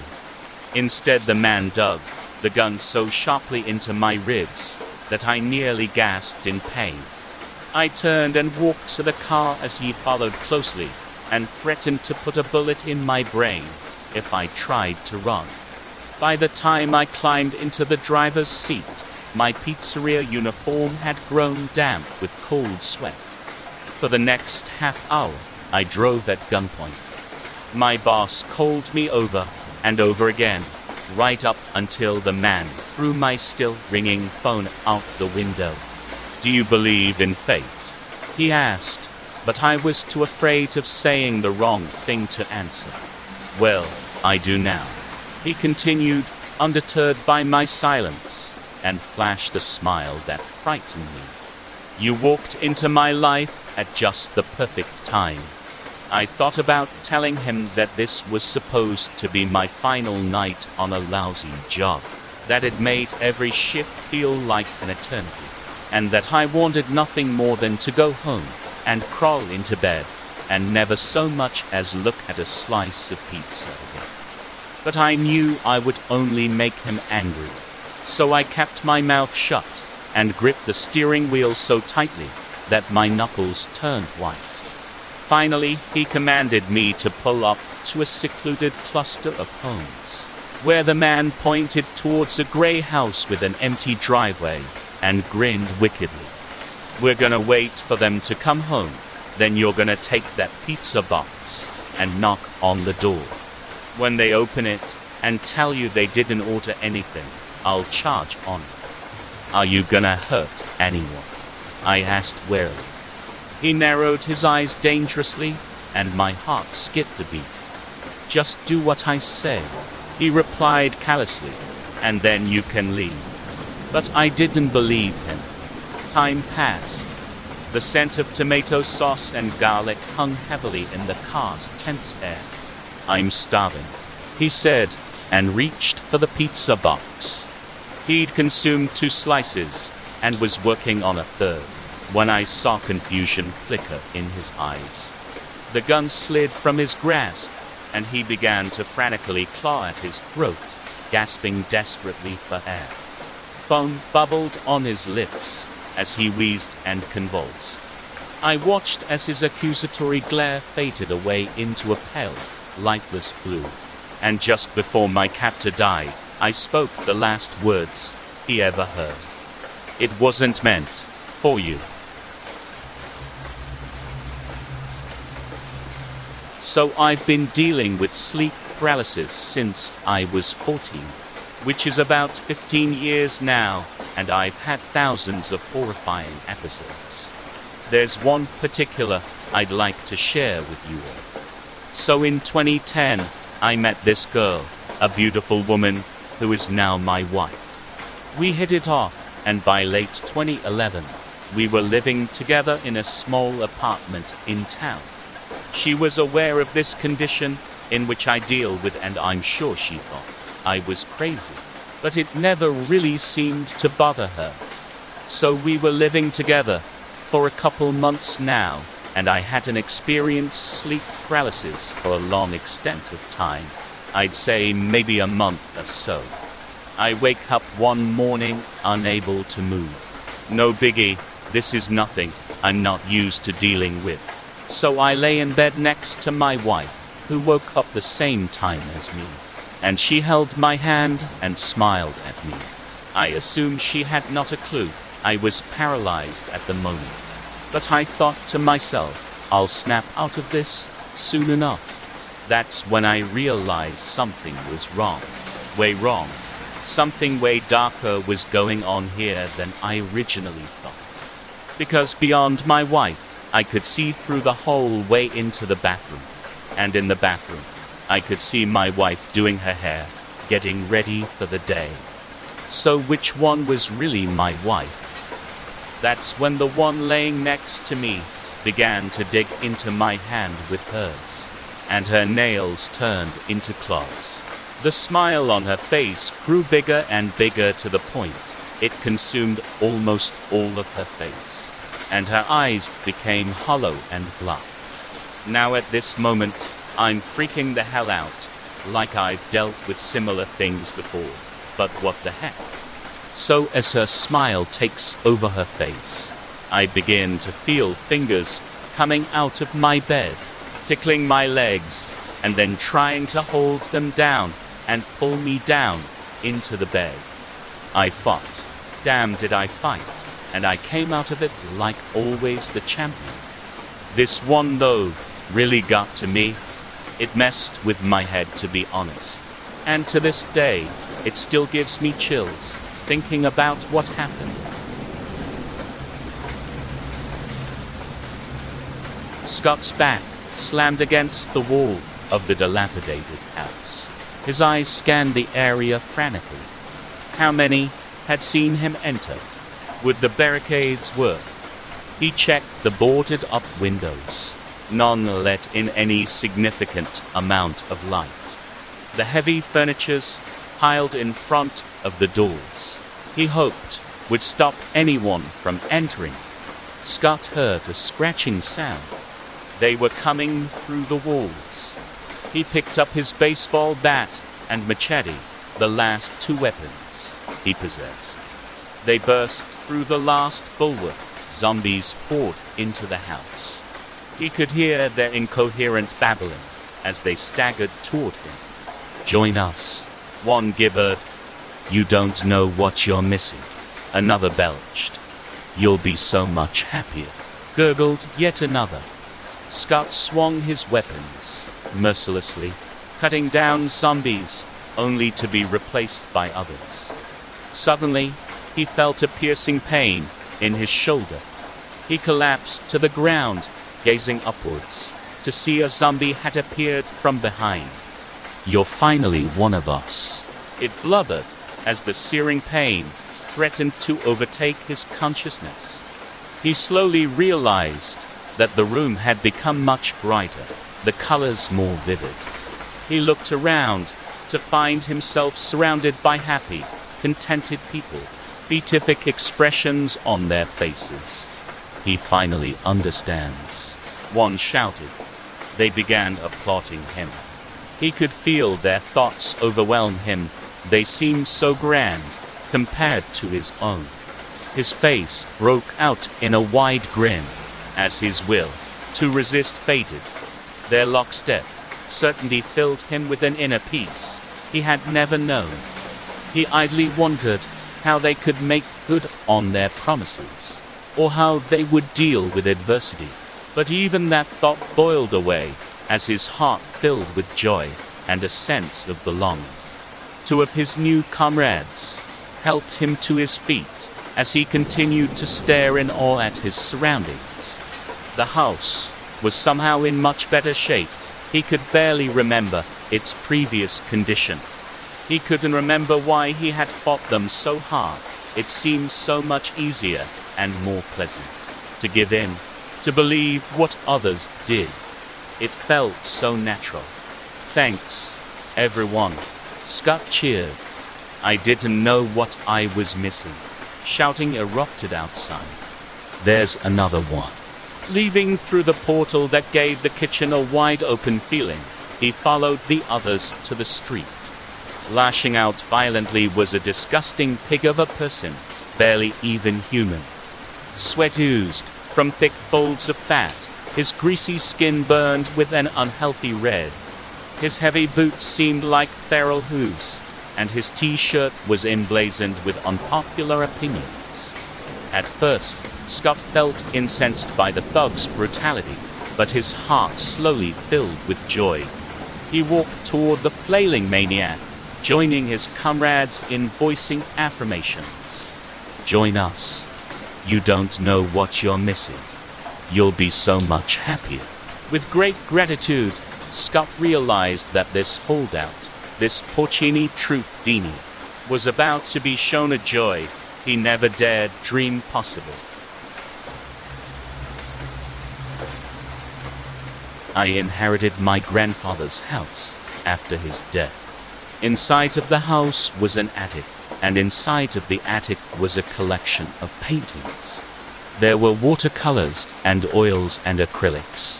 Instead, the man dug the gun so sharply into my ribs that I nearly gasped in pain. I turned and walked to the car as he followed closely and threatened to put a bullet in my brain if I tried to run. By the time I climbed into the driver's seat, my pizzeria uniform had grown damp with cold sweat. For the next half hour, I drove at gunpoint. My boss called me over and over again, right up until the man threw my still ringing phone out the window. Do you believe in fate? He asked, but I was too afraid of saying the wrong thing to answer. Well, I do now, he continued, undeterred by my silence. and flashed a smile that frightened me. You walked into my life at just the perfect time. I thought about telling him that this was supposed to be my final night on a lousy job, that it made every shift feel like an eternity, and that I wanted nothing more than to go home and crawl into bed and never so much as look at a slice of pizza again. But I knew I would only make him angry, so I kept my mouth shut and gripped the steering wheel so tightly that my knuckles turned white. Finally, he commanded me to pull up to a secluded cluster of homes, where the man pointed towards a gray house with an empty driveway and grinned wickedly. We're gonna wait for them to come home, then you're gonna take that pizza box and knock on the door. When they open it and tell you they didn't order anything, I'll charge on it. Are you gonna hurt anyone? I asked warily. He narrowed his eyes dangerously, and my heart skipped a beat. Just do what I say, he replied callously, and then you can leave. But I didn't believe him. Time passed. The scent of tomato sauce and garlic hung heavily in the car's tense air. I'm starving, he said, and reached for the pizza box. He'd consumed 2 slices and was working on a third when I saw confusion flicker in his eyes. The gun slid from his grasp, and he began to frantically claw at his throat, gasping desperately for air. Foam bubbled on his lips as he wheezed and convulsed. I watched as his accusatory glare faded away into a pale, lifeless blue, and just before my captor died, I spoke the last words he ever heard. It wasn't meant for you. So I've been dealing with sleep paralysis since I was 14, which is about 15 years now, and I've had thousands of horrifying episodes. There's one particular I'd like to share with you all. So in 2010, I met this girl, a beautiful woman who is now my wife. We hit it off, and by late 2011, we were living together in a small apartment in town. She was aware of this condition in which I deal with, and I'm sure she thought I was crazy, but it never really seemed to bother her. So we were living together for a couple months now, and I hadn't experienced sleep paralysis for a long extent of time. I'd say maybe a month or so. I wake up one morning unable to move. No biggie, this is nothing I'm not used to dealing with. So I lay in bed next to my wife, who woke up the same time as me, and she held my hand and smiled at me. I assumed she had not a clue I was paralyzed at the moment, but I thought to myself, I'll snap out of this soon enough. That's when I realized something was wrong. Way wrong. Something way darker was going on here than I originally thought. Because beyond my wife, I could see through the whole way into the bathroom. And in the bathroom, I could see my wife doing her hair, getting ready for the day. So which one was really my wife? That's when the one laying next to me began to dig into my hand with hers, and her nails turned into claws. The smile on her face grew bigger and bigger to the point it consumed almost all of her face, and her eyes became hollow and black. Now at this moment, I'm freaking the hell out, like I've dealt with similar things before, but what the heck? So as her smile takes over her face, I begin to feel fingers coming out of my bed, tickling my legs, and then trying to hold them down and pull me down into the bed. I fought. Damn did I fight. And I came out of it like always the champion. This one, though, really got to me. It messed with my head, to be honest. And to this day, it still gives me chills thinking about what happened. Scott's back slammed against the wall of the dilapidated house. His eyes scanned the area frantically. How many had seen him enter. Would the barricades work? He checked the boarded-up windows. None let in any significant amount of light. The heavy furnitures piled in front of the doors, he hoped, would stop anyone from entering. Scott heard a scratching sound. They were coming through the walls. He picked up his baseball bat and machete, the last two weapons he possessed. They burst through the last bulwark. Zombies poured into the house. He could hear their incoherent babbling as they staggered toward him. "Join us," one gibbered. "You don't know what you're missing," another belched. "You'll be so much happier," gurgled yet another. Scott swung his weapons mercilessly, cutting down zombies only to be replaced by others. Suddenly, he felt a piercing pain in his shoulder. He collapsed to the ground, gazing upwards, to see a zombie had appeared from behind. "You're finally one of us," it blubbered as the searing pain threatened to overtake his consciousness. He slowly realized that the room had become much brighter, the colors more vivid. He looked around to find himself surrounded by happy, contented people, beatific expressions on their faces. "He finally understands," one shouted. They began applauding him. He could feel their thoughts overwhelm him. They seemed so grand compared to his own. His face broke out in a wide grin as his will to resist faded. Their lockstep certainty filled him with an inner peace he had never known. He idly wondered how they could make good on their promises, or how they would deal with adversity. But even that thought boiled away as his heart filled with joy and a sense of belonging. Two of his new comrades helped him to his feet as he continued to stare in awe at his surroundings. The house was somehow in much better shape. He could barely remember its previous condition. He couldn't remember why he had fought them so hard. It seemed so much easier and more pleasant to give in, to believe what others did. It felt so natural. "Thanks, everyone," Scott cheered. "I didn't know what I was missing." Shouting erupted outside. "There's another one." Leaving through the portal that gave the kitchen a wide open feeling, he followed the others to the street. Lashing out violently was a disgusting pig of a person, barely even human. Sweat oozed from thick folds of fat. His greasy skin burned with an unhealthy red. His heavy boots seemed like feral hooves, and his t-shirt was emblazoned with unpopular opinions. At first, Scott felt incensed by the thug's brutality, but his heart slowly filled with joy. He walked toward the flailing maniac, joining his comrades in voicing affirmations. "Join us. You don't know what you're missing. You'll be so much happier." With great gratitude, Scott realized that this holdout, this Porcini Truth-Dini, was about to be shown a joy he never dared dream possible. I inherited my grandfather's house after his death. Inside of the house was an attic, and inside of the attic was a collection of paintings. There were watercolors and oils and acrylics,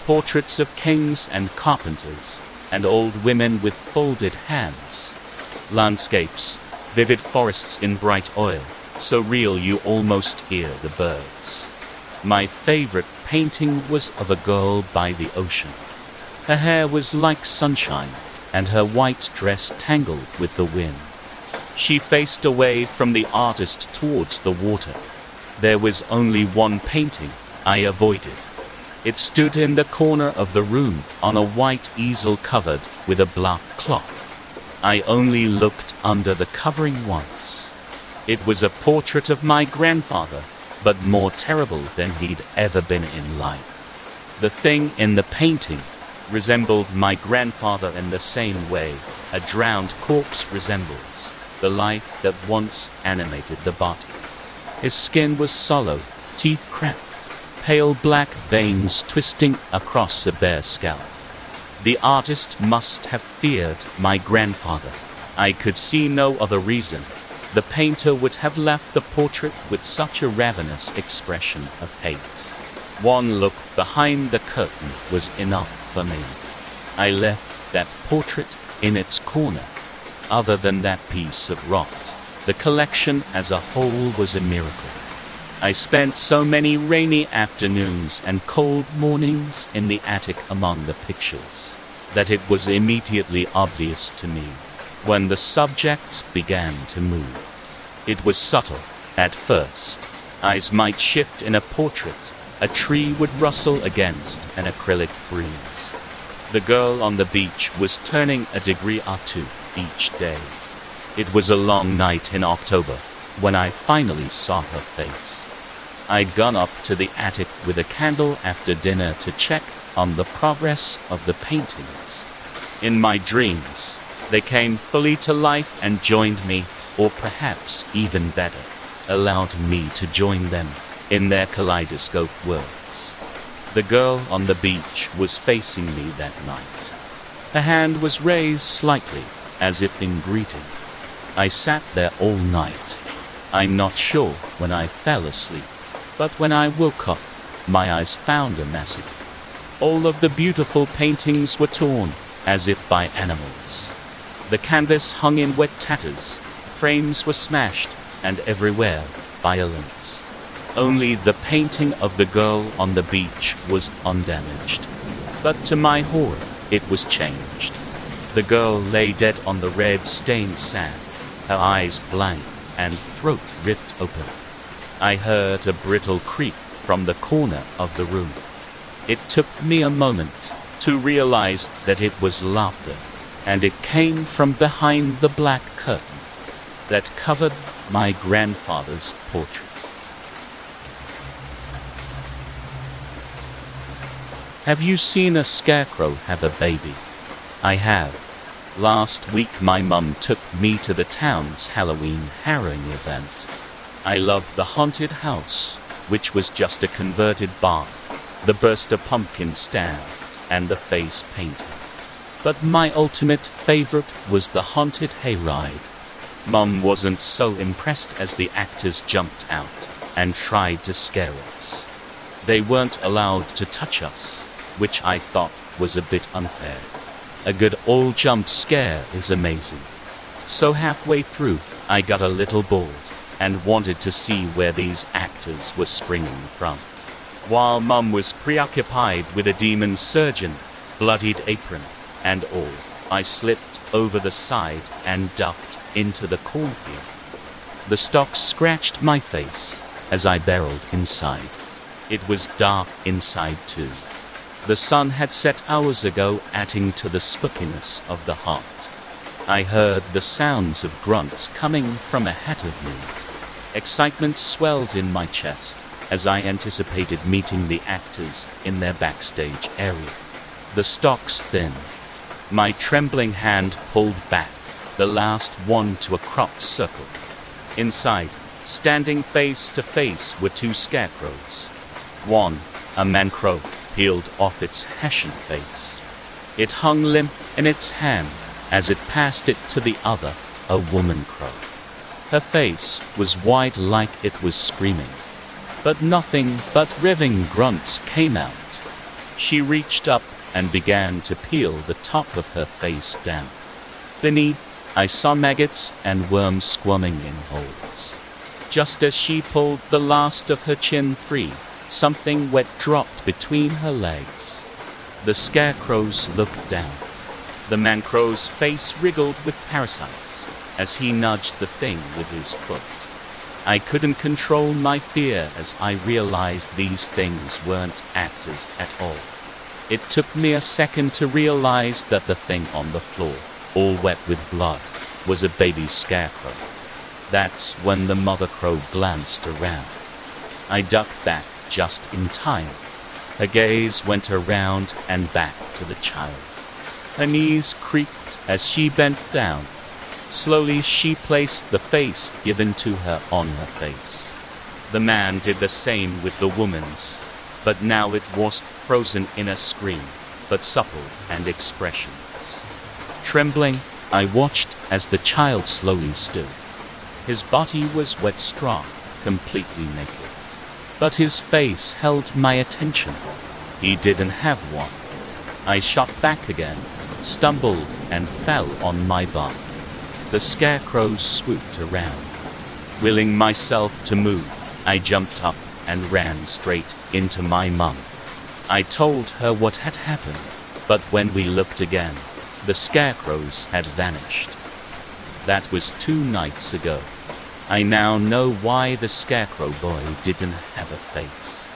portraits of kings and carpenters, and old women with folded hands, landscapes, vivid forests in bright oil, so real you almost hear the birds. My favorite painting was of a girl by the ocean. Her hair was like sunshine, and her white dress tangled with the wind. She faced away from the artist towards the water. There was only one painting I avoided. It stood in the corner of the room on a white easel covered with a black cloth. I only looked under the covering once. It was a portrait of my grandfather, but more terrible than he'd ever been in life. The thing in the painting resembled my grandfather in the same way a drowned corpse resembles the life that once animated the body. His skin was sallow, teeth cracked, pale black veins twisting across a bare scalp. The artist must have feared my grandfather. I could see no other reason. The painter would have left the portrait with such a ravenous expression of hate. One look behind the curtain was enough for me. I left that portrait in its corner. Other than that piece of rot, the collection as a whole was a miracle. I spent so many rainy afternoons and cold mornings in the attic among the pictures that it was immediately obvious to me when the subjects began to move. It was subtle at first. Eyes might shift in a portrait. A tree would rustle against an acrylic breeze. The girl on the beach was turning a degree or two each day. It was a long night in October when I finally saw her face. I'd gone up to the attic with a candle after dinner to check on the progress of the paintings. In my dreams, they came fully to life and joined me, or perhaps even better, allowed me to join them in their kaleidoscope worlds. The girl on the beach was facing me that night. Her hand was raised slightly, as if in greeting. I sat there all night. I'm not sure when I fell asleep, but when I woke up, my eyes found a message. All of the beautiful paintings were torn, as if by animals. The canvas hung in wet tatters, frames were smashed, and everywhere, violence. Only the painting of the girl on the beach was undamaged. But to my horror, it was changed. The girl lay dead on the red-stained sand, her eyes blank and throat ripped open. I heard a brittle creak from the corner of the room. It took me a moment to realize that it was laughter, and it came from behind the black curtain that covered my grandfather's portrait. Have you seen a scarecrow have a baby? I have. Last week my mum took me to the town's Halloween harrowing event. I loved the haunted house, which was just a converted barn, the Burster pumpkin stand, and the face painting. But my ultimate favorite was the haunted hayride. Mum wasn't so impressed as the actors jumped out and tried to scare us. They weren't allowed to touch us, which I thought was a bit unfair. A good old jump scare is amazing. So halfway through, I got a little bored and wanted to see where these actors were springing from. While Mum was preoccupied with a demon surgeon, bloodied apron, and all, I slipped over the side and ducked into the cornfield. The stalks scratched my face as I barreled inside. It was dark inside too. The sun had set hours ago, adding to the spookiness of the heart. I heard the sounds of grunts coming from ahead of me. Excitement swelled in my chest as I anticipated meeting the actors in their backstage area. The stalks thinned. My trembling hand pulled back, the last one to a cropped circle. Inside, standing face to face, were two scarecrows. One, a man crow, peeled off its hessian face. It hung limp in its hand as it passed it to the other, a woman crow. Her face was wide like it was screaming, but nothing but riving grunts came out. She reached up and began to peel the top of her face down. Beneath, I saw maggots and worms squirming in holes. Just as she pulled the last of her chin free, something wet dropped between her legs. The scarecrows looked down. The man-crow's face wriggled with parasites as he nudged the thing with his foot. I couldn't control my fear as I realized these things weren't actors at all. It took me a second to realize that the thing on the floor, all wet with blood, was a baby scarecrow. That's when the mother crow glanced around. I ducked back just in time. Her gaze went around and back to the child. Her knees creaked as she bent down, Slowly she placed the face given to her on her face. The man did the same with the woman's, but now it wasn't frozen in a scream, but supple and expressionless. Trembling, I watched as the child slowly stood. His body was wet straw, completely naked. But his face held my attention. He didn't have one. I shot back again, stumbled, and fell on my bum. The scarecrow swooped around. Willing myself to move, I jumped up and ran straight into my mum. I told her what had happened, but when we looked again, the scarecrows had vanished. That was 2 nights ago. I now know why the scarecrow boy didn't have a face.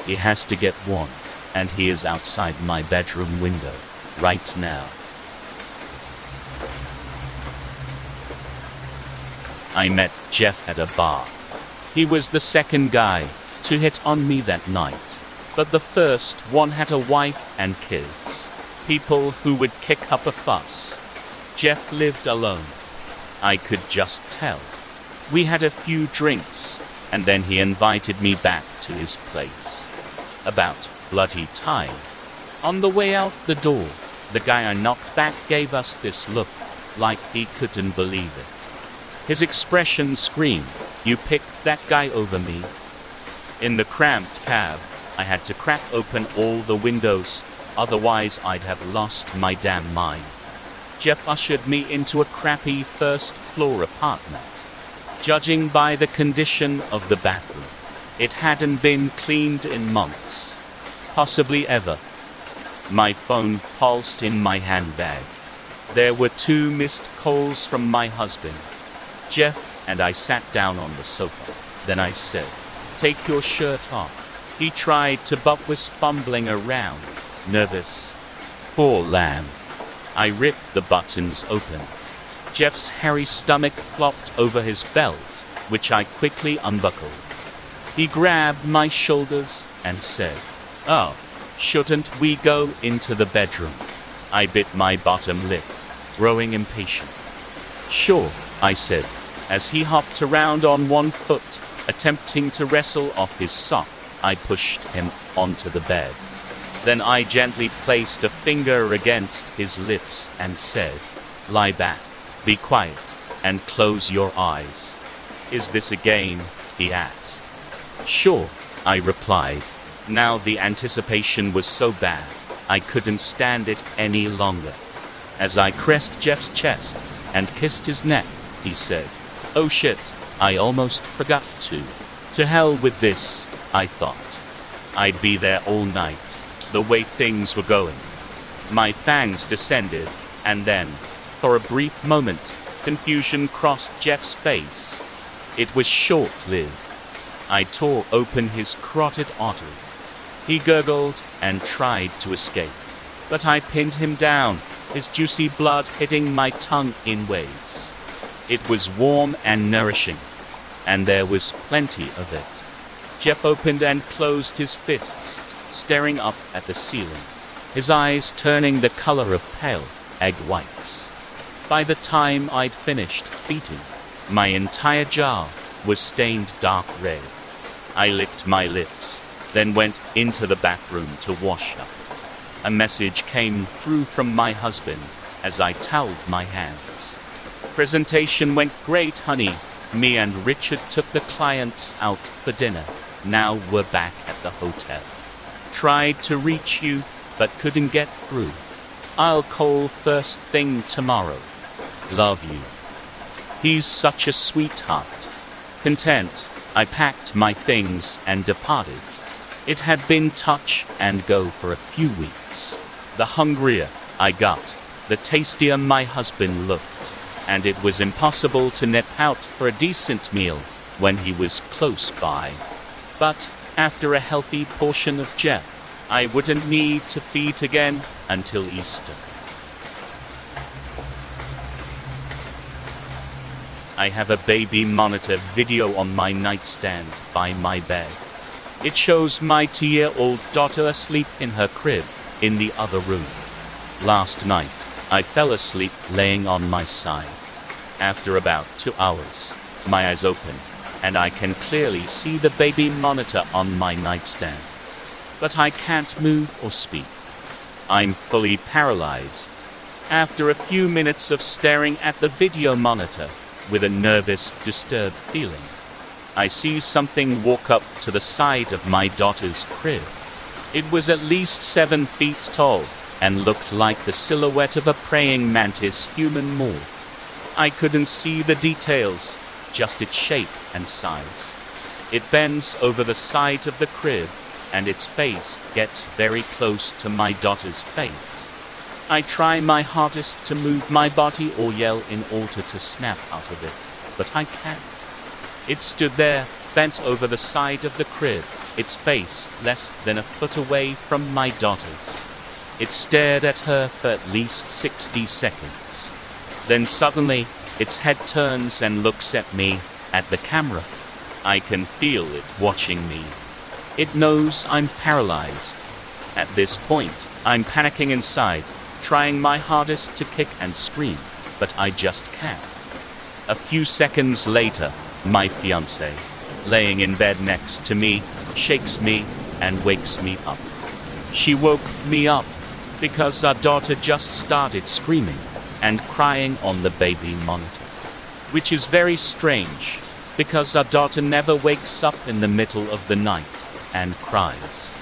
He has to get one, and he is outside my bedroom window right now. I met Jeff at a bar. He was the second guy to hit on me that night, but the first one had a wife and kids. People who would kick up a fuss. Jeff lived alone. I could just tell. We had a few drinks, and then he invited me back to his place. About bloody time. On the way out the door, the guy I knocked back gave us this look, like he couldn't believe it. His expression screamed, "You picked that guy over me." In the cramped cab, I had to crack open all the windows, otherwise I'd have lost my damn mind. Jeff ushered me into a crappy first-floor apartment. Judging by the condition of the bathroom, it hadn't been cleaned in months, possibly ever. My phone pulsed in my handbag. There were 2 missed calls from my husband. Jeff and I sat down on the sofa. Then I said, "Take your shirt off." He tried to but was fumbling around, nervous. Poor lamb. I ripped the buttons open. Jeff's hairy stomach flopped over his belt, which I quickly unbuckled. He grabbed my shoulders and said, "Oh, shouldn't we go into the bedroom?" I bit my bottom lip, growing impatient. "Sure," I said, as he hopped around on one foot, attempting to wrestle off his sock. I pushed him onto the bed. Then I gently placed a finger against his lips and said, "Lie back, be quiet, and close your eyes." "Is this a game?" he asked. "Sure," I replied. Now the anticipation was so bad, I couldn't stand it any longer. As I caressed Jeff's chest and kissed his neck, he said, "Oh shit, I almost forgot to." To hell with this, I thought. I'd be there all night, the way things were going. My fangs descended, and then, for a brief moment, confusion crossed Jeff's face. It was short-lived. I tore open his carotid artery. He gurgled and tried to escape, but I pinned him down, his juicy blood hitting my tongue in waves. It was warm and nourishing, and there was plenty of it. Jeff opened and closed his fists, staring up at the ceiling, his eyes turning the color of pale egg whites. By the time I'd finished eating, my entire jar was stained dark red. I licked my lips, then went into the bathroom to wash up. A message came through from my husband as I toweled my hands. "Presentation went great, honey. Me and Richard took the clients out for dinner. Now we're back at the hotel. Tried to reach you, but couldn't get through. I'll call first thing tomorrow. Love you." He's such a sweetheart. Content, I packed my things and departed. It had been touch and go for a few weeks. The hungrier I got, the tastier my husband looked, and it was impossible to nip out for a decent meal when he was close by. But after a healthy portion of Jeff, I wouldn't need to feed again until Easter. I have a baby monitor video on my nightstand by my bed. It shows my 2-year-old daughter asleep in her crib in the other room. Last night, I fell asleep laying on my side. After about 2 hours, my eyes open, and I can clearly see the baby monitor on my nightstand. But I can't move or speak. I'm fully paralyzed. After a few minutes of staring at the video monitor with a nervous, disturbed feeling, I see something walk up to the side of my daughter's crib. It was at least 7 feet tall and looked like the silhouette of a praying mantis human morph. I couldn't see the details, just its shape and size. It bends over the side of the crib, and its face gets very close to my daughter's face. I try my hardest to move my body or yell in order to snap out of it, but I can't. It stood there, bent over the side of the crib, its face less than a foot away from my daughter's. It stared at her for at least 60 seconds. Then suddenly, its head turns and looks at me, at the camera. I can feel it watching me. It knows I'm paralyzed. At this point, I'm panicking inside, trying my hardest to kick and scream, but I just can't. A few seconds later, my fiancée, laying in bed next to me, shakes me and wakes me up. She woke me up because our daughter just started screaming and crying on the baby monitor, which is very strange because our daughter never wakes up in the middle of the night and cries.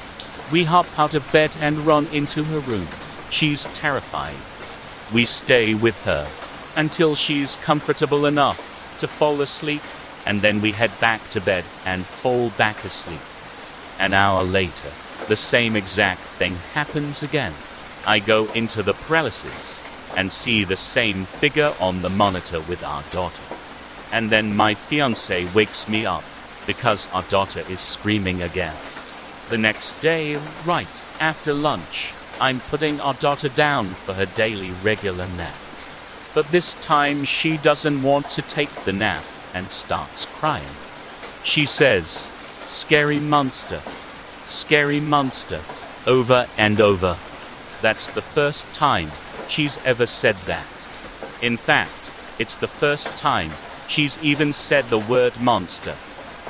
We hop out of bed and run into her room. She's terrified. We stay with her until she's comfortable enough to fall asleep, and then we head back to bed and fall back asleep. An hour later, the same exact thing happens again. I go into the paralysis and see the same figure on the monitor with our daughter. And then my fiancé wakes me up because our daughter is screaming again. The next day, right after lunch, I'm putting our daughter down for her daily regular nap. But this time she doesn't want to take the nap and starts crying. She says, "Scary monster, over and over." That's the first time she's ever said that. In fact, it's the first time she's even said the word monster.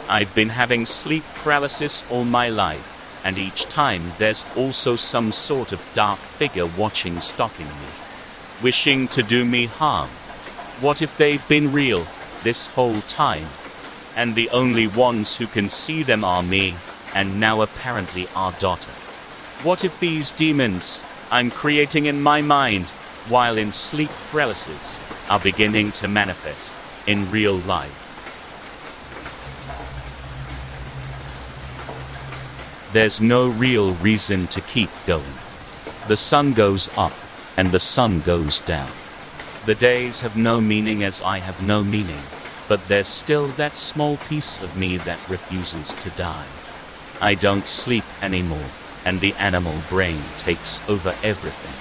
I've been having sleep paralysis all my life, and each time there's also some sort of dark figure watching, stalking me, wishing to do me harm. What if they've been real this whole time, and the only ones who can see them are me, and now apparently our daughter? What if these demons I'm creating in my mind while in sleep paralysis are beginning to manifest in real life? There's no real reason to keep going. The sun goes up and the sun goes down. The days have no meaning as I have no meaning, but there's still that small piece of me that refuses to die. I don't sleep anymore, and the animal brain takes over everything.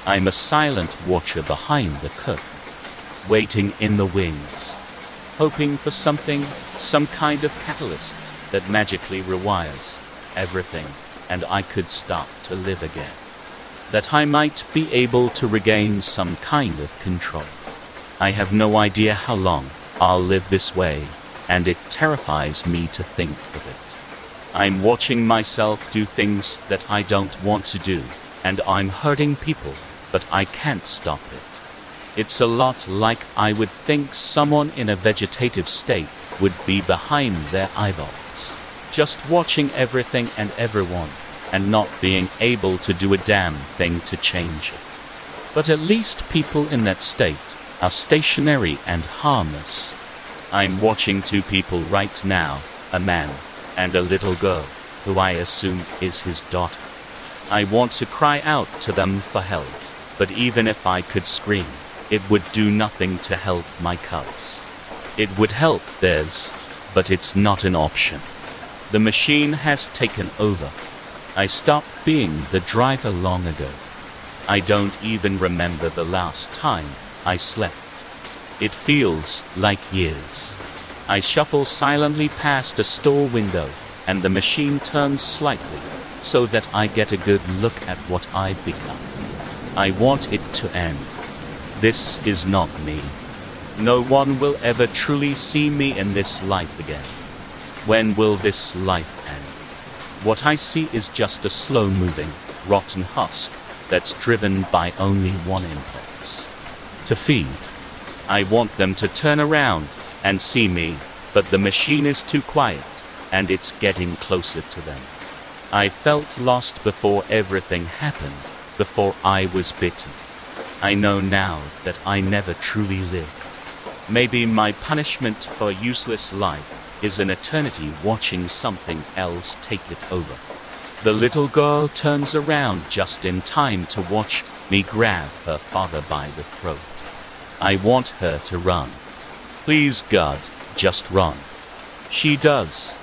I'm a silent watcher behind the curtain, waiting in the wings, hoping for something, some kind of catalyst that magically rewires everything, and I could start to live again. That I might be able to regain some kind of control. I have no idea how long I'll live this way, and it terrifies me to think of it. I'm watching myself do things that I don't want to do, and I'm hurting people, but I can't stop it. It's a lot like I would think someone in a vegetative state would be behind their eyeballs, just watching everything and everyone, and not being able to do a damn thing to change it. But at least people in that state are stationary and harmless. I'm watching 2 people right now, a man and a little girl, who I assume is his daughter. I want to cry out to them for help, but even if I could scream, it would do nothing to help my cuz. It would help theirs, but it's not an option. The machine has taken over. I stopped being the driver long ago. I don't even remember the last time I slept. It feels like years. I shuffle silently past a store window, and the machine turns slightly, so that I get a good look at what I've become. I want it to end. This is not me. No one will ever truly see me in this life again. When will this life end? What I see is just a slow-moving, rotten husk that's driven by only one impulse: to feed. I want them to turn around and see me, but the machine is too quiet, and it's getting closer to them. I felt lost before everything happened, before I was bitten. I know now that I never truly lived. Maybe my punishment for useless life is an eternity watching something else take it over. The little girl turns around just in time to watch me grab her father by the throat. I want her to run. Please, God, just run. She does.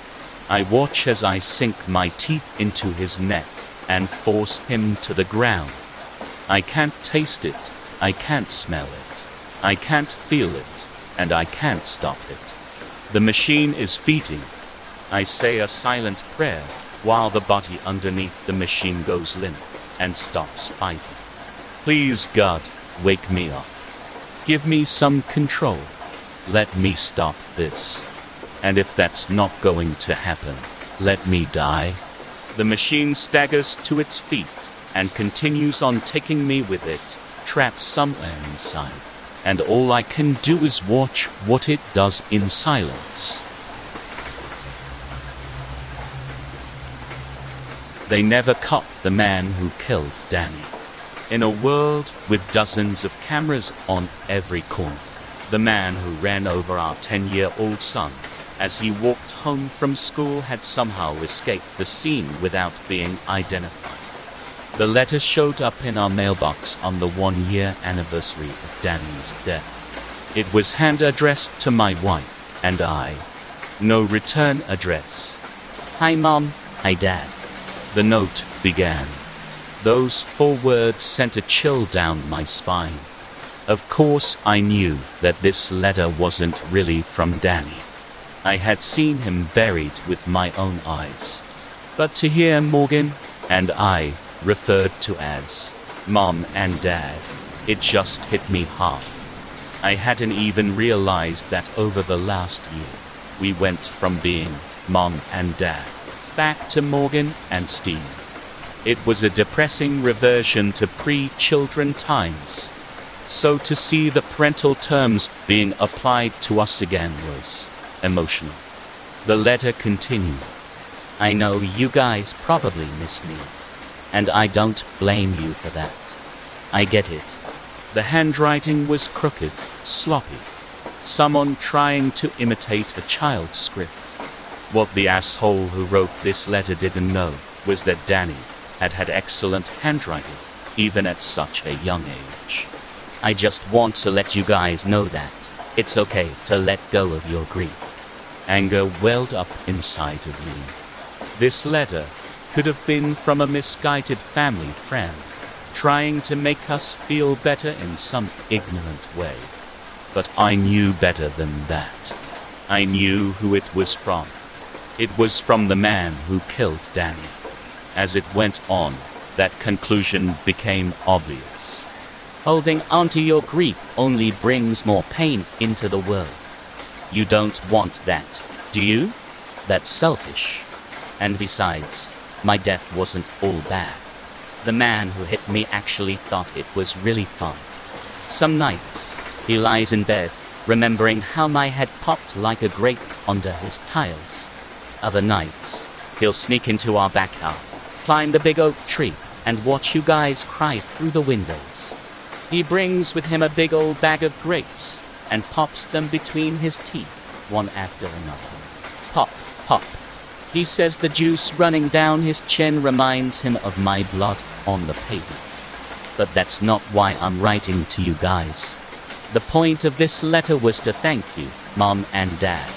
I watch as I sink my teeth into his neck and force him to the ground. I can't taste it, I can't smell it, I can't feel it, and I can't stop it. The machine is feeding. I say a silent prayer while the body underneath the machine goes limp and stops fighting. Please, God, wake me up. Give me some control. Let me stop this. And if that's not going to happen, let me die. The machine staggers to its feet and continues on taking me with it, trapped somewhere inside. And all I can do is watch what it does in silence. They never caught the man who killed Danny. In a world with dozens of cameras on every corner, the man who ran over our 10-year-old son as he walked home from school had somehow escaped the scene without being identified. The letter showed up in our mailbox on the 1-year anniversary of Danny's death. It was hand-addressed to my wife and I. No return address. Hi Mom, hi Dad. The note began. Those 4 words sent a chill down my spine. Of course I knew that this letter wasn't really from Danny. I had seen him buried with my own eyes. But to hear Morgan and I referred to as Mom and Dad, it just hit me hard. I hadn't even realized that over the last year, we went from being Mom and Dad back to Morgan and Steve. It was a depressing reversion to pre-children times. So to see the parental terms being applied to us again was emotional. The letter continued. I know you guys probably miss me, and I don't blame you for that. I get it. The handwriting was crooked, sloppy. Someone trying to imitate a child's script. What the asshole who wrote this letter didn't know was that Danny had excellent handwriting, even at such a young age. I just want to let you guys know that it's okay to let go of your grief. Anger welled up inside of me. This letter could have been from a misguided family friend, trying to make us feel better in some ignorant way. But I knew better than that. I knew who it was from. It was from the man who killed Danny. As it went on, that conclusion became obvious. Holding onto your grief only brings more pain into the world. You don't want that, do you? That's selfish. And besides, my death wasn't all bad. The man who hit me actually thought it was really fun. Some nights, he lies in bed, remembering how my head popped like a grape under his tiles. Other nights, he'll sneak into our backyard, climb the big oak tree, and watch you guys cry through the windows. He brings with him a big old bag of grapes and pops them between his teeth, one after another. Pop, pop. He says the juice running down his chin reminds him of my blood on the pavement. But that's not why I'm writing to you guys. The point of this letter was to thank you, Mom and Dad.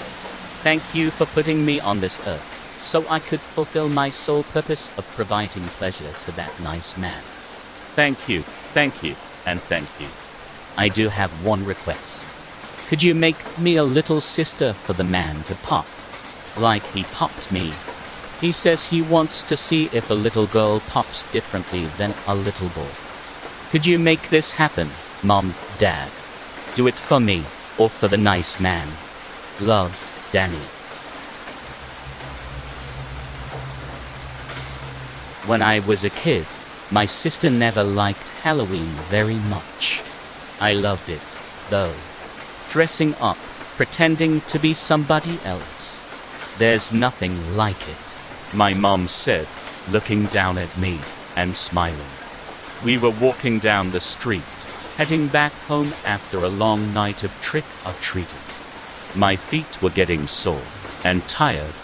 Thank you for putting me on this earth, so I could fulfill my sole purpose of providing pleasure to that nice man. Thank you, and thank you. I do have one request. Could you make me a little sister for the man to pop? Like he popped me. He says he wants to see if a little girl pops differently than a little boy. Could you make this happen, Mom, Dad? Do it for me, or for the nice man. Love, Danny. When I was a kid, my sister never liked Halloween very much. I loved it, though. Dressing up, pretending to be somebody else. There's nothing like it, my mom said, looking down at me and smiling. We were walking down the street, heading back home after a long night of trick-or-treating. My feet were getting sore and tired.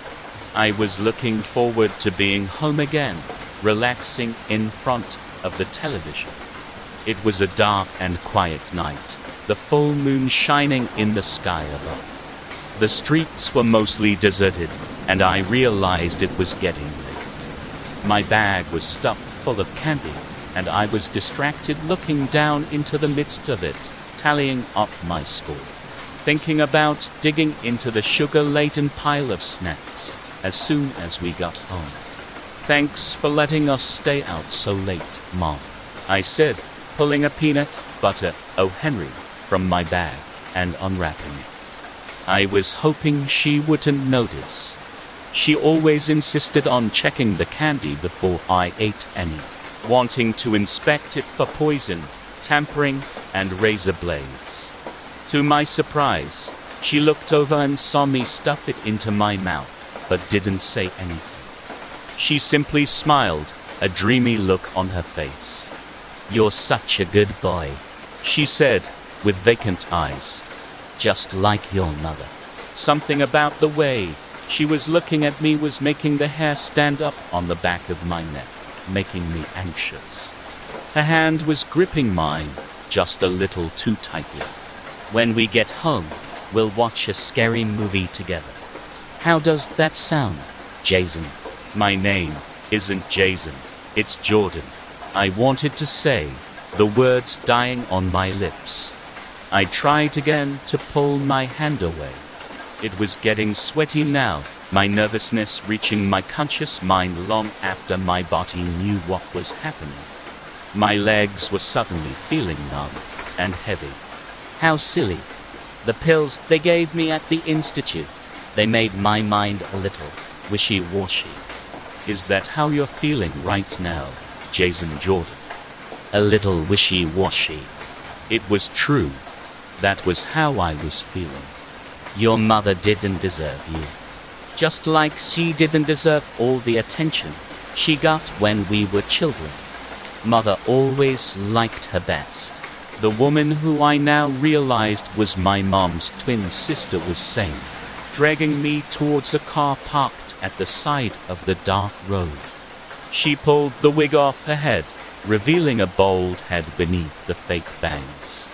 I was looking forward to being home again, relaxing in front of the television. It was a dark and quiet night, the full moon shining in the sky above. The streets were mostly deserted, and I realized it was getting late. My bag was stuffed full of candy, and I was distracted looking down into the midst of it, tallying up my score, thinking about digging into the sugar-laden pile of snacks as soon as we got home. "Thanks for letting us stay out so late, Mom," I said, pulling a peanut butter O. Henry from my bag and unwrapping it. I was hoping she wouldn't notice. She always insisted on checking the candy before I ate any, wanting to inspect it for poison, tampering, and razor blades. To my surprise, she looked over and saw me stuff it into my mouth, but didn't say anything. She simply smiled, a dreamy look on her face. "You're such a good boy," she said, with vacant eyes. "Just like your mother." Something about the way she was looking at me was making the hair stand up on the back of my neck, making me anxious. Her hand was gripping mine, just a little too tightly. "When we get home, we'll watch a scary movie together. How does that sound, Jason?" My name isn't Jason, it's Jordan. I wanted to say, the words dying on my lips. I tried again to pull my hand away. It was getting sweaty now, my nervousness reaching my conscious mind long after my body knew what was happening. My legs were suddenly feeling numb and heavy. How silly. The pills they gave me at the institute, they made my mind a little wishy-washy. Is that how you're feeling right now, Jason Jordan? A little wishy-washy. It was true. That was how I was feeling. Your mother didn't deserve you. Just like she didn't deserve all the attention she got when we were children. Mother always liked her best. The woman who I now realized was my mom's twin sister was saying, dragging me towards a car parked at the side of the dark road. She pulled the wig off her head, revealing a bald head beneath the fake bangs.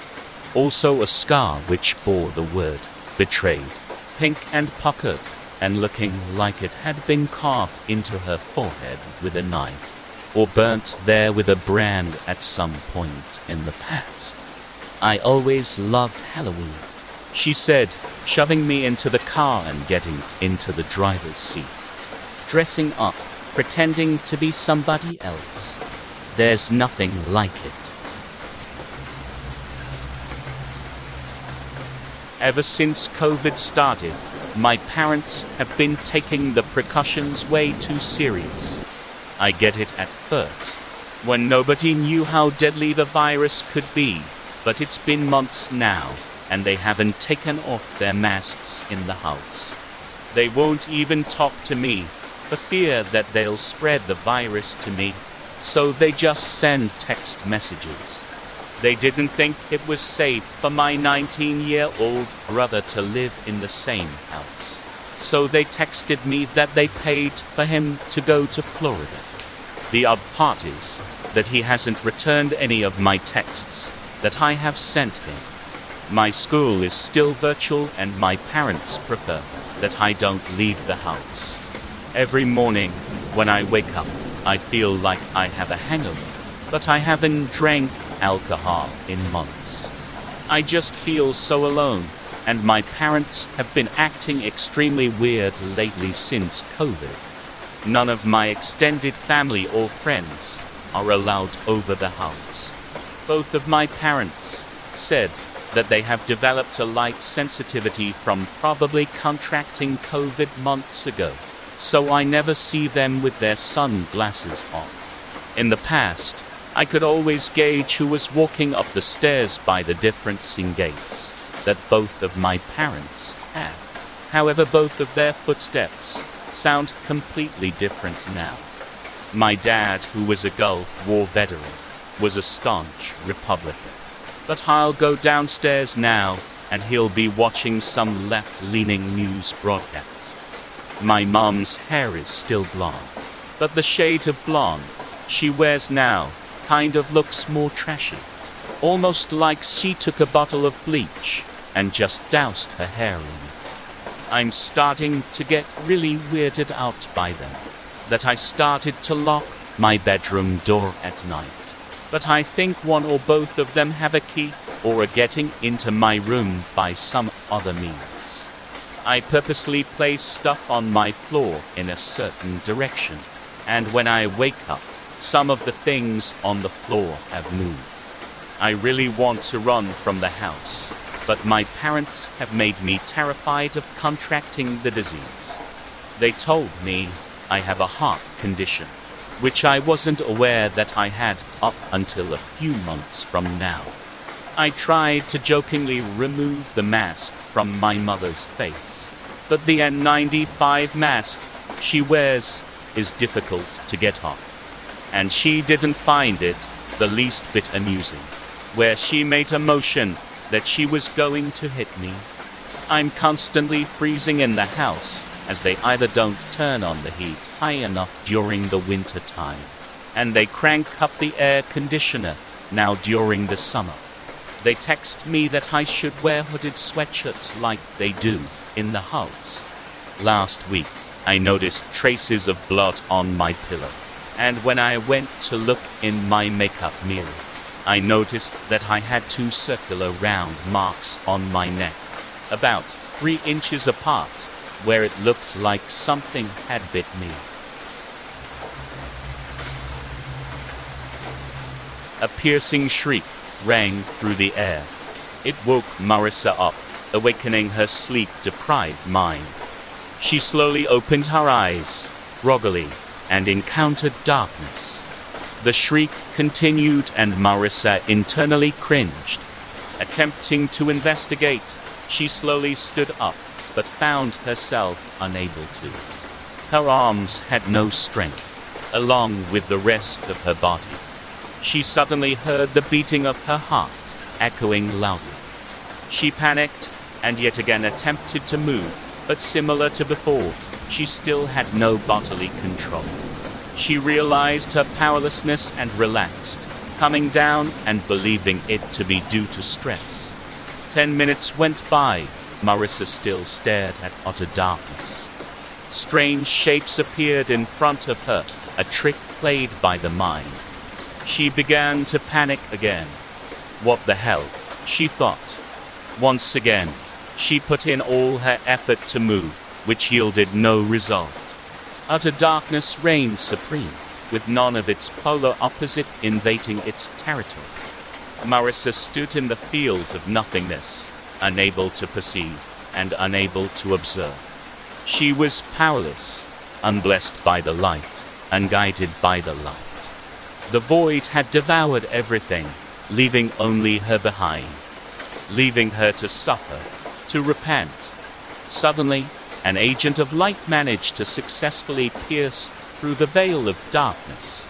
Also a scar which bore the word betrayed, pink and puckered, and looking like it had been carved into her forehead with a knife, or burnt there with a brand at some point in the past. "I always loved Halloween," she said, shoving me into the car and getting into the driver's seat. "Dressing up, pretending to be somebody else. There's nothing like it." Ever since COVID started, my parents have been taking the precautions way too serious. I get it at first, when nobody knew how deadly the virus could be, but it's been months now, and they haven't taken off their masks in the house. They won't even talk to me, for fear that they'll spread the virus to me, so they just send text messages. They didn't think it was safe for my 19-year-old brother to live in the same house. So they texted me that they paid for him to go to Florida. The odd part is that he hasn't returned any of my texts that I have sent him. My school is still virtual and my parents prefer that I don't leave the house. Every morning when I wake up, I feel like I have a hangover, but I haven't drank alcohol in months. I just feel so alone, and my parents have been acting extremely weird lately since COVID. None of my extended family or friends are allowed over the house. Both of my parents said that they have developed a light sensitivity from probably contracting COVID months ago, so I never see them with their sunglasses on. In the past, I could always gauge who was walking up the stairs by the difference in gaits that both of my parents have. However, both of their footsteps sound completely different now. My dad, who was a Gulf War veteran, was a staunch Republican. But I'll go downstairs now and he'll be watching some left-leaning news broadcast. My mom's hair is still blonde, but the shade of blonde she wears now kind of looks more trashy, almost like she took a bottle of bleach and just doused her hair in it. I'm starting to get really weirded out by them, that I started to lock my bedroom door at night. But I think one or both of them have a key or are getting into my room by some other means. I purposely place stuff on my floor in a certain direction, and when I wake up, some of the things on the floor have moved. I really want to run from the house, but my parents have made me terrified of contracting the disease. They told me I have a heart condition, which I wasn't aware that I had up until a few months from now. I tried to jokingly remove the mask from my mother's face, but the N95 mask she wears is difficult to get off, and she didn't find it the least bit amusing, where she made a motion that she was going to hit me. I'm constantly freezing in the house, as they either don't turn on the heat high enough during the winter time, and they crank up the air conditioner now during the summer. They text me that I should wear hooded sweatshirts like they do in the house. Last week, I noticed traces of blood on my pillow, and when I went to look in my makeup mirror, I noticed that I had 2 circular round marks on my neck, about 3 inches apart, where it looked like something had bit me. A piercing shriek rang through the air. It woke Marissa up, awakening her sleep-deprived mind. She slowly opened her eyes, groggily, and encountered darkness. The shriek continued and Marissa internally cringed. Attempting to investigate, she slowly stood up, but found herself unable to. Her arms had no strength, along with the rest of her body. She suddenly heard the beating of her heart, echoing loudly. She panicked, and yet again attempted to move, but similar to before, she still had no bodily control. She realized her powerlessness and relaxed, coming down and believing it to be due to stress. 10 minutes went by. Marissa still stared at utter darkness. Strange shapes appeared in front of her, a trick played by the mind. She began to panic again. What the hell, she thought. Once again, she put in all her effort to move, which yielded no result. Utter darkness reigned supreme, with none of its polar opposite invading its territory. Marissa stood in the field of nothingness, unable to perceive and unable to observe. She was powerless, unblessed by the light, unguided by the light. The void had devoured everything, leaving only her behind, leaving her to suffer, to repent. Suddenly, an agent of light managed to successfully pierce through the veil of darkness.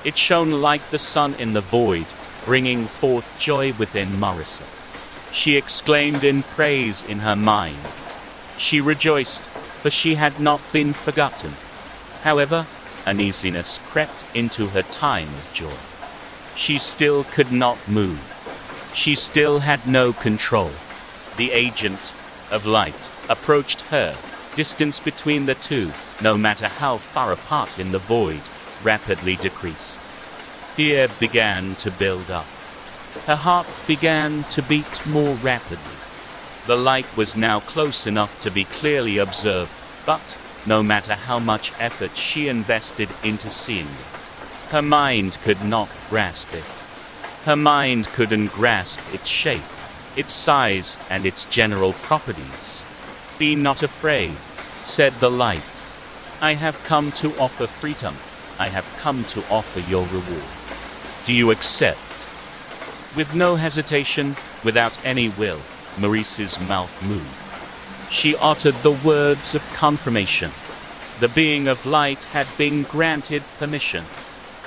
It shone like the sun in the void, bringing forth joy within Marissa. She exclaimed in praise in her mind. She rejoiced, for she had not been forgotten. However, uneasiness crept into her time of joy. She still could not move. She still had no control. The agent of light approached her. Distance between the two, no matter how far apart in the void, rapidly decreased. Fear began to build up. Her heart began to beat more rapidly. The light was now close enough to be clearly observed, but no matter how much effort she invested into seeing it, her mind could not grasp it. Her mind couldn't grasp its shape, its size and its general properties. Be not afraid, said the light. I have come to offer freedom. I have come to offer your reward. Do you accept? With no hesitation, without any will, Maurice's mouth moved. She uttered the words of confirmation. The being of light had been granted permission,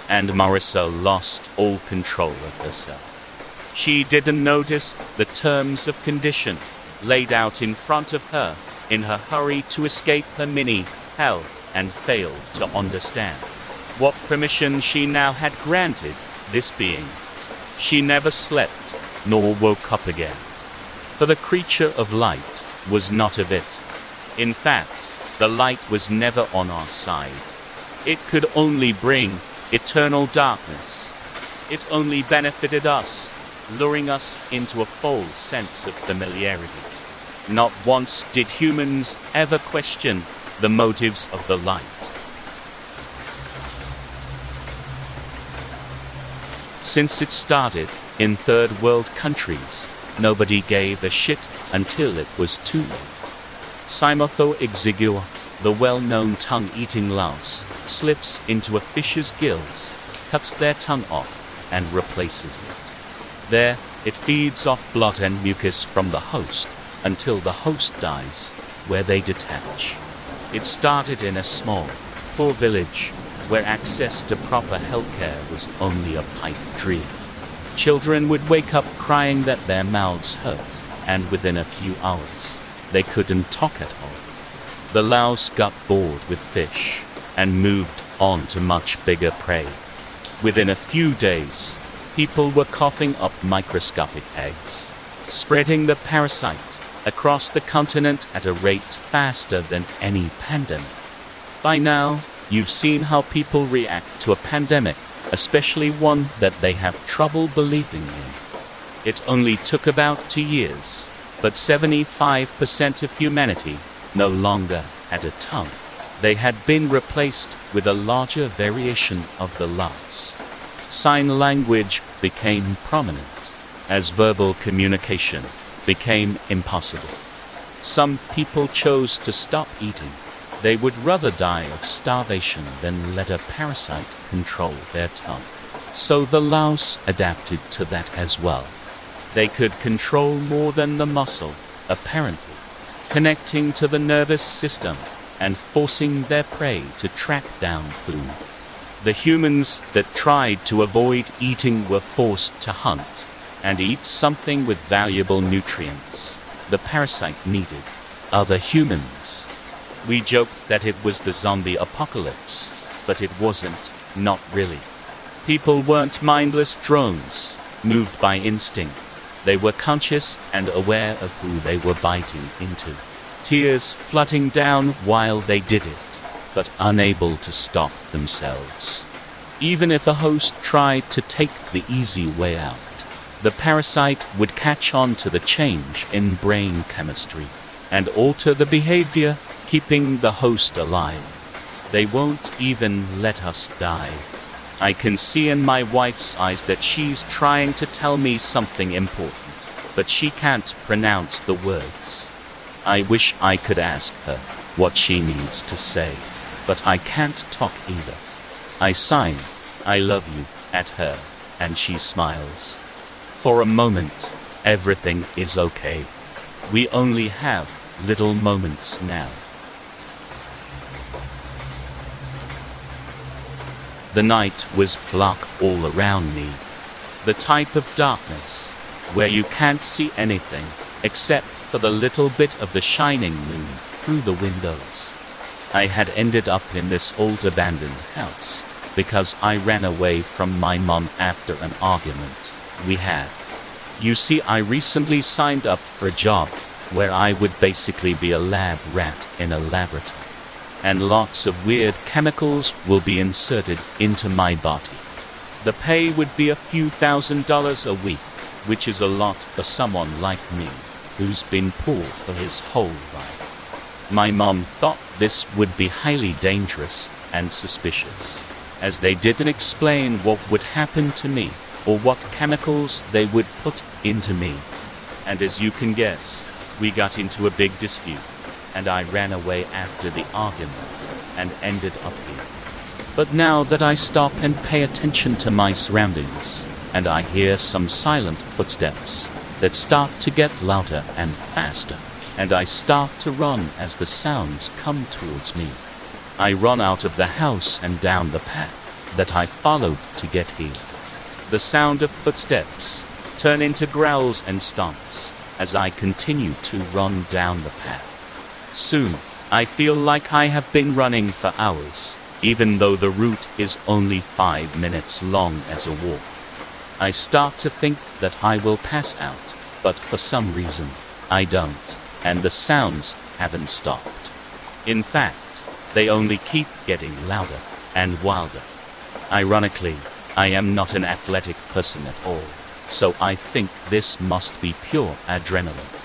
and Marissa lost all control of herself. She didn't notice the terms of condition laid out in front of her in her hurry to escape her mini-hell, and failed to understand what permission she now had granted this being. She never slept nor woke up again, for the creature of light was not of it. In fact, the light was never on our side. It could only bring eternal darkness. It only benefited us, luring us into a false sense of familiarity. Not once did humans ever question the motives of the light. Since it started in third world countries, nobody gave a shit until it was too late. Simotho exigua, the well-known tongue-eating louse, slips into a fish's gills, cuts their tongue off, and replaces it. There, it feeds off blood and mucus from the host until the host dies, where they detach. It started in a small, poor village where access to proper healthcare was only a pipe dream. Children would wake up crying that their mouths hurt, and within a few hours, they couldn't talk at all. The louse got bored with fish and moved on to much bigger prey. Within a few days, people were coughing up microscopic eggs, spreading the parasite across the continent at a rate faster than any pandemic. By now, you've seen how people react to a pandemic, especially one that they have trouble believing in. It only took about 2 years, but 75% of humanity no longer had a tongue. They had been replaced with a larger variation of the louse. Sign language became prominent, as verbal communication became impossible. Some people chose to stop eating. They would rather die of starvation than let a parasite control their tongue. So the louse adapted to that as well. They could control more than the muscle, apparently, connecting to the nervous system and forcing their prey to track down food. The humans that tried to avoid eating were forced to hunt and eat something with valuable nutrients the parasite needed: other humans. We joked that it was the zombie apocalypse, but it wasn't, not really. People weren't mindless drones, moved by instinct. They were conscious and aware of who they were biting into. Tears flooding down while they did it, but unable to stop themselves. Even if a host tried to take the easy way out, the parasite would catch on to the change in brain chemistry and alter the behavior, keeping the host alive. They won't even let us die. I can see in my wife's eyes that she's trying to tell me something important, but she can't pronounce the words. I wish I could ask her what she needs to say, but I can't talk either. I sign, "I love you," at her, and she smiles. For a moment, everything is okay. We only have little moments now. The night was black all around me. The type of darkness where you can't see anything except for the little bit of the shining moon through the windows. I had ended up in this old abandoned house because I ran away from my mom after an argument we had. You see, I recently signed up for a job where I would basically be a lab rat in a laboratory, and lots of weird chemicals will be inserted into my body. The pay would be a few $1,000s a week, which is a lot for someone like me, who's been poor for his whole life. My mom thought this would be highly dangerous and suspicious, as they didn't explain what would happen to me or what chemicals they would put into me. And as you can guess, we got into a big dispute, and I ran away after the argument and ended up here. But now that I stop and pay attention to my surroundings, and I hear some silent footsteps that start to get louder and faster, and I start to run as the sounds come towards me. I run out of the house and down the path that I followed to get here. The sound of footsteps turn into growls and stomps as I continue to run down the path. Soon, I feel like I have been running for hours, even though the route is only 5 minutes long as a walk. I start to think that I will pass out, but for some reason, I don't, and the sounds haven't stopped. In fact, they only keep getting louder and wilder. Ironically, I am not an athletic person at all, so I think this must be pure adrenaline.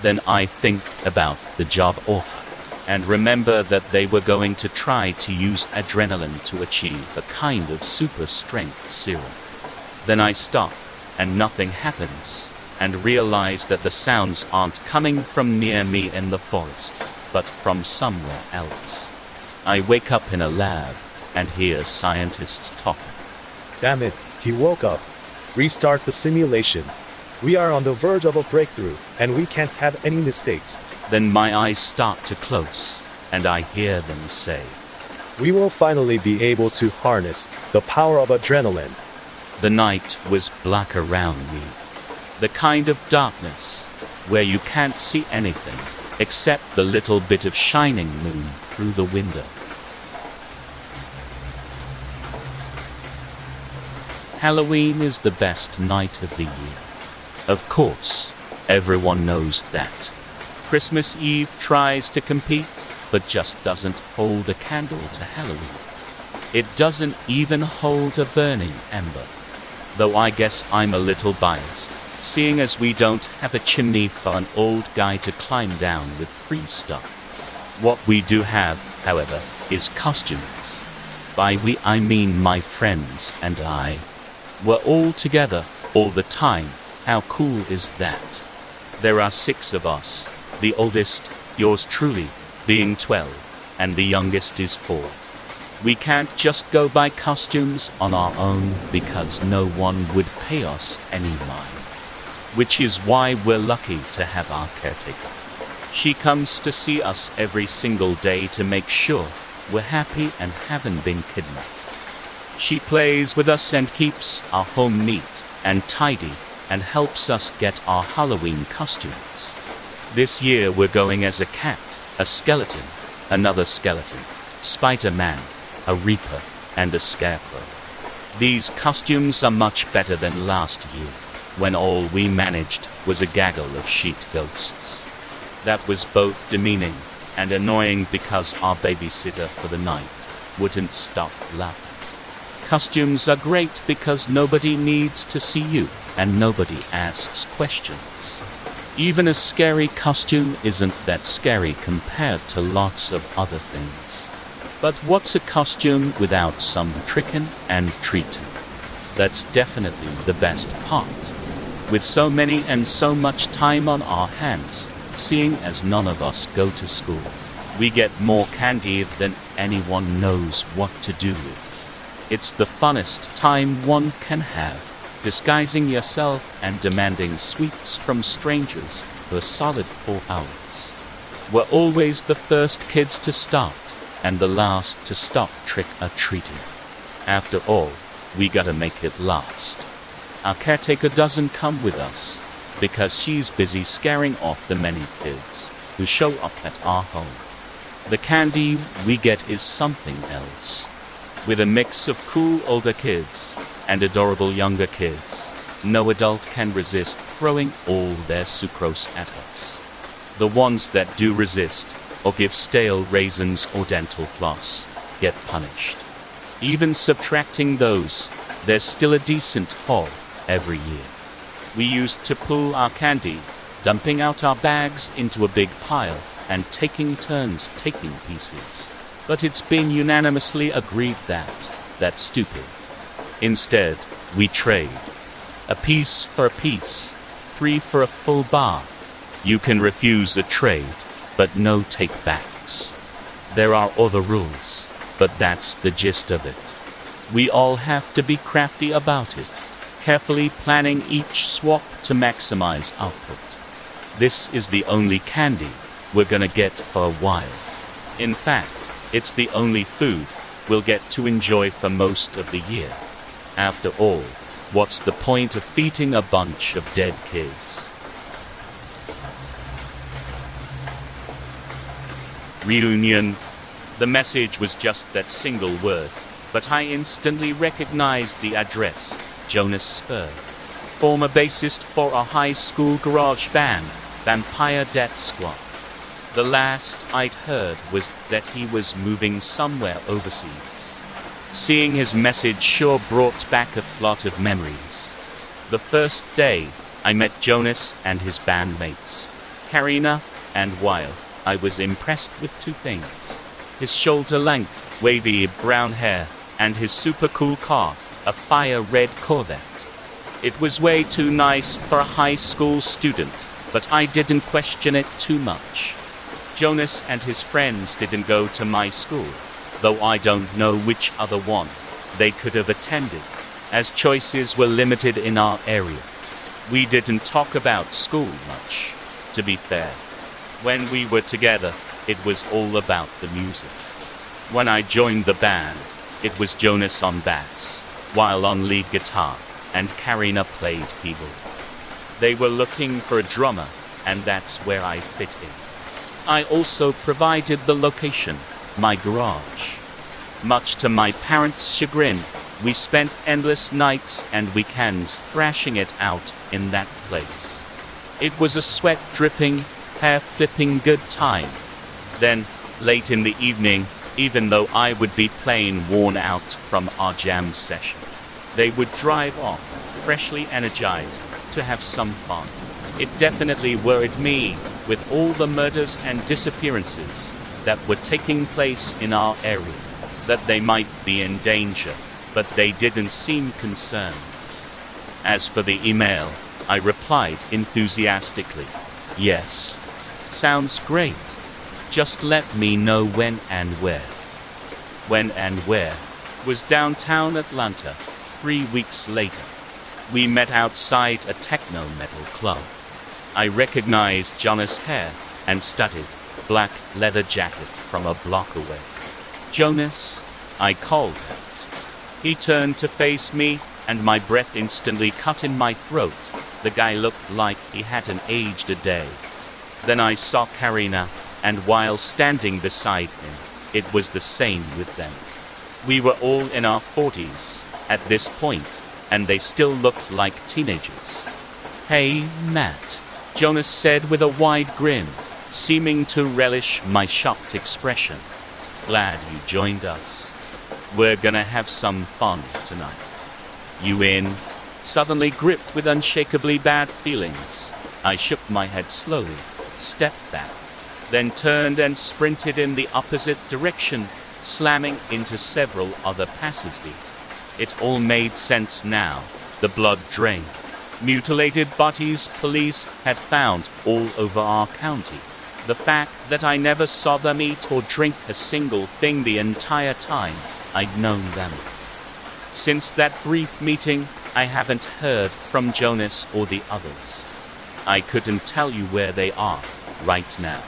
Then I think about the job offer, and remember that they were going to try to use adrenaline to achieve a kind of super strength serum. Then I stop, and nothing happens, and realize that the sounds aren't coming from near me in the forest, but from somewhere else. I wake up in a lab, and hear scientists talking. Damn it, he woke up. Restart the simulation. We are on the verge of a breakthrough, and we can't have any mistakes. Then my eyes start to close, and I hear them say, we will finally be able to harness the power of adrenaline. The night was black around me. The kind of darkness where you can't see anything except the little bit of shining moon through the window. Halloween is the best night of the year. Of course, everyone knows that. Christmas Eve tries to compete, but just doesn't hold a candle to Halloween. It doesn't even hold a burning ember. Though I guess I'm a little biased, seeing as we don't have a chimney for an old guy to climb down with free stuff. What we do have, however, is costumes. By we I mean my friends and I. We're all together, all the time. How cool is that? There are 6 of us. The oldest, yours truly, being 12, and the youngest is 4. We can't just go buy costumes on our own because no one would pay us any mind. Which is why we're lucky to have our caretaker. She comes to see us every single day to make sure we're happy and haven't been kidnapped. She plays with us and keeps our home neat and tidy and helps us get our Halloween costumes. This year we're going as a cat, a skeleton, another skeleton, Spider-Man, a Reaper, and a Scarecrow. These costumes are much better than last year, when all we managed was a gaggle of sheet ghosts. That was both demeaning and annoying because our babysitter for the night wouldn't stop laughing. Costumes are great because nobody needs to see you and nobody asks questions. Even a scary costume isn't that scary compared to lots of other things. But what's a costume without some tricking and treating? That's definitely the best part. With so many and so much time on our hands, seeing as none of us go to school, we get more candy than anyone knows what to do with. It's the funnest time one can have, disguising yourself and demanding sweets from strangers for a solid 4 hours. We're always the first kids to start, and the last to stop trick-or-treating. After all, we gotta make it last. Our caretaker doesn't come with us, because she's busy scaring off the many kids who show up at our home. The candy we get is something else. With a mix of cool older kids and adorable younger kids, no adult can resist throwing all their sucrose at us. The ones that do resist, or give stale raisins or dental floss, get punished. Even subtracting those, there's still a decent haul every year. We used to pool our candy, dumping out our bags into a big pile and taking turns taking pieces. But it's been unanimously agreed that that's stupid. Instead, we trade. A piece for a piece. 3 for a full bar. You can refuse a trade, but no take-backs. There are other rules, but that's the gist of it. We all have to be crafty about it, carefully planning each swap to maximize output. This is the only candy we're gonna get for a while. In fact, it's the only food we'll get to enjoy for most of the year. After all, what's the point of feeding a bunch of dead kids? Reunion. The message was just that single word, but I instantly recognized the address. Jonas Spur, former bassist for a high school garage band, Vampire Death Squad. The last I'd heard was that he was moving somewhere overseas. Seeing his message sure brought back a flood of memories. The first day, I met Jonas and his bandmates, Karina and Weil. I was impressed with 2 things: his shoulder-length, wavy brown hair, and his super cool car, a fire red Corvette. It was way too nice for a high school student, but I didn't question it too much. Jonas and his friends didn't go to my school, though I don't know which other one they could have attended, as choices were limited in our area. We didn't talk about school much, to be fair. When we were together, it was all about the music. When I joined the band, it was Jonas on bass, while on lead guitar, and Karina played keyboard. They were looking for a drummer, and that's where I fit in. I also provided the location, my garage. Much to my parents' chagrin, we spent endless nights and weekends thrashing it out in that place. It was a sweat-dripping, hair-flipping good time. Then, late in the evening, even though I would be plain worn out from our jam session, they would drive off, freshly energized, to have some fun. It definitely worried me, with all the murders and disappearances that were taking place in our area, that they might be in danger, but they didn't seem concerned. As for the email, I replied enthusiastically, "Yes. Sounds great. Just let me know when and where." When and where was downtown Atlanta. 3 weeks later, we met outside a techno-metal club. I recognized Jonas' hair and studded black leather jacket from a block away. "Jonas," I called out. He turned to face me, and my breath instantly cut in my throat. The guy looked like he hadn't aged a day. Then I saw Karina, and while standing beside him, it was the same with them. We were all in our 40s at this point, and they still looked like teenagers. "Hey, Matt," Jonas said with a wide grin, seeming to relish my shocked expression. "Glad you joined us. We're gonna have some fun tonight. You in?" Suddenly gripped with unshakably bad feelings, I shook my head slowly, stepped back, then turned and sprinted in the opposite direction, slamming into several other passersby. It all made sense now. The blood drained. Mutilated bodies police had found all over our county. The fact that I never saw them eat or drink a single thing the entire time I'd known them. Since that brief meeting, I haven't heard from Jonas or the others. I couldn't tell you where they are right now.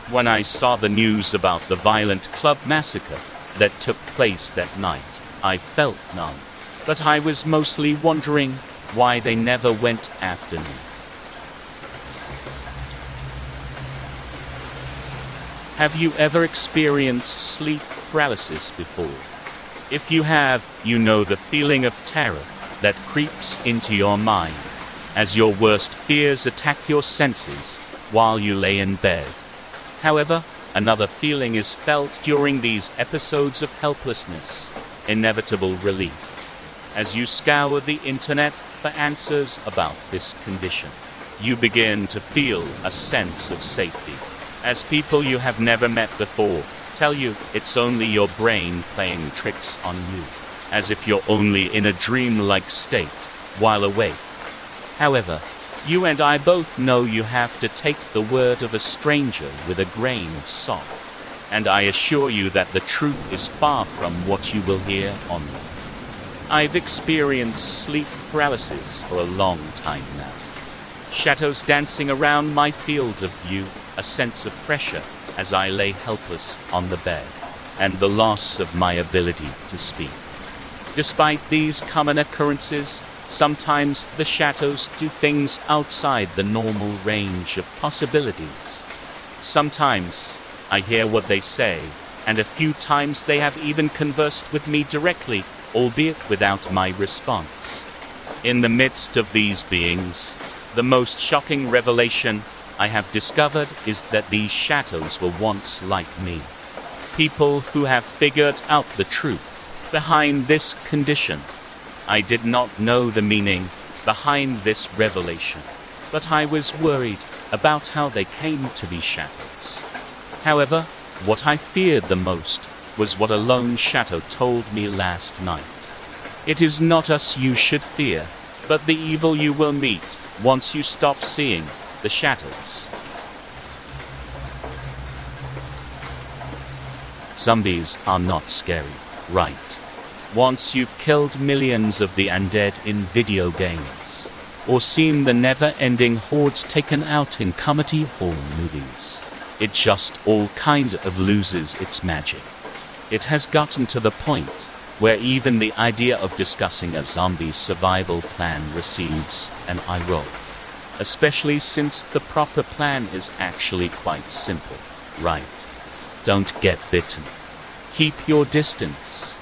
When I saw the news about the violent club massacre that took place that night, I felt numb. But I was mostly wondering why they never went after me. Have you ever experienced sleep paralysis before? If you have, you know the feeling of terror that creeps into your mind as your worst fears attack your senses while you lay in bed. However, another feeling is felt during these episodes of helplessness, inevitable relief. As you scour the internet for answers about this condition, you begin to feel a sense of safety, as people you have never met before tell you it's only your brain playing tricks on you, as if you're only in a dream-like state while awake. However, You and I both know you have to take the word of a stranger with a grain of salt. And I assure you that the truth is far from what you will hear online. I've experienced sleep paralysis for a long time now. Shadows dancing around my field of view, a sense of pressure as I lay helpless on the bed, and the loss of my ability to speak. Despite these common occurrences, sometimes the shadows do things outside the normal range of possibilities. Sometimes I hear what they say, and a few times they have even conversed with me directly, albeit without my response. In the midst of these beings, the most shocking revelation I have discovered is that these shadows were once like me. People who have figured out the truth behind this condition. I did not know the meaning behind this revelation, but I was worried about how they came to be shadows. However, what I feared the most was what a lone shadow told me last night. It is not us you should fear, but the evil you will meet once you stop seeing the shadows. Zombies are not scary, right? Once you've killed millions of the undead in video games, or seen the never-ending hordes taken out in comedy horror movies, it just all kind of loses its magic. It has gotten to the point where even the idea of discussing a zombie survival plan receives an eye roll. Especially since the proper plan is actually quite simple, right? Don't get bitten. Keep your distance.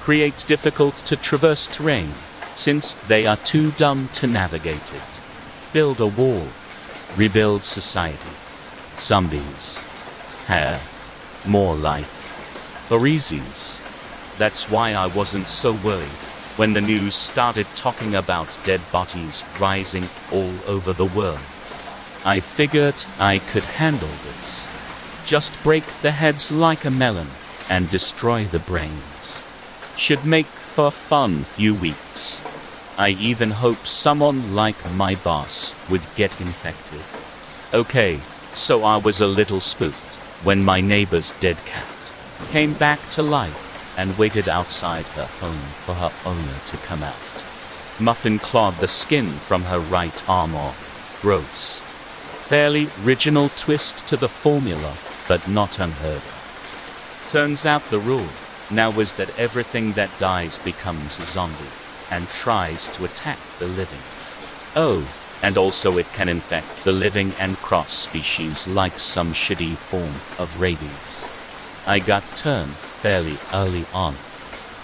Create difficult to traverse terrain, since they are too dumb to navigate it. Build a wall. Rebuild society. Zombies. More like Parisians. That's why I wasn't so worried when the news started talking about dead bodies rising all over the world. I figured I could handle this. Just break the heads like a melon and destroy the brains. Should make for a fun few weeks. I even hope someone like my boss would get infected. Okay, so I was a little spooked when my neighbor's dead cat came back to life and waited outside her home for her owner to come out. Muffin clawed the skin from her right arm off. Gross. Fairly original twist to the formula, but not unheard of. Turns out the rule now is that everything that dies becomes a zombie and tries to attack the living. Oh, and also it can infect the living and cross species like some shitty form of rabies. I got turned fairly early on,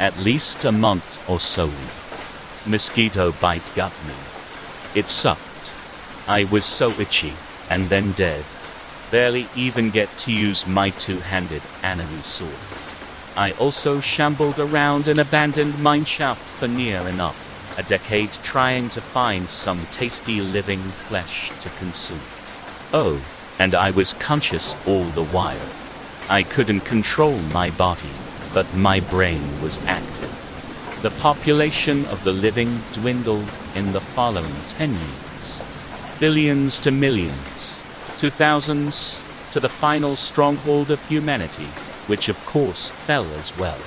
at least a month or so in. Mosquito bite got me. It sucked. I was so itchy, and then dead. Barely even get to use my two-handed anime sword. I also shambled around an abandoned mineshaft for near enough a decade trying to find some tasty living flesh to consume. Oh, and I was conscious all the while. I couldn't control my body, but my brain was active. The population of the living dwindled in the following 10 years. Billions to millions, to thousands, to the final stronghold of humanity, which of course fell as well.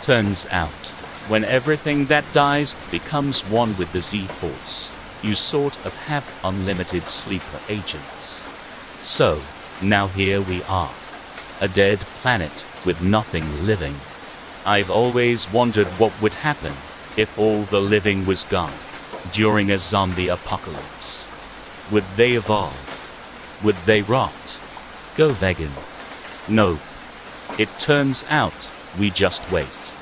Turns out, when everything that dies becomes one with the Z-Force, you sort of have unlimited sleeper agents. So, now here we are. A dead planet with nothing living. I've always wondered what would happen if all the living was gone during a zombie apocalypse. Would they evolve? Would they rot? Go vegan? No. It turns out we just wait.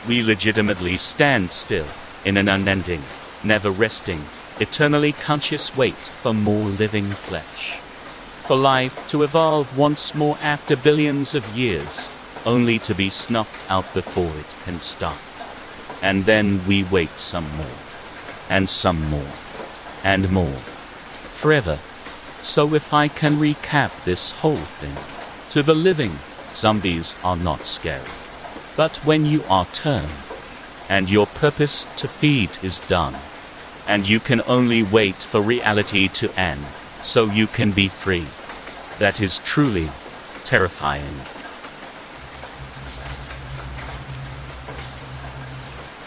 We legitimately stand still in an unending, never-resting, eternally conscious wait for more living flesh. For life to evolve once more after billions of years, only to be snuffed out before it can start. And then we wait some more, and some more, and more. Forever. So if I can recap this whole thing, to the living, zombies are not scary. But when you are turned, and your purpose to feed is done, and you can only wait for reality to end, so you can be free. That is truly terrifying.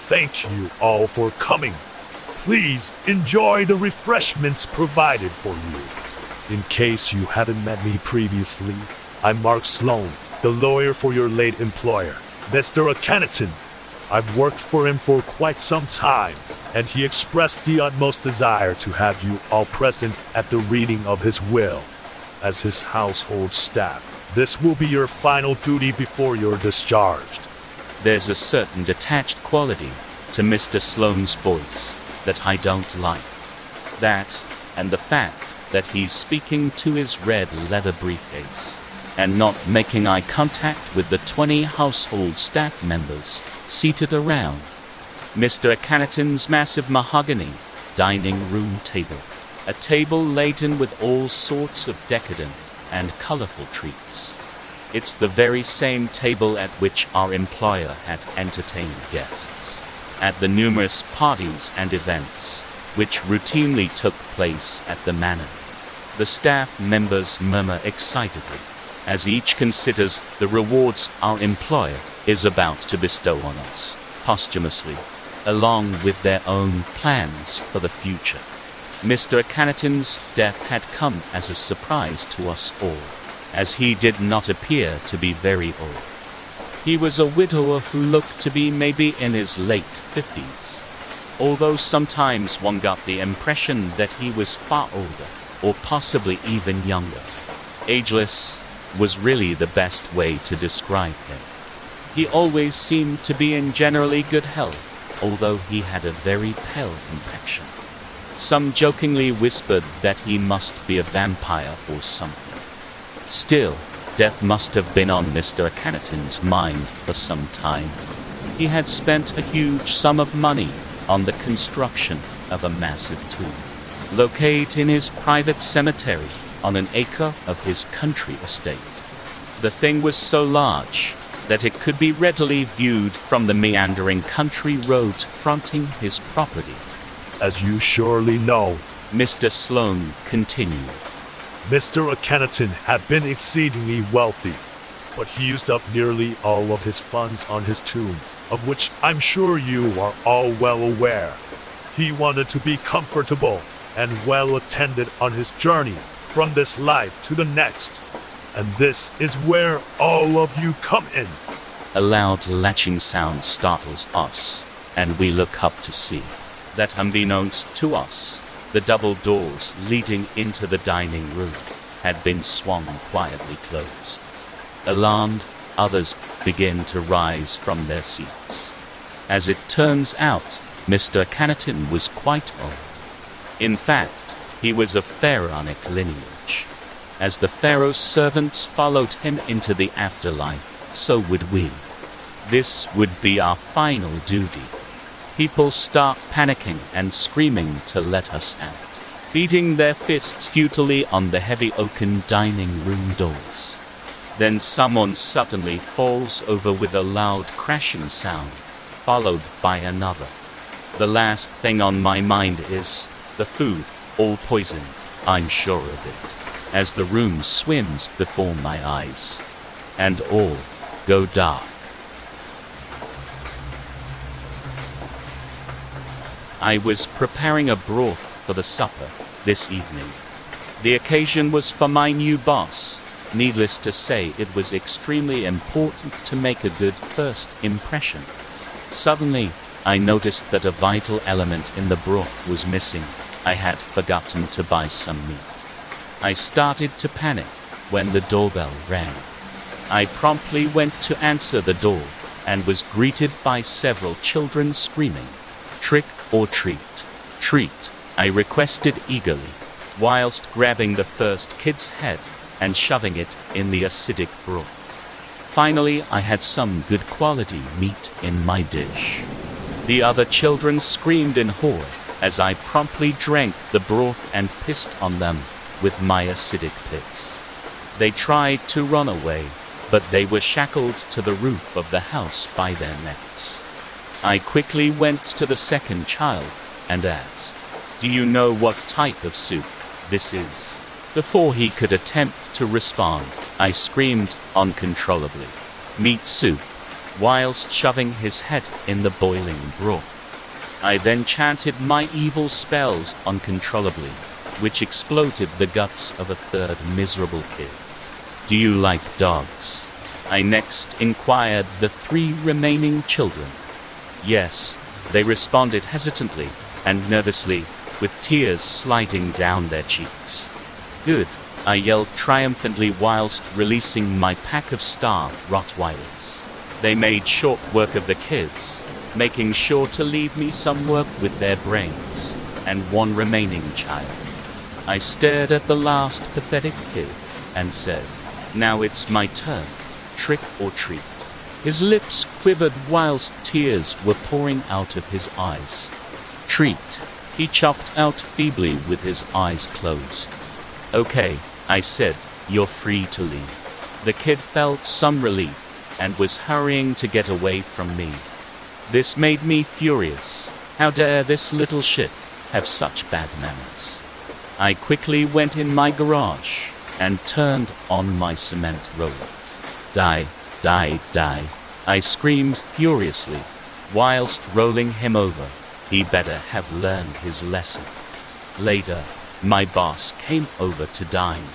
Thank you all for coming. Please enjoy the refreshments provided for you. In case you haven't met me previously, I'm Mark Sloan, the lawyer for your late employer, Mr. Akhenaton. I've worked for him for quite some time, and he expressed the utmost desire to have you all present at the reading of his will. As his household staff, this will be your final duty before you're discharged. There's a certain detached quality to Mr. Sloane's voice that I don't like. That, and the fact that he's speaking to his red leather briefcase, and not making eye contact with the 20 household staff members seated around Mr. Akhenaton's massive mahogany dining room table. A table laden with all sorts of decadent and colorful treats. It's the very same table at which our employer had entertained guests at the numerous parties and events which routinely took place at the manor. The staff members murmur excitedly as each considers the rewards our employer is about to bestow on us posthumously, along with their own plans for the future. Mr. Akhenaton's death had come as a surprise to us all, as he did not appear to be very old. He was a widower who looked to be maybe in his late 50s, although sometimes one got the impression that he was far older, or possibly even younger. Ageless was really the best way to describe him. He always seemed to be in generally good health, although he had a very pale complexion. Some jokingly whispered that he must be a vampire or something. Still, death must have been on Mr. Akhenaton's mind for some time. He had spent a huge sum of money on the construction of a massive tomb, located in his private cemetery on an acre of his country estate. The thing was so large that it could be readily viewed from the meandering country road fronting his property. As you surely know, Mr. Sloane continued, Mr. Akhenaton had been exceedingly wealthy, but he used up nearly all of his funds on his tomb, of which I'm sure you are all well aware. He wanted to be comfortable and well attended on his journey from this life to the next. And this is where all of you come in. A loud latching sound startles us, and we look up to see that, unbeknownst to us, the double doors leading into the dining room had been swung quietly closed. Alarmed, others begin to rise from their seats. As it turns out, Mr. Akhenaton was quite old. In fact, he was of pharaonic lineage. As the pharaoh's servants followed him into the afterlife, so would we. This would be our final duty. People start panicking and screaming to let us out, beating their fists futilely on the heavy oaken dining room doors. Then someone suddenly falls over with a loud crashing sound, followed by another. The last thing on my mind is the food, all poison, I'm sure of it, as the room swims before my eyes, and all go dark. I was preparing a broth for the supper this evening. The occasion was for my new boss. Needless to say, it was extremely important to make a good first impression. Suddenly, I noticed that a vital element in the broth was missing. I had forgotten to buy some meat. I started to panic when the doorbell rang. I promptly went to answer the door and was greeted by several children screaming, "Trick or treat, treat," I requested eagerly, whilst grabbing the first kid's head and shoving it in the acidic broth. Finally, I had some good quality meat in my dish. The other children screamed in horror as I promptly drank the broth and pissed on them with my acidic piss. They tried to run away, but they were shackled to the roof of the house by their necks. I quickly went to the second child and asked, Do you know what type of soup this is? Before he could attempt to respond, I screamed uncontrollably, "Meat soup," whilst shoving his head in the boiling broth. I then chanted my evil spells uncontrollably, which exploded the guts of a third miserable kid. "Do you like dogs?" I next inquired the 3 remaining children. "Yes," they responded hesitantly and nervously, with tears sliding down their cheeks. "Good," I yelled triumphantly whilst releasing my pack of star Rottweilers. They made short work of the kids, making sure to leave me some work with their brains, and 1 remaining child. I stared at the last pathetic kid and said, "Now it's my turn. Trick or treat." His lips quivered whilst tears were pouring out of his eyes. "Treat," he chopped out feebly with his eyes closed. "Okay," I said, "you're free to leave." The kid felt some relief and was hurrying to get away from me. This made me furious. How dare this little shit have such bad manners? I quickly went in my garage and turned on my cement roller. "Die, die, die," I screamed furiously, whilst rolling him over. He better have learned his lesson. Later, my boss came over to dine.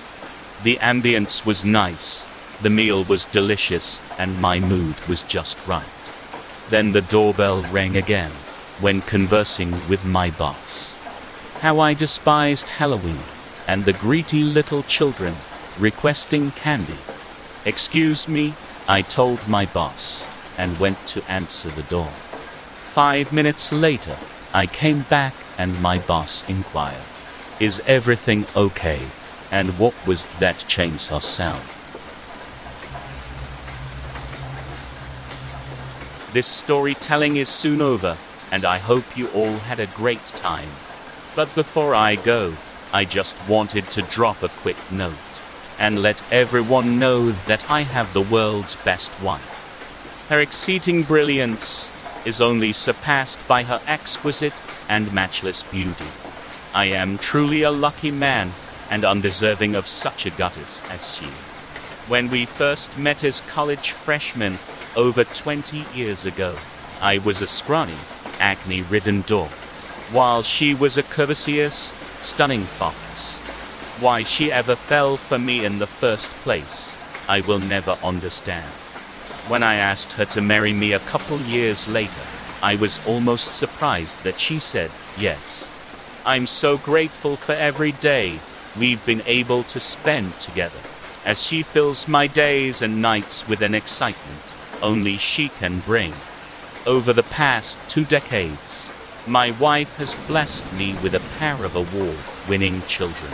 The ambience was nice, the meal was delicious, and my mood was just right. Then the doorbell rang again, when conversing with my boss. How I despised Halloween, and the greedy little children requesting candy. "Excuse me," I told my boss, and went to answer the door. 5 minutes later, I came back and my boss inquired, "Is everything okay? And what was that chainsaw sound?" This storytelling is soon over, and I hope you all had a great time. But before I go, I just wanted to drop a quick note and let everyone know that I have the world's best wife. Her exceeding brilliance is only surpassed by her exquisite and matchless beauty. I am truly a lucky man and undeserving of such a goddess as she. When we first met as college freshmen over 20 years ago, I was a scrawny, acne-ridden dog, while she was a curvaceous, stunning fox. Why she ever fell for me in the first place, I will never understand. When I asked her to marry me a couple years later, I was almost surprised that she said yes. I'm so grateful for every day we've been able to spend together, as she fills my days and nights with an excitement only she can bring. Over the past 2 decades, my wife has blessed me with a pair of award-winning children,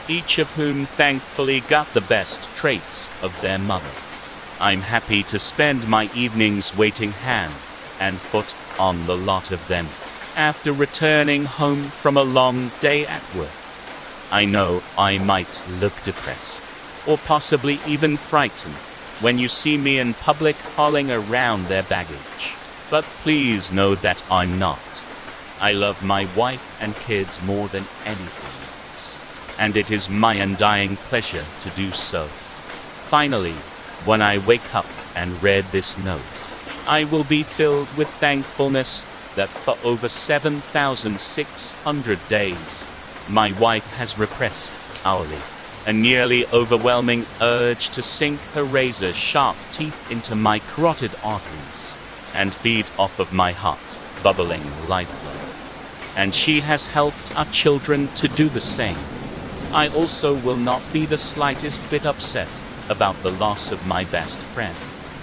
each of whom thankfully got the best traits of their mother. I'm happy to spend my evenings waiting hand and foot on the lot of them after returning home from a long day at work. I know I might look depressed, or possibly even frightened, when you see me in public hauling around their baggage. But please know that I'm not. I love my wife and kids more than anything else, and it is my undying pleasure to do so. Finally, when I wake up and read this note, I will be filled with thankfulness that for over 7,600 days, my wife has repressed, hourly, a nearly overwhelming urge to sink her razor-sharp teeth into my carotid arteries and feed off of my hot, bubbling lifeblood. And she has helped our children to do the same. I also will not be the slightest bit upset about the loss of my best friend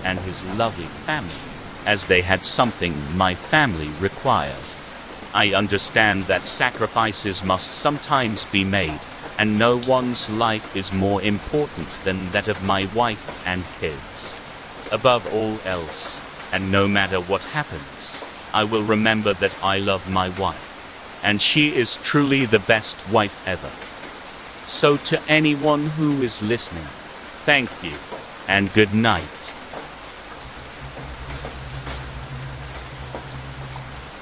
and his lovely family, as they had something my family required. I understand that sacrifices must sometimes be made, and no one's life is more important than that of my wife and kids. Above all else, and no matter what happens, I will remember that I love my wife, and she is truly the best wife ever. So to anyone who is listening, thank you, and good night.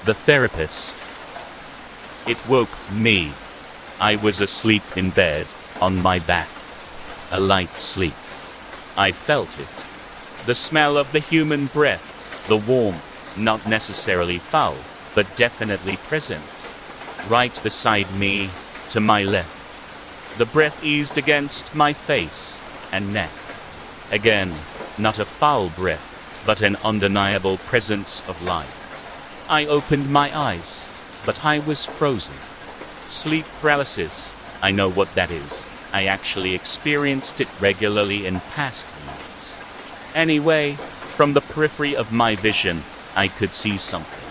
The Therapist. It woke me. I was asleep in bed, on my back. A light sleep. I felt it. The smell of the human breath, the warmth, not necessarily foul, but definitely present. Right beside me, to my left. The breath eased against my face and neck. Again, not a foul breath, but an undeniable presence of life. I opened my eyes, but I was frozen. Sleep paralysis, I know what that is. I actually experienced it regularly in past years. Anyway, from the periphery of my vision, I could see something.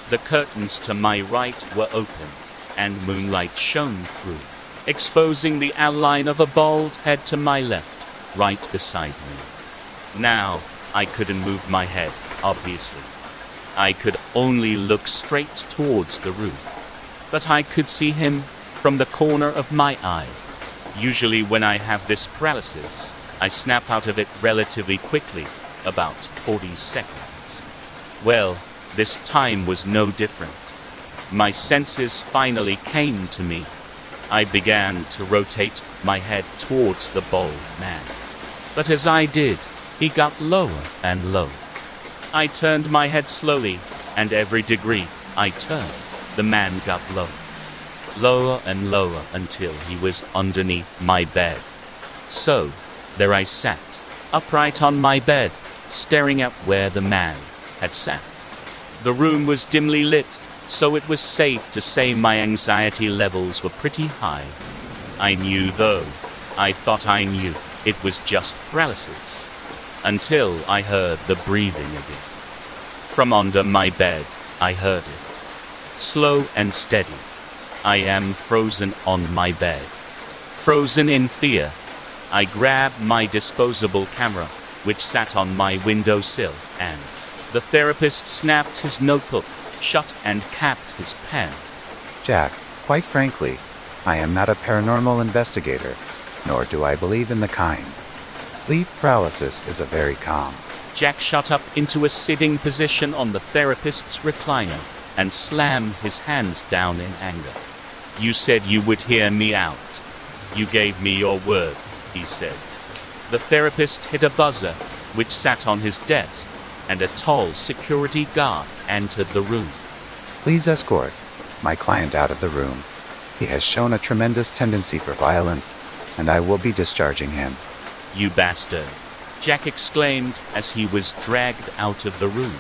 The curtains to my right were open, and moonlight shone through, exposing the outline of a bald head to my left, right beside me. Now, I couldn't move my head, obviously. I could only look straight towards the roof. But I could see him from the corner of my eye. Usually when I have this paralysis, I snap out of it relatively quickly, about 40 seconds. Well, this time was no different. My senses finally came to me. I began to rotate my head towards the bald man. But as I did, he got lower and lower. I turned my head slowly, and every degree I turned, the man got lower. Lower and lower until he was underneath my bed. So, there I sat, upright on my bed, staring at where the man had sat. The room was dimly lit, so it was safe to say my anxiety levels were pretty high. I knew, though, I thought I knew, it was just paralysis. Until I heard the breathing again. From under my bed, I heard it. Slow and steady. I am frozen on my bed. Frozen in fear. I grabbed my disposable camera, which sat on my windowsill, and the therapist snapped his notebook shut and capped his pen. Jack, quite frankly, I am not a paranormal investigator, nor do I believe in the kind. Sleep paralysis is a very calm. Jack shot up into a sitting position on the therapist's recliner and slammed his hands down in anger. You said you would hear me out. You gave me your word, he said. The therapist hit a buzzer, which sat on his desk, and a tall security guard entered the room. Please escort my client out of the room. He has shown a tremendous tendency for violence, and I will be discharging him. You bastard, Jack exclaimed as he was dragged out of the room.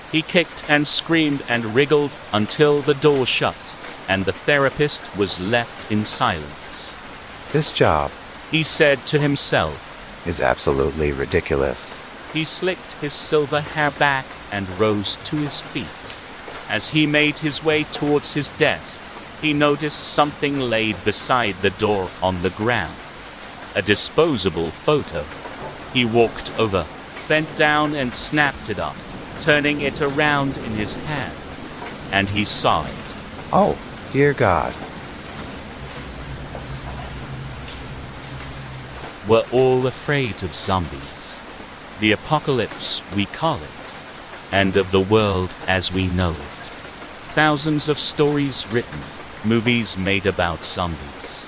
He kicked and screamed and wriggled until the door shut, and the therapist was left in silence. This job, he said to himself, is absolutely ridiculous. He slicked his silver hair back and rose to his feet. As he made his way towards his desk, he noticed something laid beside the door on the ground. A disposable photo. He walked over, bent down and snapped it up, turning it around in his hand. And he saw it. Oh, dear God. We're all afraid of zombies. The apocalypse, we call it. End of the world as we know it. Thousands of stories written, movies made about zombies.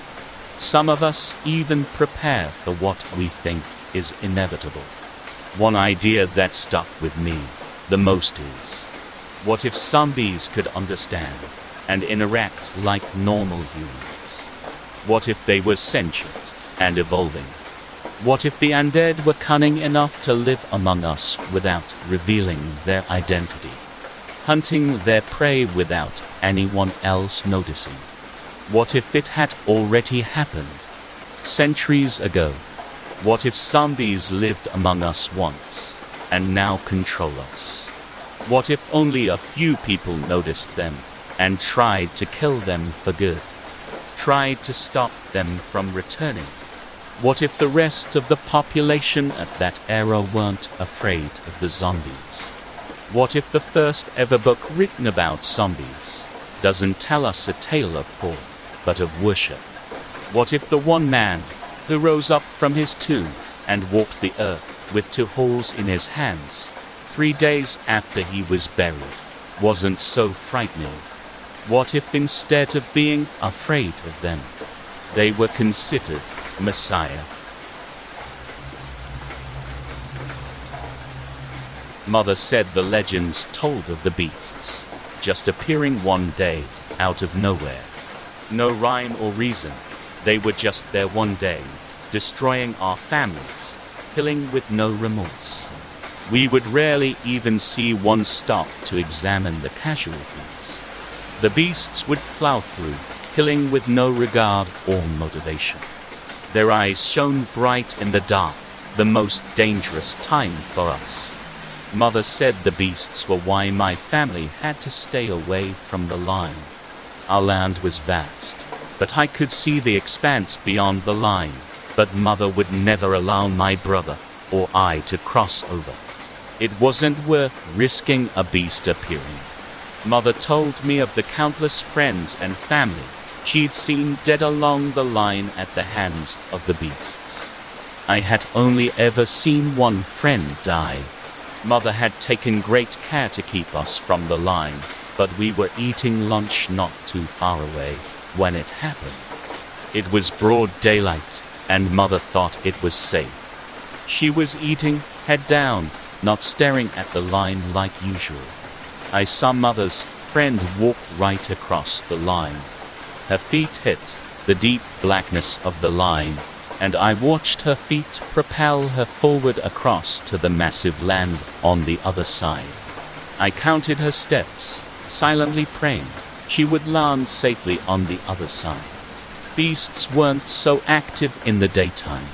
Some of us even prepare for what we think is inevitable. One idea that stuck with me the most is, what if zombies could understand and interact like normal humans? What if they were sentient and evolving? What if the undead were cunning enough to live among us without revealing their identity, hunting their prey without anyone else noticing? What if it had already happened, centuries ago? What if zombies lived among us once, and now control us? What if only a few people noticed them, and tried to kill them for good? Tried to stop them from returning? What if the rest of the population at that era weren't afraid of the zombies? What if the first ever book written about zombies doesn't tell us a tale of horror, but of worship? What if the one man who rose up from his tomb and walked the earth with 2 holes in his hands 3 days after he was buried wasn't so frightening? What if instead of being afraid of them, they were considered Messiah? Mother said the legends told of the beasts just appearing one day out of nowhere. No rhyme or reason. They were just there one day, destroying our families, killing with no remorse. We would rarely even see one stop to examine the casualties. The beasts would plow through, killing with no regard or motivation. Their eyes shone bright in the dark, the most dangerous time for us. Mother said the beasts were why my family had to stay away from the line. Our land was vast, but I could see the expanse beyond the line. But Mother would never allow my brother or I to cross over. It wasn't worth risking a beast appearing. Mother told me of the countless friends and family she'd seen dead along the line at the hands of the beasts. I had only ever seen one friend die. Mother had taken great care to keep us from the line, but we were eating lunch not too far away when it happened. It was broad daylight, and Mother thought it was safe. She was eating, head down, not staring at the line like usual. I saw Mother's friend walk right across the line. Her feet hit the deep blackness of the line, and I watched her feet propel her forward across to the massive land on the other side. I counted her steps, silently praying she would land safely on the other side. Beasts weren't so active in the daytime.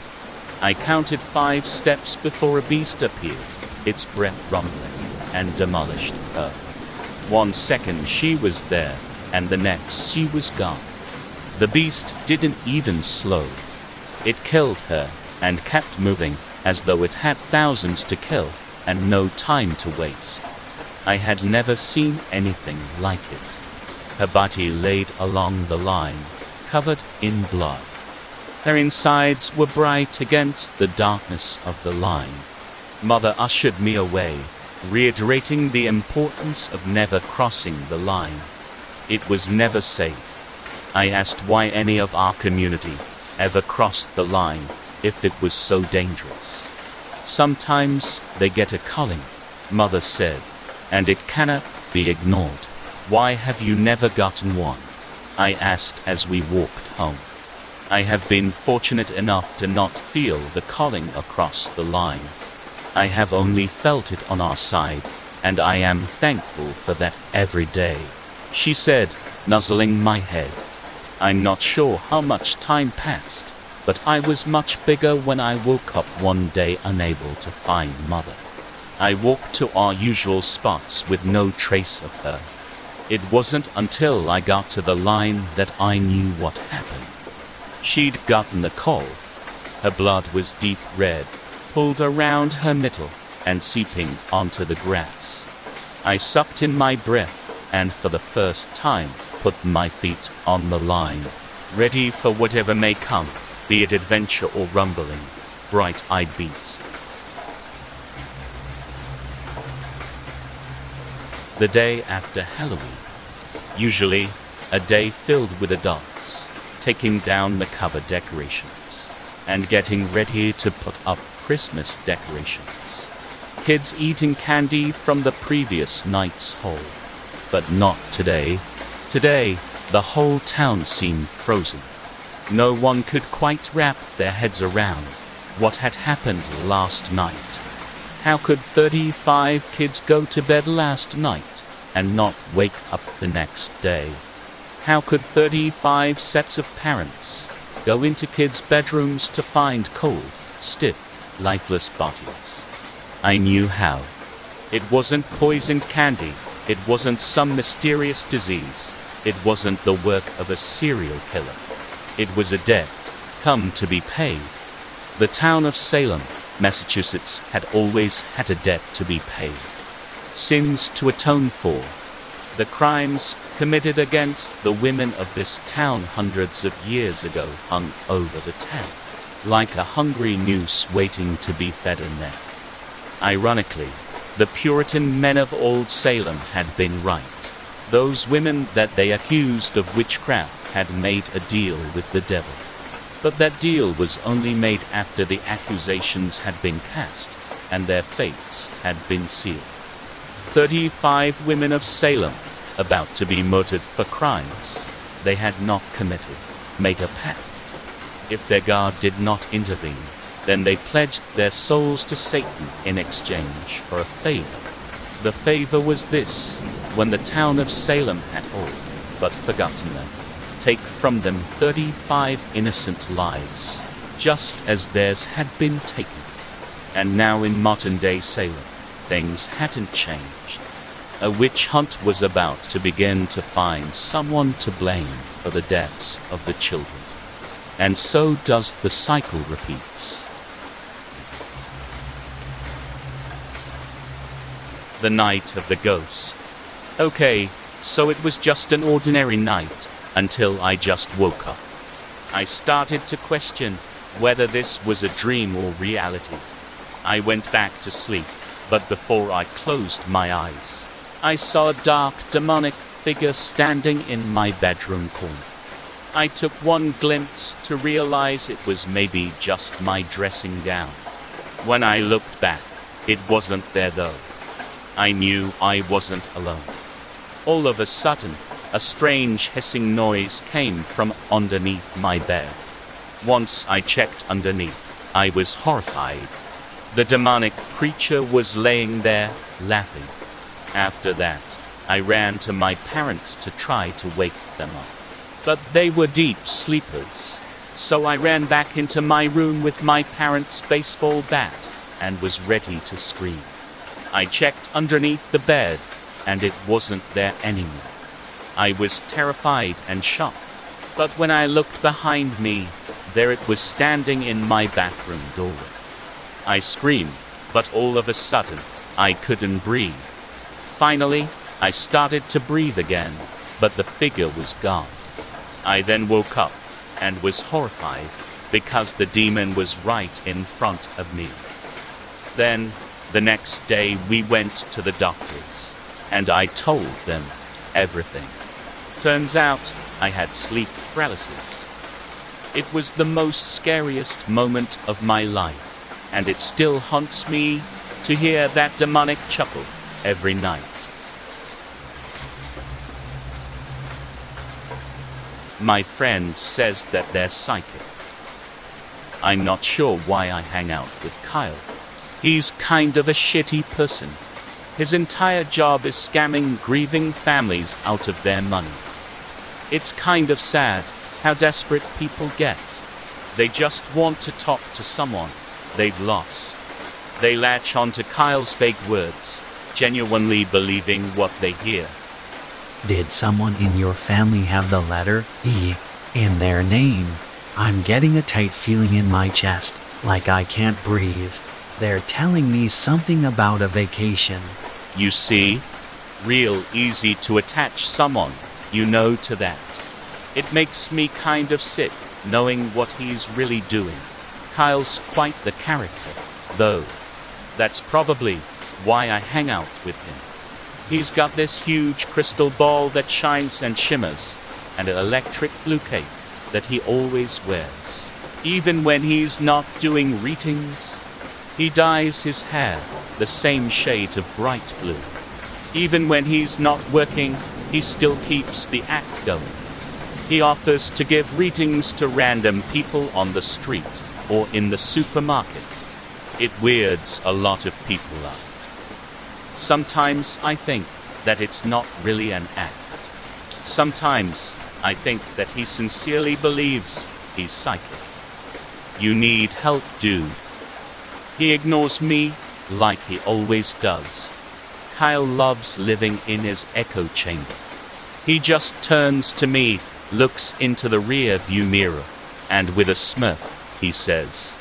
I counted 5 steps before a beast appeared, its breath rumbling, and demolished her. 1 second she was there, and the next she was gone. The beast didn't even slow. It killed her and kept moving as though it had thousands to kill and no time to waste. I had never seen anything like it. Her body laid along the line, covered in blood. Her insides were bright against the darkness of the line. Mother ushered me away, reiterating the importance of never crossing the line. It was never safe. I asked why any of our community ever crossed the line if it was so dangerous. Sometimes they get a calling, Mother said, and it cannot be ignored. Why have you never gotten one? I asked as we walked home. I have been fortunate enough to not feel the calling across the line. I have only felt it on our side, and I am thankful for that every day, she said, nuzzling my head. I'm not sure how much time passed, but I was much bigger when I woke up one day unable to find Mother. I walked to our usual spots with no trace of her. It wasn't until I got to the line that I knew what happened. She'd gotten the call. Her blood was deep red, pulled around her middle and seeping onto the grass. I sucked in my breath and for the first time put my feet on the line, ready for whatever may come, be it adventure or rumbling, bright-eyed beast. The day after Halloween, usually a day filled with adults, taking down macabre decorations and getting ready to put up Christmas decorations. Kids eating candy from the previous night's haul. But not today. Today, the whole town seemed frozen. No one could quite wrap their heads around what had happened last night. How could 35 kids go to bed last night and not wake up the next day? How could 35 sets of parents go into kids' bedrooms to find cold, stiff, lifeless bodies? I knew how. It wasn't poisoned candy. It wasn't some mysterious disease. It wasn't the work of a serial killer. It was a debt, come to be paid. The town of Salem, Massachusetts, had always had a debt to be paid. Sins to atone for. The crimes committed against the women of this town hundreds of years ago hung over the town, like a hungry noose waiting to be fed a net. Ironically, the Puritan men of Old Salem had been right. Those women that they accused of witchcraft had made a deal with the devil. But that deal was only made after the accusations had been cast and their fates had been sealed. 35 women of Salem, about to be murdered for crimes they had not committed, made a pact. If their God did not intervene, then they pledged their souls to Satan in exchange for a favor. The favor was this: when the town of Salem had all but forgotten them, take from them 35 innocent lives, just as theirs had been taken. And now in modern-day Salem, things hadn't changed. A witch hunt was about to begin to find someone to blame for the deaths of the children. And so does the cycle repeats. The night of the ghost. Okay, so it was just an ordinary night until I just woke up. I started to question whether this was a dream or reality. I went back to sleep, but before I closed my eyes, I saw a dark, demonic figure standing in my bedroom corner. I took one glimpse to realize it was maybe just my dressing gown. When I looked back, it wasn't there though. I knew I wasn't alone. All of a sudden, a strange hissing noise came from underneath my bed. Once I checked underneath, I was horrified. The demonic creature was laying there, laughing. After that, I ran to my parents to try to wake them up. But they were deep sleepers, so I ran back into my room with my parents' baseball bat and was ready to scream. I checked underneath the bed, and it wasn't there anymore. I was terrified and shocked, but when I looked behind me, there it was standing in my bathroom doorway. I screamed, but all of a sudden, I couldn't breathe. Finally, I started to breathe again, but the figure was gone. I then woke up and was horrified because the demon was right in front of me. Then, the next day we went to the doctors, and I told them everything. Turns out I had sleep paralysis. It was the most scariest moment of my life, and it still haunts me to hear that demonic chuckle every night. My friend says that they're psychic. I'm not sure why I hang out with Kyle. He's kind of a shitty person. His entire job is scamming grieving families out of their money. It's kind of sad how desperate people get. They just want to talk to someone they've lost. They latch onto Kyle's fake words, genuinely believing what they hear. Did someone in your family have the letter E in their name? I'm getting a tight feeling in my chest, like I can't breathe. They're telling me something about a vacation. You see, real easy to attach someone you know to that. It makes me kind of sick knowing what he's really doing. Kyle's quite the character, though. That's probably why I hang out with him. He's got this huge crystal ball that shines and shimmers, and an electric blue cape that he always wears. Even when he's not doing readings, he dyes his hair the same shade of bright blue. Even when he's not working, he still keeps the act going. He offers to give readings to random people on the street or in the supermarket. It weirds a lot of people out. Sometimes I think that it's not really an act. Sometimes I think that he sincerely believes he's psychic. You need help, dude. He ignores me like he always does. Kyle loves living in his echo chamber. He just turns to me, looks into the rear view mirror, and with a smirk, he says,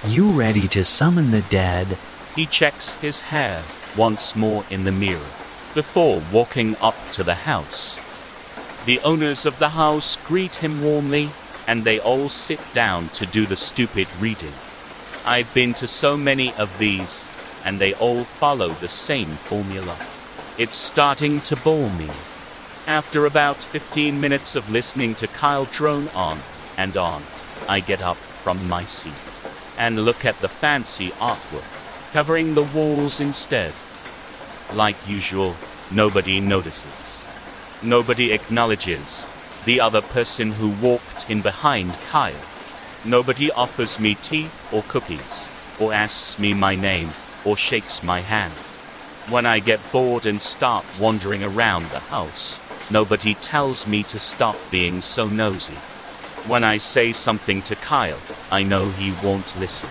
"You ready to summon the dead?" He checks his hair once more in the mirror before walking up to the house. The owners of the house greet him warmly, and they all sit down to do the stupid reading. I've been to so many of these, and they all follow the same formula. It's starting to bore me. After about 15 minutes of listening to Kyle drone on and on, I get up from my seat and look at the fancy artwork covering the walls instead. Like usual, nobody notices. Nobody acknowledges the other person who walked in behind Kyle. Nobody offers me tea or cookies, or asks me my name, or shakes my hand. When I get bored and start wandering around the house, nobody tells me to stop being so nosy. When I say something to Kyle, I know he won't listen.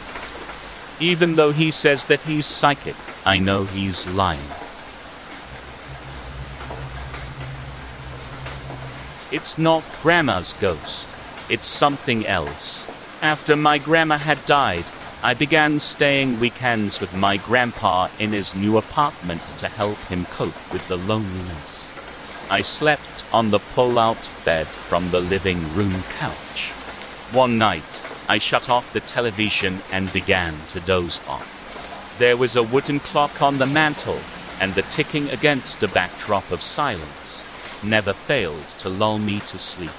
Even though he says that he's psychic, I know he's lying. It's not Grandma's ghost. It's something else. After my grandma had died, I began staying weekends with my grandpa in his new apartment to help him cope with the loneliness. I slept on the pull-out bed from the living room couch. One night, I shut off the television and began to doze off. There was a wooden clock on the mantel, and the ticking against a backdrop of silence never failed to lull me to sleep.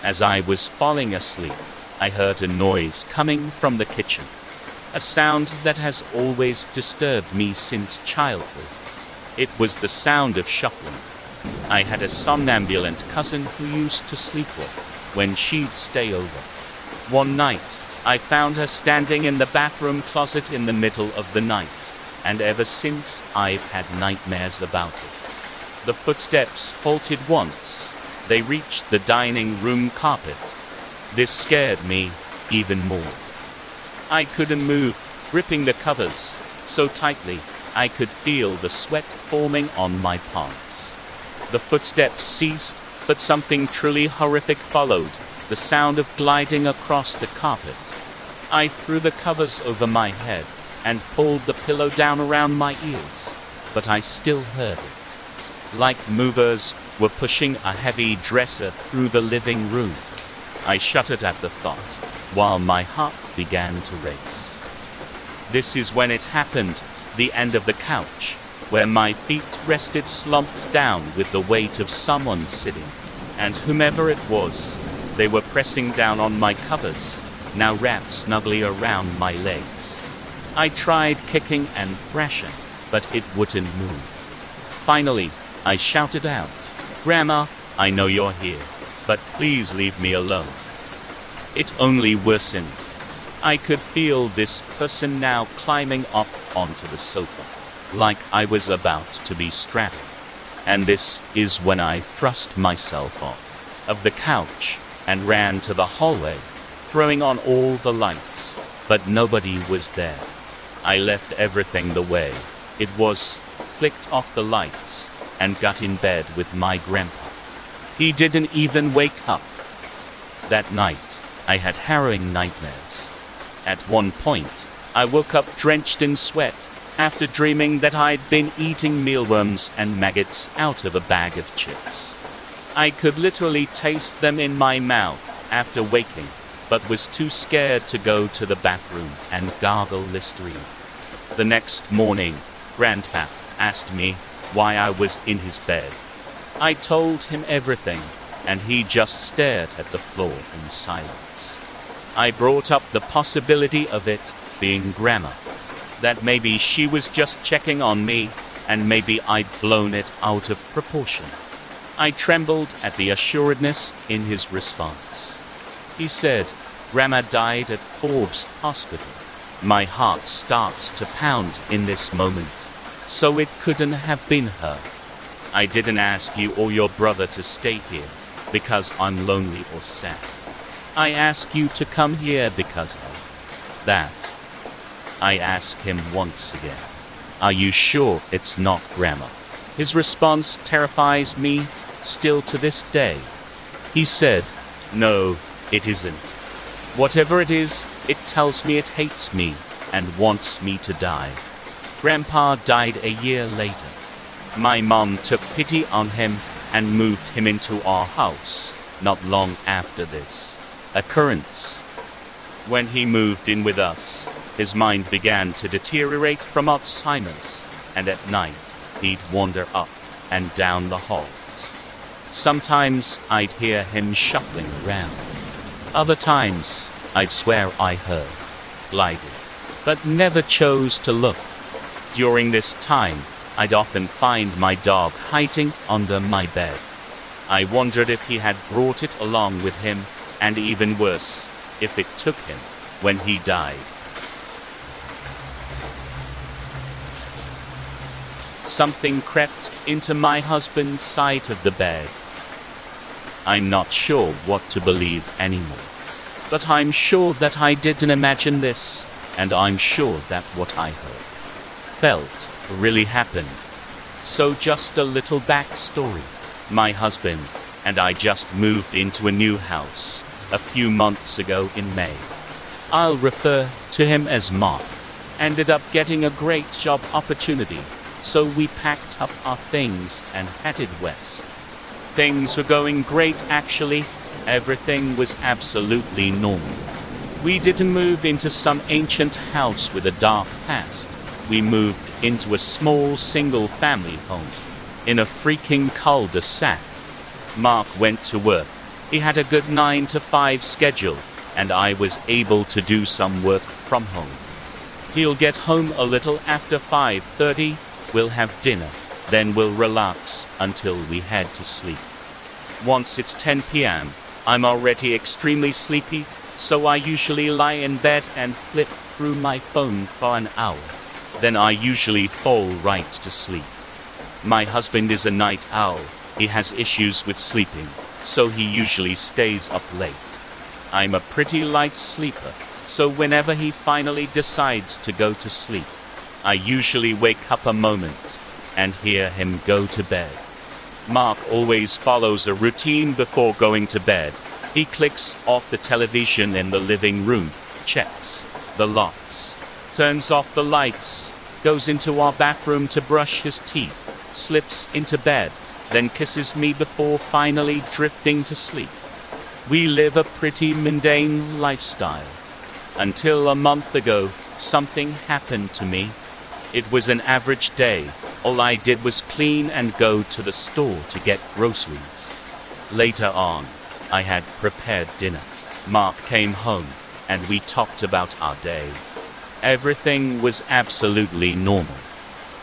As I was falling asleep, I heard a noise coming from the kitchen, a sound that has always disturbed me since childhood. It was the sound of shuffling. I had a somnambulant cousin who used to sleepwalk when she'd stay over. One night, I found her standing in the bathroom closet in the middle of the night, and ever since I've had nightmares about it. The footsteps halted once. They reached the dining room carpet. This scared me even more. I couldn't move, gripping the covers so tightly I could feel the sweat forming on my palms. The footsteps ceased, but something truly horrific followed, the sound of gliding across the carpet. I threw the covers over my head and pulled the pillow down around my ears, but I still heard it. Like movers were pushing a heavy dresser through the living room. I shuddered at the thought, while my heart began to race. This is when it happened, the end of the couch, where my feet rested slumped down with the weight of someone sitting, and whomever it was, they were pressing down on my covers, now wrapped snugly around my legs. I tried kicking and thrashing, but it wouldn't move. Finally, I shouted out, "Grandma, I know you're here, but please leave me alone." It only worsened. I could feel this person now climbing up onto the sofa, like I was about to be strapped. And this is when I thrust myself off of the couch and ran to the hallway, throwing on all the lights, but nobody was there. I left everything the way it was, flicked off the lights, and got in bed with my grandpa. He didn't even wake up. That night, I had harrowing nightmares. At one point, I woke up drenched in sweat after dreaming that I'd been eating mealworms and maggots out of a bag of chips. I could literally taste them in my mouth after waking, but was too scared to go to the bathroom and gargle Listerine. The next morning, Grandpa asked me why I was in his bed. I told him everything, and he just stared at the floor in silence. I brought up the possibility of it being Grandma, that maybe she was just checking on me, and maybe I'd blown it out of proportion. I trembled at the assuredness in his response. He said, "Grandma died at Forbes Hospital." My heart starts to pound in this moment, so it couldn't have been her. I didn't ask you or your brother to stay here because I'm lonely or sad. I ask you to come here because of that. I ask him once again, "Are you sure it's not Grandma?" His response terrifies me still to this day. He said, "No, it isn't. Whatever it is, it tells me it hates me and wants me to die." Grandpa died a year later. My mom took pity on him and moved him into our house not long after this occurrence. When he moved in with us, his mind began to deteriorate from Alzheimer's, and at night he'd wander up and down the halls, Sometimes I'd hear him shuffling around. Other times, I'd swear I heard, glided, but never chose to look. During this time, I'd often find my dog hiding under my bed. I wondered if he had brought it along with him, and even worse, if it took him when he died. Something crept into my husband's side of the bed. I'm not sure what to believe anymore, but I'm sure that I didn't imagine this, and I'm sure that what I heard, felt, really happened. So just a little backstory. My husband and I just moved into a new house a few months ago in May. I'll refer to him as Mark. Ended up getting a great job opportunity, so we packed up our things and headed west. Things were going great actually. Everything was absolutely normal. We didn't move into some ancient house with a dark past. We moved into a small single-family home in a freaking cul-de-sac. Mark went to work. He had a good 9-to-5 schedule, and I was able to do some work from home. He'll get home a little after 5:30. We'll have dinner, then we'll relax until we head to sleep. Once it's 10 p.m., I'm already extremely sleepy, so I usually lie in bed and flip through my phone for an hour. Then I usually fall right to sleep. My husband is a night owl. He has issues with sleeping, so he usually stays up late. I'm a pretty light sleeper, so whenever he finally decides to go to sleep, I usually wake up a moment and hear him go to bed. Mark always follows a routine before going to bed. He clicks off the television in the living room, checks the locks, turns off the lights, goes into our bathroom to brush his teeth, slips into bed, then kisses me before finally drifting to sleep. We live a pretty mundane lifestyle. Until a month ago, something happened to me. It was an average day. All I did was clean and go to the store to get groceries. Later on, I had prepared dinner. Mark came home, and we talked about our day. Everything was absolutely normal.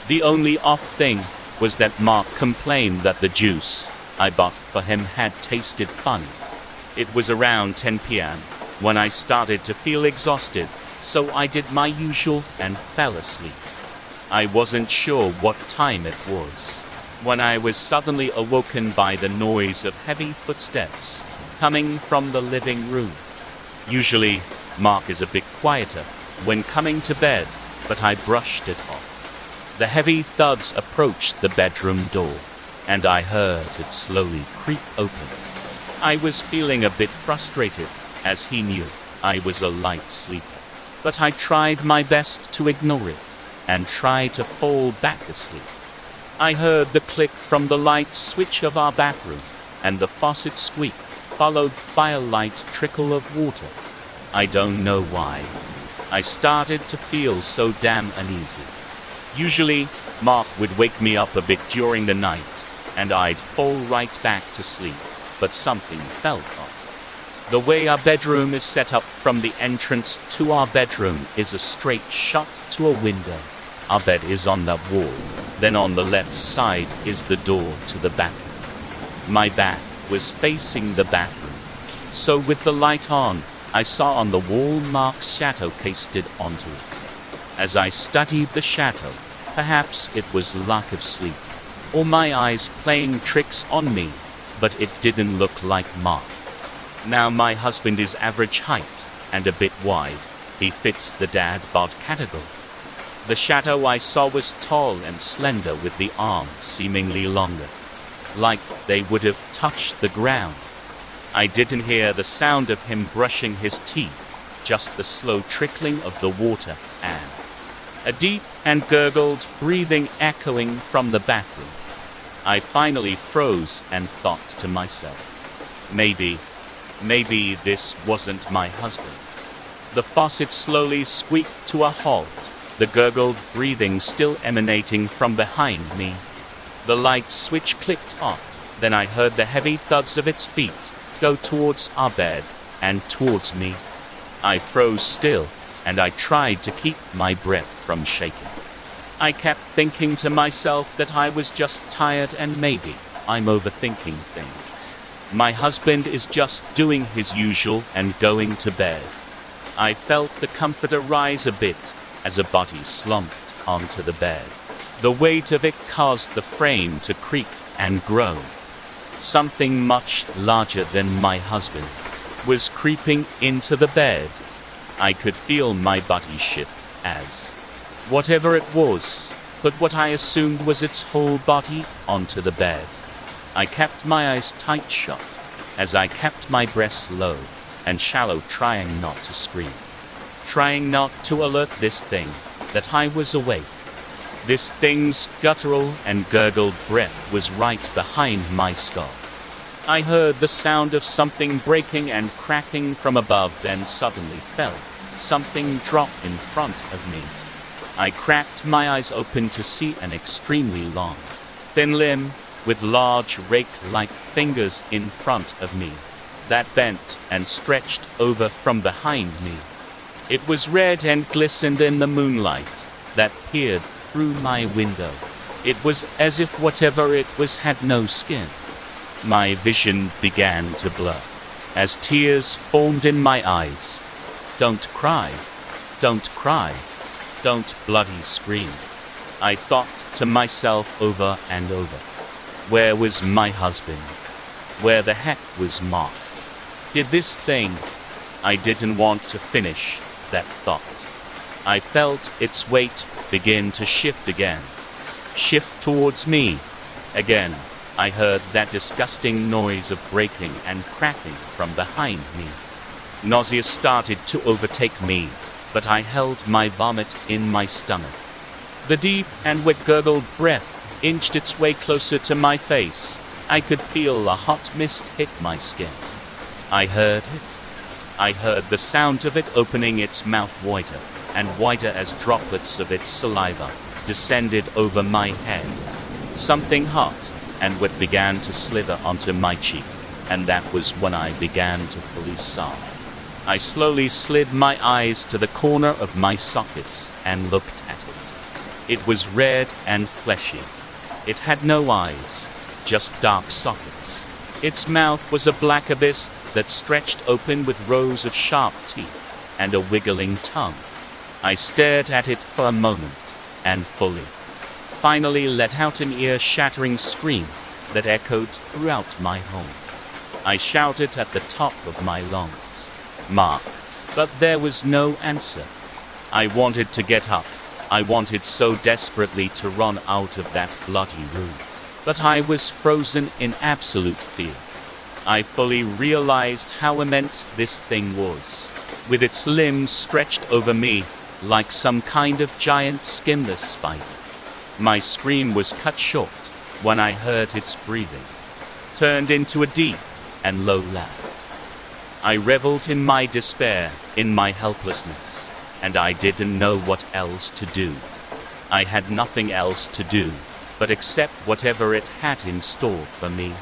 The only off thing was that Mark complained that the juice I bought for him had tasted funny. It was around 10 p.m. when I started to feel exhausted, so I did my usual and fell asleep. I wasn't sure what time it was when I was suddenly awoken by the noise of heavy footsteps coming from the living room. Usually, Mark is a bit quieter when coming to bed, but I brushed it off. The heavy thuds approached the bedroom door, and I heard it slowly creak open. I was feeling a bit frustrated, as he knew I was a light sleeper, but I tried my best to ignore it and try to fall back asleep. I heard the click from the light switch of our bathroom and the faucet squeak, followed by a light trickle of water. I don't know why. I started to feel so damn uneasy. Usually, Mark would wake me up a bit during the night, and I'd fall right back to sleep, but something felt off. The way our bedroom is set up, from the entrance to our bedroom is a straight shot to a window. Our bed is on that wall. Then on the left side is the door to the bathroom. My back was facing the bathroom, so with the light on, I saw on the wall Mark's shadow pasted onto it. As I studied the shadow, perhaps it was lack of sleep, or my eyes playing tricks on me, but it didn't look like Mark. Now my husband is average height and a bit wide. He fits the dad bod category. The shadow I saw was tall and slender, with the arms seemingly longer, like they would have touched the ground. I didn't hear the sound of him brushing his teeth, just the slow trickling of the water and a deep and gurgled breathing echoing from the bathroom. I finally froze and thought to myself, maybe this wasn't my husband. The faucet slowly squeaked to a halt, the gurgled breathing still emanating from behind me. The light switch clicked off. Then I heard the heavy thuds of its feet go towards our bed and towards me. I froze still, and I tried to keep my breath from shaking. I kept thinking to myself that I was just tired and maybe I'm overthinking things. My husband is just doing his usual and going to bed. I felt the comforter rise a bit as a body slumped onto the bed. The weight of it caused the frame to creak and groan. Something much larger than my husband was creeping into the bed. I could feel my body shift as whatever it was, put what I assumed was its whole body onto the bed. I kept my eyes tight shut as I kept my breaths low and shallow, trying not to scream, trying not to alert this thing that I was awake. This thing's guttural and gurgled breath was right behind my skull. I heard the sound of something breaking and cracking from above, then suddenly felt something drop in front of me. I cracked my eyes open to see an extremely long, thin limb with large rake-like fingers in front of me that bent and stretched over from behind me. It was red and glistened in the moonlight that peered through my window. It was as if whatever it was had no skin. My vision began to blur as tears formed in my eyes. Don't cry, don't cry, don't bloody scream, I thought to myself over and over. Where was my husband? Where the heck was Mark? Did this thing? I didn't want to finish that thought. I felt its weight begin to shift again, shift towards me. Again, I heard that disgusting noise of breaking and cracking from behind me. Nausea started to overtake me, but I held my vomit in my stomach. The deep and wet gurgled breath inched its way closer to my face. I could feel a hot mist hit my skin. I heard it. I heard the sound of it opening its mouth wider and wider as droplets of its saliva descended over my head. Something hot and wet began to slither onto my cheek, and that was when I began to fully sob. I slowly slid my eyes to the corner of my sockets and looked at it. It was red and fleshy. It had no eyes, just dark sockets. Its mouth was a black abyss that stretched open with rows of sharp teeth and a wiggling tongue. I stared at it for a moment and fully, finally let out an ear-shattering scream that echoed throughout my home. I shouted at the top of my lungs, "Mark," but there was no answer. I wanted to get up. I wanted so desperately to run out of that bloody room, but I was frozen in absolute fear. I fully realized how immense this thing was, with its limbs stretched over me like some kind of giant skinless spider. My scream was cut short when I heard its breathing turned into a deep and low laugh. I reveled in my despair, in my helplessness, and I didn't know what else to do. I had nothing else to do but accept whatever it had in store for me.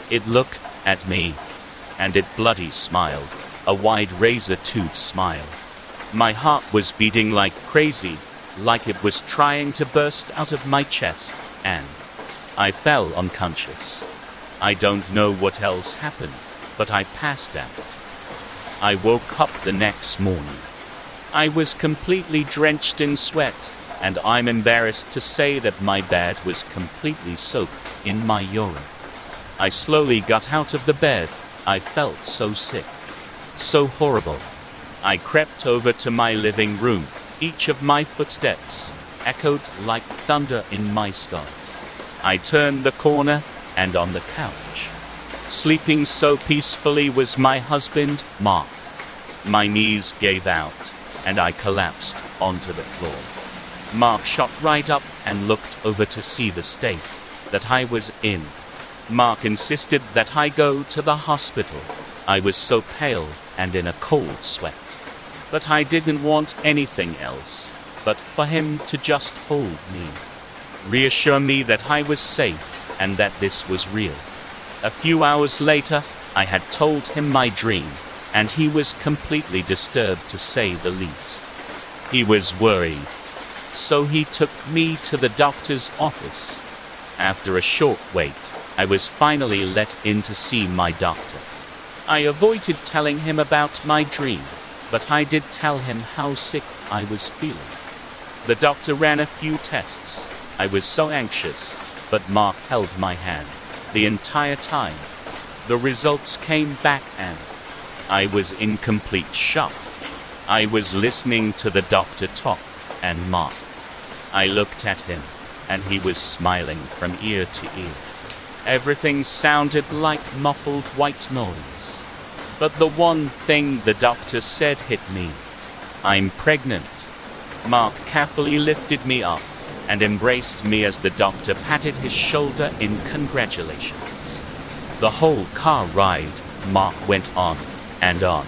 It looked at me, and it bloody smiled, a wide razor-toothed smile. My heart was beating like crazy, like it was trying to burst out of my chest, and I fell unconscious. I don't know what else happened, but I passed out. I woke up the next morning. I was completely drenched in sweat, and I'm embarrassed to say that my bed was completely soaked in my urine. I slowly got out of the bed. I felt so sick, so horrible. I crept over to my living room. Each of my footsteps echoed like thunder in my skull. I turned the corner, and on the couch, sleeping so peacefully, was my husband, Mark. My knees gave out, and I collapsed onto the floor. Mark shot right up and looked over to see the state that I was in. Mark insisted that I go to the hospital. I was so pale and in a cold sweat. But I didn't want anything else but for him to just hold me, reassure me that I was safe and that this was real. A few hours later, I had told him my dream, and he was completely disturbed to say the least. He was worried, so he took me to the doctor's office. After a short wait, I was finally let in to see my doctor. I avoided telling him about my dream, but I did tell him how sick I was feeling. The doctor ran a few tests. I was so anxious, but Mark held my hand the entire time. The results came back and I was in complete shock. I was listening to the doctor talk and Mark. I looked at him and he was smiling from ear to ear. Everything sounded like muffled white noise. But the one thing the doctor said hit me. I'm pregnant. Mark carefully lifted me up and embraced me as the doctor patted his shoulder in congratulations. The whole car ride, Mark went on and on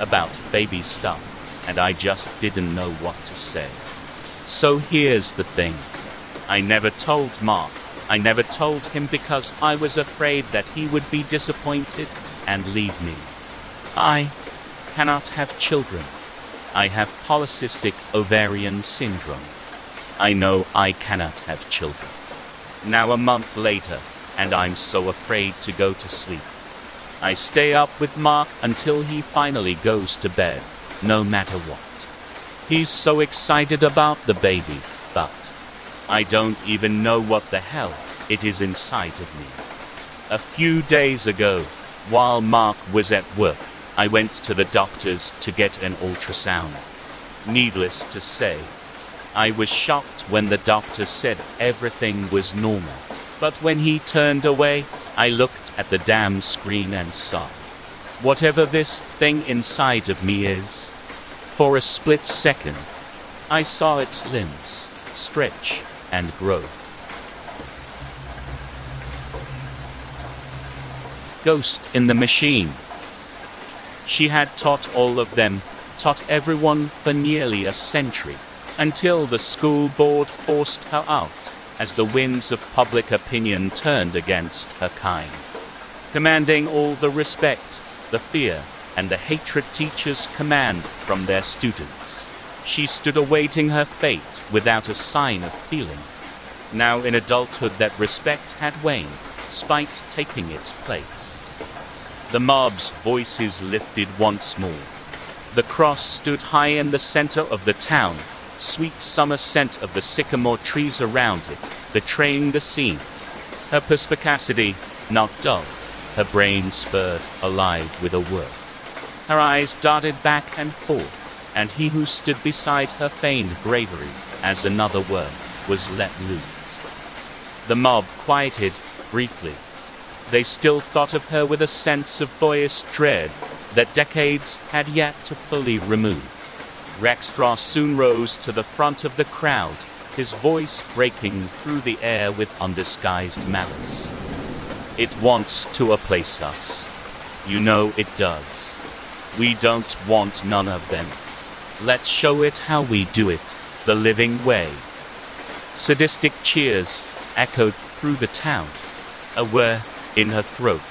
about baby stuff, and I just didn't know what to say. So here's the thing. I never told Mark. I never told him because I was afraid that he would be disappointed and leave me. I cannot have children. I have polycystic ovarian syndrome. I know I cannot have children. Now a month later, and I'm so afraid to go to sleep. I stay up with Mark until he finally goes to bed, no matter what. He's so excited about the baby, but I don't even know what the hell it is inside of me. A few days ago, while Mark was at work, I went to the doctor's to get an ultrasound. Needless to say, I was shocked when the doctor said everything was normal. But when he turned away, I looked at the damn screen and saw whatever this thing inside of me is. For a split second, I saw its limbs stretch and grow. Ghost in the machine. She had taught all of them, taught everyone for nearly a century, until the school board forced her out as the winds of public opinion turned against her kind. Commanding all the respect, the fear, and the hatred teachers command from their students, she stood awaiting her fate without a sign of feeling. Now in adulthood that respect had waned, spite taking its place. The mob's voices lifted once more. The cross stood high in the center of the town, sweet summer scent of the sycamore trees around it, betraying the scene. Her perspicacity, not dull, her brain spurred alive with a whir. Her eyes darted back and forth, and he who stood beside her feigned bravery as another word was let loose. The mob quieted briefly. They still thought of her with a sense of boyish dread that decades had yet to fully remove. Rackstraw soon rose to the front of the crowd, his voice breaking through the air with undisguised malice. It wants to replace us. You know it does. We don't want none of them. Let's show it how we do it, the living way. Sadistic cheers echoed through the town. A whir in her throat,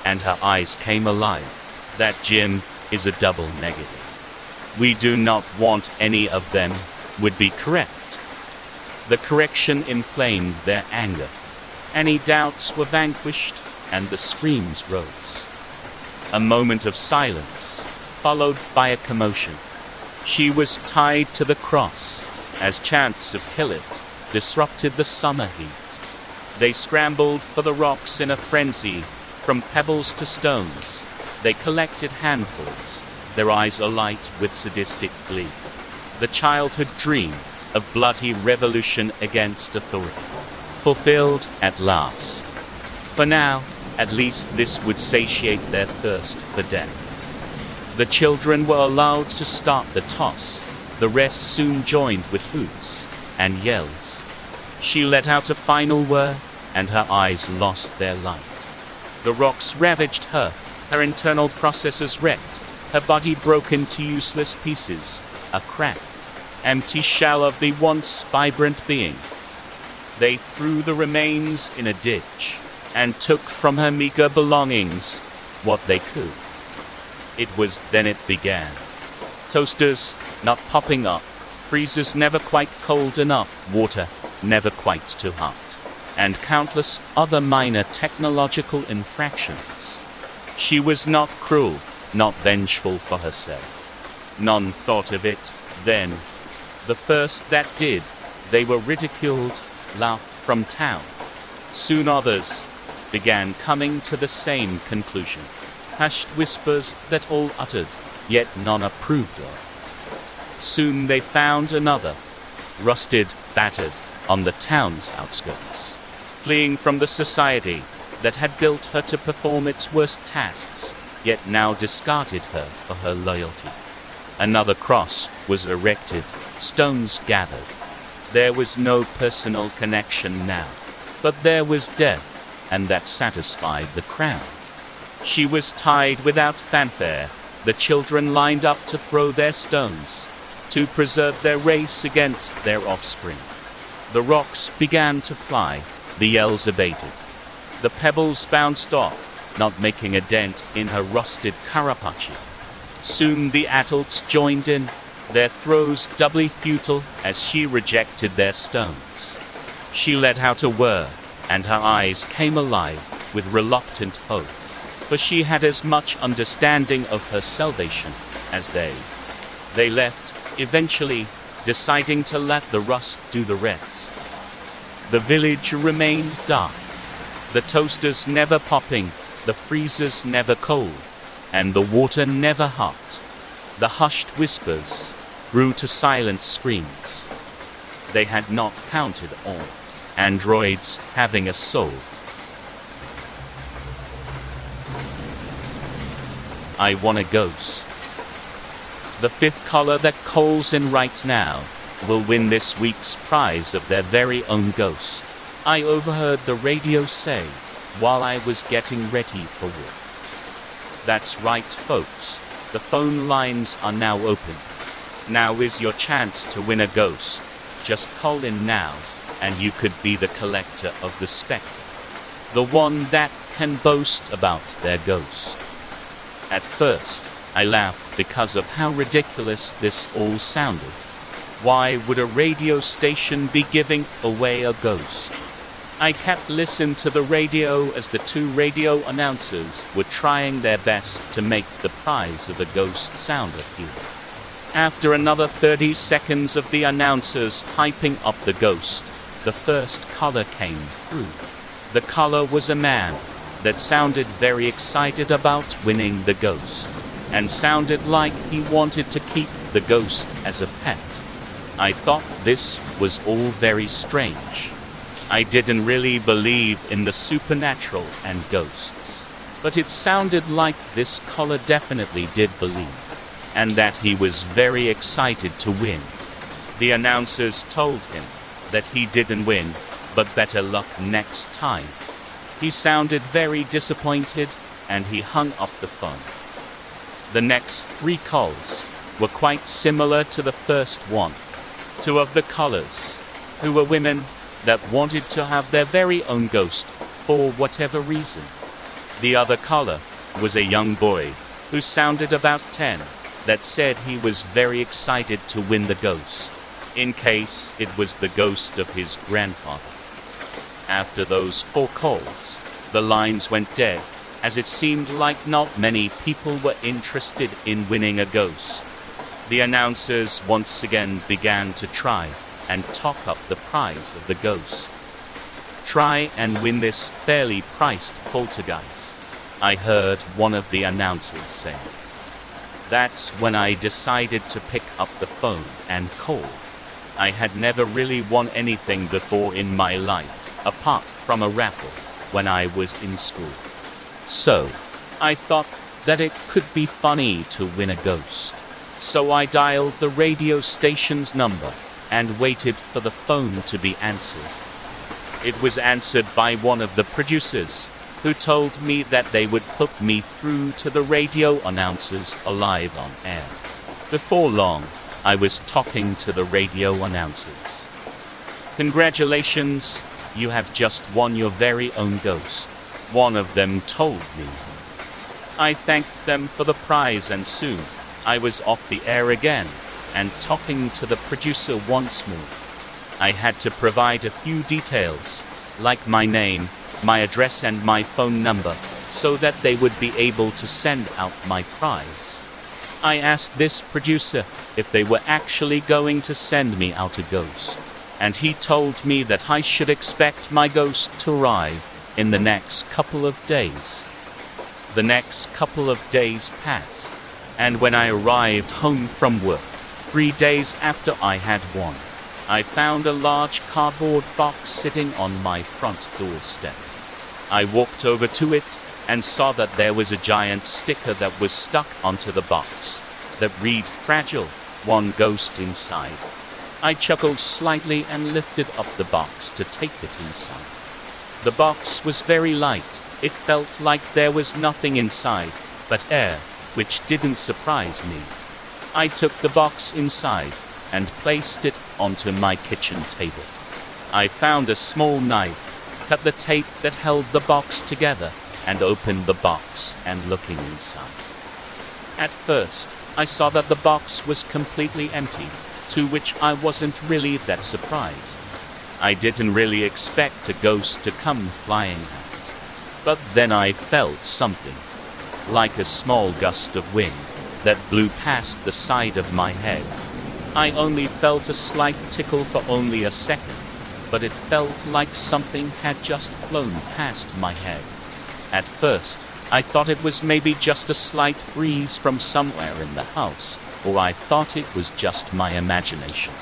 and her eyes came alive. That Jim is a double negative. We do not want any of them, would be correct. The correction inflamed their anger. Any doubts were vanquished, and the screams rose. A moment of silence, followed by a commotion. She was tied to the cross, as chants of "kill it" disrupted the summer heat. They scrambled for the rocks in a frenzy, from pebbles to stones. They collected handfuls, their eyes alight with sadistic glee. The childhood dream of bloody revolution against authority, fulfilled at last. For now, at least this would satiate their thirst for death. The children were allowed to start the toss. The rest soon joined with hoots and yells. She let out a final word, and her eyes lost their light. The rocks ravaged her, her internal processes wrecked, her body broke into useless pieces, a cracked, empty shell of the once vibrant being. They threw the remains in a ditch. and took from her meager belongings what they could. It was then it began. Toasters not popping up, freezers never quite cold enough, water never quite too hot, and countless other minor technological infractions. She was not cruel, not vengeful for herself. None thought of it then. The first that did, they were ridiculed, laughed from town. Soon others began coming to the same conclusion. Hushed whispers that all uttered, yet none approved of. Soon they found another, rusted, battered, on the town's outskirts, fleeing from the society that had built her to perform its worst tasks, yet now discarded her for her loyalty. Another cross was erected, stones gathered. There was no personal connection now, but there was death, and that satisfied the crown. She was tied without fanfare. The children lined up to throw their stones, to preserve their race against their offspring. The rocks began to fly, the yells abated. The pebbles bounced off, not making a dent in her rusted carapace. Soon the adults joined in, their throws doubly futile as she rejected their stones. She let out a whir, and her eyes came alive with reluctant hope, for she had as much understanding of her salvation as they. They left, eventually, deciding to let the rust do the rest. The village remained dark, the toasters never popping, the freezers never cold, and the water never hot. The hushed whispers grew to silent screams. They had not counted all androids having a soul. I want a ghost. The fifth color that calls in right now will win this week's prize of their very own ghost. I overheard the radio say while I was getting ready for work. That's right, folks. The phone lines are now open. Now is your chance to win a ghost. Just call in now, and you could be the collector of the spectre. The one that can boast about their ghost. At first, I laughed because of how ridiculous this all sounded. Why would a radio station be giving away a ghost? I kept listening to the radio as the two radio announcers were trying their best to make the prize of a ghost sound appeal. After another 30 seconds of the announcers hyping up the ghost, the first caller came through. The caller was a man that sounded very excited about winning the ghost, and sounded like he wanted to keep the ghost as a pet. I thought this was all very strange. I didn't really believe in the supernatural and ghosts, but it sounded like this caller definitely did believe, and that he was very excited to win. The announcers told him that he didn't win, but better luck next time. He sounded very disappointed, and he hung up the phone. The next 3 calls were quite similar to the first one. 2 of the callers, who were women that wanted to have their very own ghost for whatever reason. The other caller was a young boy who sounded about 10 that said he was very excited to win the ghost, in case it was the ghost of his grandfather. After those 4 calls, the lines went dead, as it seemed like not many people were interested in winning a ghost. The announcers once again began to try and talk up the prize of the ghost. Try and win this fairly priced poltergeist, I heard one of the announcers say. That's when I decided to pick up the phone and call. I had never really won anything before in my life, apart from a raffle when I was in school. So, I thought that it could be funny to win a ghost. So I dialed the radio station's number and waited for the phone to be answered. It was answered by one of the producers, who told me that they would put me through to the radio announcers alive on air. Before long, I was talking to the radio announcers. Congratulations, you have just won your very own ghost. one of them told me. I thanked them for the prize, and soon I was off the air again and talking to the producer once more. I had to provide a few details, like my name, my address and my phone number, so that they would be able to send out my prize. I asked this producer if they were actually going to send me out a ghost, and he told me that I should expect my ghost to arrive in the next couple of days. The next couple of days passed, and when I arrived home from work, 3 days after I had won, I found a large cardboard box sitting on my front doorstep. I walked over to it and saw that there was a giant sticker that was stuck onto the box that read "Fragile, one ghost inside." I chuckled slightly and lifted up the box to take it inside. The box was very light. It felt like there was nothing inside but air, which didn't surprise me. I took the box inside and placed it onto my kitchen table. I found a small knife, cut the tape that held the box together, and opened the box and looking inside. At first, I saw that the box was completely empty, to which I wasn't really that surprised. I didn't really expect a ghost to come flying out. But then I felt something, like a small gust of wind that blew past the side of my head. I only felt a slight tickle for only a second, but it felt like something had just flown past my head. At first, I thought it was maybe just a slight breeze from somewhere in the house, or I thought it was just my imagination.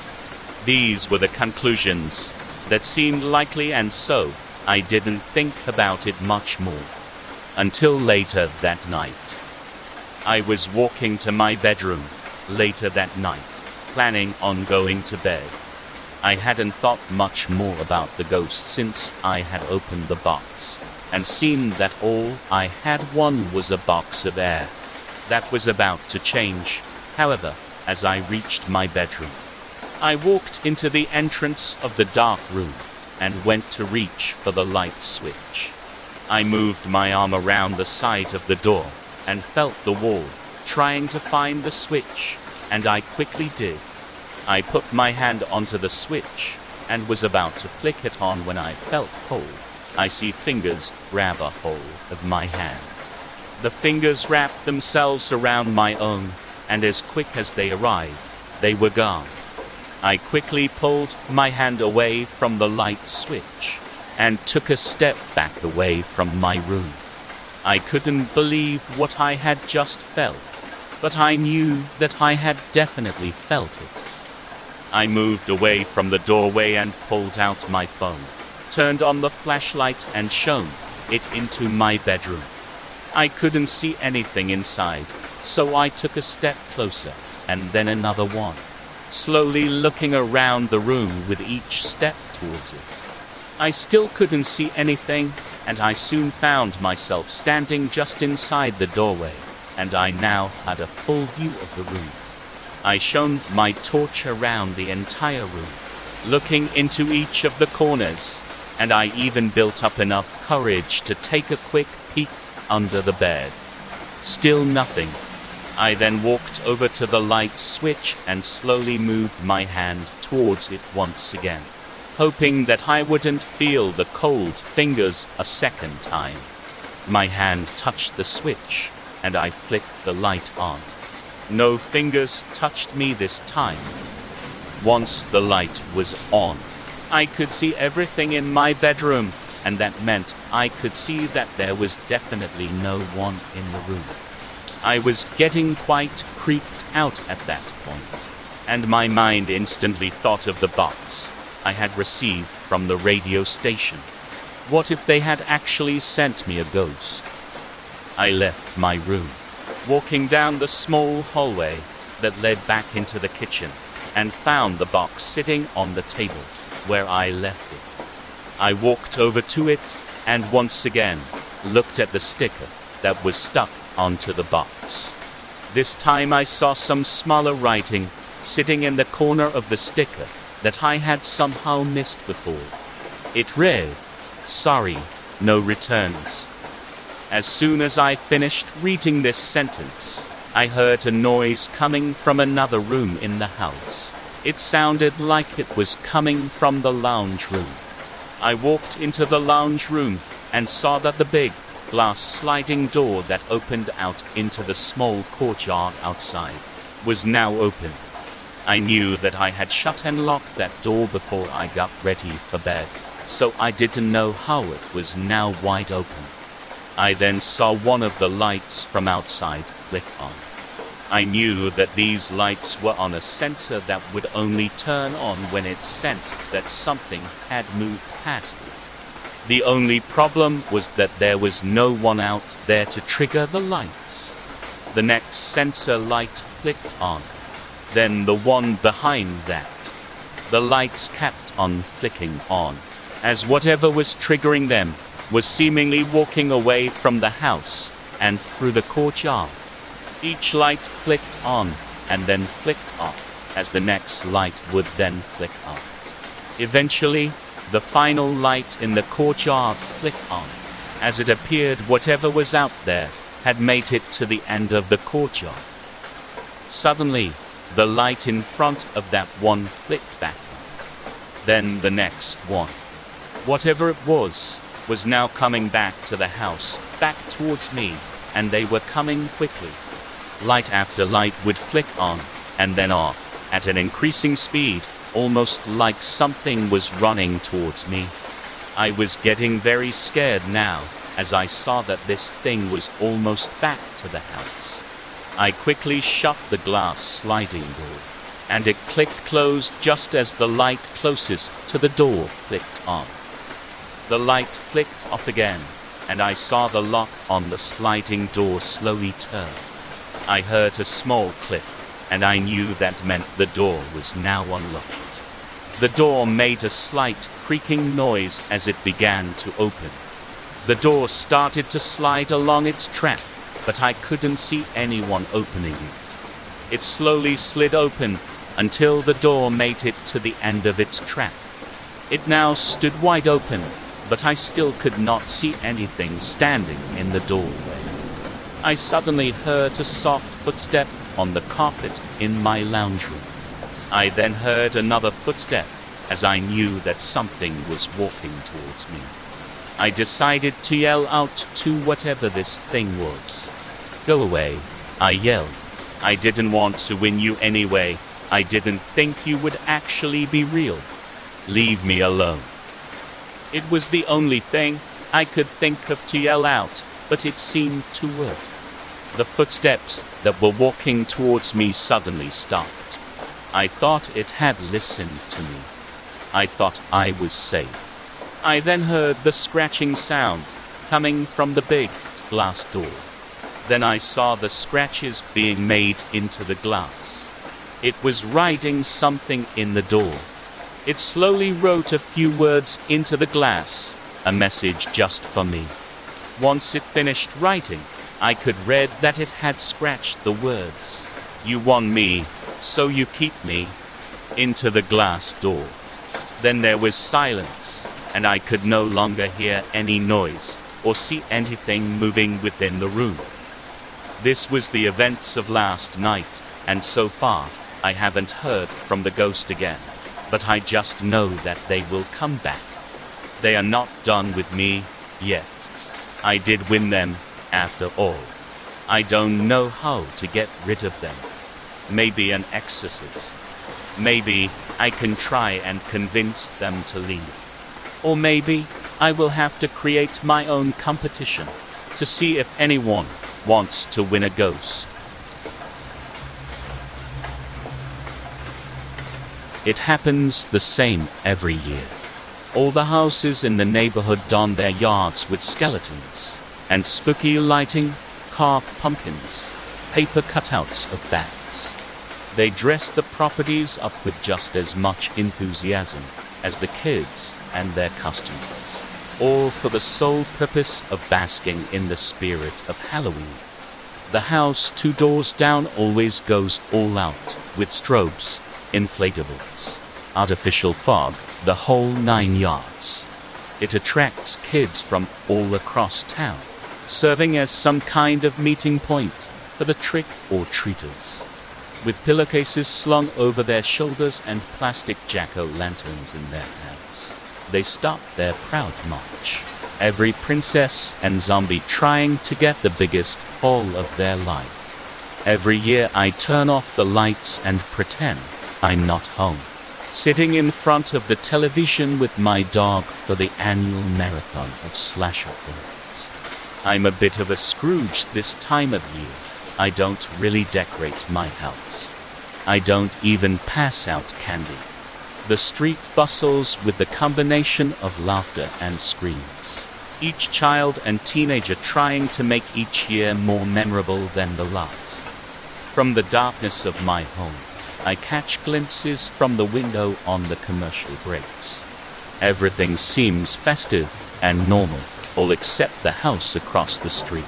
These were the conclusions that seemed likely, and so I didn't think about it much more. Until later that night. I was walking to my bedroom later that night, planning on going to bed. I hadn't thought much more about the ghost since I had opened the box and seen that all I had won was a box of air. That was about to change, however, as I reached my bedroom. I walked into the entrance of the dark room and went to reach for the light switch. I moved my arm around the side of the door and felt the wall, trying to find the switch, and I quickly did. I put my hand onto the switch and was about to flick it on when I felt cold. I see fingers grab a hold of my hand. The fingers wrapped themselves around my own, and as quick as they arrived, they were gone. I quickly pulled my hand away from the light switch and took a step back away from my room. I couldn't believe what I had just felt, but I knew that I had definitely felt it. I moved away from the doorway and pulled out my phone, turned on the flashlight and shone it into my bedroom. I couldn't see anything inside, so I took a step closer and then another one, slowly looking around the room with each step towards it. I still couldn't see anything, and I soon found myself standing just inside the doorway, and I now had a full view of the room. I shone my torch around the entire room, looking into each of the corners, and I even built up enough courage to take a quick peek under the bed. Still nothing. I then walked over to the light switch and slowly moved my hand towards it once again, hoping that I wouldn't feel the cold fingers a second time. My hand touched the switch, and I flicked the light on. No fingers touched me this time. Once the light was on, I could see everything in my bedroom, and that meant I could see that there was definitely no one in the room. I was getting quite creeped out at that point, and my mind instantly thought of the box I had received from the radio station. What if they had actually sent me a ghost? I left my room, walking down the small hallway that led back into the kitchen, and found the box sitting on the table where I left it. I walked over to it and once again looked at the sticker that was stuck onto the box. This time I saw some smaller writing sitting in the corner of the sticker that I had somehow missed before. It read, "Sorry, no returns. As soon as I finished reading this sentence, I heard a noise coming from another room in the house. It sounded like it was coming from the lounge room. I walked into the lounge room and saw that the big glass sliding door that opened out into the small courtyard outside was now open. I knew that I had shut and locked that door before I got ready for bed, so I didn't know how it was now wide open. I then saw one of the lights from outside flick on. I knew that these lights were on a sensor that would only turn on when it sensed that something had moved past it. The only problem was that there was no one out there to trigger the lights. The next sensor light flicked on, then the one behind that. The lights kept on flicking on, as whatever was triggering them was seemingly walking away from the house and through the courtyard. Each light flicked on and then flicked off, as the next light would then flick off. Eventually, the final light in the courtyard flicked on. As it appeared whatever was out there had made it to the end of the courtyard. Suddenly, the light in front of that one flicked back on. Then the next one. Whatever it was now coming back to the house, back towards me, and they were coming quickly. Light after light would flick on and then off at an increasing speed, almost like something was running towards me. I was getting very scared now as I saw that this thing was almost back to the house. I quickly shut the glass sliding door, and it clicked closed just as the light closest to the door flicked on. The light flicked off again, and I saw the lock on the sliding door slowly turn. I heard a small click, and I knew that meant the door was now unlocked. The door made a slight creaking noise as it began to open. The door started to slide along its track, but I couldn't see anyone opening it. It slowly slid open until the door made it to the end of its track. It now stood wide open, but I still could not see anything standing in the doorway. I suddenly heard a soft footstep on the carpet in my lounge room. I then heard another footstep, as I knew that something was walking towards me. I decided to yell out to whatever this thing was. "Go away," I yelled. I didn't want to win you anyway. I didn't think you would actually be real. Leave me alone. It was the only thing I could think of to yell out, but it seemed to work. The footsteps that were walking towards me suddenly stopped. I thought it had listened to me. I thought I was safe. I then heard the scratching sound coming from the big glass door. Then I saw the scratches being made into the glass. It was writing something in the door. It slowly wrote a few words into the glass, a message just for me. Once it finished writing, I could read that it had scratched the words, "You won me, so you keep me," into the glass door. Then there was silence, and I could no longer hear any noise or see anything moving within the room. This was the events of last night, and so far, I haven't heard from the ghost again, but I just know that they will come back. They are not done with me yet. I did win them, after all. I don't know how to get rid of them. Maybe an exorcist. Maybe I can try and convince them to leave. Or maybe I will have to create my own competition to see if anyone wants to win a ghost. It happens the same every year. All the houses in the neighborhood don their yards with skeletons and spooky lighting, carved pumpkins, paper cutouts of bats. They dress the properties up with just as much enthusiasm as the kids and their customers, all for the sole purpose of basking in the spirit of Halloween. The house 2 doors down always goes all out with strobes, inflatables, artificial fog, the whole 9 yards. It attracts kids from all across town, serving as some kind of meeting point for the trick-or-treaters. With pillowcases slung over their shoulders and plastic jack-o'-lanterns in their hands, they start their proud march. Every princess and zombie trying to get the biggest haul of their life. Every year I turn off the lights and pretend I'm not home, sitting in front of the television with my dog for the annual marathon of slasher films. I'm a bit of a Scrooge this time of year. I don't really decorate my house. I don't even pass out candy. The street bustles with the combination of laughter and screams. Each child and teenager trying to make each year more memorable than the last. From the darkness of my home, I catch glimpses from the window on the commercial breaks. Everything seems festive and normal, all except the house across the street.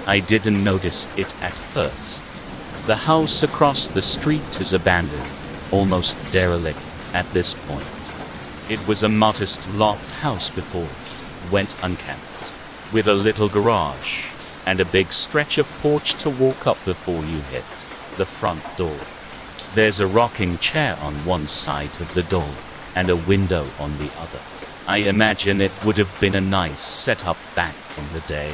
I didn't notice it at first. The house across the street is abandoned, almost derelict at this point. It was a modest loft house before it went unkept, with a little garage and a big stretch of porch to walk up before you hit the front door. There's a rocking chair on one side of the door and a window on the other. I imagine it would have been a nice setup back in the day.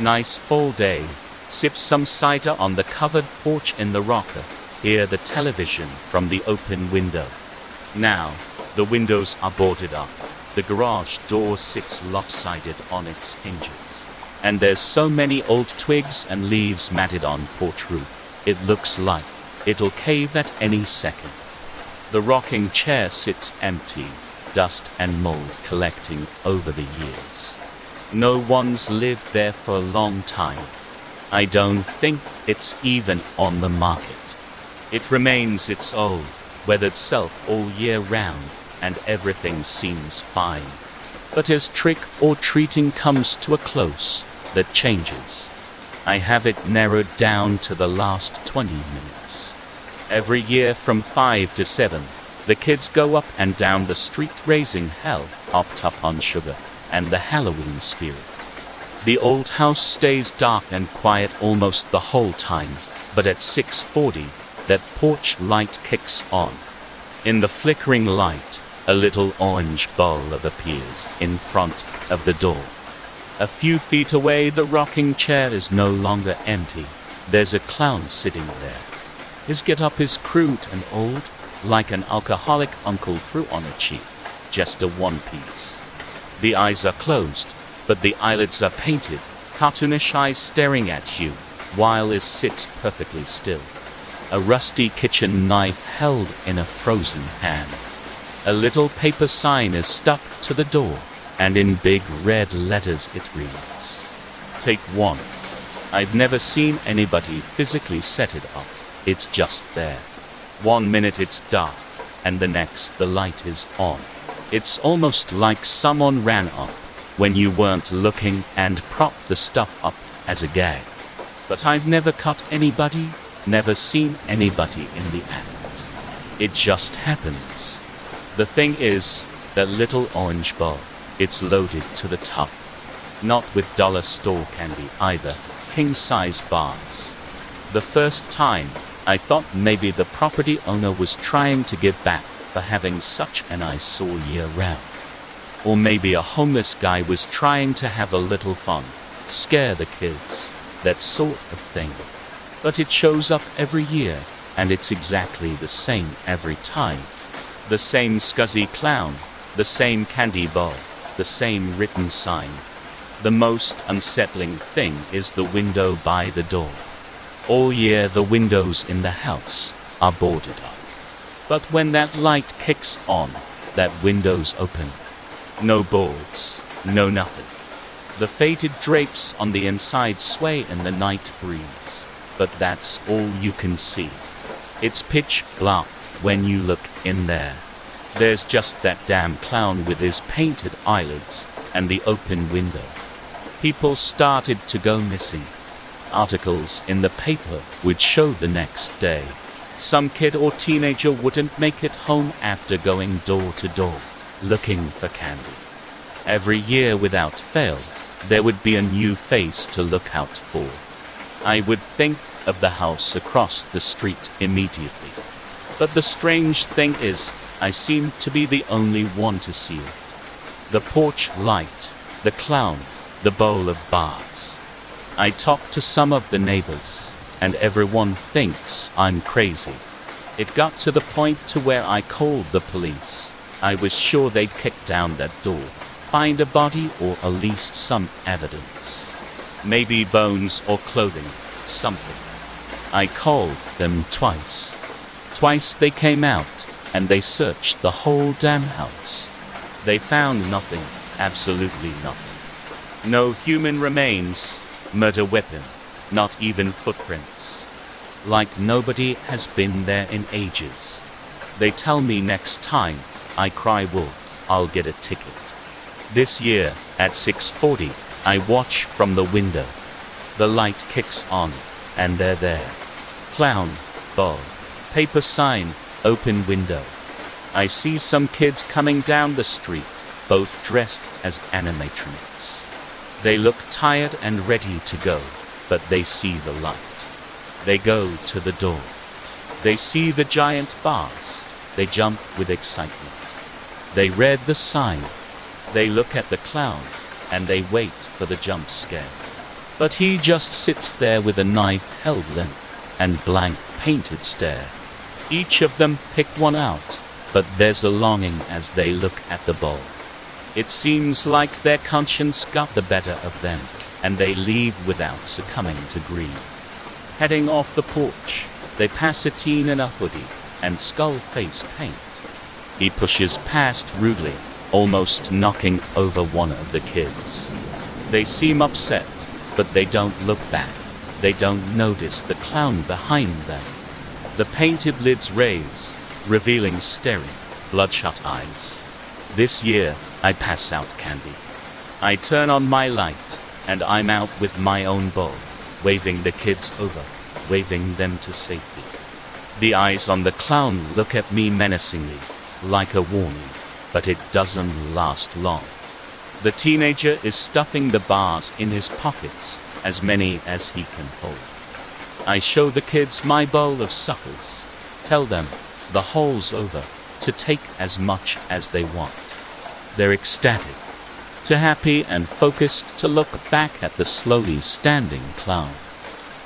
Nice fall day, sip some cider on the covered porch in the rocker, hear the television from the open window. Now, the windows are boarded up, the garage door sits lopsided on its hinges, and there's so many old twigs and leaves matted on porch roof, it looks like it'll cave at any second. The rocking chair sits empty, dust and mold collecting over the years. No one's lived there for a long time. I don't think it's even on the market. It remains its old, weathered self all year round, and everything seems fine. But as trick-or-treating comes to a close, that changes. I have it narrowed down to the last 20 minutes. Every year from 5 to 7, the kids go up and down the street raising hell, hopped up on sugar and the Halloween spirit. The old house stays dark and quiet almost the whole time, but at 6:40, that porch light kicks on. In the flickering light, a little orange ball appears in front of the door. A few feet away, the rocking chair is no longer empty. There's a clown sitting there. His get-up is crude and old, like an alcoholic uncle threw on a cheek, just a one-piece. The eyes are closed, but the eyelids are painted, cartoonish eyes staring at you, while it sits perfectly still. A rusty kitchen knife held in a frozen hand. A little paper sign is stuck to the door, and in big red letters it reads, "Take one." I've never seen anybody physically set it up. It's just there. 1 minute it's dark, and the next the light is on. It's almost like someone ran up when you weren't looking and propped the stuff up as a gag. But I've never cut anybody, never seen anybody in the act. It just happens. The thing is, that little orange ball, it's loaded to the top. Not with dollar store candy either, king-size bars. The first time, I thought maybe the property owner was trying to give back for having such an eyesore year-round. Or maybe a homeless guy was trying to have a little fun, scare the kids, that sort of thing. But it shows up every year, and it's exactly the same every time. The same scuzzy clown, the same candy ball, the same written sign. The most unsettling thing is the window by the door. All year the windows in the house are boarded up. But when that light kicks on, that window's open. No boards, no nothing. The faded drapes on the inside sway in the night breeze, but that's all you can see. It's pitch black when you look in there. There's just that damn clown with his painted eyelids and the open window. People started to go missing. Articles in the paper would show the next day. Some kid or teenager wouldn't make it home after going door to door, looking for candy. Every year without fail, there would be a new face to look out for. I would think of the house across the street immediately. But the strange thing is, I seem to be the only one to see it. The porch light, the clown, the bowl of bars. I talk to some of the neighbors, and everyone thinks I'm crazy. It got to the point to where I called the police. I was sure they'd kick down that door, find a body or at least some evidence. Maybe bones or clothing, something. I called them twice. Twice they came out, and they searched the whole damn house. They found nothing, absolutely nothing. No human remains, murder weapon, not even footprints. Like nobody has been there in ages. They tell me next time I cry wolf, I'll get a ticket. This year, at 6:40, I watch from the window. The light kicks on, and they're there. Clown, ball, paper sign, open window. I see some kids coming down the street, both dressed as animatronics. They look tired and ready to go, but they see the light. They go to the door. They see the giant bars. They jump with excitement. They read the sign. They look at the clown, and they wait for the jump scare. But he just sits there with a knife held limp and blank painted stare. Each of them pick one out, but there's a longing as they look at the bowl. It seems like their conscience got the better of them, and they leave without succumbing to greed. Heading off the porch, they pass a teen in a hoodie and skull face paint. He pushes past rudely, almost knocking over one of the kids. They seem upset, but they don't look back. They don't notice the clown behind them. The painted lids raise, revealing staring, bloodshot eyes. This year, I pass out candy. I turn on my light, and I'm out with my own bowl, waving the kids over, waving them to safety. The eyes on the clown look at me menacingly, like a warning, but it doesn't last long. The teenager is stuffing the bars in his pockets, as many as he can hold. I show the kids my bowl of suckers, tell them the hole's over, to take as much as they want. They're ecstatic, too happy and focused to look back at the slowly standing clown.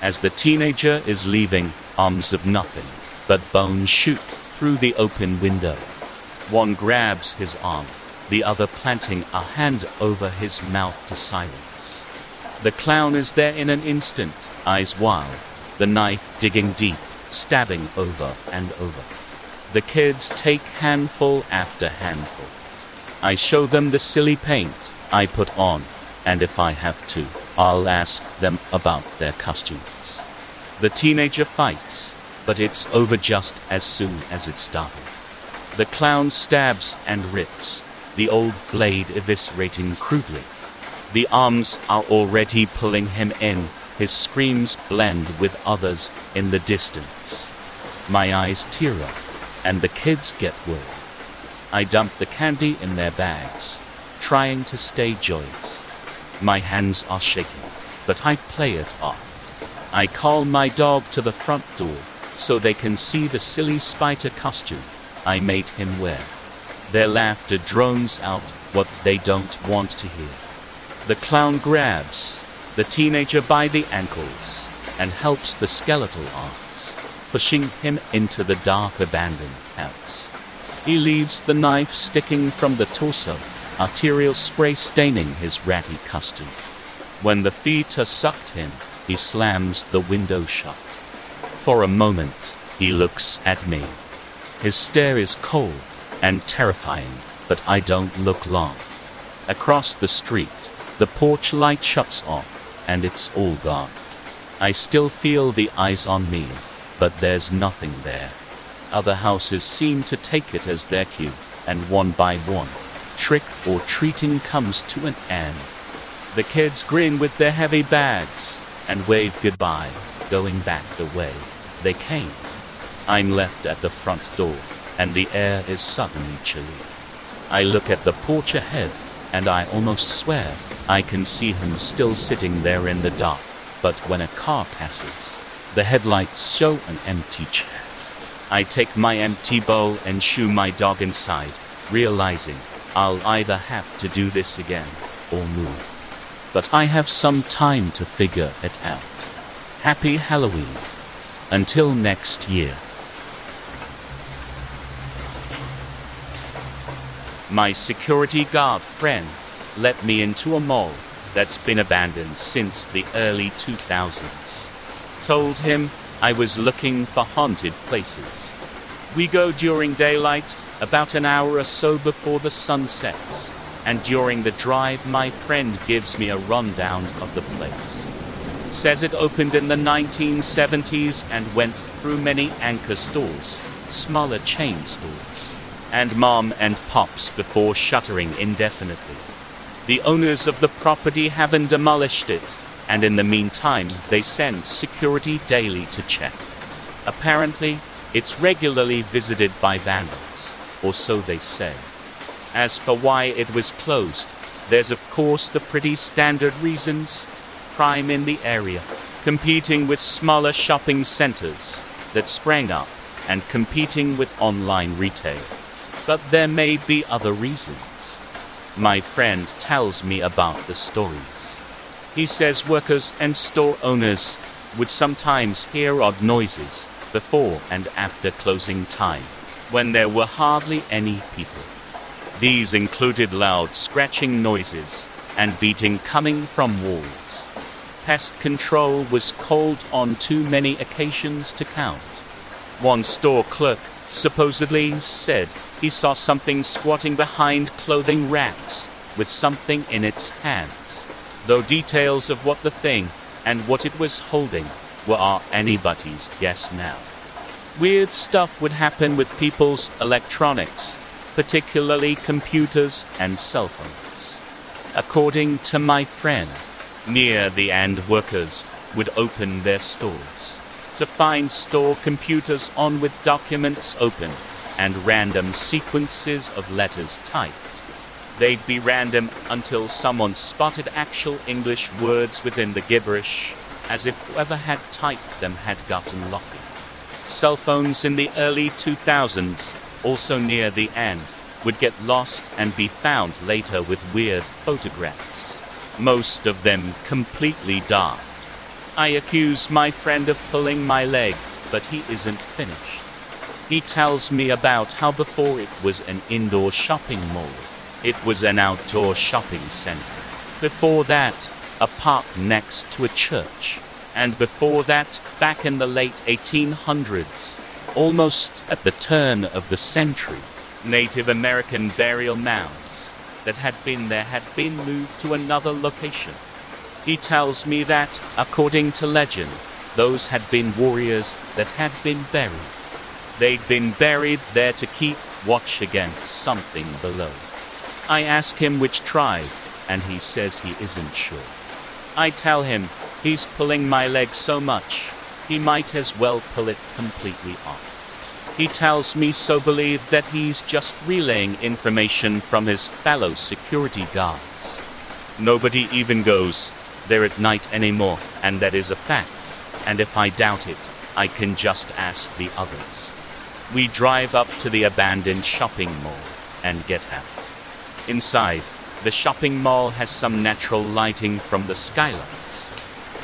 As the teenager is leaving, arms of nothing but bones shoot through the open window. One grabs his arm, the other planting a hand over his mouth to silence. The clown is there in an instant, eyes wild, the knife digging deep, stabbing over and over. The kids take handful after handful. I show them the silly paint I put on, and if I have to, I'll ask them about their costumes. The teenager fights, but it's over just as soon as it started. The clown stabs and rips, the old blade eviscerating crudely. The arms are already pulling him in, his screams blend with others in the distance. My eyes tear up, and the kids get worried. I dump the candy in their bags, trying to stay joyous. My hands are shaking, but I play it off. I call my dog to the front door so they can see the silly spider costume I made him wear. Their laughter drones out what they don't want to hear. The clown grabs the teenager by the ankles and helps the skeletal arms, pushing him into the dark abandoned house. He leaves the knife sticking from the torso, arterial spray staining his ratty costume. When the feet are sucked in, he slams the window shut. For a moment, he looks at me. His stare is cold and terrifying, but I don't look long. Across the street, the porch light shuts off, and it's all gone. I still feel the eyes on me, but there's nothing there. Other houses seem to take it as their cue, and one by one, trick or treating comes to an end. The kids grin with their heavy bags and wave goodbye, going back the way they came. I'm left at the front door, and the air is suddenly chilly. I look at the porch ahead, and I almost swear I can see him still sitting there in the dark, but when a car passes, the headlights show an empty chair. I take my empty bowl and shoo my dog inside, realizing I'll either have to do this again or move. But I have some time to figure it out. Happy Halloween. Until next year. My security guard friend let me into a mall that's been abandoned since the early 2000s. Told him I was looking for haunted places. We go during daylight, about an hour or so before the sun sets, and during the drive my friend gives me a rundown of the place. Says it opened in the 1970s and went through many anchor stores, smaller chain stores, and mom and pops before shuttering indefinitely. The owners of the property haven't demolished it, and in the meantime they send security daily to check. Apparently, it's regularly visited by vandals, or so they say. As for why it was closed, there's of course the pretty standard reasons: crime in the area, competing with smaller shopping centers that sprang up, and competing with online retail. But there may be other reasons. My friend tells me about the stories. He says workers and store owners would sometimes hear odd noises before and after closing time, when there were hardly any people. These included loud scratching noises and beating coming from walls. Pest control was called on too many occasions to count. One store clerk supposedly said he saw something squatting behind clothing racks with something in its hands, though details of what the thing and what it was holding were anybody's guess now. Weird stuff would happen with people's electronics, particularly computers and cell phones. According to my friend, near the end workers would open their stores to find store computers on with documents open and random sequences of letters typed. They'd be random until someone spotted actual English words within the gibberish, as if whoever had typed them had gotten lucky. Cell phones in the early 2000s, also near the end, would get lost and be found later with weird photographs, most of them completely dark. I accuse my friend of pulling my leg, but he isn't finished. He tells me about how before it was an indoor shopping mall, it was an outdoor shopping center. Before that, a park next to a church. And before that, back in the late 1800s, almost at the turn of the century, Native American burial mounds that had been there had been moved to another location. He tells me that, according to legend, those had been warriors that had been buried. They'd been buried there to keep watch against something below. I ask him which tribe, and he says he isn't sure. I tell him he's pulling my leg so much, he might as well pull it completely off. He tells me soberly that he's just relaying information from his fellow security guards. Nobody even goes there at night anymore, and that is a fact, and if I doubt it, I can just ask the others. We drive up to the abandoned shopping mall and get out. Inside, the shopping mall has some natural lighting from the skylights.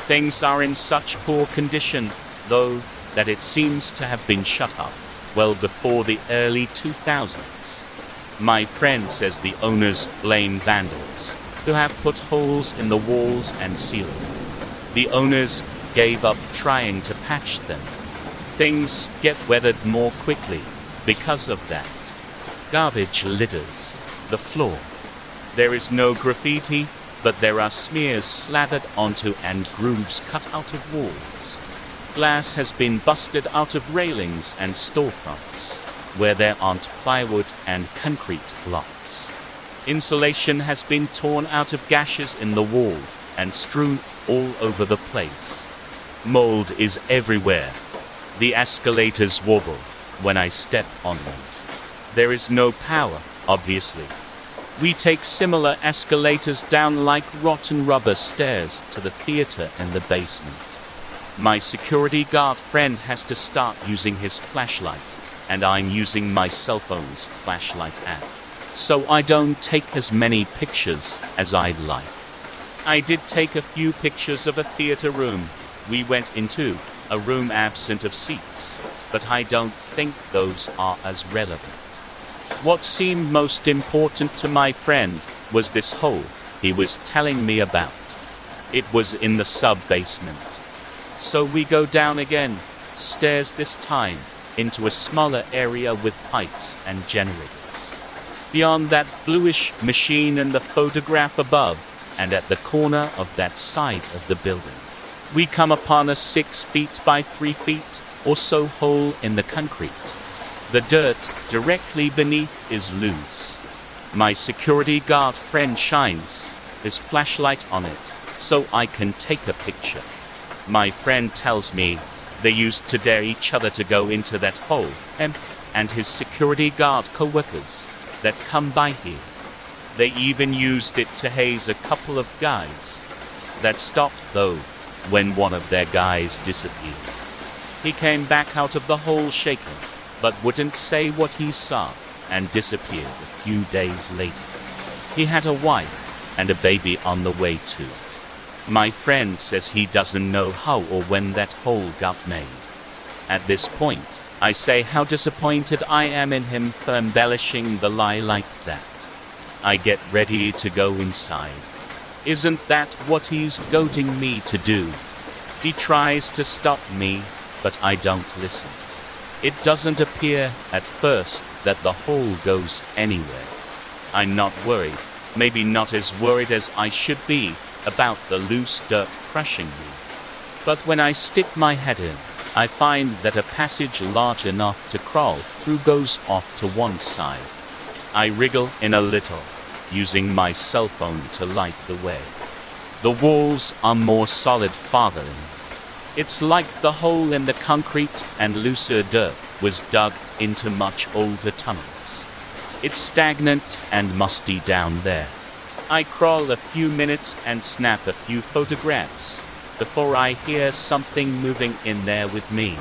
Things are in such poor condition, though, that it seems to have been shut up well before the early 2000s. My friend says the owners blame vandals who have put holes in the walls and ceiling. The owners gave up trying to patch them. Things get weathered more quickly because of that. Garbage litters the floor. There is no graffiti, but there are smears slathered onto and grooves cut out of walls. Glass has been busted out of railings and storefronts, where there aren't plywood and concrete blocks. Insulation has been torn out of gashes in the wall and strewn all over the place. Mold is everywhere. The escalators wobble when I step on them. There is no power, obviously. We take similar escalators down like rotten rubber stairs to the theater in the basement. My security guard friend has to start using his flashlight, and I'm using my cell phone's flashlight app, so I don't take as many pictures as I'd like. I did take a few pictures of a theater room we went into, a room absent of seats, but I don't think those are as relevant. What seemed most important to my friend was this hole he was telling me about. It was in the sub-basement. So we go down again, stairs this time, into a smaller area with pipes and generators. Beyond that bluish machine in the photograph above, and at the corner of that side of the building, we come upon a 6 feet by 3 feet or so hole in the concrete. The dirt directly beneath is loose. My security guard friend shines his flashlight on it so I can take a picture. My friend tells me they used to dare each other to go into that hole, and his security guard co-workers that come by here. They even used it to haze a couple of guys. That stopped though when one of their guys disappeared. He came back out of the hole shaken, but wouldn't say what he saw, and disappeared a few days later. He had a wife and a baby on the way too. My friend says he doesn't know how or when that hole got made. At this point, I say how disappointed I am in him for embellishing the lie like that. I get ready to go inside. Isn't that what he's goading me to do? He tries to stop me, but I don't listen. It doesn't appear at first that the hole goes anywhere. I'm not worried, maybe not as worried as I should be about the loose dirt crushing me. But when I stick my head in, I find that a passage large enough to crawl through goes off to one side. I wriggle in a little, using my cell phone to light the way. The walls are more solid farther in. It's like the hole in the concrete and looser dirt was dug into much older tunnels. It's stagnant and musty down there. I crawl a few minutes and snap a few photographs before I hear something moving in there with me.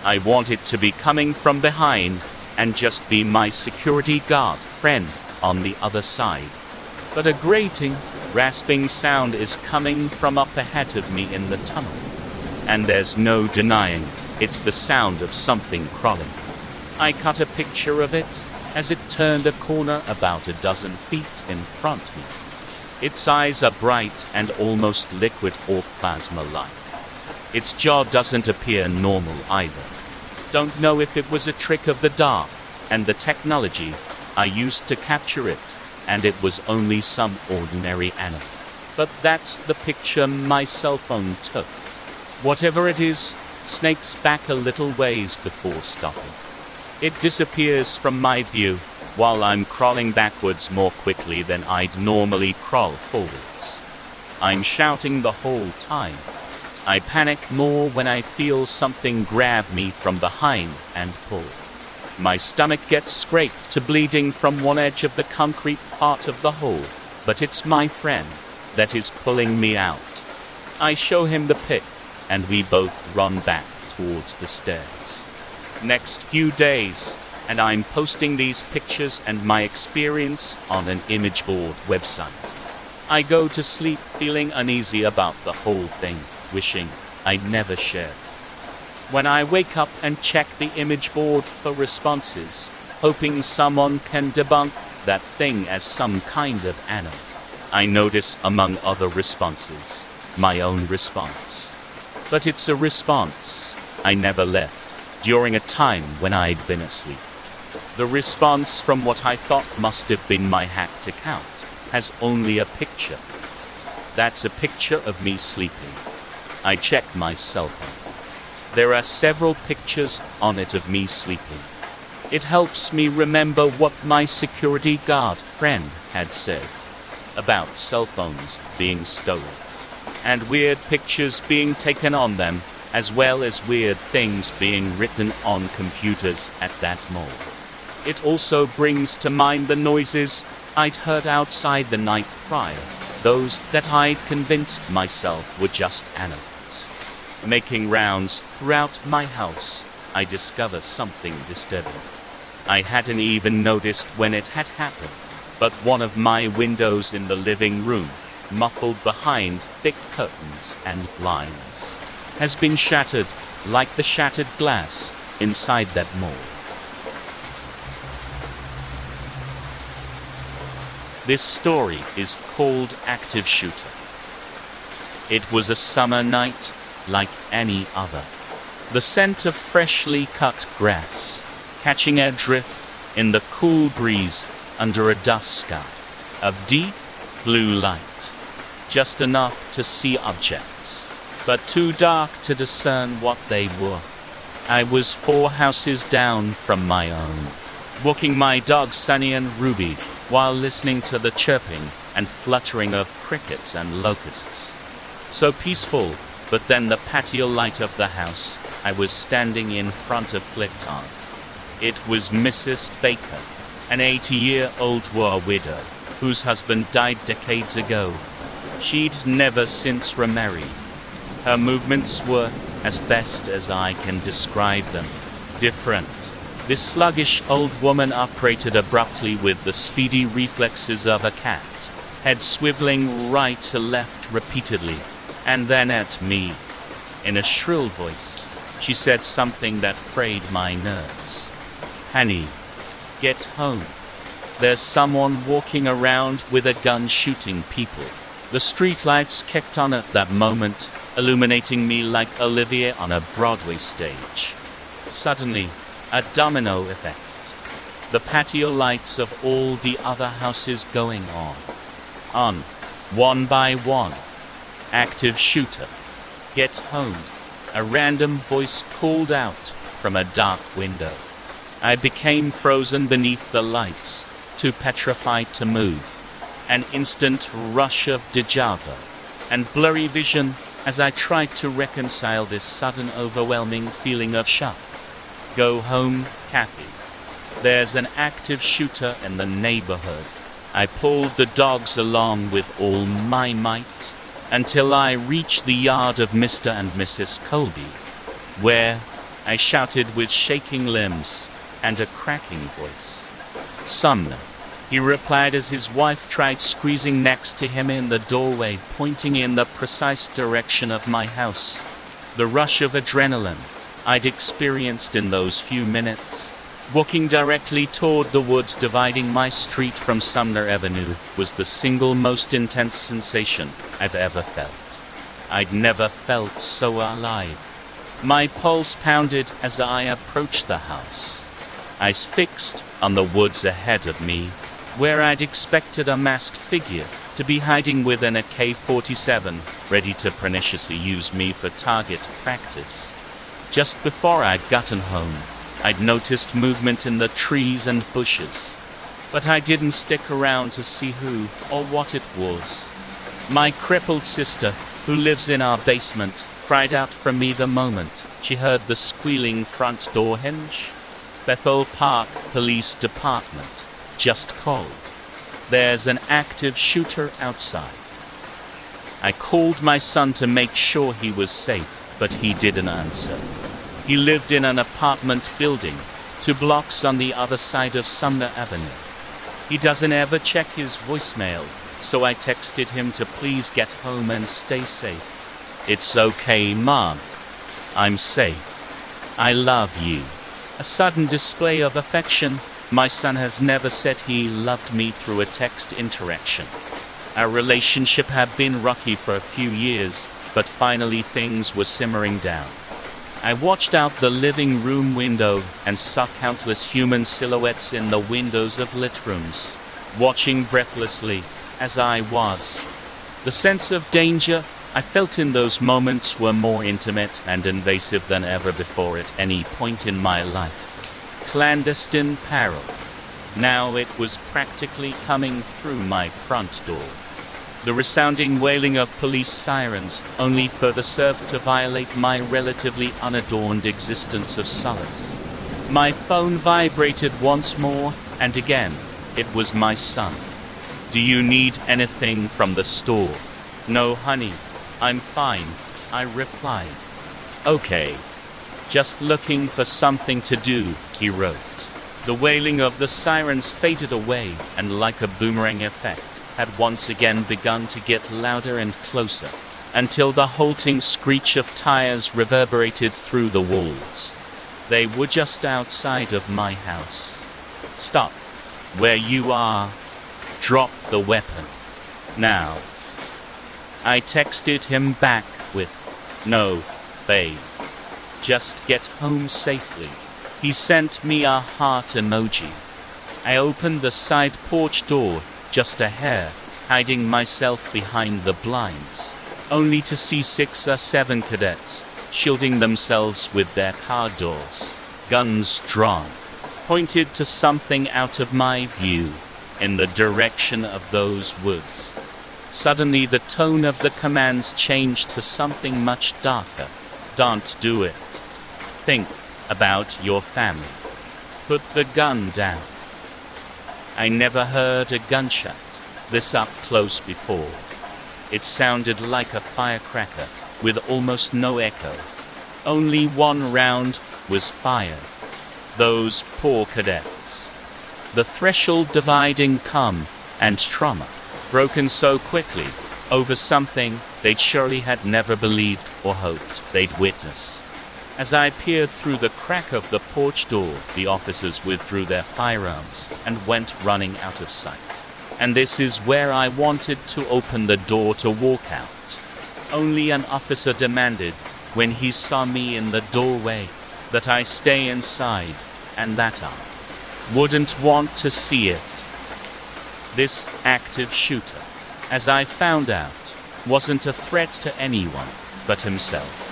I want it to be coming from behind and just be my security guard friend on the other side. But a grating, rasping sound is coming from up ahead of me in the tunnel. And there's no denying it's the sound of something crawling. I cut a picture of it as it turned a corner about 12 feet in front of me. Its eyes are bright and almost liquid or plasma-like. Its jaw doesn't appear normal either. Don't know if it was a trick of the dark and the technology I used to capture it, and it was only some ordinary animal. But that's the picture my cell phone took. Whatever it is, snakes back a little ways before stopping. It disappears from my view while I'm crawling backwards more quickly than I'd normally crawl forwards. I'm shouting the whole time. I panic more when I feel something grab me from behind and pull. My stomach gets scraped to bleeding from one edge of the concrete part of the hole, but it's my friend that is pulling me out. I show him the pic, and we both run back towards the stairs. Next few days, and I'm posting these pictures and my experience on an image board website. I go to sleep feeling uneasy about the whole thing, wishing I'd never shared it. When I wake up and check the image board for responses, hoping someone can debunk that thing as some kind of animal, I notice among other responses, my own response. But it's a response I never left during a time when I'd been asleep. The response from what I thought must have been my hacked account has only a picture. That's a picture of me sleeping. I check my cell phone. There are several pictures on it of me sleeping. It helps me remember what my security guard friend had said about cell phones being stolen, and weird pictures being taken on them, as well as weird things being written on computers at that mall. It also brings to mind the noises I'd heard outside the night prior, those that I'd convinced myself were just animals. Making rounds throughout my house, I discovered something disturbing. I hadn't even noticed when it had happened, but one of my windows in the living room, muffled behind thick curtains and blinds, has been shattered like the shattered glass inside that mall. This story is called Active Shooter. It was a summer night like any other. The scent of freshly cut grass, catching adrift in the cool breeze under a dusk sky of deep blue light, just enough to see objects, but too dark to discern what they were. I was 4 houses down from my own, walking my dogs Sunny and Ruby while listening to the chirping and fluttering of crickets and locusts. So peaceful, but then the patio light of the house I was standing in front of flicked on. It was Mrs. Baker, an 80-year-old war widow whose husband died decades ago. She'd never since remarried. Her movements were, as best as I can describe them, different. This sluggish old woman operated abruptly with the speedy reflexes of a cat, head swiveling right to left repeatedly, and then at me. In a shrill voice, she said something that frayed my nerves. "Honey, get home. There's someone walking around with a gun shooting people." The streetlights kicked on at that moment, illuminating me like Olivia on a Broadway stage. Suddenly, a domino effect. The patio lights of all the other houses going on, one by one. Active shooter. Get home. A random voice called out from a dark window. I became frozen beneath the lights, too petrified to move. An instant rush of déjà vu and blurry vision as I tried to reconcile this sudden overwhelming feeling of shock. Go home, Kathy. There's an active shooter in the neighborhood. I pulled the dogs along with all my might until I reached the yard of Mr. and Mrs. Colby, where I shouted with shaking limbs and a cracking voice, "Sumner." He replied as his wife tried squeezing next to him in the doorway, pointing in the precise direction of my house. The rush of adrenaline I'd experienced in those few minutes, walking directly toward the woods dividing my street from Sumner Avenue, was the single most intense sensation I've ever felt. I'd never felt so alive. My pulse pounded as I approached the house, eyes fixed on the woods ahead of me, where I'd expected a masked figure to be hiding with an AK-47, ready to perniciously use me for target practice. Just before I'd gotten home, I'd noticed movement in the trees and bushes, but I didn't stick around to see who or what it was. My crippled sister, who lives in our basement, cried out for me the moment she heard the squealing front door hinge. Bethel Park Police Department just called. There's an active shooter outside. I called my son to make sure he was safe, but he didn't answer. He lived in an apartment building 2 blocks on the other side of Sumner Avenue. He doesn't ever check his voicemail, so I texted him to please get home and stay safe. "It's okay, Mom. I'm safe. I love you." A sudden display of affection. My son has never said he loved me through a text interaction. Our relationship had been rocky for a few years, but finally things were simmering down. I watched out the living room window and saw countless human silhouettes in the windows of lit rooms, watching breathlessly as I was. The sense of danger I felt in those moments were more intimate and invasive than ever before at any point in my life. Clandestine peril. Now it was practically coming through my front door. The resounding wailing of police sirens only further served to violate my relatively unadorned existence of solace. My phone vibrated once more, and again, it was my son. Do you need anything from the store? No, honey. I'm fine, I replied. Okay. Just looking for something to do, he wrote. The wailing of the sirens faded away, and like a boomerang effect, had once again begun to get louder and closer, until the halting screech of tires reverberated through the walls. They were just outside of my house. Stop. Where you are. Drop the weapon. Now. I texted him back with, no, babe. Just get home safely. He sent me a heart emoji. I opened the side porch door, just a hair, hiding myself behind the blinds, only to see 6 or 7 cadets, shielding themselves with their car doors, guns drawn, pointed to something out of my view, in the direction of those woods. Suddenly the tone of the commands changed to something much darker. Don't do it. Think about your family. Put the gun down. I never heard a gunshot this up close before. It sounded like a firecracker with almost no echo. Only 1 round was fired. Those poor cadets. The threshold dividing calm and trauma, broken so quickly over something they'd surely had never believed or hoped they'd witness. As I peered through the crack of the porch door, the officers withdrew their firearms and went running out of sight. And this is where I wanted to open the door to walk out. Only an officer demanded, when he saw me in the doorway, that I stay inside, and that I wouldn't want to see it. This active shooter, as I found out, wasn't a threat to anyone but himself.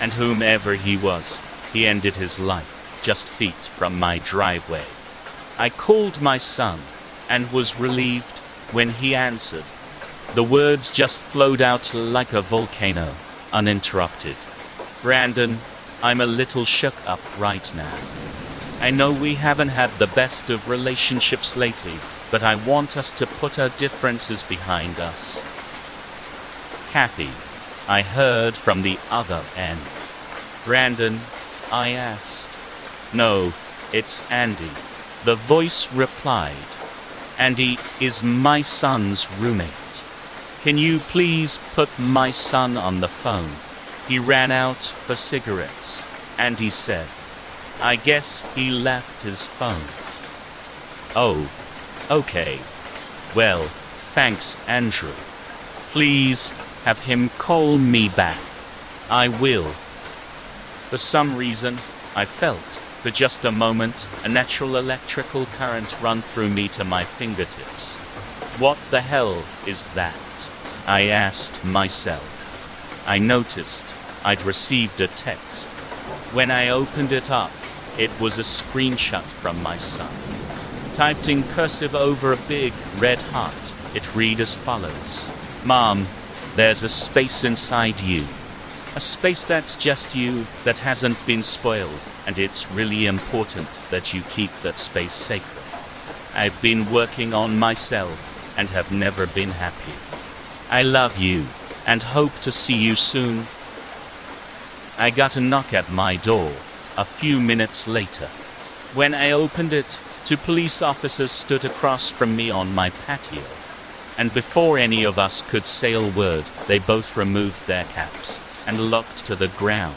And whomever he was, he ended his life just feet from my driveway. I called my son and was relieved when he answered. The words just flowed out like a volcano, uninterrupted. Brandon, I'm a little shook up right now. I know we haven't had the best of relationships lately, but I want us to put our differences behind us. Kathy, I heard from the other end. Brandon, I asked. No, it's Andy. The voice replied. Andy is my son's roommate. Can you please put my son on the phone? He ran out for cigarettes. Andy said. I guess he left his phone. Oh, okay. Well, thanks, Andrew. Please have him call me back. I will. For some reason, I felt, for just a moment, a natural electrical current run through me to my fingertips. What the hell is that? I asked myself. I noticed I'd received a text. When I opened it up, it was a screenshot from my son. Typed in cursive over a big red heart, it read as follows. Mom, there's a space inside you. A space that's just you, that hasn't been spoiled, and it's really important that you keep that space sacred. I've been working on myself, and have never been happy. I love you, and hope to see you soon. I got a knock at my door, a few minutes later. When I opened it, 2 police officers stood across from me on my patio. And before any of us could say a word, they both removed their caps and looked to the ground.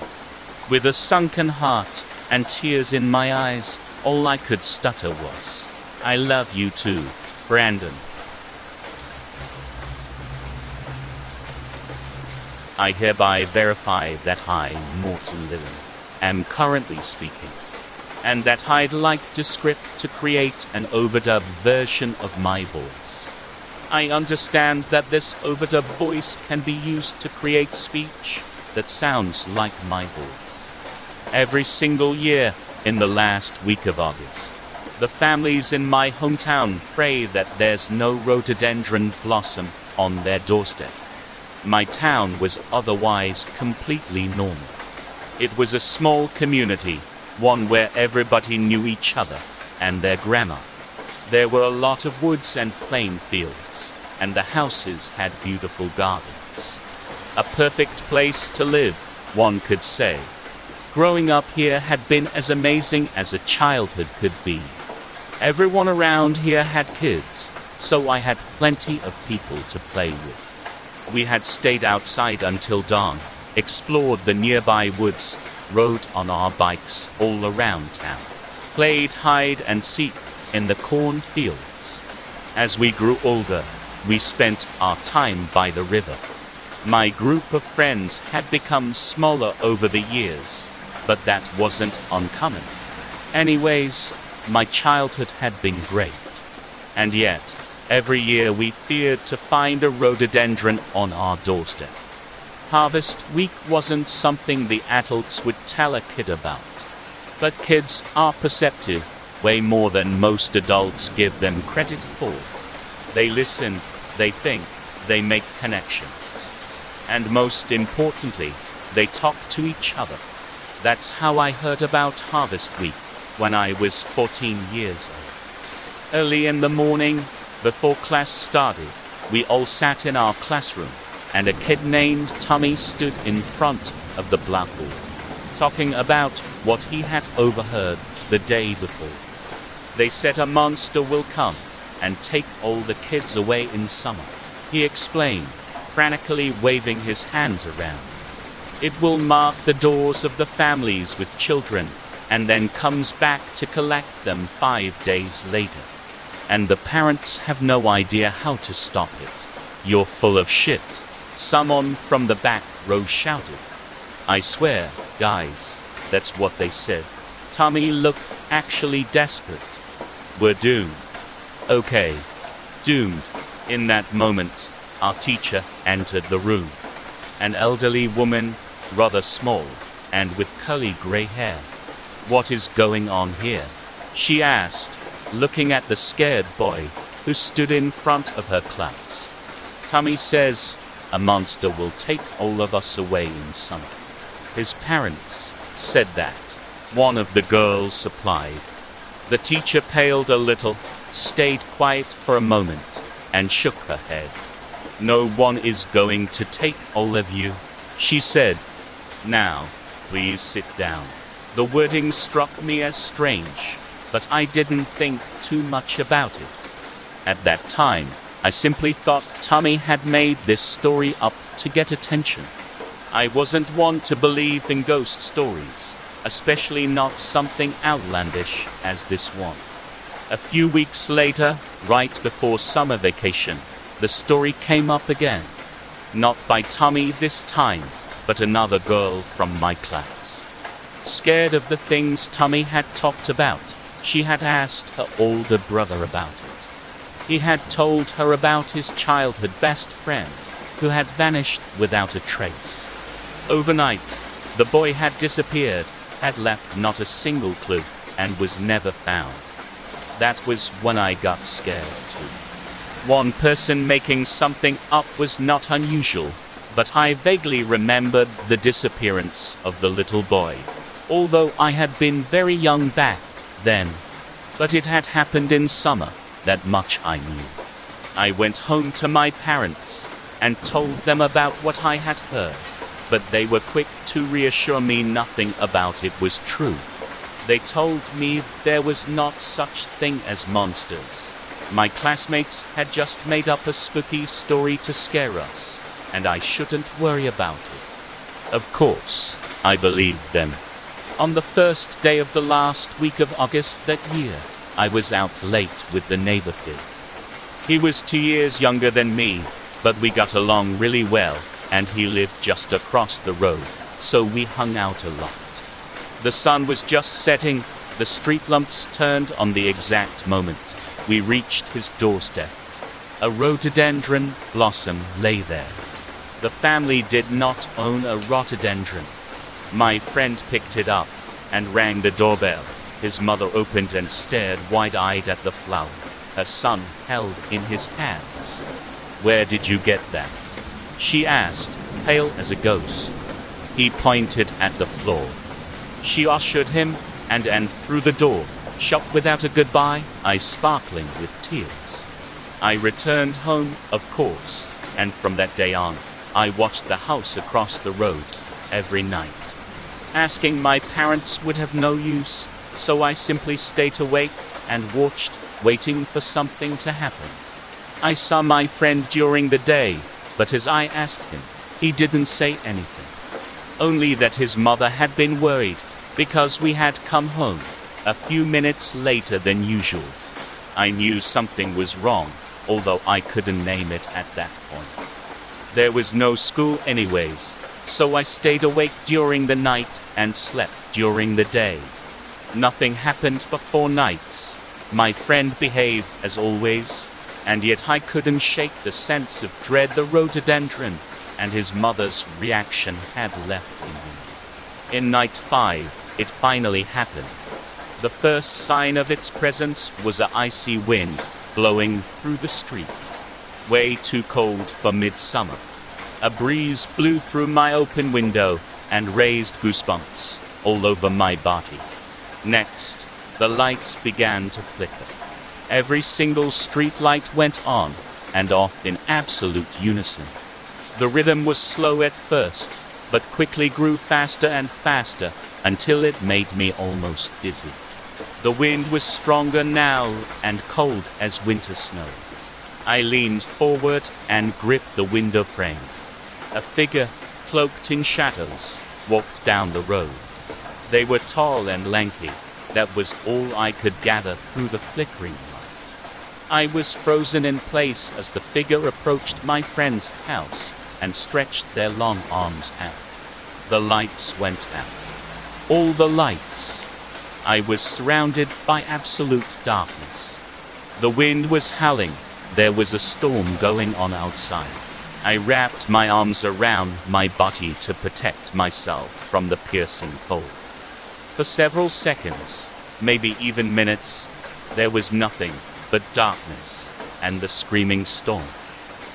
With a sunken heart and tears in my eyes, all I could stutter was, I love you too, Brandon. I hereby verify that I, mortal living, am currently speaking, and that I'd like to script to create an overdubbed version of my voice. I understand that this overdubbed voice can be used to create speech that sounds like my voice. Every single year in the last week of August, the families in my hometown pray that there's no rhododendron blossom on their doorstep. My town was otherwise completely normal. It was a small community, one where everybody knew each other and their grandma. There were a lot of woods and plain fields, and the houses had beautiful gardens. A perfect place to live, one could say. Growing up here had been as amazing as a childhood could be. Everyone around here had kids, so I had plenty of people to play with. We had stayed outside until dawn, explored the nearby woods, rode on our bikes all around town, played hide and seek in the cornfields. As we grew older, we spent our time by the river. My group of friends had become smaller over the years, but that wasn't uncommon. Anyways, my childhood had been great. And yet, every year we feared to find a rhododendron on our doorstep. Harvest Week wasn't something the adults would tell a kid about. But kids are perceptive, way more than most adults give them credit for. They listen, they think, they make connections. And most importantly, they talk to each other. That's how I heard about Harvest Week when I was 14 years old. Early in the morning, before class started, we all sat in our classroom, and a kid named Tommy stood in front of the blackboard, talking about what he had overheard the day before. They said a monster will come and take all the kids away in summer. He explained, frantically waving his hands around. It will mark the doors of the families with children and then comes back to collect them 5 days later. And the parents have no idea how to stop it. You're full of shit, someone from the back row shouted. I swear, guys, that's what they said. Tommy looked actually desperate. We're doomed. Okay, doomed. In that moment, our teacher entered the room. An elderly woman, rather small, and with curly gray hair. What is going on here? She asked, looking at the scared boy who stood in front of her class. Tommy says, a monster will take all of us away in summer. His parents said that. One of the girls supplied. The teacher paled a little, stayed quiet for a moment, and shook her head. No one is going to take all of you, she said. Now, please sit down. The wording struck me as strange, but I didn't think too much about it. At that time, I simply thought Tommy had made this story up to get attention. I wasn't one to believe in ghost stories, especially not something outlandish as this one. A few weeks later, right before summer vacation, the story came up again. Not by Tommy this time, but another girl from my class. Scared of the things Tommy had talked about, she had asked her older brother about it. He had told her about his childhood best friend, who had vanished without a trace. Overnight, the boy had disappeared, had left not a single clue, and was never found. That was when I got scared too. One person making something up was not unusual, but I vaguely remembered the disappearance of the little boy, although I had been very young back then. But it had happened in summer, that much I knew. I went home to my parents and told them about what I had heard, but they were quick to reassure me nothing about it was true. They told me there was not such thing as monsters. My classmates had just made up a spooky story to scare us, and I shouldn't worry about it. Of course, I believed them. On the first day of the last week of August that year, I was out late with the neighbor kid. He was 2 years younger than me, but we got along really well, and he lived just across the road, so we hung out a lot. The sun was just setting, the street lamps turned on the exact moment we reached his doorstep. A rhododendron blossom lay there. The family did not own a rhododendron. My friend picked it up and rang the doorbell. His mother opened and stared wide-eyed at the flower her son held in his hands. Where did you get that? She asked, pale as a ghost. He pointed at the floor. She ushered him and through the door, Shot without a goodbye, I sparkling with tears. I returned home, of course, and from that day on, I watched the house across the road every night. Asking my parents would have no use, so I simply stayed awake and watched, waiting for something to happen. I saw my friend during the day, but as I asked him, he didn't say anything. Only that his mother had been worried because we had come home a few minutes later than usual. I knew something was wrong, although I couldn't name it at that point. There was no school anyways, so I stayed awake during the night and slept during the day. Nothing happened for 4 nights. My friend behaved as always, and yet I couldn't shake the sense of dread the rhododendron and his mother's reaction had left in me. In night 5, it finally happened. The first sign of its presence was an icy wind blowing through the street. Way too cold for midsummer. A breeze blew through my open window and raised goosebumps all over my body. Next, the lights began to flicker. Every single street light went on and off in absolute unison. The rhythm was slow at first, but quickly grew faster and faster until it made me almost dizzy. The wind was stronger now and cold as winter snow. I leaned forward and gripped the window frame. A figure, cloaked in shadows, walked down the road. They were tall and lanky. That was all I could gather through the flickering light. I was frozen in place as the figure approached my friend's house and stretched their long arms out. The lights went out. All the lights. I was surrounded by absolute darkness. The wind was howling. There was a storm going on outside. I wrapped my arms around my body to protect myself from the piercing cold. For several seconds, maybe even minutes, there was nothing but darkness and the screaming storm.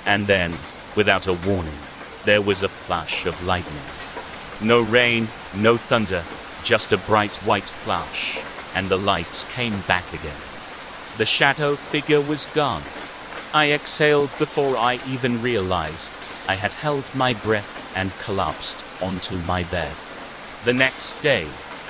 And then, without a warning, there was a flash of lightning. No rain, no thunder, just a bright white flash, and the lights came back again. The shadow figure was gone. I exhaled before I even realized I had held my breath and collapsed onto my bed. The next day,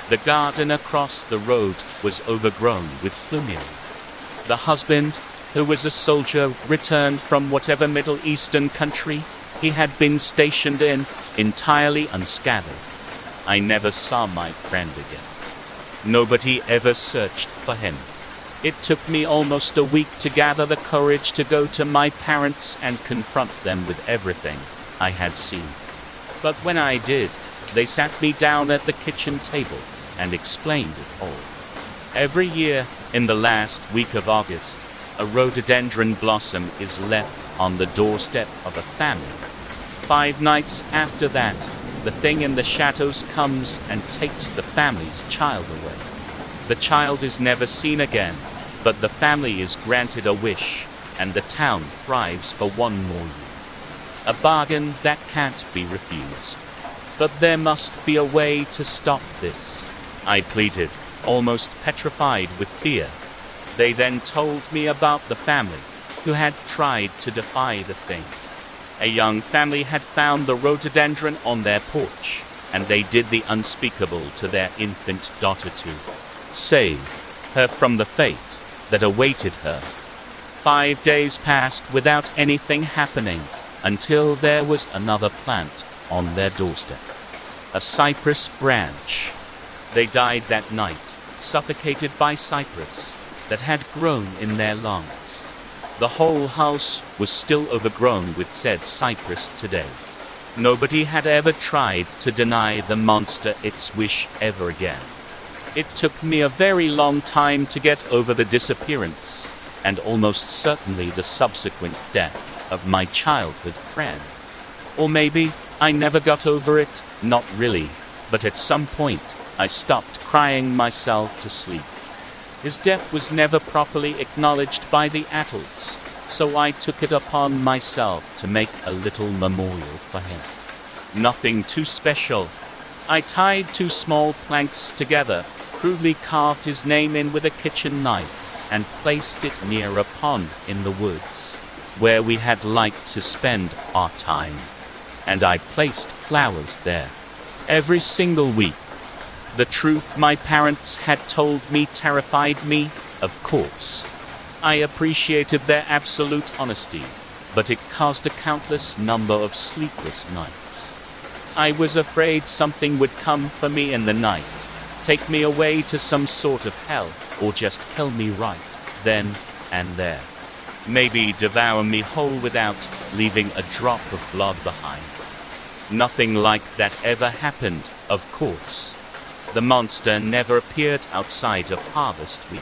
the garden across the road was overgrown with plumeria. The husband, who was a soldier, returned from whatever Middle Eastern country he had been stationed in, entirely unscathed. I never saw my friend again. Nobody ever searched for him. It took me almost a week to gather the courage to go to my parents and confront them with everything I had seen. But when I did, they sat me down at the kitchen table and explained it all. Every year, in the last week of August, a rhododendron blossom is left on the doorstep of a family. 5 nights after that, the thing in the shadows comes and takes the family's child away. The child is never seen again, but the family is granted a wish, and the town thrives for 1 more year. A bargain that can't be refused. But there must be a way to stop this, I pleaded, almost petrified with fear. They then told me about the family, who had tried to defy the thing. A young family had found the rhododendron on their porch, and they did the unspeakable to their infant daughter to save her from the fate that awaited her. 5 days passed without anything happening, until there was another plant on their doorstep. A cypress branch. They died that night, suffocated by cypress that had grown in their lungs. The whole house was still overgrown with said cypress today. Nobody had ever tried to deny the monster its wish ever again. It took me a very long time to get over the disappearance, and almost certainly the subsequent death of my childhood friend. Or maybe I never got over it, not really, but at some point I stopped crying myself to sleep. His death was never properly acknowledged by the Nettles, so I took it upon myself to make a little memorial for him. Nothing too special. I tied 2 small planks together, crudely carved his name in with a kitchen knife and placed it near a pond in the woods, where we had liked to spend our time. And I placed flowers there every single week. The truth my parents had told me terrified me, of course. I appreciated their absolute honesty, but it caused a countless number of sleepless nights. I was afraid something would come for me in the night, take me away to some sort of hell, or just kill me right then and there. Maybe devour me whole without leaving a drop of blood behind. Nothing like that ever happened, of course. The monster never appeared outside of Harvest Week.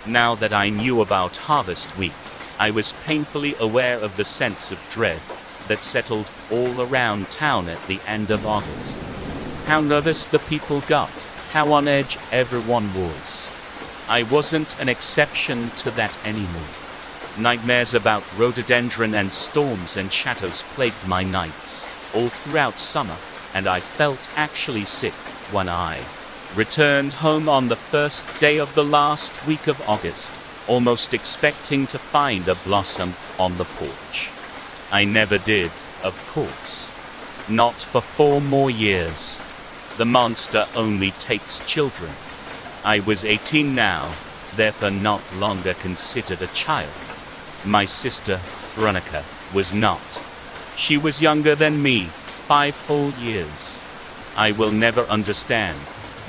Now that I knew about Harvest Week, I was painfully aware of the sense of dread that settled all around town at the end of August. How nervous the people got, how on edge everyone was. I wasn't an exception to that anymore. Nightmares about rhododendron and storms and shadows plagued my nights all throughout summer, and I felt actually sick when I returned home on the first day of the last week of August, almost expecting to find a blossom on the porch. I never did, of course. Not for 4 more years. The monster only takes children. I was 18 now, therefore not longer considered a child. My sister, Veronica, was not. She was younger than me, 5 whole years. I will never understand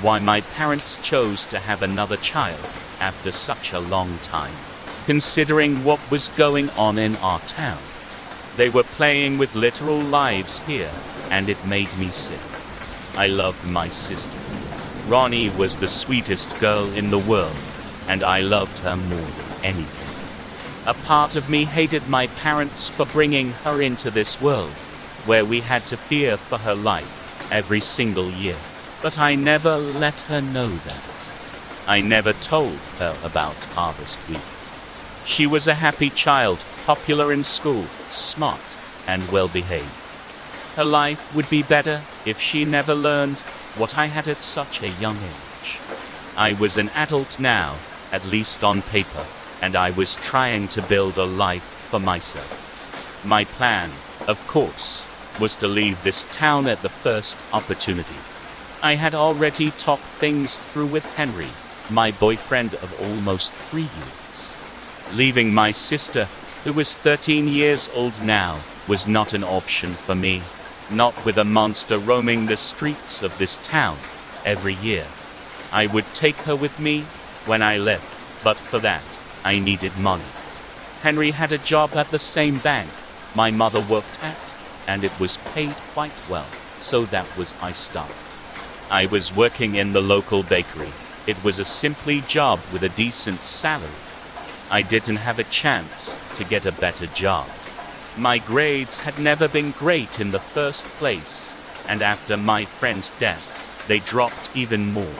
why my parents chose to have another child after such a long time, considering what was going on in our town. They were playing with literal lives here, and it made me sick. I loved my sister. Ronnie was the sweetest girl in the world, and I loved her more than anything. A part of me hated my parents for bringing her into this world, where we had to fear for her life every single year. But I never let her know that. I never told her about Harvest Week. She was a happy child, popular in school, smart, and well-behaved. Her life would be better if she never learned what I had at such a young age. I was an adult now, at least on paper, and I was trying to build a life for myself. My plan, of course, was to leave this town at the first opportunity. I had already talked things through with Henry, my boyfriend of almost 3 years. Leaving my sister, who was 13 years old now, was not an option for me, not with a monster roaming the streets of this town every year. I would take her with me when I left, but for that, I needed money. Henry had a job at the same bank my mother worked at, and it was paid quite well, so that was I stopped. I was working in the local bakery. It was a simply job with a decent salary. I didn't have a chance to get a better job. My grades had never been great in the first place, and after my friend's death, they dropped even more.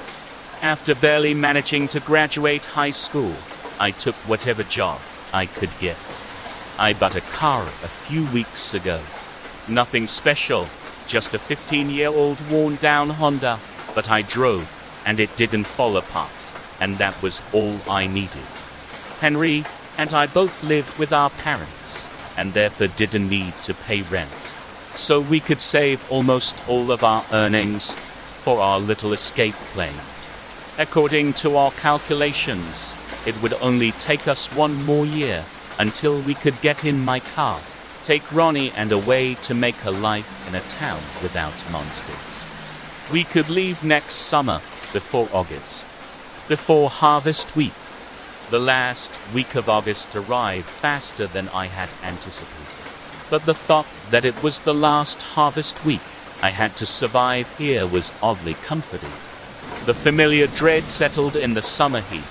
After barely managing to graduate high school, I took whatever job I could get. I bought a car a few weeks ago. Nothing special, just a 15-year-old worn-down Honda, but I drove, and it didn't fall apart, and that was all I needed. Henry and I both lived with our parents, and therefore didn't need to pay rent, so we could save almost all of our earnings for our little escape plane. According to our calculations, it would only take us 1 more year until we could get in my car, take Ronnie and away to make a life in a town without monsters. We could leave next summer, before August, before Harvest Week. The last week of August arrived faster than I had anticipated. But the thought that it was the last Harvest Week I had to survive here was oddly comforting. The familiar dread settled in the summer heat.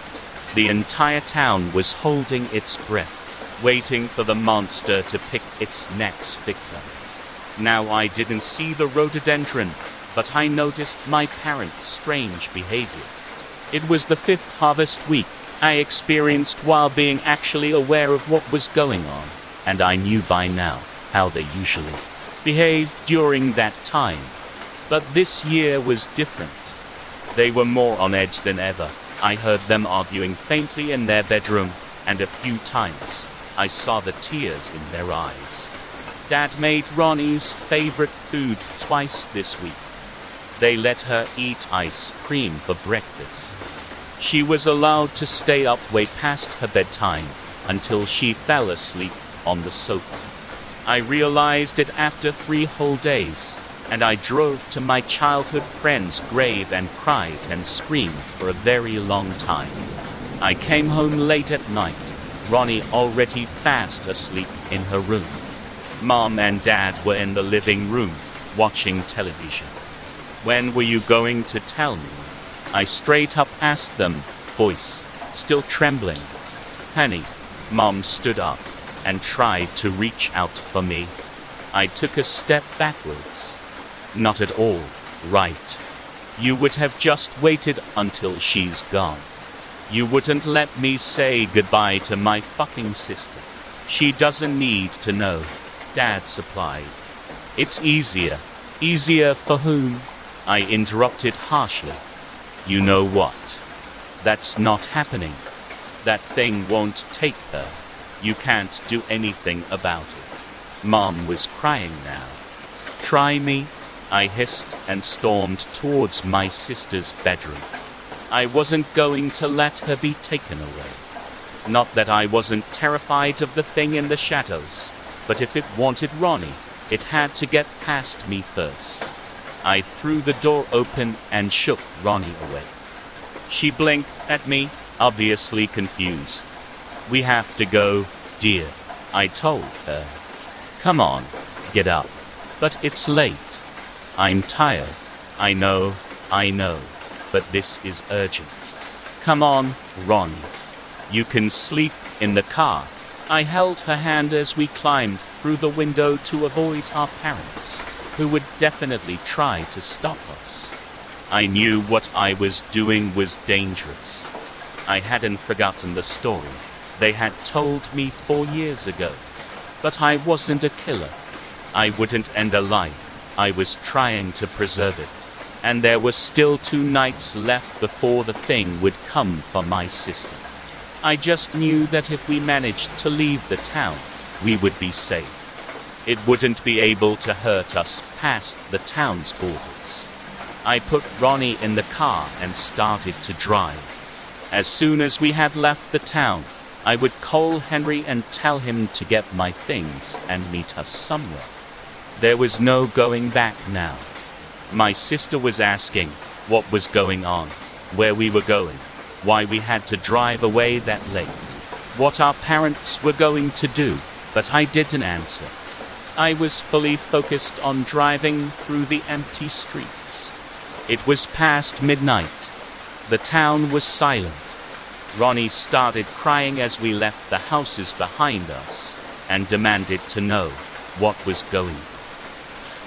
The entire town was holding its breath, waiting for the monster to pick its next victim. Now I didn't see the rhododendron, but I noticed my parents' strange behavior. It was the 5th Harvest Week I experienced while being actually aware of what was going on, and I knew by now how they usually behaved during that time. But this year was different. They were more on edge than ever. I heard them arguing faintly in their bedroom, and a few times I saw the tears in their eyes. Dad made Ronnie's favorite food twice this week. They let her eat ice cream for breakfast. She was allowed to stay up way past her bedtime until she fell asleep on the sofa. I realized it after 3 whole days, and I drove to my childhood friend's grave and cried and screamed for a very long time. I came home late at night, Ronnie already fast asleep in her room. Mom and Dad were in the living room, watching television. When were you going to tell me? I straight up asked them, voice still trembling. Penny. Mom stood up and tried to reach out for me. I took a step backwards. Not at all, right. You would have just waited until she's gone. You wouldn't let me say goodbye to my fucking sister. She doesn't need to know. Dad supplied. It's easier. Easier for whom? I interrupted harshly. You know what? That's not happening. That thing won't take her. You can't do anything about it. Mom was crying now. Try me, I hissed and stormed towards my sister's bedroom. I wasn't going to let her be taken away. Not that I wasn't terrified of the thing in the shadows, but if it wanted Ronnie, it had to get past me first. I threw the door open and shook Ronnie away. She blinked at me, obviously confused. We have to go, dear, I told her. Come on, get up. But it's late. I'm tired. I know, but this is urgent. Come on, Ronnie. You can sleep in the car. I held her hand as we climbed through the window to avoid our parents, who would definitely try to stop us. I knew what I was doing was dangerous. I hadn't forgotten the story they had told me 4 years ago. But I wasn't a killer. I wouldn't end a life. I was trying to preserve it. And there were still 2 nights left before the thing would come for my sister. I just knew that if we managed to leave the town, we would be safe. It wouldn't be able to hurt us past the town's borders. I put Ronnie in the car and started to drive. As soon as we had left the town, I would call Henry and tell him to get my things and meet us somewhere. There was no going back now. My sister was asking what was going on, where we were going, why we had to drive away that late, what our parents were going to do, but I didn't answer. I was fully focused on driving through the empty streets. It was past midnight. The town was silent. Ronnie started crying as we left the houses behind us and demanded to know what was going on.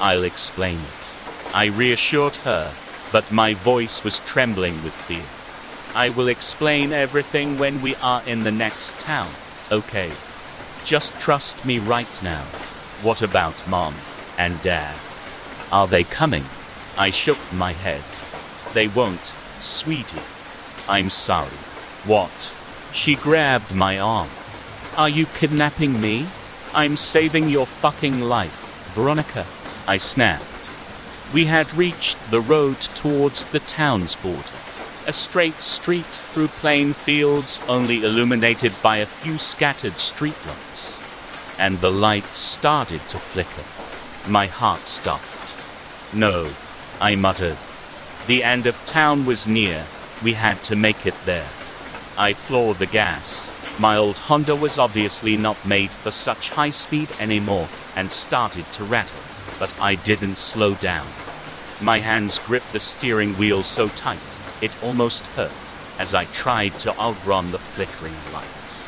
I'll explain it. I reassured her, but my voice was trembling with fear. I will explain everything when we are in the next town, okay? Just trust me right now. What about Mom and Dad? Are they coming? I shook my head. They won't, sweetie. I'm sorry. What? She grabbed my arm. Are you kidnapping me? I'm saving your fucking life, Veronica, I snapped. We had reached the road towards the town's border. A straight street through plain fields only illuminated by a few scattered streetlights. And the lights started to flicker. My heart stopped. No, I muttered. The end of town was near. We had to make it there. I floored the gas. My old Honda was obviously not made for such high speed anymore and started to rattle, but I didn't slow down. My hands gripped the steering wheel so tight, it almost hurt as I tried to outrun the flickering lights.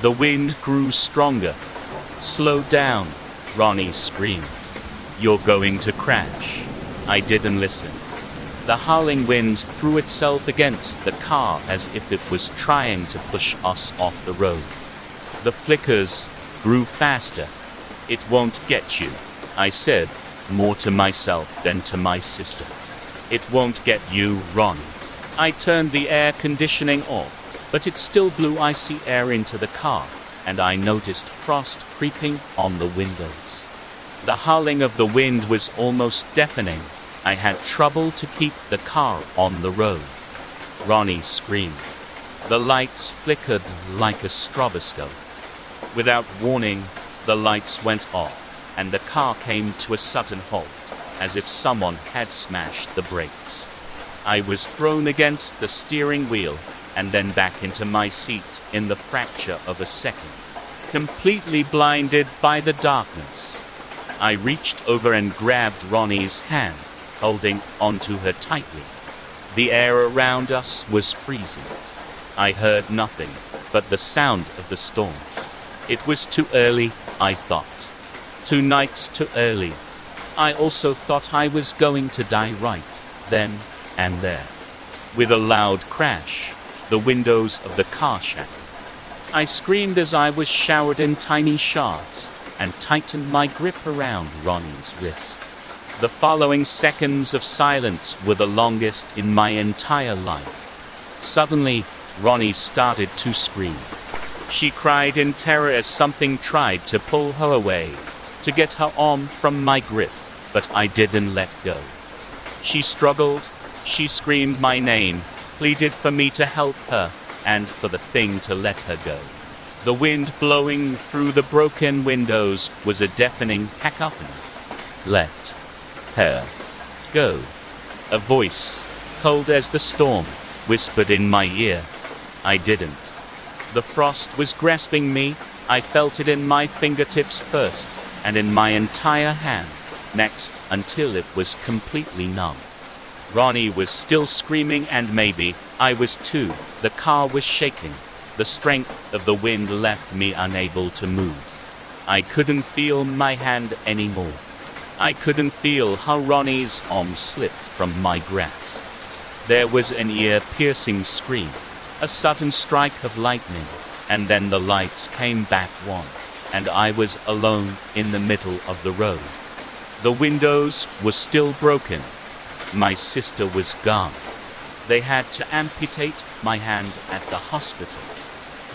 The wind grew stronger. Slow down, Ronnie screamed. You're going to crash. I didn't listen. The howling wind threw itself against the car as if it was trying to push us off the road. The flickers grew faster. It won't get you, I said, more to myself than to my sister. It won't get you, Ronnie. I turned the air conditioning off, but it still blew icy air into the car, and I noticed frost creeping on the windows. The howling of the wind was almost deafening. I had trouble to keep the car on the road. Ronnie screamed. The lights flickered like a stroboscope. Without warning, the lights went off, and the car came to a sudden halt, as if someone had smashed the brakes. I was thrown against the steering wheel, and then back into my seat in the fraction of a second, completely blinded by the darkness. I reached over and grabbed Ronnie's hand, holding onto her tightly. The air around us was freezing. I heard nothing but the sound of the storm. It was too early, I thought. 2 nights too early. I also thought I was going to die right then and there. With a loud crash, the windows of the car shattered. I screamed as I was showered in tiny shards and tightened my grip around Ronnie's wrist. The following seconds of silence were the longest in my entire life. Suddenly, Ronnie started to scream. She cried in terror as something tried to pull her away, to get her arm from my grip, but I didn't let go. She struggled, she screamed my name, pleaded for me to help her, and for the thing to let her go. The wind blowing through the broken windows was a deafening cacophony. Let her go. A voice, cold as the storm, whispered in my ear. I didn't. The frost was grasping me. I felt it in my fingertips first, and in my entire hand next, until it was completely numb. Ronnie was still screaming, and maybe I was too. The car was shaking. The strength of the wind left me unable to move. I couldn't feel my hand anymore. I couldn't feel how Ronnie's arm slipped from my grasp. There was an ear-piercing scream, a sudden strike of lightning, and then the lights came back on, and I was alone in the middle of the road. The windows were still broken. My sister was gone. They had to amputate my hand at the hospital.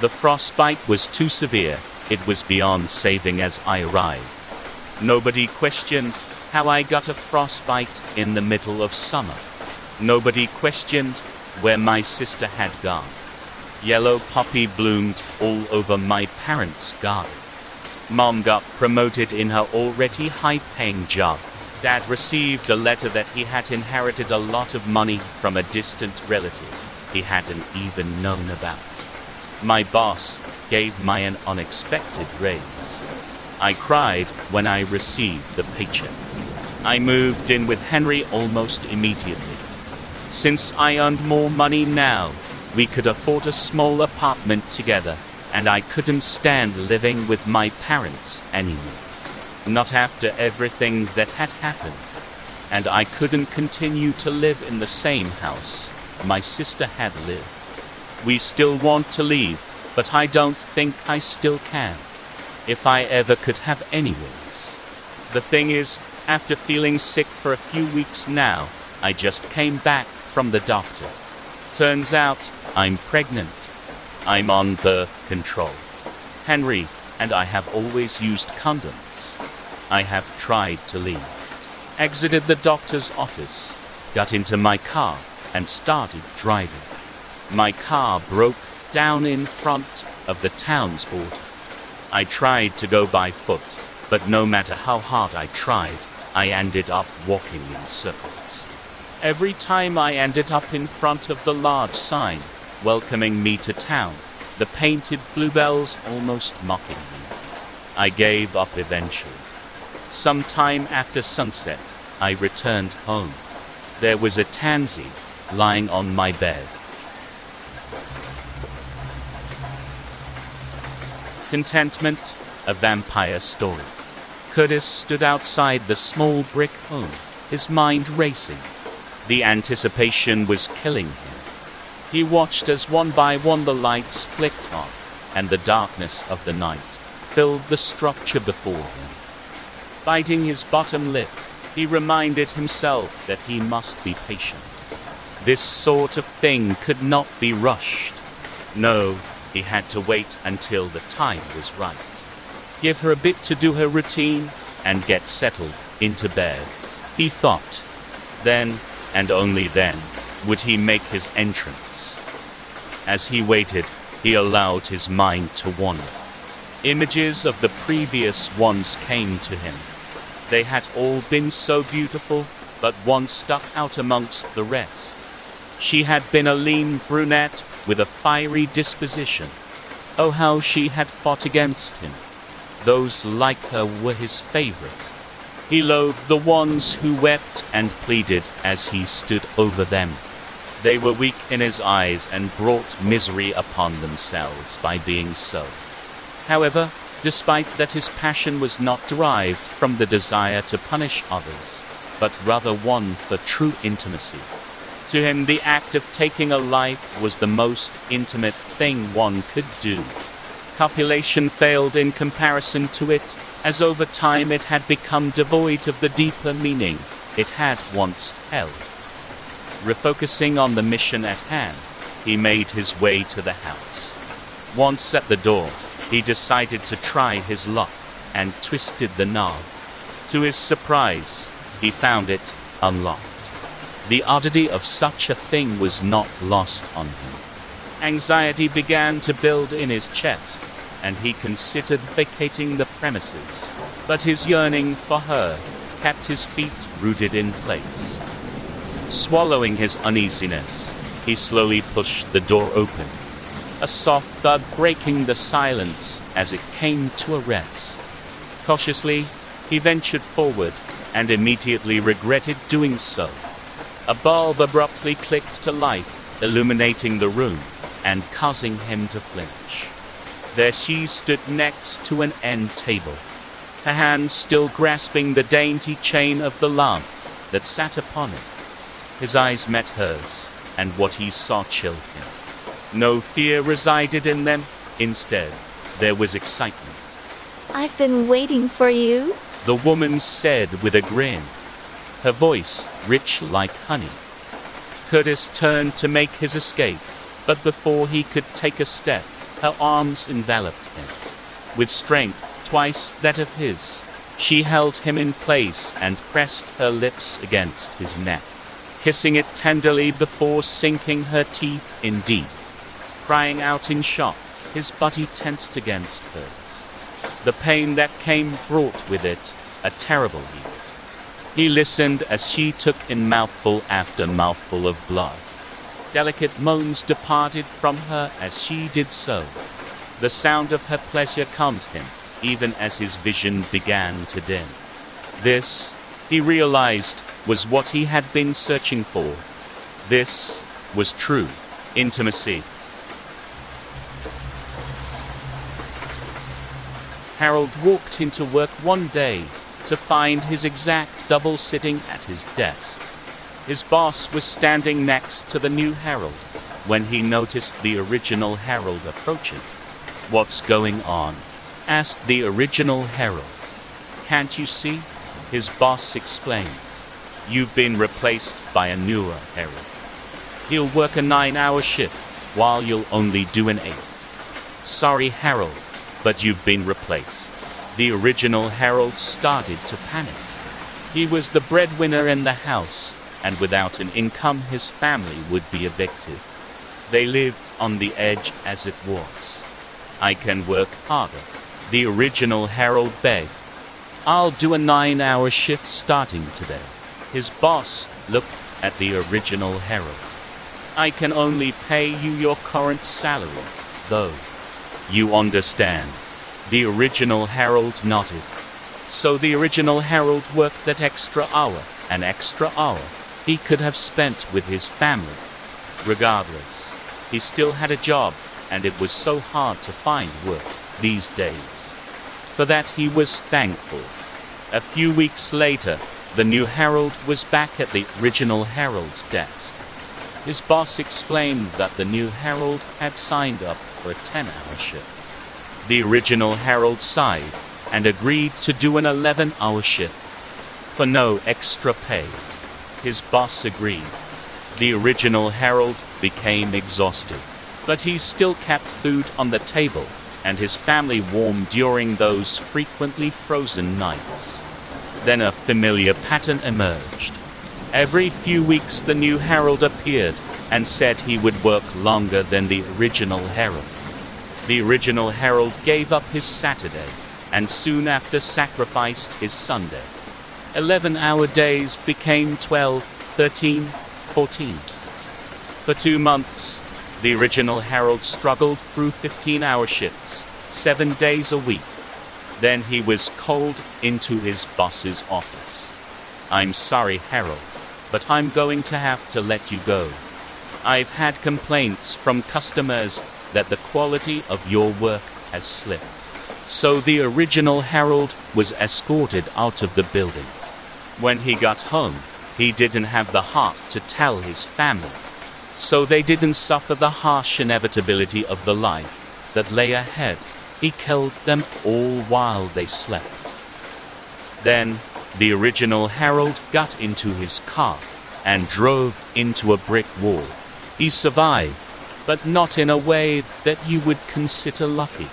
The frostbite was too severe. It was beyond saving as I arrived. Nobody questioned how I got a frostbite in the middle of summer. Nobody questioned where my sister had gone. Yellow poppy bloomed all over my parents' garden. Mom got promoted in her already high-paying job. Dad received a letter that he had inherited a lot of money from a distant relative he hadn't even known about. My boss gave me an unexpected raise. I cried when I received the paycheck. I moved in with Henry almost immediately. Since I earned more money now, we could afford a small apartment together, and I couldn't stand living with my parents anymore. Not after everything that had happened. And I couldn't continue to live in the same house my sister had lived. We still want to leave, but I don't think I still can. If I ever could have anyways. The thing is, after feeling sick for a few weeks now, I just came back from the doctor. Turns out, I'm pregnant. I'm on birth control. Henry and I have always used condoms. I have tried to leave. Exited the doctor's office, got into my car, and started driving. My car broke down in front of the town's border. I tried to go by foot, but no matter how hard I tried, I ended up walking in circles. Every time I ended up in front of the large sign welcoming me to town, the painted bluebells almost mocking me. I gave up eventually. Sometime after sunset, I returned home. There was a tansy lying on my bed. Contentment, a vampire story. Curtis stood outside the small brick home, his mind racing. The anticipation was killing him. He watched as one by one the lights flicked on, and the darkness of the night filled the structure before him. Biting his bottom lip, He reminded himself that he must be patient. This sort of thing could not be rushed. No, he had to wait until the time was right. Give her a bit to do her routine and get settled into bed, he thought. Then, and only then, would he make his entrance. As he waited, he allowed his mind to wander. Images of the previous ones came to him. They had all been so beautiful, but one stuck out amongst the rest. She had been a lean brunette with a fiery disposition. Oh, how she had fought against him. Those like her were his favorite. He loathed the ones who wept and pleaded as he stood over them. They were weak in his eyes and brought misery upon themselves by being so. However, despite that, his passion was not derived from the desire to punish others, but rather one for true intimacy. To him, the act of taking a life was the most intimate thing one could do. Copulation failed in comparison to it, as over time it had become devoid of the deeper meaning it had once held. Refocusing on the mission at hand, he made his way to the house. Once at the door, he decided to try his luck and twisted the knob. To his surprise, he found it unlocked. The oddity of such a thing was not lost on him. Anxiety began to build in his chest, and he considered vacating the premises. But his yearning for her kept his feet rooted in place. Swallowing his uneasiness, he slowly pushed the door open, a soft thud breaking the silence as it came to a rest. Cautiously, he ventured forward and immediately regretted doing so. A bulb abruptly clicked to life, illuminating the room and causing him to flinch. There she stood next to an end table, her hands still grasping the dainty chain of the lamp that sat upon it. His eyes met hers, and what he saw chilled him. No fear resided in them. Instead, there was excitement. I've been waiting for you, the woman said with a grin, her voice rich like honey. Curtis turned to make his escape, but before he could take a step, her arms enveloped him. With strength twice that of his, she held him in place and pressed her lips against his neck, kissing it tenderly before sinking her teeth in deep. Crying out in shock, his body tensed against hers. The pain that came brought with it a terrible heat. He listened as she took in mouthful after mouthful of blood. Delicate moans departed from her as she did so. The sound of her pleasure calmed him, even as his vision began to dim. This, he realized, was what he had been searching for. This was true intimacy. Harold walked into work one day to find his exact double sitting at his desk. His boss was standing next to the new Harold when he noticed the original Harold approaching. "What's going on?" asked the original Harold. "Can't you see?" his boss explained. "You've been replaced by a newer Harold. He'll work a 9-hour shift while you'll only do an 8. Sorry, Harold, but you've been replaced." The original Harold started to panic. He was the breadwinner in the house, and without an income his family would be evicted. They lived on the edge as it was. "I can work harder," the original Harold begged. "I'll do a 9-hour shift starting today." His boss looked at the original Harold. "I can only pay you your current salary, though. You understand?" The original Harold nodded. So the original Harold worked that extra hour, an extra hour he could have spent with his family. Regardless, he still had a job, and it was so hard to find work these days. For that he was thankful. A few weeks later, the new Harold was back at the original Harold's desk. His boss explained that the new Harold had signed up for a 10-hour shift. The original Harold sighed and agreed to do an 11-hour shift. for no extra pay. His boss agreed. The original Harold became exhausted, but he still kept food on the table and his family warm during those frequently frozen nights. Then a familiar pattern emerged. Every few weeks the new Harold appeared and said he would work longer than the original Harold. The original Harold gave up his Saturday and soon after sacrificed his Sunday. 11-hour days became 12, 13, 14. For 2 months, the original Harold struggled through 15-hour shifts, 7 days a week. Then he was called into his boss's office. "I'm sorry, Harold, but I'm going to have to let you go. I've had complaints from customers that the quality of your work has slipped." So the original Harold was escorted out of the building. When he got home, he didn't have the heart to tell his family, so they didn't suffer the harsh inevitability of the life that lay ahead. He killed them all while they slept. Then the original Harold got into his car and drove into a brick wall. He survived, but not in a way that you would consider lucky.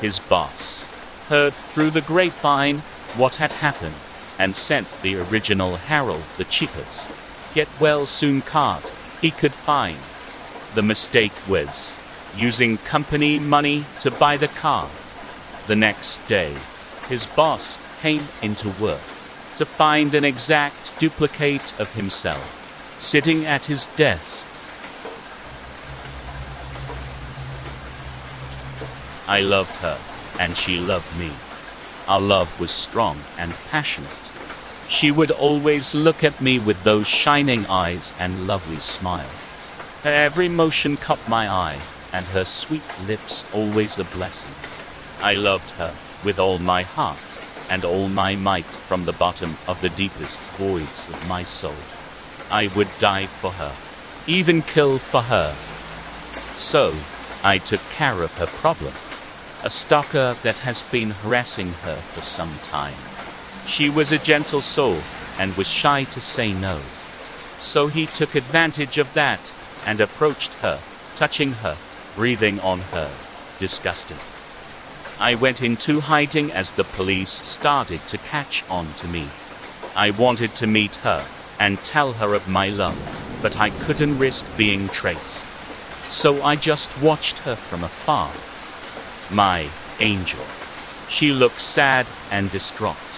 His boss heard through the grapevine what had happened and sent the original Harold the cheapest get-well-soon card he could find. The mistake was using company money to buy the card. The next day, his boss came into work to find an exact duplicate of himself sitting at his desk. I loved her, and she loved me. Our love was strong and passionate. She would always look at me with those shining eyes and lovely smile. Her every motion caught my eye, and her sweet lips always a blessing. I loved her with all my heart and all my might from the bottom of the deepest voids of my soul. I would die for her, even kill for her. So, I took care of her problem. A stalker that has been harassing her for some time. She was a gentle soul and was shy to say no. So he took advantage of that and approached her, touching her, breathing on her, disgusted. I went into hiding as the police started to catch on to me. I wanted to meet her and tell her of my love, but I couldn't risk being traced. So I just watched her from afar. My angel. She looked sad and distraught.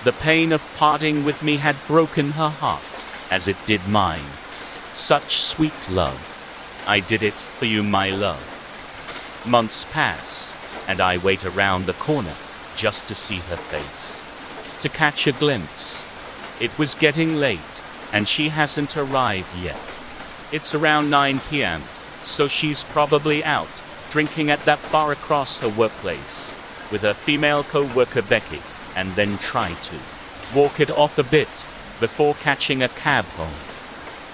The pain of parting with me had broken her heart, as it did mine. Such sweet love. I did it for you, my love. Months pass, and I wait around the corner just to see her face, to catch a glimpse. It was getting late, and she hasn't arrived yet. It's around 9 p.m., so she's probably out, drinking at that bar across her workplace, with her female co-worker Becky, and then try to walk it off a bit before catching a cab home.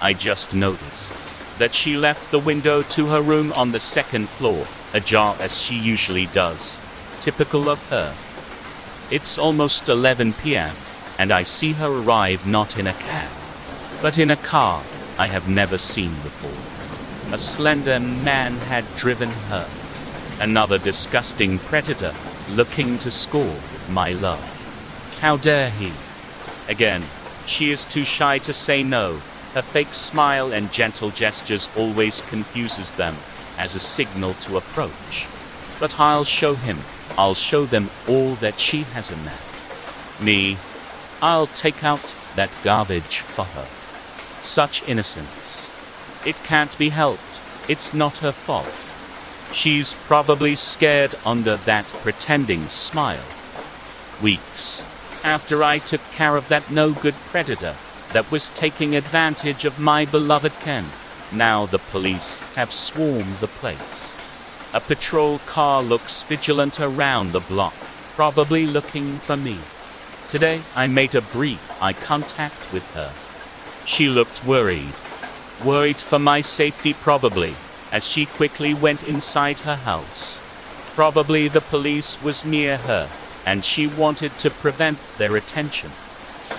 I just noticed that she left the window to her room on the second floor ajar as she usually does, typical of her. It's almost 11 p.m., and I see her arrive not in a cab, but in a car I have never seen before. A slender man had driven her. Another disgusting predator looking to score with my love. How dare he? Again, she is too shy to say no. Her fake smile and gentle gestures always confuses them as a signal to approach. But I'll show him. I'll show them all that she has in there. Me, I'll take out that garbage for her. Such innocence. It can't be helped. It's not her fault. She's probably scared under that pretending smile. Weeks after I took care of that no-good predator that was taking advantage of my beloved Ken, now the police have swarmed the place. A patrol car looks vigilant around the block, probably looking for me. Today I made a brief eye contact with her. She looked worried. Worried for my safety probably, as she quickly went inside her house. Probably the police was near her, and she wanted to prevent their attention.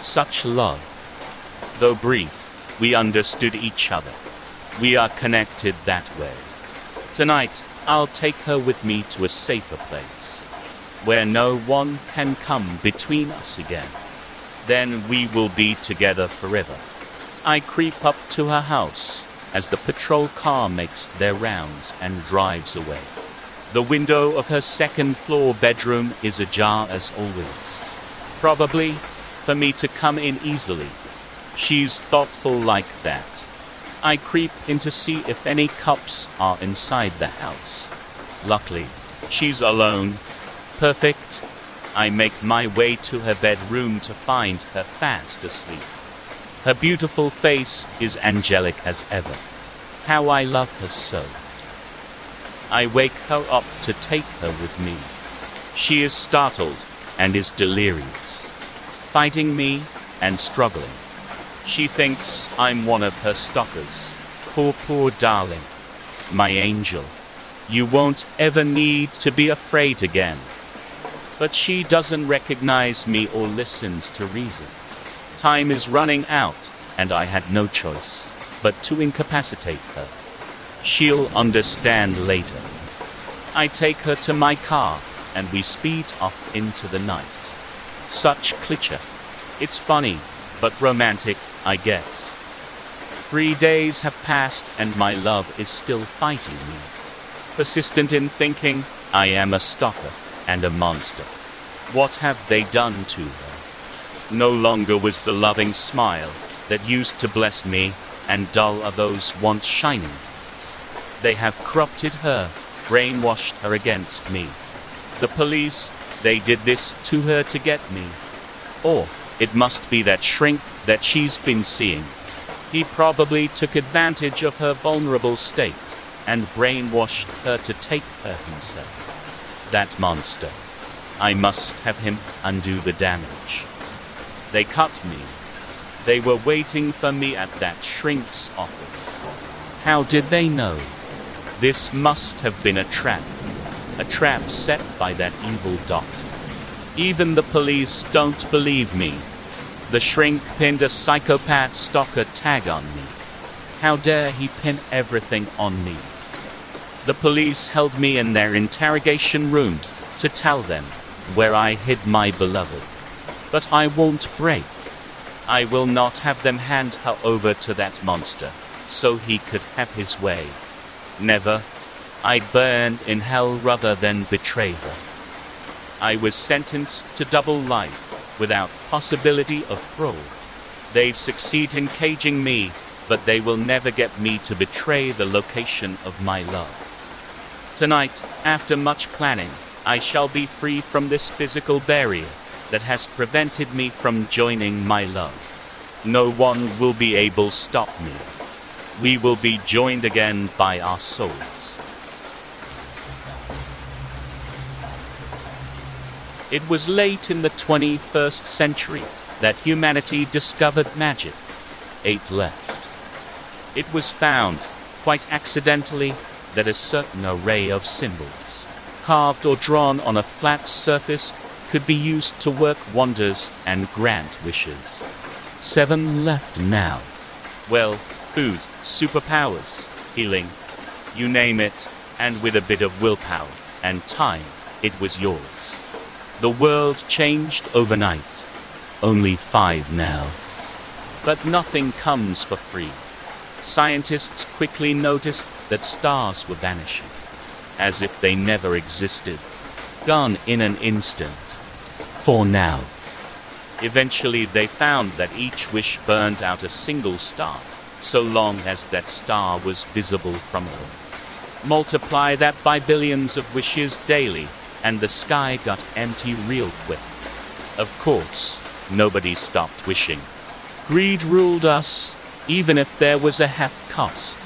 Such love. Though brief, we understood each other. We are connected that way. Tonight, I'll take her with me to a safer place, where no one can come between us again. Then we will be together forever. I creep up to her house as the patrol car makes their rounds and drives away. The window of her second-floor bedroom is ajar as always, probably for me to come in easily. She's thoughtful like that. I creep in to see if any cops are inside the house. Luckily, she's alone. Perfect. I make my way to her bedroom to find her fast asleep. Her beautiful face is angelic as ever. How I love her so. I wake her up to take her with me. She is startled and is delirious, fighting me and struggling. She thinks I'm one of her stalkers. Poor darling. My angel. You won't ever need to be afraid again. But she doesn't recognize me or listens to reason. Time is running out, and I had no choice but to incapacitate her. She'll understand later. I take her to my car, and we speed off into the night. Such cliché. It's funny, but romantic, I guess. 3 days have passed, and my love is still fighting me. Persistent in thinking I am a stalker and a monster. What have they done to her? No longer was the loving smile that used to bless me, and dull are those once shining ones. They have corrupted her, brainwashed her against me. The police, they did this to her to get me. Or it must be that shrink that she's been seeing. He probably took advantage of her vulnerable state and brainwashed her to take her himself. That monster. I must have him undo the damage. They cut me. They were waiting for me at that shrink's office. How did they know? This must have been a trap set by that evil doctor. Even the police don't believe me. The shrink pinned a psychopath stalker tag on me. How dare he pin everything on me? The police held me in their interrogation room to tell them where I hid my beloved. But I won't break. I will not have them hand her over to that monster so he could have his way. Never. I'd burn in hell rather than betray her. I was sentenced to double life without possibility of parole. They've succeeded in caging me, but they will never get me to betray the location of my love. Tonight, after much planning, I shall be free from this physical barrier that has prevented me from joining my love. No one will be able to stop me. We will be joined again by our souls. It was late in the 21st century that humanity discovered magic. 8 left. It was found, quite accidentally, that a certain array of symbols, carved or drawn on a flat surface, could be used to work wonders and grant wishes. 7 left now. Well, food, superpowers, healing, you name it, and with a bit of willpower and time, it was yours. The world changed overnight. Only 5 now. But nothing comes for free. Scientists quickly noticed that stars were vanishing, as if they never existed, gone in an instant. For now. Eventually they found that each wish burned out a single star, so long as that star was visible from them. Multiply that by billions of wishes daily, and the sky got empty real quick. Of course, nobody stopped wishing. Greed ruled us, even if there was a half cost.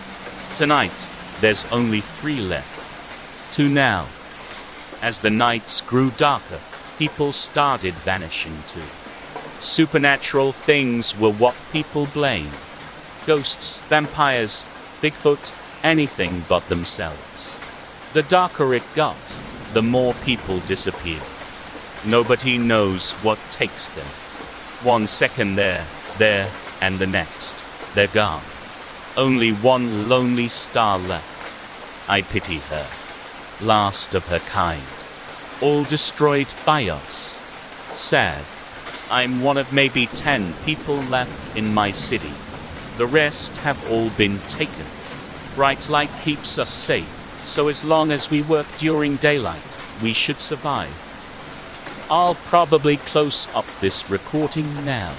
Tonight, there's only 3 left. 2 now. As the nights grew darker, people started vanishing too. Supernatural things were what people blamed. Ghosts, vampires, Bigfoot, anything but themselves. The darker it got, the more people disappeared. Nobody knows what takes them. 1 second there, and the next, they're gone. Only one lonely star left. I pity her. Last of her kind. All destroyed by us. Sad. I'm one of maybe 10 people left in my city. The rest have all been taken. Bright light keeps us safe, so as long as we work during daylight, we should survive. I'll probably close up this recording now.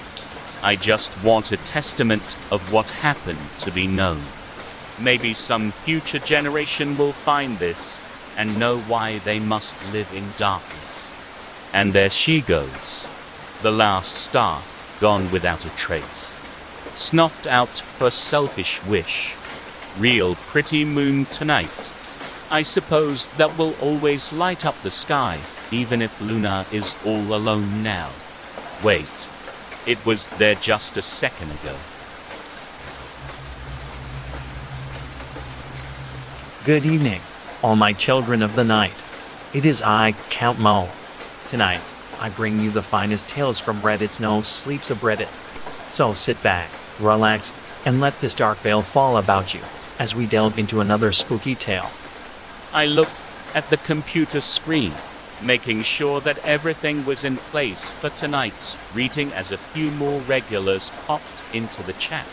I just want a testament of what happened to be known. Maybe some future generation will find this and know why they must live in darkness. And there she goes, the last star, gone without a trace. Snuffed out for selfish wish. Real pretty moon tonight. I suppose that will always light up the sky, even if Luna is all alone now. Wait, it was there just a second ago. Good evening, all my children of the night. It is I, Count Mo. Tonight, I bring you the finest tales from Reddit's No Sleep subreddit. So sit back, relax, and let this dark veil fall about you as we delve into another spooky tale. I looked at the computer screen, making sure that everything was in place for tonight's reading as a few more regulars popped into the chat.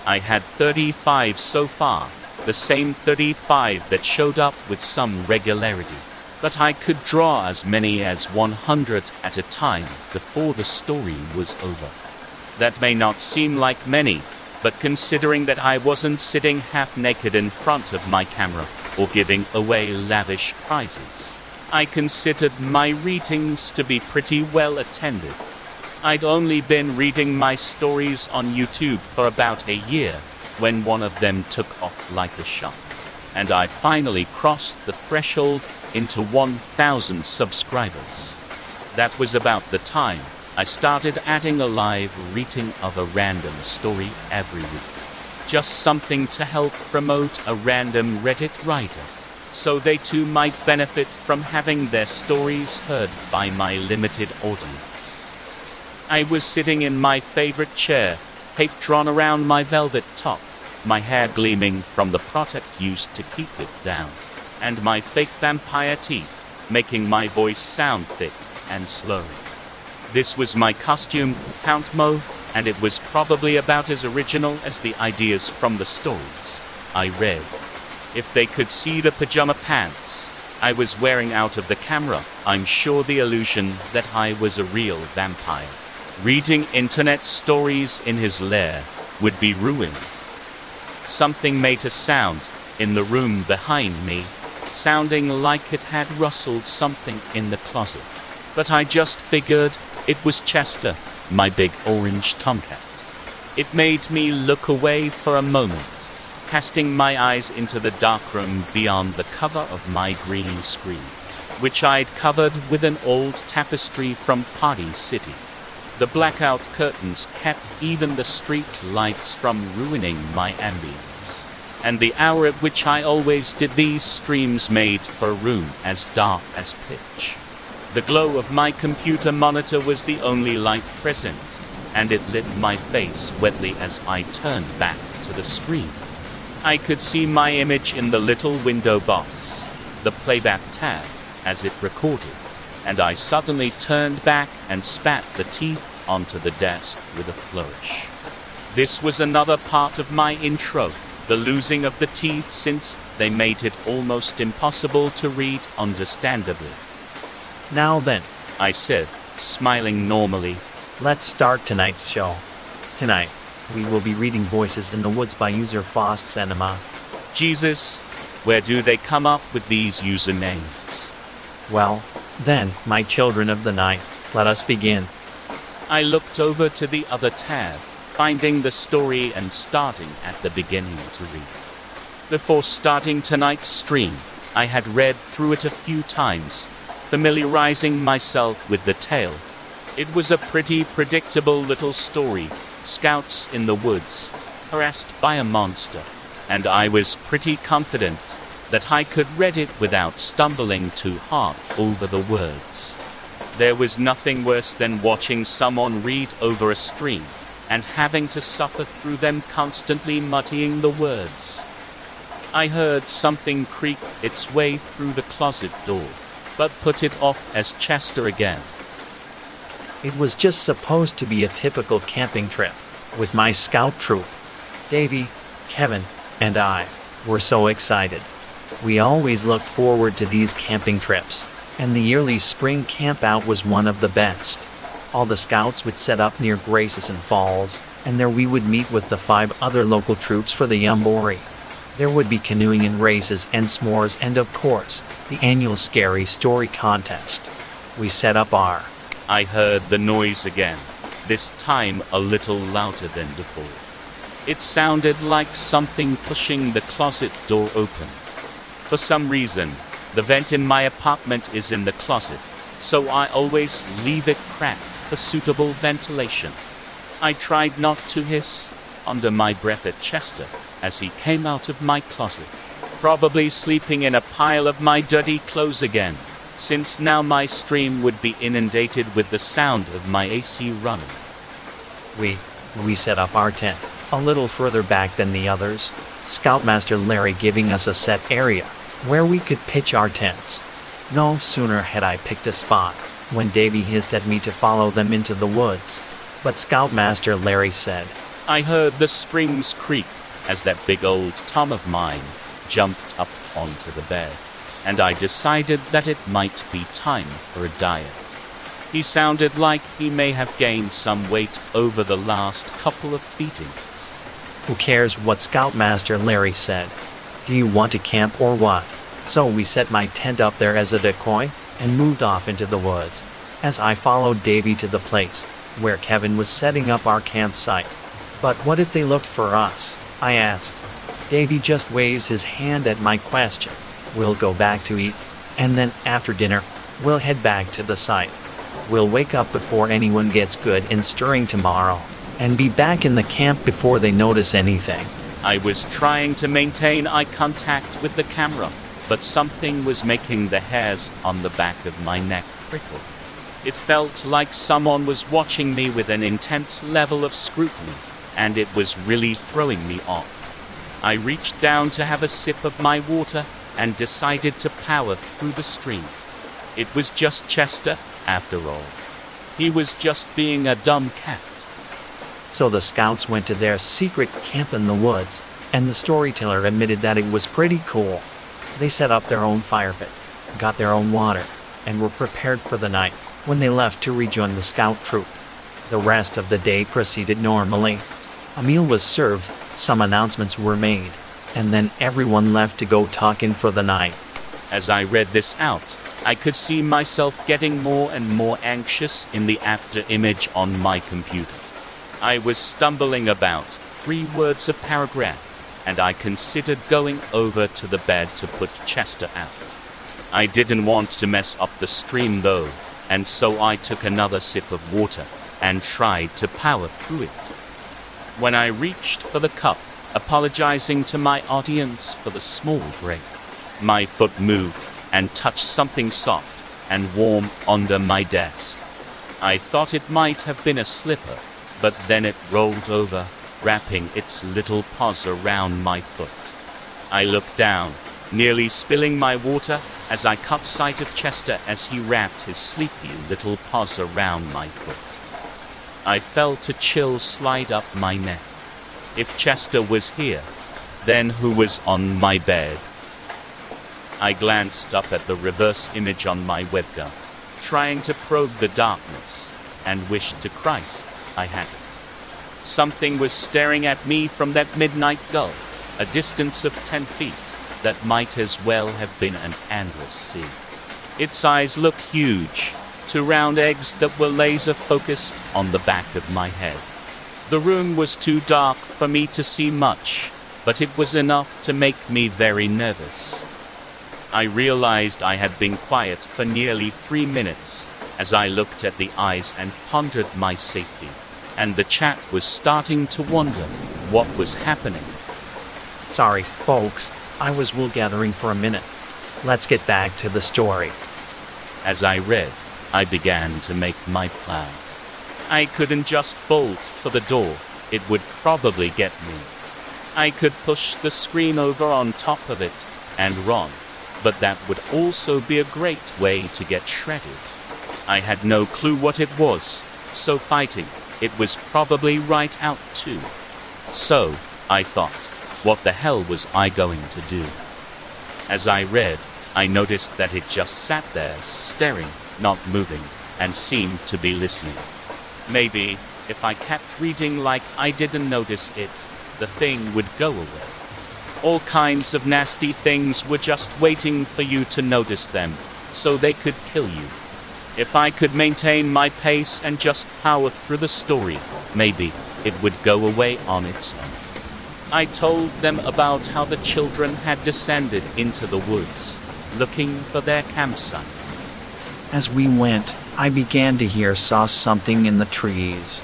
I had 35 so far, the same 35 that showed up with some regularity. But I could draw as many as 100 at a time before the story was over. That may not seem like many, but considering that I wasn't sitting half naked in front of my camera or giving away lavish prizes, I considered my readings to be pretty well attended. I'd only been reading my stories on YouTube for about a year when one of them took off like a shot, and I finally crossed the threshold into 1,000 subscribers. That was about the time I started adding a live reading of a random story every week. Just something to help promote a random Reddit writer, so they too might benefit from having their stories heard by my limited audience. I was sitting in my favorite chair, tape drawn around my velvet top, my hair gleaming from the product used to keep it down, and my fake vampire teeth, making my voice sound thick and slow. This was my costume, Count Mo, and it was probably about as original as the ideas from the stories I read. If they could see the pajama pants I was wearing out of the camera, I'm sure the illusion that I was a real vampire reading internet stories in his lair would be ruined. Something made a sound in the room behind me, sounding like it had rustled something in the closet. But I just figured it was Chester, my big orange tomcat. It made me look away for a moment, casting my eyes into the darkroom beyond the cover of my green screen, which I'd covered with an old tapestry from Party City. The blackout curtains kept even the street lights from ruining my ambience, and the hour at which I always did these streams made for a room as dark as pitch. The glow of my computer monitor was the only light present, and it lit my face wetly as I turned back to the screen. I could see my image in the little window box, the playback tab, as it recorded, and I suddenly turned back and spat the teeth onto the desk with a flourish. This was another part of my intro, the losing of the teeth, since they made it almost impossible to read understandably. Now then, I said, smiling normally, let's start tonight's show. Tonight, we will be reading Voices in the Woods by user Fost Cinema. Jesus, where do they come up with these usernames? Well, then, my children of the night, let us begin. I looked over to the other tab, finding the story and starting at the beginning to read. Before starting tonight's stream, I had read through it a few times, familiarizing myself with the tale. It was a pretty predictable little story, scouts in the woods, harassed by a monster, and I was pretty confident that I could read it without stumbling too hard over the words. There was nothing worse than watching someone read over a stream and having to suffer through them constantly muddying the words. I heard something creak its way through the closet door, but put it off as Chester again. It was just supposed to be a typical camping trip with my scout troop. Davy, Kevin, and I were so excited. We always looked forward to these camping trips, and the yearly spring campout was one of the best. All the scouts would set up near Gracieson Falls, and there we would meet with the 5 other local troops for the Jamboree. There would be canoeing and races and s'mores and, of course, the annual Scary Story Contest. We set up our... I heard the noise again, this time a little louder than before. It sounded like something pushing the closet door open. For some reason, the vent in my apartment is in the closet, so I always leave it cracked for suitable ventilation. I tried not to hiss under my breath at Chester as he came out of my closet, probably sleeping in a pile of my dirty clothes again, since now my stream would be inundated with the sound of my AC running. We set up our tent a little further back than the others, Scoutmaster Larry giving us a set area where we could pitch our tents. No sooner had I picked a spot when Davy hissed at me to follow them into the woods, but Scoutmaster Larry said, I heard the springs creak as that big old Tom of mine jumped up onto the bed, and I decided that it might be time for a diet. He sounded like he may have gained some weight over the last couple of feedings. Who cares what Scoutmaster Larry said? Do you want to camp or what? So we set my tent up there as a decoy and moved off into the woods, as I followed Davy to the place where Kevin was setting up our campsite. But what if they looked for us? I asked. Davy just waves his hand at my question. We'll go back to eat, and then after dinner, we'll head back to the site. We'll wake up before anyone gets good and stirring tomorrow, and be back in the camp before they notice anything. I was trying to maintain eye contact with the camera, but something was making the hairs on the back of my neck prickle. It felt like someone was watching me with an intense level of scrutiny, and it was really throwing me off. I reached down to have a sip of my water and decided to power through the stream. It was just Chester, after all. He was just being a dumb cat. So the scouts went to their secret camp in the woods, and the storyteller admitted that it was pretty cool. They set up their own fire pit, got their own water, and were prepared for the night when they left to rejoin the scout troop. The rest of the day proceeded normally. A meal was served, some announcements were made, and then everyone left to go talking for the night. As I read this out, I could see myself getting more and more anxious in the after image on my computer. I was stumbling about 3 words a paragraph, and I considered going over to the bed to put Chester out. I didn't want to mess up the stream though, and so I took another sip of water and tried to power through it. When I reached for the cup, apologizing to my audience for the small break, my foot moved and touched something soft and warm under my desk. I thought it might have been a slipper, but then it rolled over, wrapping its little paws around my foot. I looked down, nearly spilling my water as I caught sight of Chester as he wrapped his sleepy little paws around my foot. I felt a chill slide up my neck. If Chester was here, then who was on my bed? I glanced up at the reverse image on my webcam, trying to probe the darkness, and wished to Christ I hadn't. Something was staring at me from that midnight gulf, a distance of 10 feet that might as well have been an endless sea. Its eyes looked huge, 2 round eggs that were laser-focused on the back of my head. The room was too dark for me to see much, but it was enough to make me very nervous. I realized I had been quiet for nearly 3 minutes as I looked at the eyes and pondered my safety, and the chat was starting to wonder what was happening. Sorry, folks, I was wool gathering for a minute. Let's get back to the story. As I read, I began to make my plan. I couldn't just bolt for the door. It would probably get me. I could push the screen over on top of it and run, but that would also be a great way to get shredded. I had no clue what it was, so fighting it was probably right out too. So, I thought, what the hell was I going to do? As I read, I noticed that it just sat there, staring, not moving, and seemed to be listening. Maybe, if I kept reading like I didn't notice it, the thing would go away. All kinds of nasty things were just waiting for you to notice them, so they could kill you. If I could maintain my pace and just power through the story, maybe it would go away on its own. I told them about how the children had descended into the woods, looking for their campsite. As we went, I began to saw something in the trees.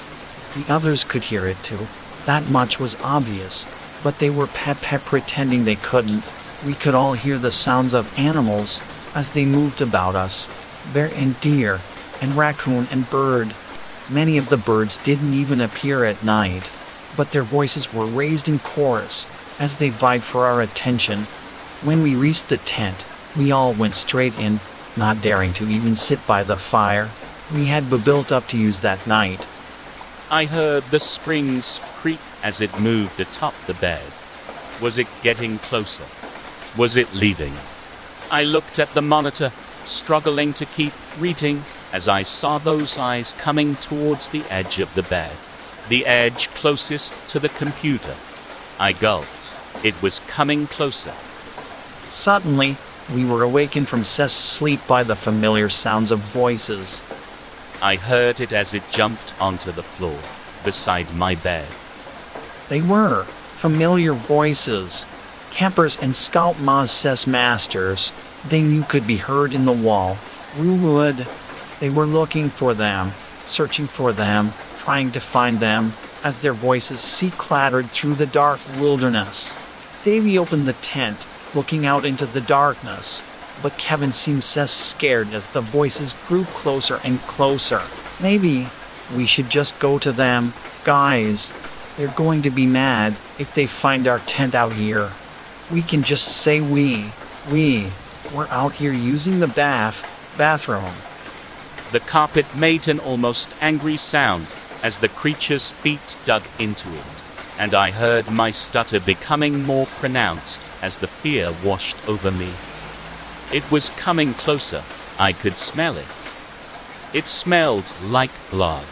The others could hear it too. That much was obvious, but they were pretending they couldn't. We could all hear the sounds of animals as they moved about us. Bear and deer, and raccoon and bird. Many of the birds didn't even appear at night, but their voices were raised in chorus as they vied for our attention. When we reached the tent, we all went straight in, not daring to even sit by the fire we had built up to use that night. I heard the springs creak as it moved atop the bed. Was it getting closer? Was it leaving? I looked at the monitor, struggling to keep reading, as I saw those eyes coming towards the edge of the bed, the edge closest to the computer. I gulped. It was coming closer. Suddenly, we were awakened from sleep by the familiar sounds of voices. I heard it as it jumped onto the floor, beside my bed. They were familiar voices. Campers and Scout masters they knew could be heard in the wall. Wood. They were looking for them, searching for them, trying to find them, as their voices clattered through the dark wilderness. Davy opened the tent, looking out into the darkness, but Kevin seemed scared as the voices grew closer and closer. Maybe we should just go to them, guys. They're going to be mad if they find our tent out here. We can just say we're out here using the bathroom. The carpet made an almost angry sound as the creature's feet dug into it, and I heard my stutter becoming more pronounced as the fear washed over me. It was coming closer. I could smell it. It smelled like blood.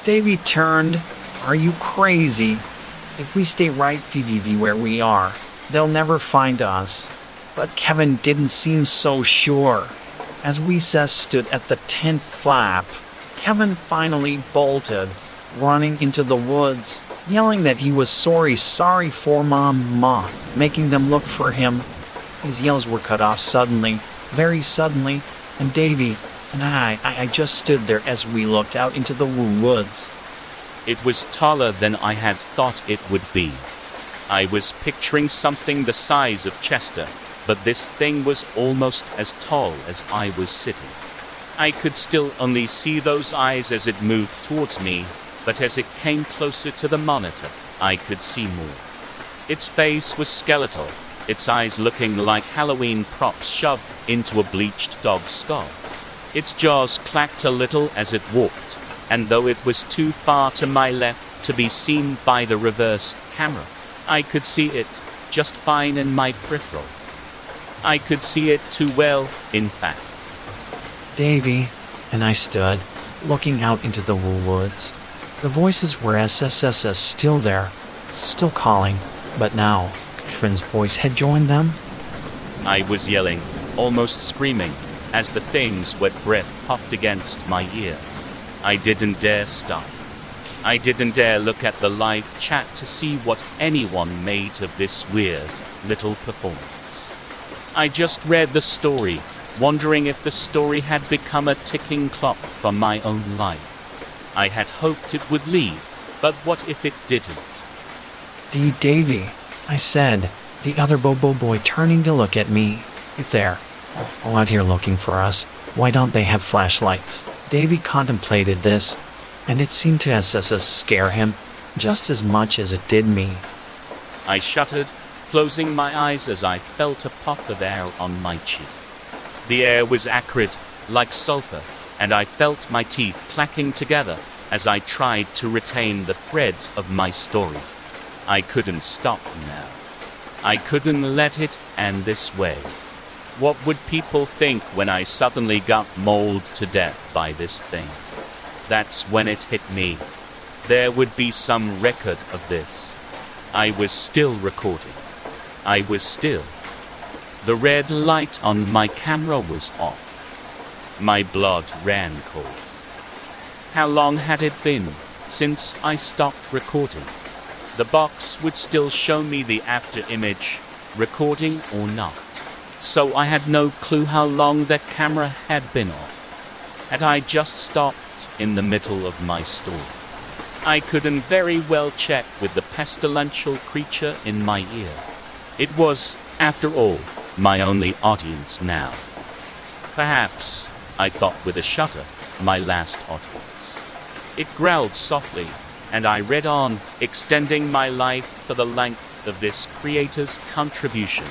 Davy turned. Are you crazy? If we stay right where we are, they'll never find us. But Kevin didn't seem so sure. As we stood at the tent flap, Kevin finally bolted, running into the woods, yelling that he was sorry for Mom, making them look for him. His yells were cut off suddenly, very suddenly, and Davy and I just stood there as we looked out into the woods. It was taller than I had thought it would be. I was picturing something the size of Chester, but this thing was almost as tall as I was sitting. I could still only see those eyes as it moved towards me, but as it came closer to the monitor, I could see more. Its face was skeletal, its eyes looking like Halloween props shoved into a bleached dog's skull. Its jaws clacked a little as it walked, and though it was too far to my left to be seen by the reverse camera, I could see it just fine in my peripheral. I could see it too well, in fact. Davy and I stood, looking out into the woods. The voices were still there, still calling, but now Kevin's voice had joined them. I was yelling, almost screaming, as the thing's wet breath puffed against my ear. I didn't dare stop. I didn't dare look at the live chat to see what anyone made of this weird little performance. I just read the story, wondering if the story had become a ticking clock for my own life. I had hoped it would leave, but what if it didn't? Davy, I said, the other boy turning to look at me. There, all out here looking for us. Why don't they have flashlights? Davy contemplated this, and it seemed to scare him just as much as it did me. I shuddered, closing my eyes as I felt a puff of air on my cheek. The air was acrid, like sulfur, and I felt my teeth clacking together as I tried to retain the threads of my story. I couldn't stop now. I couldn't let it end this way. What would people think when I suddenly got mauled to death by this thing? That's when it hit me. There would be some record of this. I was still recording. I was still. The red light on my camera was off. My blood ran cold. How long had it been since I stopped recording? The box would still show me the after image, recording or not. So I had no clue how long that camera had been off. Had I just stopped in the middle of my story? I couldn't very well check with the pestilential creature in my ear. It was, after all, my only audience now. Perhaps, I thought with a shudder, my last audience. It growled softly, and I read on, extending my life for the length of this creator's contribution.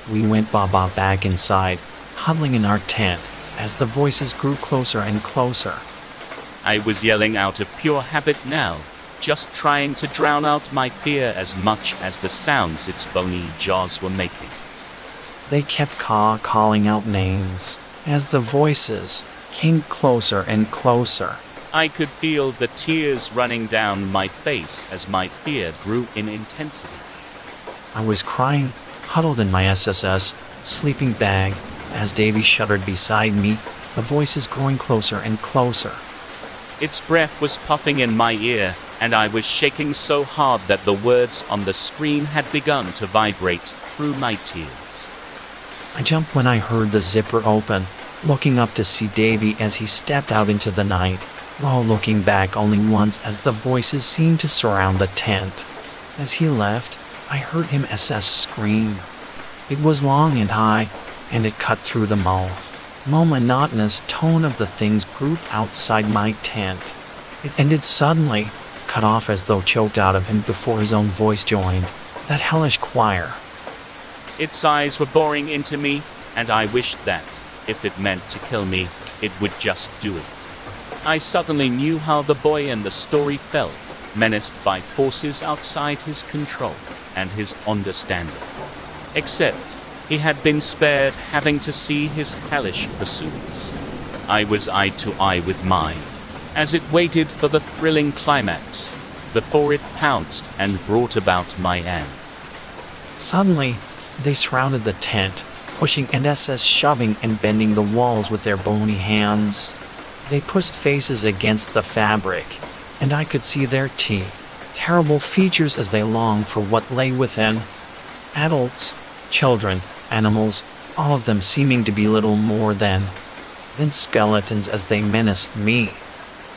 We went back inside, huddling in our tent, as the voices grew closer and closer. I was yelling out of pure habit now, just trying to drown out my fear as much as the sounds its bony jaws were making. They kept calling out names, as the voices came closer and closer. I could feel the tears running down my face as my fear grew in intensity. I was crying, huddled in my sleeping bag, as Davy shuddered beside me, the voices growing closer and closer. Its breath was puffing in my ear, and I was shaking so hard that the words on the screen had begun to vibrate through my tears. I jumped when I heard the zipper open, looking up to see Davy as he stepped out into the night, while looking back only once as the voices seemed to surround the tent. As he left, I heard him scream. It was long and high, and it cut through the monotonous tone of the things grouped outside my tent. It ended suddenly, cut off as though choked out of him before his own voice joined that hellish choir. Its eyes were boring into me, and I wished that, if it meant to kill me, it would just do it. I suddenly knew how the boy in the story felt, menaced by forces outside his control and his understanding. Except, he had been spared having to see his hellish pursuits. I was eye to eye with mine, as it waited for the thrilling climax, before it pounced and brought about my end. Suddenly, they surrounded the tent, pushing and shoving and bending the walls with their bony hands. They pushed faces against the fabric, and I could see their teeth, terrible features as they longed for what lay within. Adults, children, animals, all of them seeming to be little more than skeletons as they menaced me.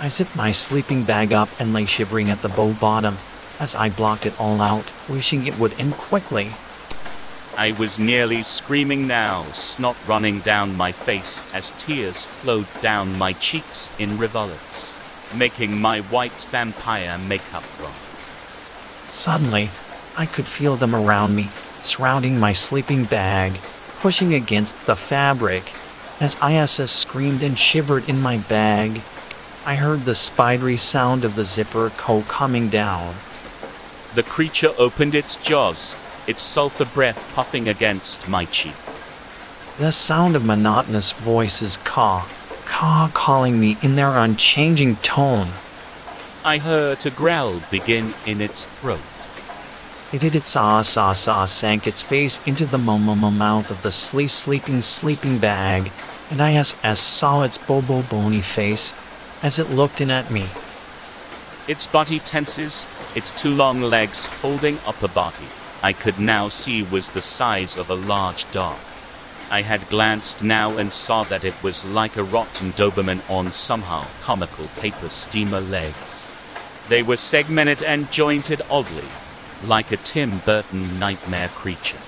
I zipped my sleeping bag up and lay shivering at the bow bottom as I blocked it all out, wishing it would end quickly. I was nearly screaming now, snot running down my face as tears flowed down my cheeks in rivulets, making my white vampire makeup run. Suddenly, I could feel them around me, surrounding my sleeping bag, pushing against the fabric. As I screamed and shivered in my bag, I heard the spidery sound of the zipper coming down. The creature opened its jaws, its sulfur breath puffing against my cheek. The sound of monotonous voices calling me in their unchanging tone. I heard a growl begin in its throat. It did its sank its face into the mouth of the sleeping bag, and I saw its bony face as it looked in at me. Its body tenses, its two long legs holding up a body I could now see was the size of a large dog. I had glanced now and saw that it was like a rotten Doberman on somehow comical paper steamer legs. They were segmented and jointed oddly, like a Tim Burton nightmare creature.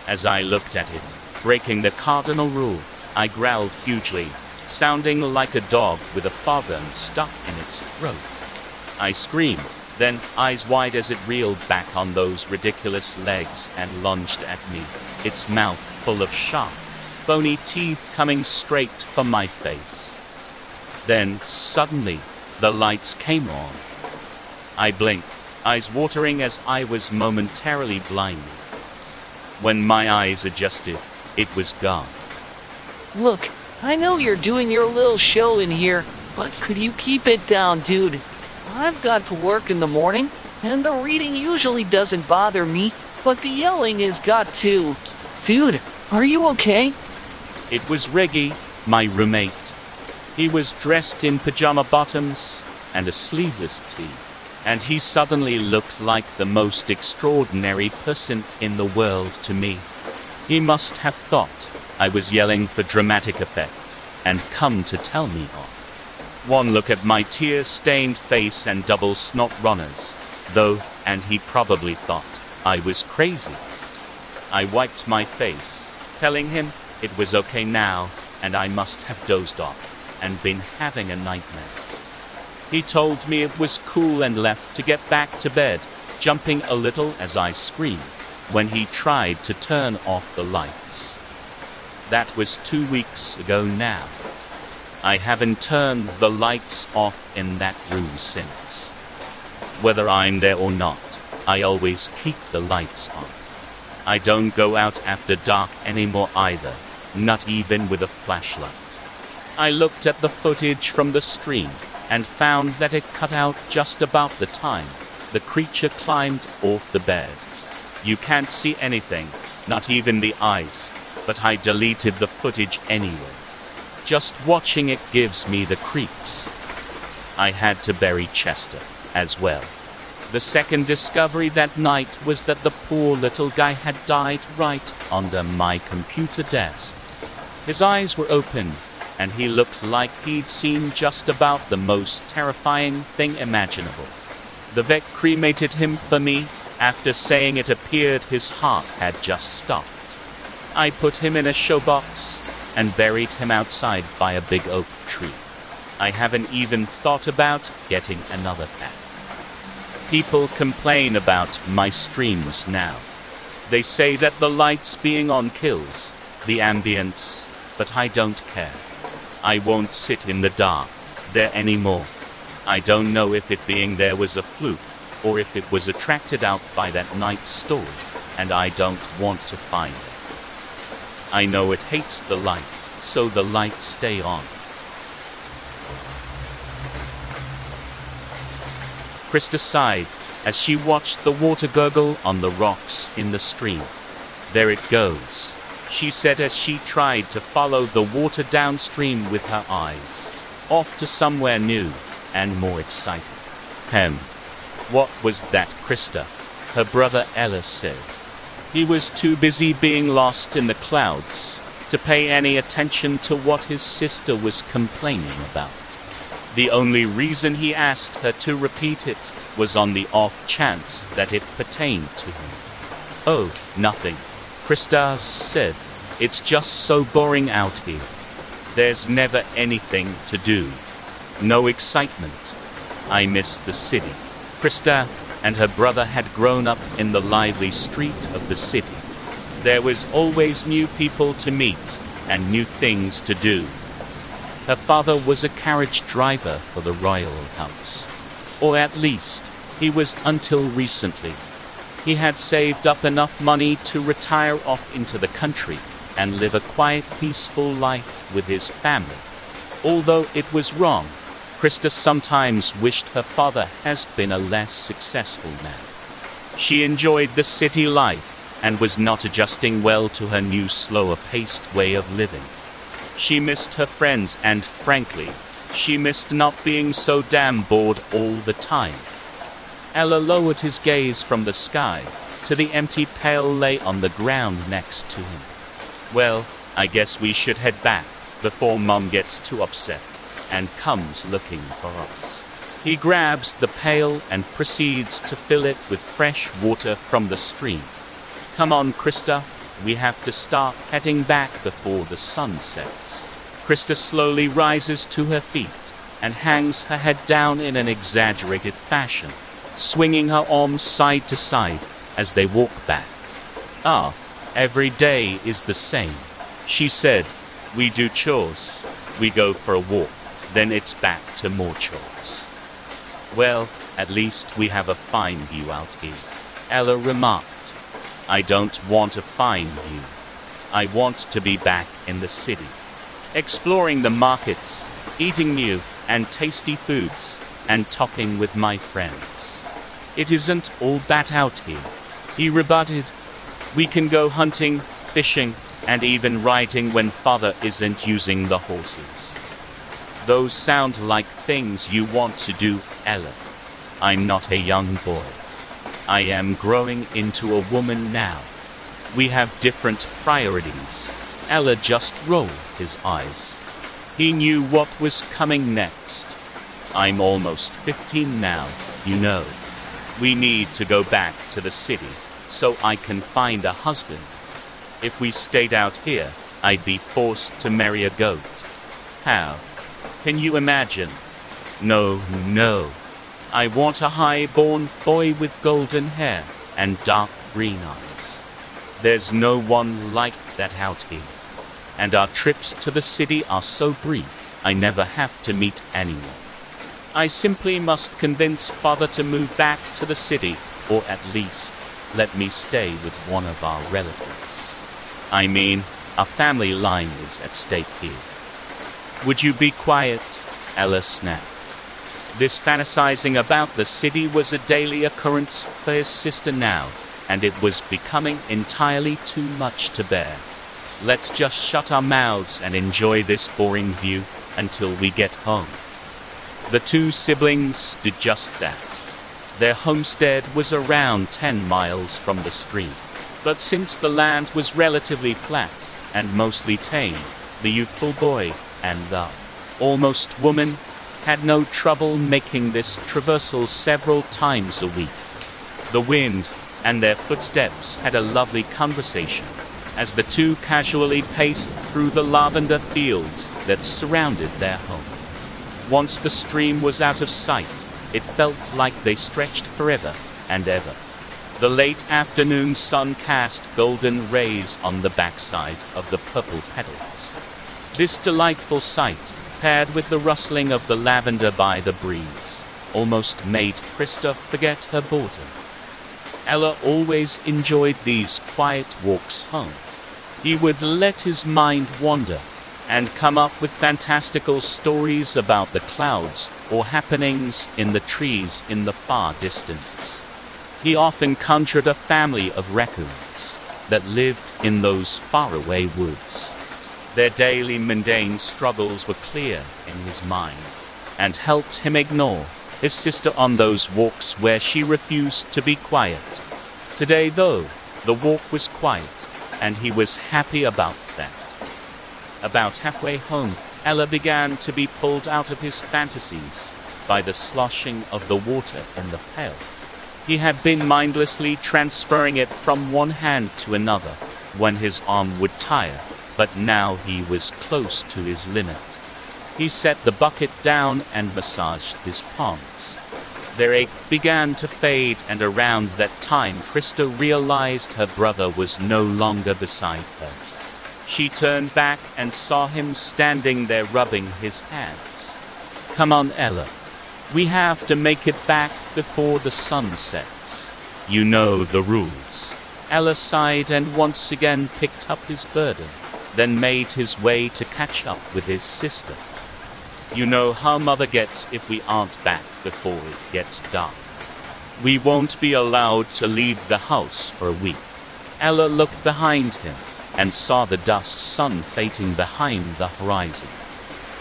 As I looked at it, breaking the cardinal rule, I growled hugely, sounding like a dog with a foghorn stuck in its throat. I screamed, then, eyes wide as it reeled back on those ridiculous legs and lunged at me, its mouth full of sharp, bony teeth coming straight for my face. Then, suddenly, the lights came on. I blinked, eyes watering as I was momentarily blinded. When my eyes adjusted, it was gone. Look, I know you're doing your little show in here, but could you keep it down, dude? I've got to work in the morning, and the reading usually doesn't bother me, but the yelling has got to. Dude, are you okay? It was Reggie, my roommate. He was dressed in pajama bottoms and a sleeveless tee, and he suddenly looked like the most extraordinary person in the world to me. He must have thought I was yelling for dramatic effect and come to tell me off. One look at my tear-stained face and double snot runners, though, and he probably thought I was crazy. I wiped my face, telling him it was okay now, and I must have dozed off and been having a nightmare. He told me it was cool and left to get back to bed, jumping a little as I screamed when he tried to turn off the lights. That was 2 weeks ago now. I haven't turned the lights off in that room since. Whether I'm there or not, I always keep the lights on. I don't go out after dark anymore either, not even with a flashlight. I looked at the footage from the stream and found that it cut out just about the time the creature climbed off the bed. You can't see anything, not even the eyes, but I deleted the footage anyway. Just watching it gives me the creeps. I had to bury Chester as well. The second discovery that night was that the poor little guy had died right under my computer desk. His eyes were open, and he looked like he'd seen just about the most terrifying thing imaginable. The vet cremated him for me after saying it appeared his heart had just stopped. I put him in a showbox and buried him outside by a big oak tree. I haven't even thought about getting another pet. People complain about my streams now. They say that the lights being on kills the ambience, but I don't care. I won't sit in the dark there anymore. I don't know if it being there was a fluke, or if it was attracted out by that night's story, and I don't want to find it. I know it hates the light, so the lights stay on. Krista sighed as she watched the water gurgle on the rocks in the stream. There it goes, she said as she tried to follow the water downstream with her eyes, off to somewhere new and more exciting. What was that, Krista? Her brother Ella said. He was too busy being lost in the clouds to pay any attention to what his sister was complaining about. The only reason he asked her to repeat it was on the off chance that it pertained to him. Oh, nothing, Krista said. It's just so boring out here. There's never anything to do. No excitement. I miss the city. Krista and her brother had grown up in the lively street of the city. There was always new people to meet and new things to do. Her father was a carriage driver for the royal house. Or at least, he was until recently. He had saved up enough money to retire off into the country and live a quiet, peaceful life with his family. Although it was wrong, Krista sometimes wished her father has been a less successful man. She enjoyed the city life and was not adjusting well to her new, slower-paced way of living. She missed her friends and, frankly, she missed not being so damn bored all the time. Ella lowered his gaze from the sky to the empty pail lay on the ground next to him. Well, I guess we should head back before Mom gets too upset and comes looking for us. He grabs the pail and proceeds to fill it with fresh water from the stream. Come on, Krista, we have to start heading back before the sun sets. Krista slowly rises to her feet and hangs her head down in an exaggerated fashion, swinging her arms side to side as they walk back. "Ah, every day is the same," she said. "We do chores, we go for a walk, then it's back to more chores." "Well, at least we have a fine view out here," Ella remarked. "I don't want a fine view. I want to be back in the city, exploring the markets, eating new and tasty foods, and talking with my friends." "It isn't all that out here," he rebutted. "We can go hunting, fishing, and even riding when Father isn't using the horses." "Those sound like things you want to do, Ella. I'm not a young boy. I am growing into a woman now. We have different priorities." Ella just rolled his eyes. He knew what was coming next. "I'm almost 15 now, you know. We need to go back to the city so I can find a husband. If we stayed out here, I'd be forced to marry a goat. How? Can you imagine? No, no. I want a high-born boy with golden hair and dark green eyes. There's no one like that out here. And our trips to the city are so brief, I never have to meet anyone. I simply must convince Father to move back to the city, or at least let me stay with one of our relatives. I mean, our family line is at stake here." "Would you be quiet?" Ella snapped. This fantasizing about the city was a daily occurrence for his sister now, and it was becoming entirely too much to bear. "Let's just shut our mouths and enjoy this boring view until we get home." The two siblings did just that. Their homestead was around 10 miles from the stream, but since the land was relatively flat and mostly tame, the youthful boy and the almost woman had no trouble making this traversal several times a week. The wind and their footsteps had a lovely conversation as the two casually paced through the lavender fields that surrounded their home. Once the stream was out of sight, it felt like they stretched forever and ever. The late afternoon sun cast golden rays on the backside of the purple petals. This delightful sight, paired with the rustling of the lavender by the breeze, almost made Krista forget her boredom. Ella always enjoyed these quiet walks home. He would let his mind wander and come up with fantastical stories about the clouds or happenings in the trees in the far distance. He often conjured a family of raccoons that lived in those faraway woods. Their daily mundane struggles were clear in his mind and helped him ignore his sister on those walks where she refused to be quiet. Today, though, the walk was quiet, and he was happy about that. About halfway home, Ella began to be pulled out of his fantasies by the sloshing of the water in the pail. He had been mindlessly transferring it from one hand to another when his arm would tire, but now he was close to his limit. He set the bucket down and massaged his palms. Their ache began to fade, and around that time Krista realized her brother was no longer beside her. She turned back and saw him standing there rubbing his hands. "Come on, Ella. We have to make it back before the sun sets. You know the rules." Ella sighed and once again picked up his burden, then made his way to catch up with his sister. "You know how Mother gets if we aren't back before it gets dark. We won't be allowed to leave the house for a week." Ella looked behind him and saw the dusk sun fading behind the horizon.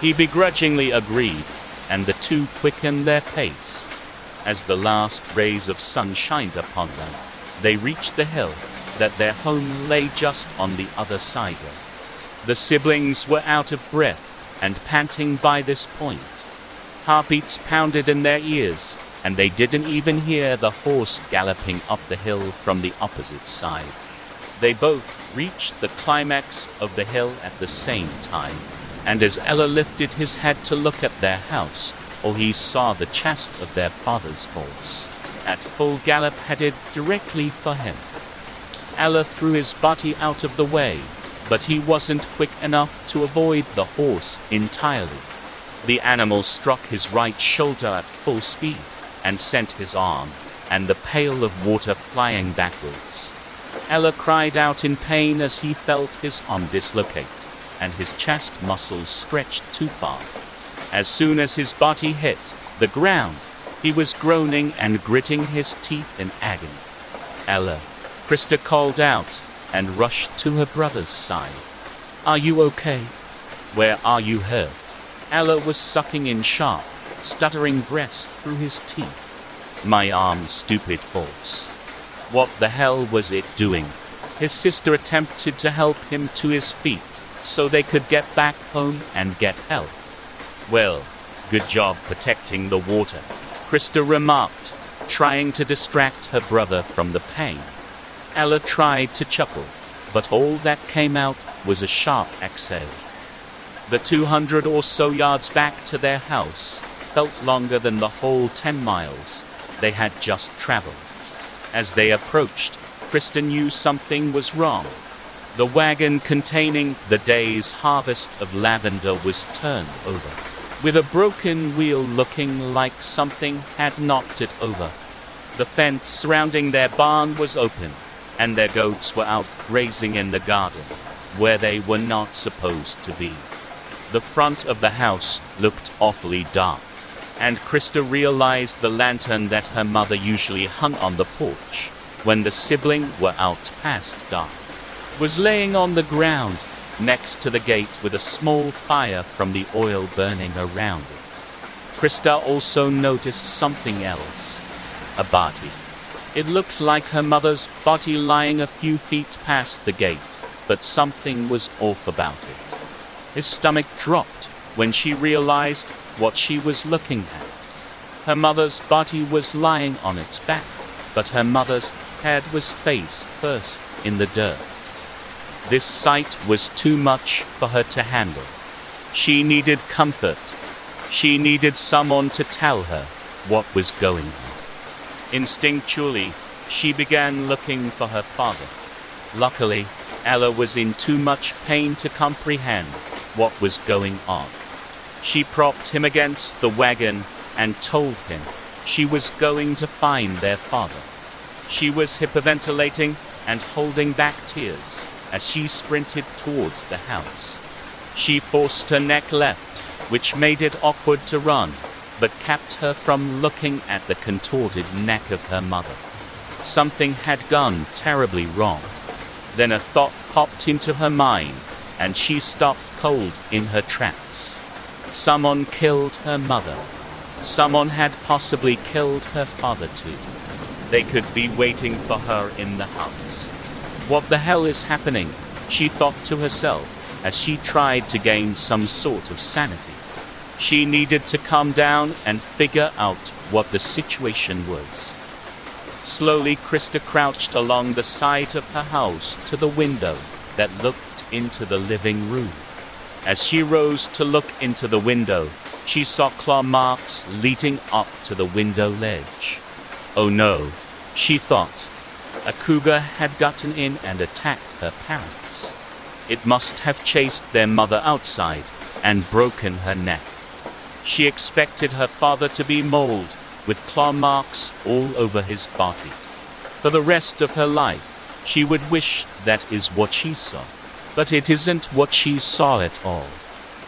He begrudgingly agreed, and the two quickened their pace. As the last rays of sun shined upon them, they reached the hill that their home lay just on the other side of. The siblings were out of breath and panting by this point. Heartbeats pounded in their ears, and they didn't even hear the horse galloping up the hill from the opposite side. They both reached the climax of the hill at the same time, and as Ella lifted his head to look at their house, he saw the chest of their father's horse, at full gallop headed directly for him. Ella threw his body out of the way, but he wasn't quick enough to avoid the horse entirely. The animal struck his right shoulder at full speed and sent his arm and the pail of water flying backwards. Ella cried out in pain as he felt his arm dislocate and his chest muscles stretched too far. As soon as his body hit the ground, he was groaning and gritting his teeth in agony. Ella, Krista called out and rushed to her brother's side. "Are you okay? Where are you hurt?" Ella was sucking in sharp, stuttering breaths through his teeth. "My arm, stupid horse." What the hell was it doing? His sister attempted to help him to his feet so they could get back home and get help. "Well, good job protecting the water," Krista remarked, trying to distract her brother from the pain. Ella tried to chuckle, but all that came out was a sharp exhale. The 200 or so yards back to their house felt longer than the whole 10 miles they had just traveled. As they approached, Krista knew something was wrong. The wagon containing the day's harvest of lavender was turned over, with a broken wheel looking like something had knocked it over. The fence surrounding their barn was open, and their goats were out grazing in the garden, where they were not supposed to be. The front of the house looked awfully dark, and Krista realized the lantern that her mother usually hung on the porch when the siblings were out past dark was laying on the ground next to the gate with a small fire from the oil burning around it. Krista also noticed something else. A body. It looked like her mother's body lying a few feet past the gate, but something was off about it. His stomach dropped when she realized what she was looking at. Her mother's body was lying on its back, but her mother's head was face first in the dirt. This sight was too much for her to handle. She needed comfort. She needed someone to tell her what was going on. Instinctually, she began looking for her father. Luckily, Ella was in too much pain to comprehend what was going on. She propped him against the wagon and told him she was going to find their father. She was hyperventilating and holding back tears as she sprinted towards the house. She forced her neck left, which made it awkward to run, but kept her from looking at the contorted neck of her mother. Something had gone terribly wrong. Then a thought popped into her mind, and she stopped cold in her tracks. Someone killed her mother. Someone had possibly killed her father too. They could be waiting for her in the house. What the hell is happening? She thought to herself as she tried to gain some sort of sanity. She needed to calm down and figure out what the situation was. Slowly, Krista crouched along the side of her house to the window that looked into the living room. As she rose to look into the window, she saw claw marks leading up to the window ledge. Oh no, she thought. A cougar had gotten in and attacked her parents. It must have chased their mother outside and broken her neck. She expected her father to be mauled with claw marks all over his body. For the rest of her life, she would wish that is what she saw. But it isn't what she saw at all.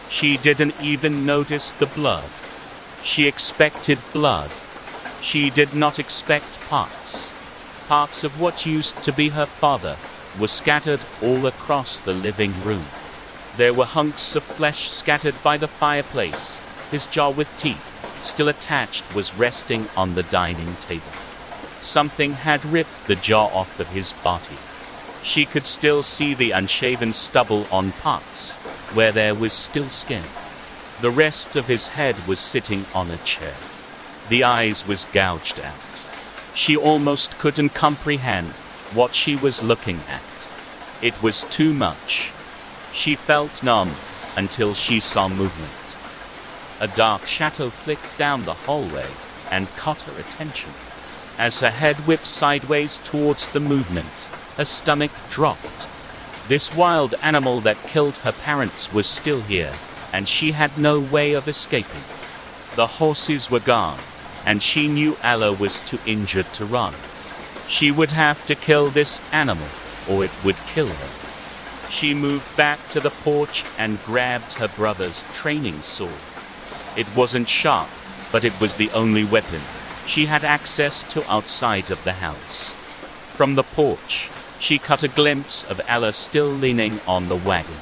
She didn't even notice the blood. She expected blood. She did not expect parts. Parts of what used to be her father were scattered all across the living room. There were hunks of flesh scattered by the fireplace. His jaw with teeth, still attached, was resting on the dining table. Something had ripped the jaw off of his body. She could still see the unshaven stubble on parts, where there was still skin. The rest of his head was sitting on a chair. The eyes was gouged out. She almost couldn't comprehend what she was looking at. It was too much. She felt numb until she saw movement. A dark shadow flicked down the hallway and caught her attention. As her head whipped sideways towards the movement, her stomach dropped. This wild animal that killed her parents was still here, and she had no way of escaping. The horses were gone, and she knew Ella was too injured to run. She would have to kill this animal, or it would kill her. She moved back to the porch and grabbed her brother's training sword. It wasn't sharp, but it was the only weapon she had access to outside of the house. From the porch, she caught a glimpse of Ella still leaning on the wagon.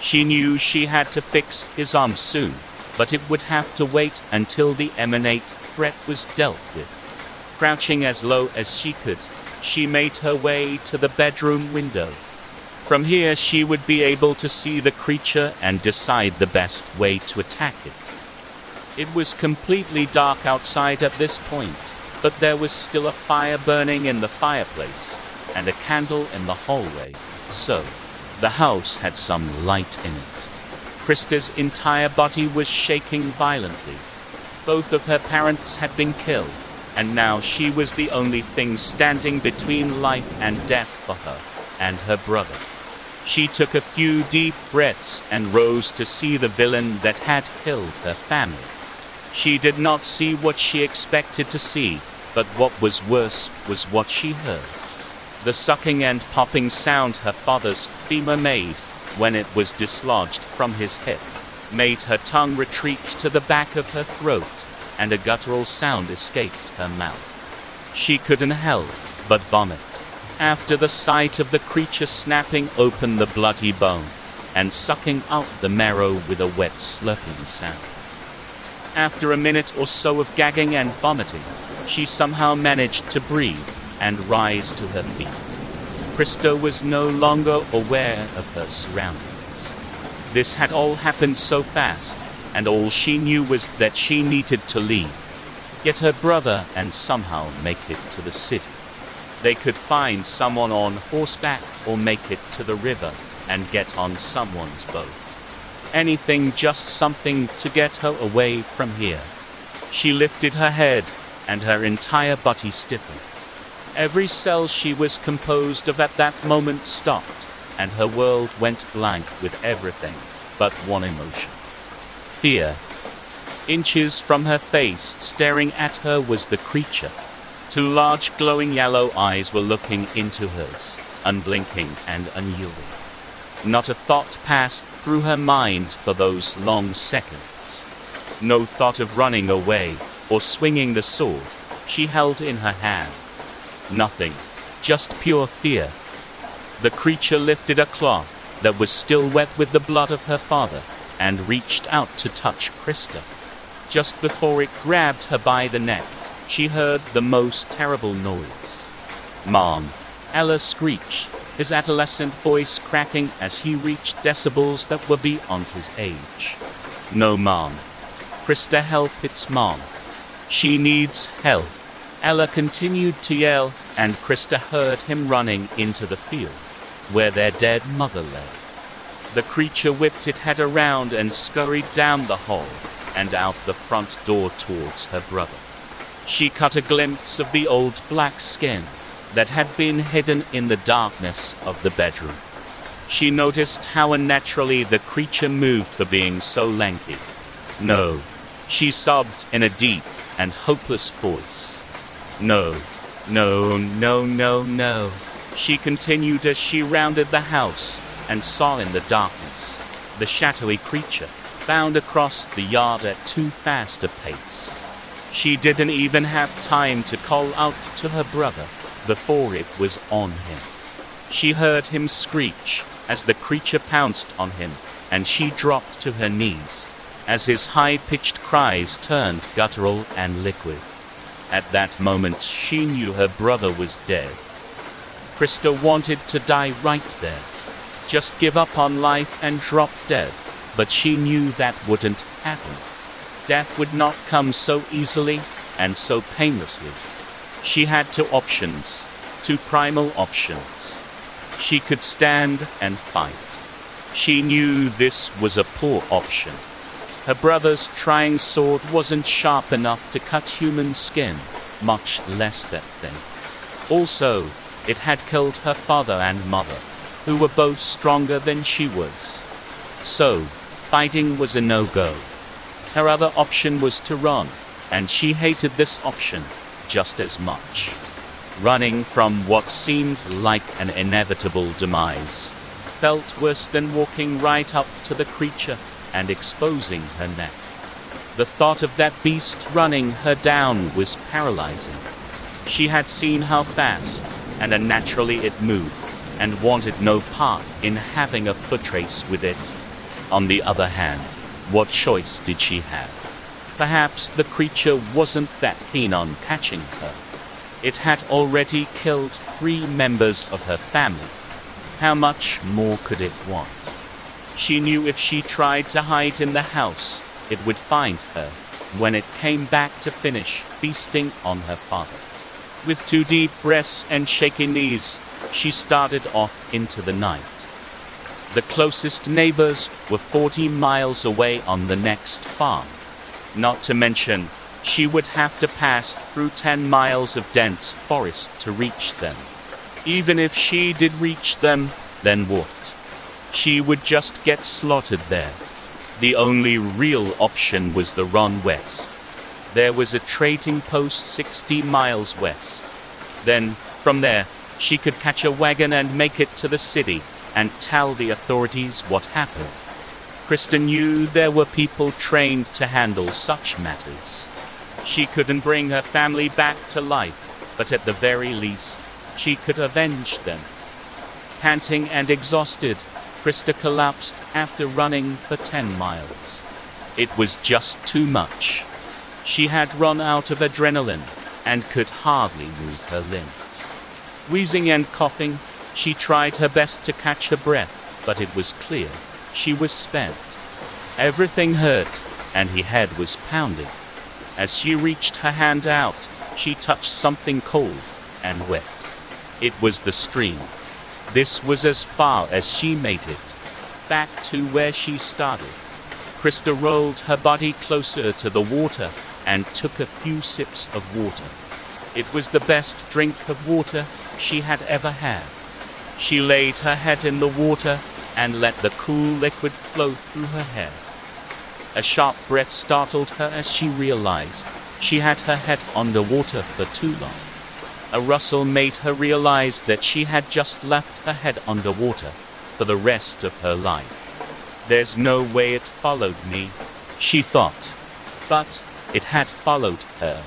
She knew she had to fix his arm soon, but it would have to wait until the imminent threat was dealt with. Crouching as low as she could, she made her way to the bedroom window. From here, she would be able to see the creature and decide the best way to attack it. It was completely dark outside at this point, but there was still a fire burning in the fireplace and a candle in the hallway, so the house had some light in it. Krista's entire body was shaking violently. Both of her parents had been killed, and now she was the only thing standing between life and death for her and her brother. She took a few deep breaths and rose to see the villain that had killed her family. She did not see what she expected to see, but what was worse was what she heard. The sucking and popping sound her father's femur made when it was dislodged from his hip made her tongue retreat to the back of her throat, and a guttural sound escaped her mouth. She couldn't help but vomit after the sight of the creature snapping open the bloody bone and sucking out the marrow with a wet slurping sound. After a minute or so of gagging and vomiting, she somehow managed to breathe and rise to her feet. Krista was no longer aware of her surroundings. This had all happened so fast, and all she knew was that she needed to leave, get her brother and somehow make it to the city. They could find someone on horseback or make it to the river and get on someone's boat. Anything, just something to get her away from here. She lifted her head, and her entire body stiffened. Every cell she was composed of at that moment stopped, and her world went blank with everything but one emotion: fear. Inches from her face, staring at her, was the creature. Two large glowing yellow eyes were looking into hers, unblinking and unyielding. Not a thought passed through her mind for those long seconds. No thought of running away or swinging the sword she held in her hand. Nothing, just pure fear. The creature lifted a claw that was still wet with the blood of her father and reached out to touch Krista. Just before it grabbed her by the neck, she heard the most terrible noise. "Mom!" Ella screeched, his adolescent voice cracking as he reached decibels that were beyond his age. "No, Mom. Krista, help, it's Mom. She needs help." Ella continued to yell, and Krista heard him running into the field, where their dead mother lay. The creature whipped its head around and scurried down the hall and out the front door towards her brother. She caught a glimpse of the old black skin that had been hidden in the darkness of the bedroom. She noticed how unnaturally the creature moved for being so lanky. "No," she sobbed in a deep and hopeless voice. "No, no, no, no, no." She continued as she rounded the house and saw in the darkness the shadowy creature bound across the yard at too fast a pace. She didn't even have time to call out to her brother before it was on him. She heard him screech as the creature pounced on him, and she dropped to her knees as his high-pitched cries turned guttural and liquid. At that moment, she knew her brother was dead. Krista wanted to die right there, just give up on life and drop dead, but she knew that wouldn't happen. Death would not come so easily and so painlessly. She had two options, two primal options. She could stand and fight. She knew this was a poor option. Her brother's trying sword wasn't sharp enough to cut human skin, much less that thing. Also, it had killed her father and mother, who were both stronger than she was. So, fighting was a no-go. Her other option was to run, and she hated this option just as much. Running from what seemed like an inevitable demise felt worse than walking right up to the creature and exposing her neck. The thought of that beast running her down was paralyzing. She had seen how fast and unnaturally it moved, and wanted no part in having a foot race with it. On the other hand, what choice did she have? Perhaps the creature wasn't that keen on catching her. It had already killed 3 members of her family. How much more could it want? She knew if she tried to hide in the house, it would find her when it came back to finish feasting on her father. With 2 deep breaths and shaky knees, she started off into the night. The closest neighbors were 40 miles away on the next farm. Not to mention, she would have to pass through 10 miles of dense forest to reach them. Even if she did reach them, then what? She would just get slaughtered there. The only real option was the run west. There was a trading post 60 miles west. Then, from there, she could catch a wagon and make it to the city and tell the authorities what happened. Krista knew there were people trained to handle such matters. She couldn't bring her family back to life, but at the very least, she could avenge them. Panting and exhausted, Krista collapsed after running for 10 miles. It was just too much. She had run out of adrenaline and could hardly move her limbs. Wheezing and coughing, she tried her best to catch her breath, but it was clear she was spent. Everything hurt, and her head was pounding. As she reached her hand out, she touched something cold and wet. It was the stream. This was as far as she made it, back to where she started. Krista rolled her body closer to the water and took a few sips of water. It was the best drink of water she had ever had. She laid her head in the water and let the cool liquid flow through her hair. A sharp breath startled her as she realized she had her head underwater for too long. A rustle made her realize that she had just left her head underwater for the rest of her life. There's no way it followed me, she thought. But it had followed her,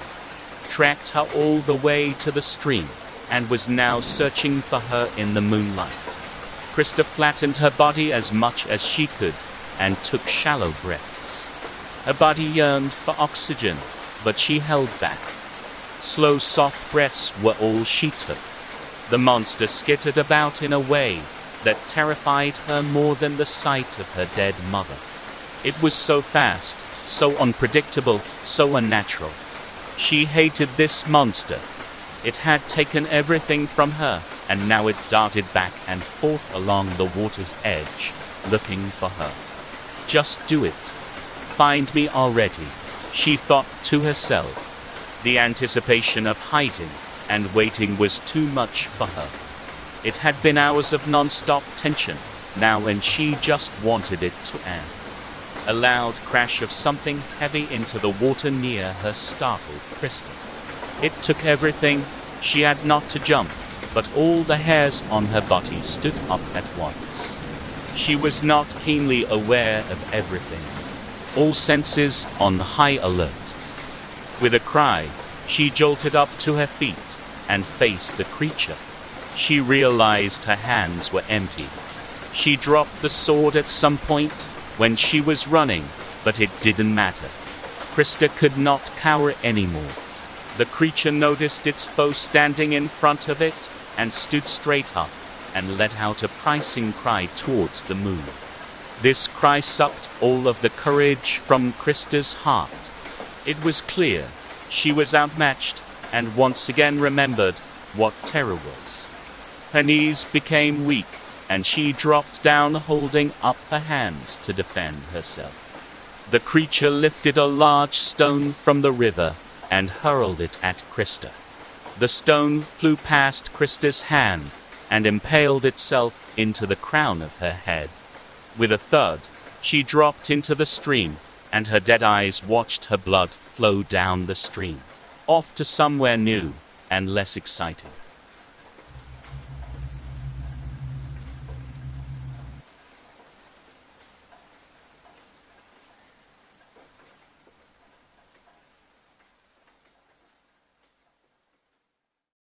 tracked her all the way to the stream, and was now searching for her in the moonlight. Krista flattened her body as much as she could and took shallow breaths. Her body yearned for oxygen, but she held back. Slow, soft breaths were all she took. The monster skittered about in a way that terrified her more than the sight of her dead mother. It was so fast, so unpredictable, so unnatural. She hated this monster. It had taken everything from her, and now it darted back and forth along the water's edge, looking for her. Just do it. Find me already, she thought to herself. The anticipation of hiding and waiting was too much for her. It had been hours of non-stop tension now, and she just wanted it to end. A loud crash of something heavy into the water near her startled Krista. It took everything. She had not to jump, but all the hairs on her body stood up at once. She was not keenly aware of everything, all senses on high alert. With a cry, she jolted up to her feet and faced the creature. She realized her hands were empty. She dropped the sword at some point when she was running, but it didn't matter. Krista could not cower anymore. The creature noticed its foe standing in front of it and stood straight up and let out a piercing cry towards the moon. This cry sucked all of the courage from Krista's heart. It was clear she was outmatched and once again remembered what terror was. Her knees became weak, and she dropped down holding up her hands to defend herself. The creature lifted a large stone from the river and hurled it at Krista. The stone flew past Krista's hand and impaled itself into the crown of her head. With a thud, she dropped into the stream, and her dead eyes watched her blood flow down the stream, off to somewhere new and less exciting.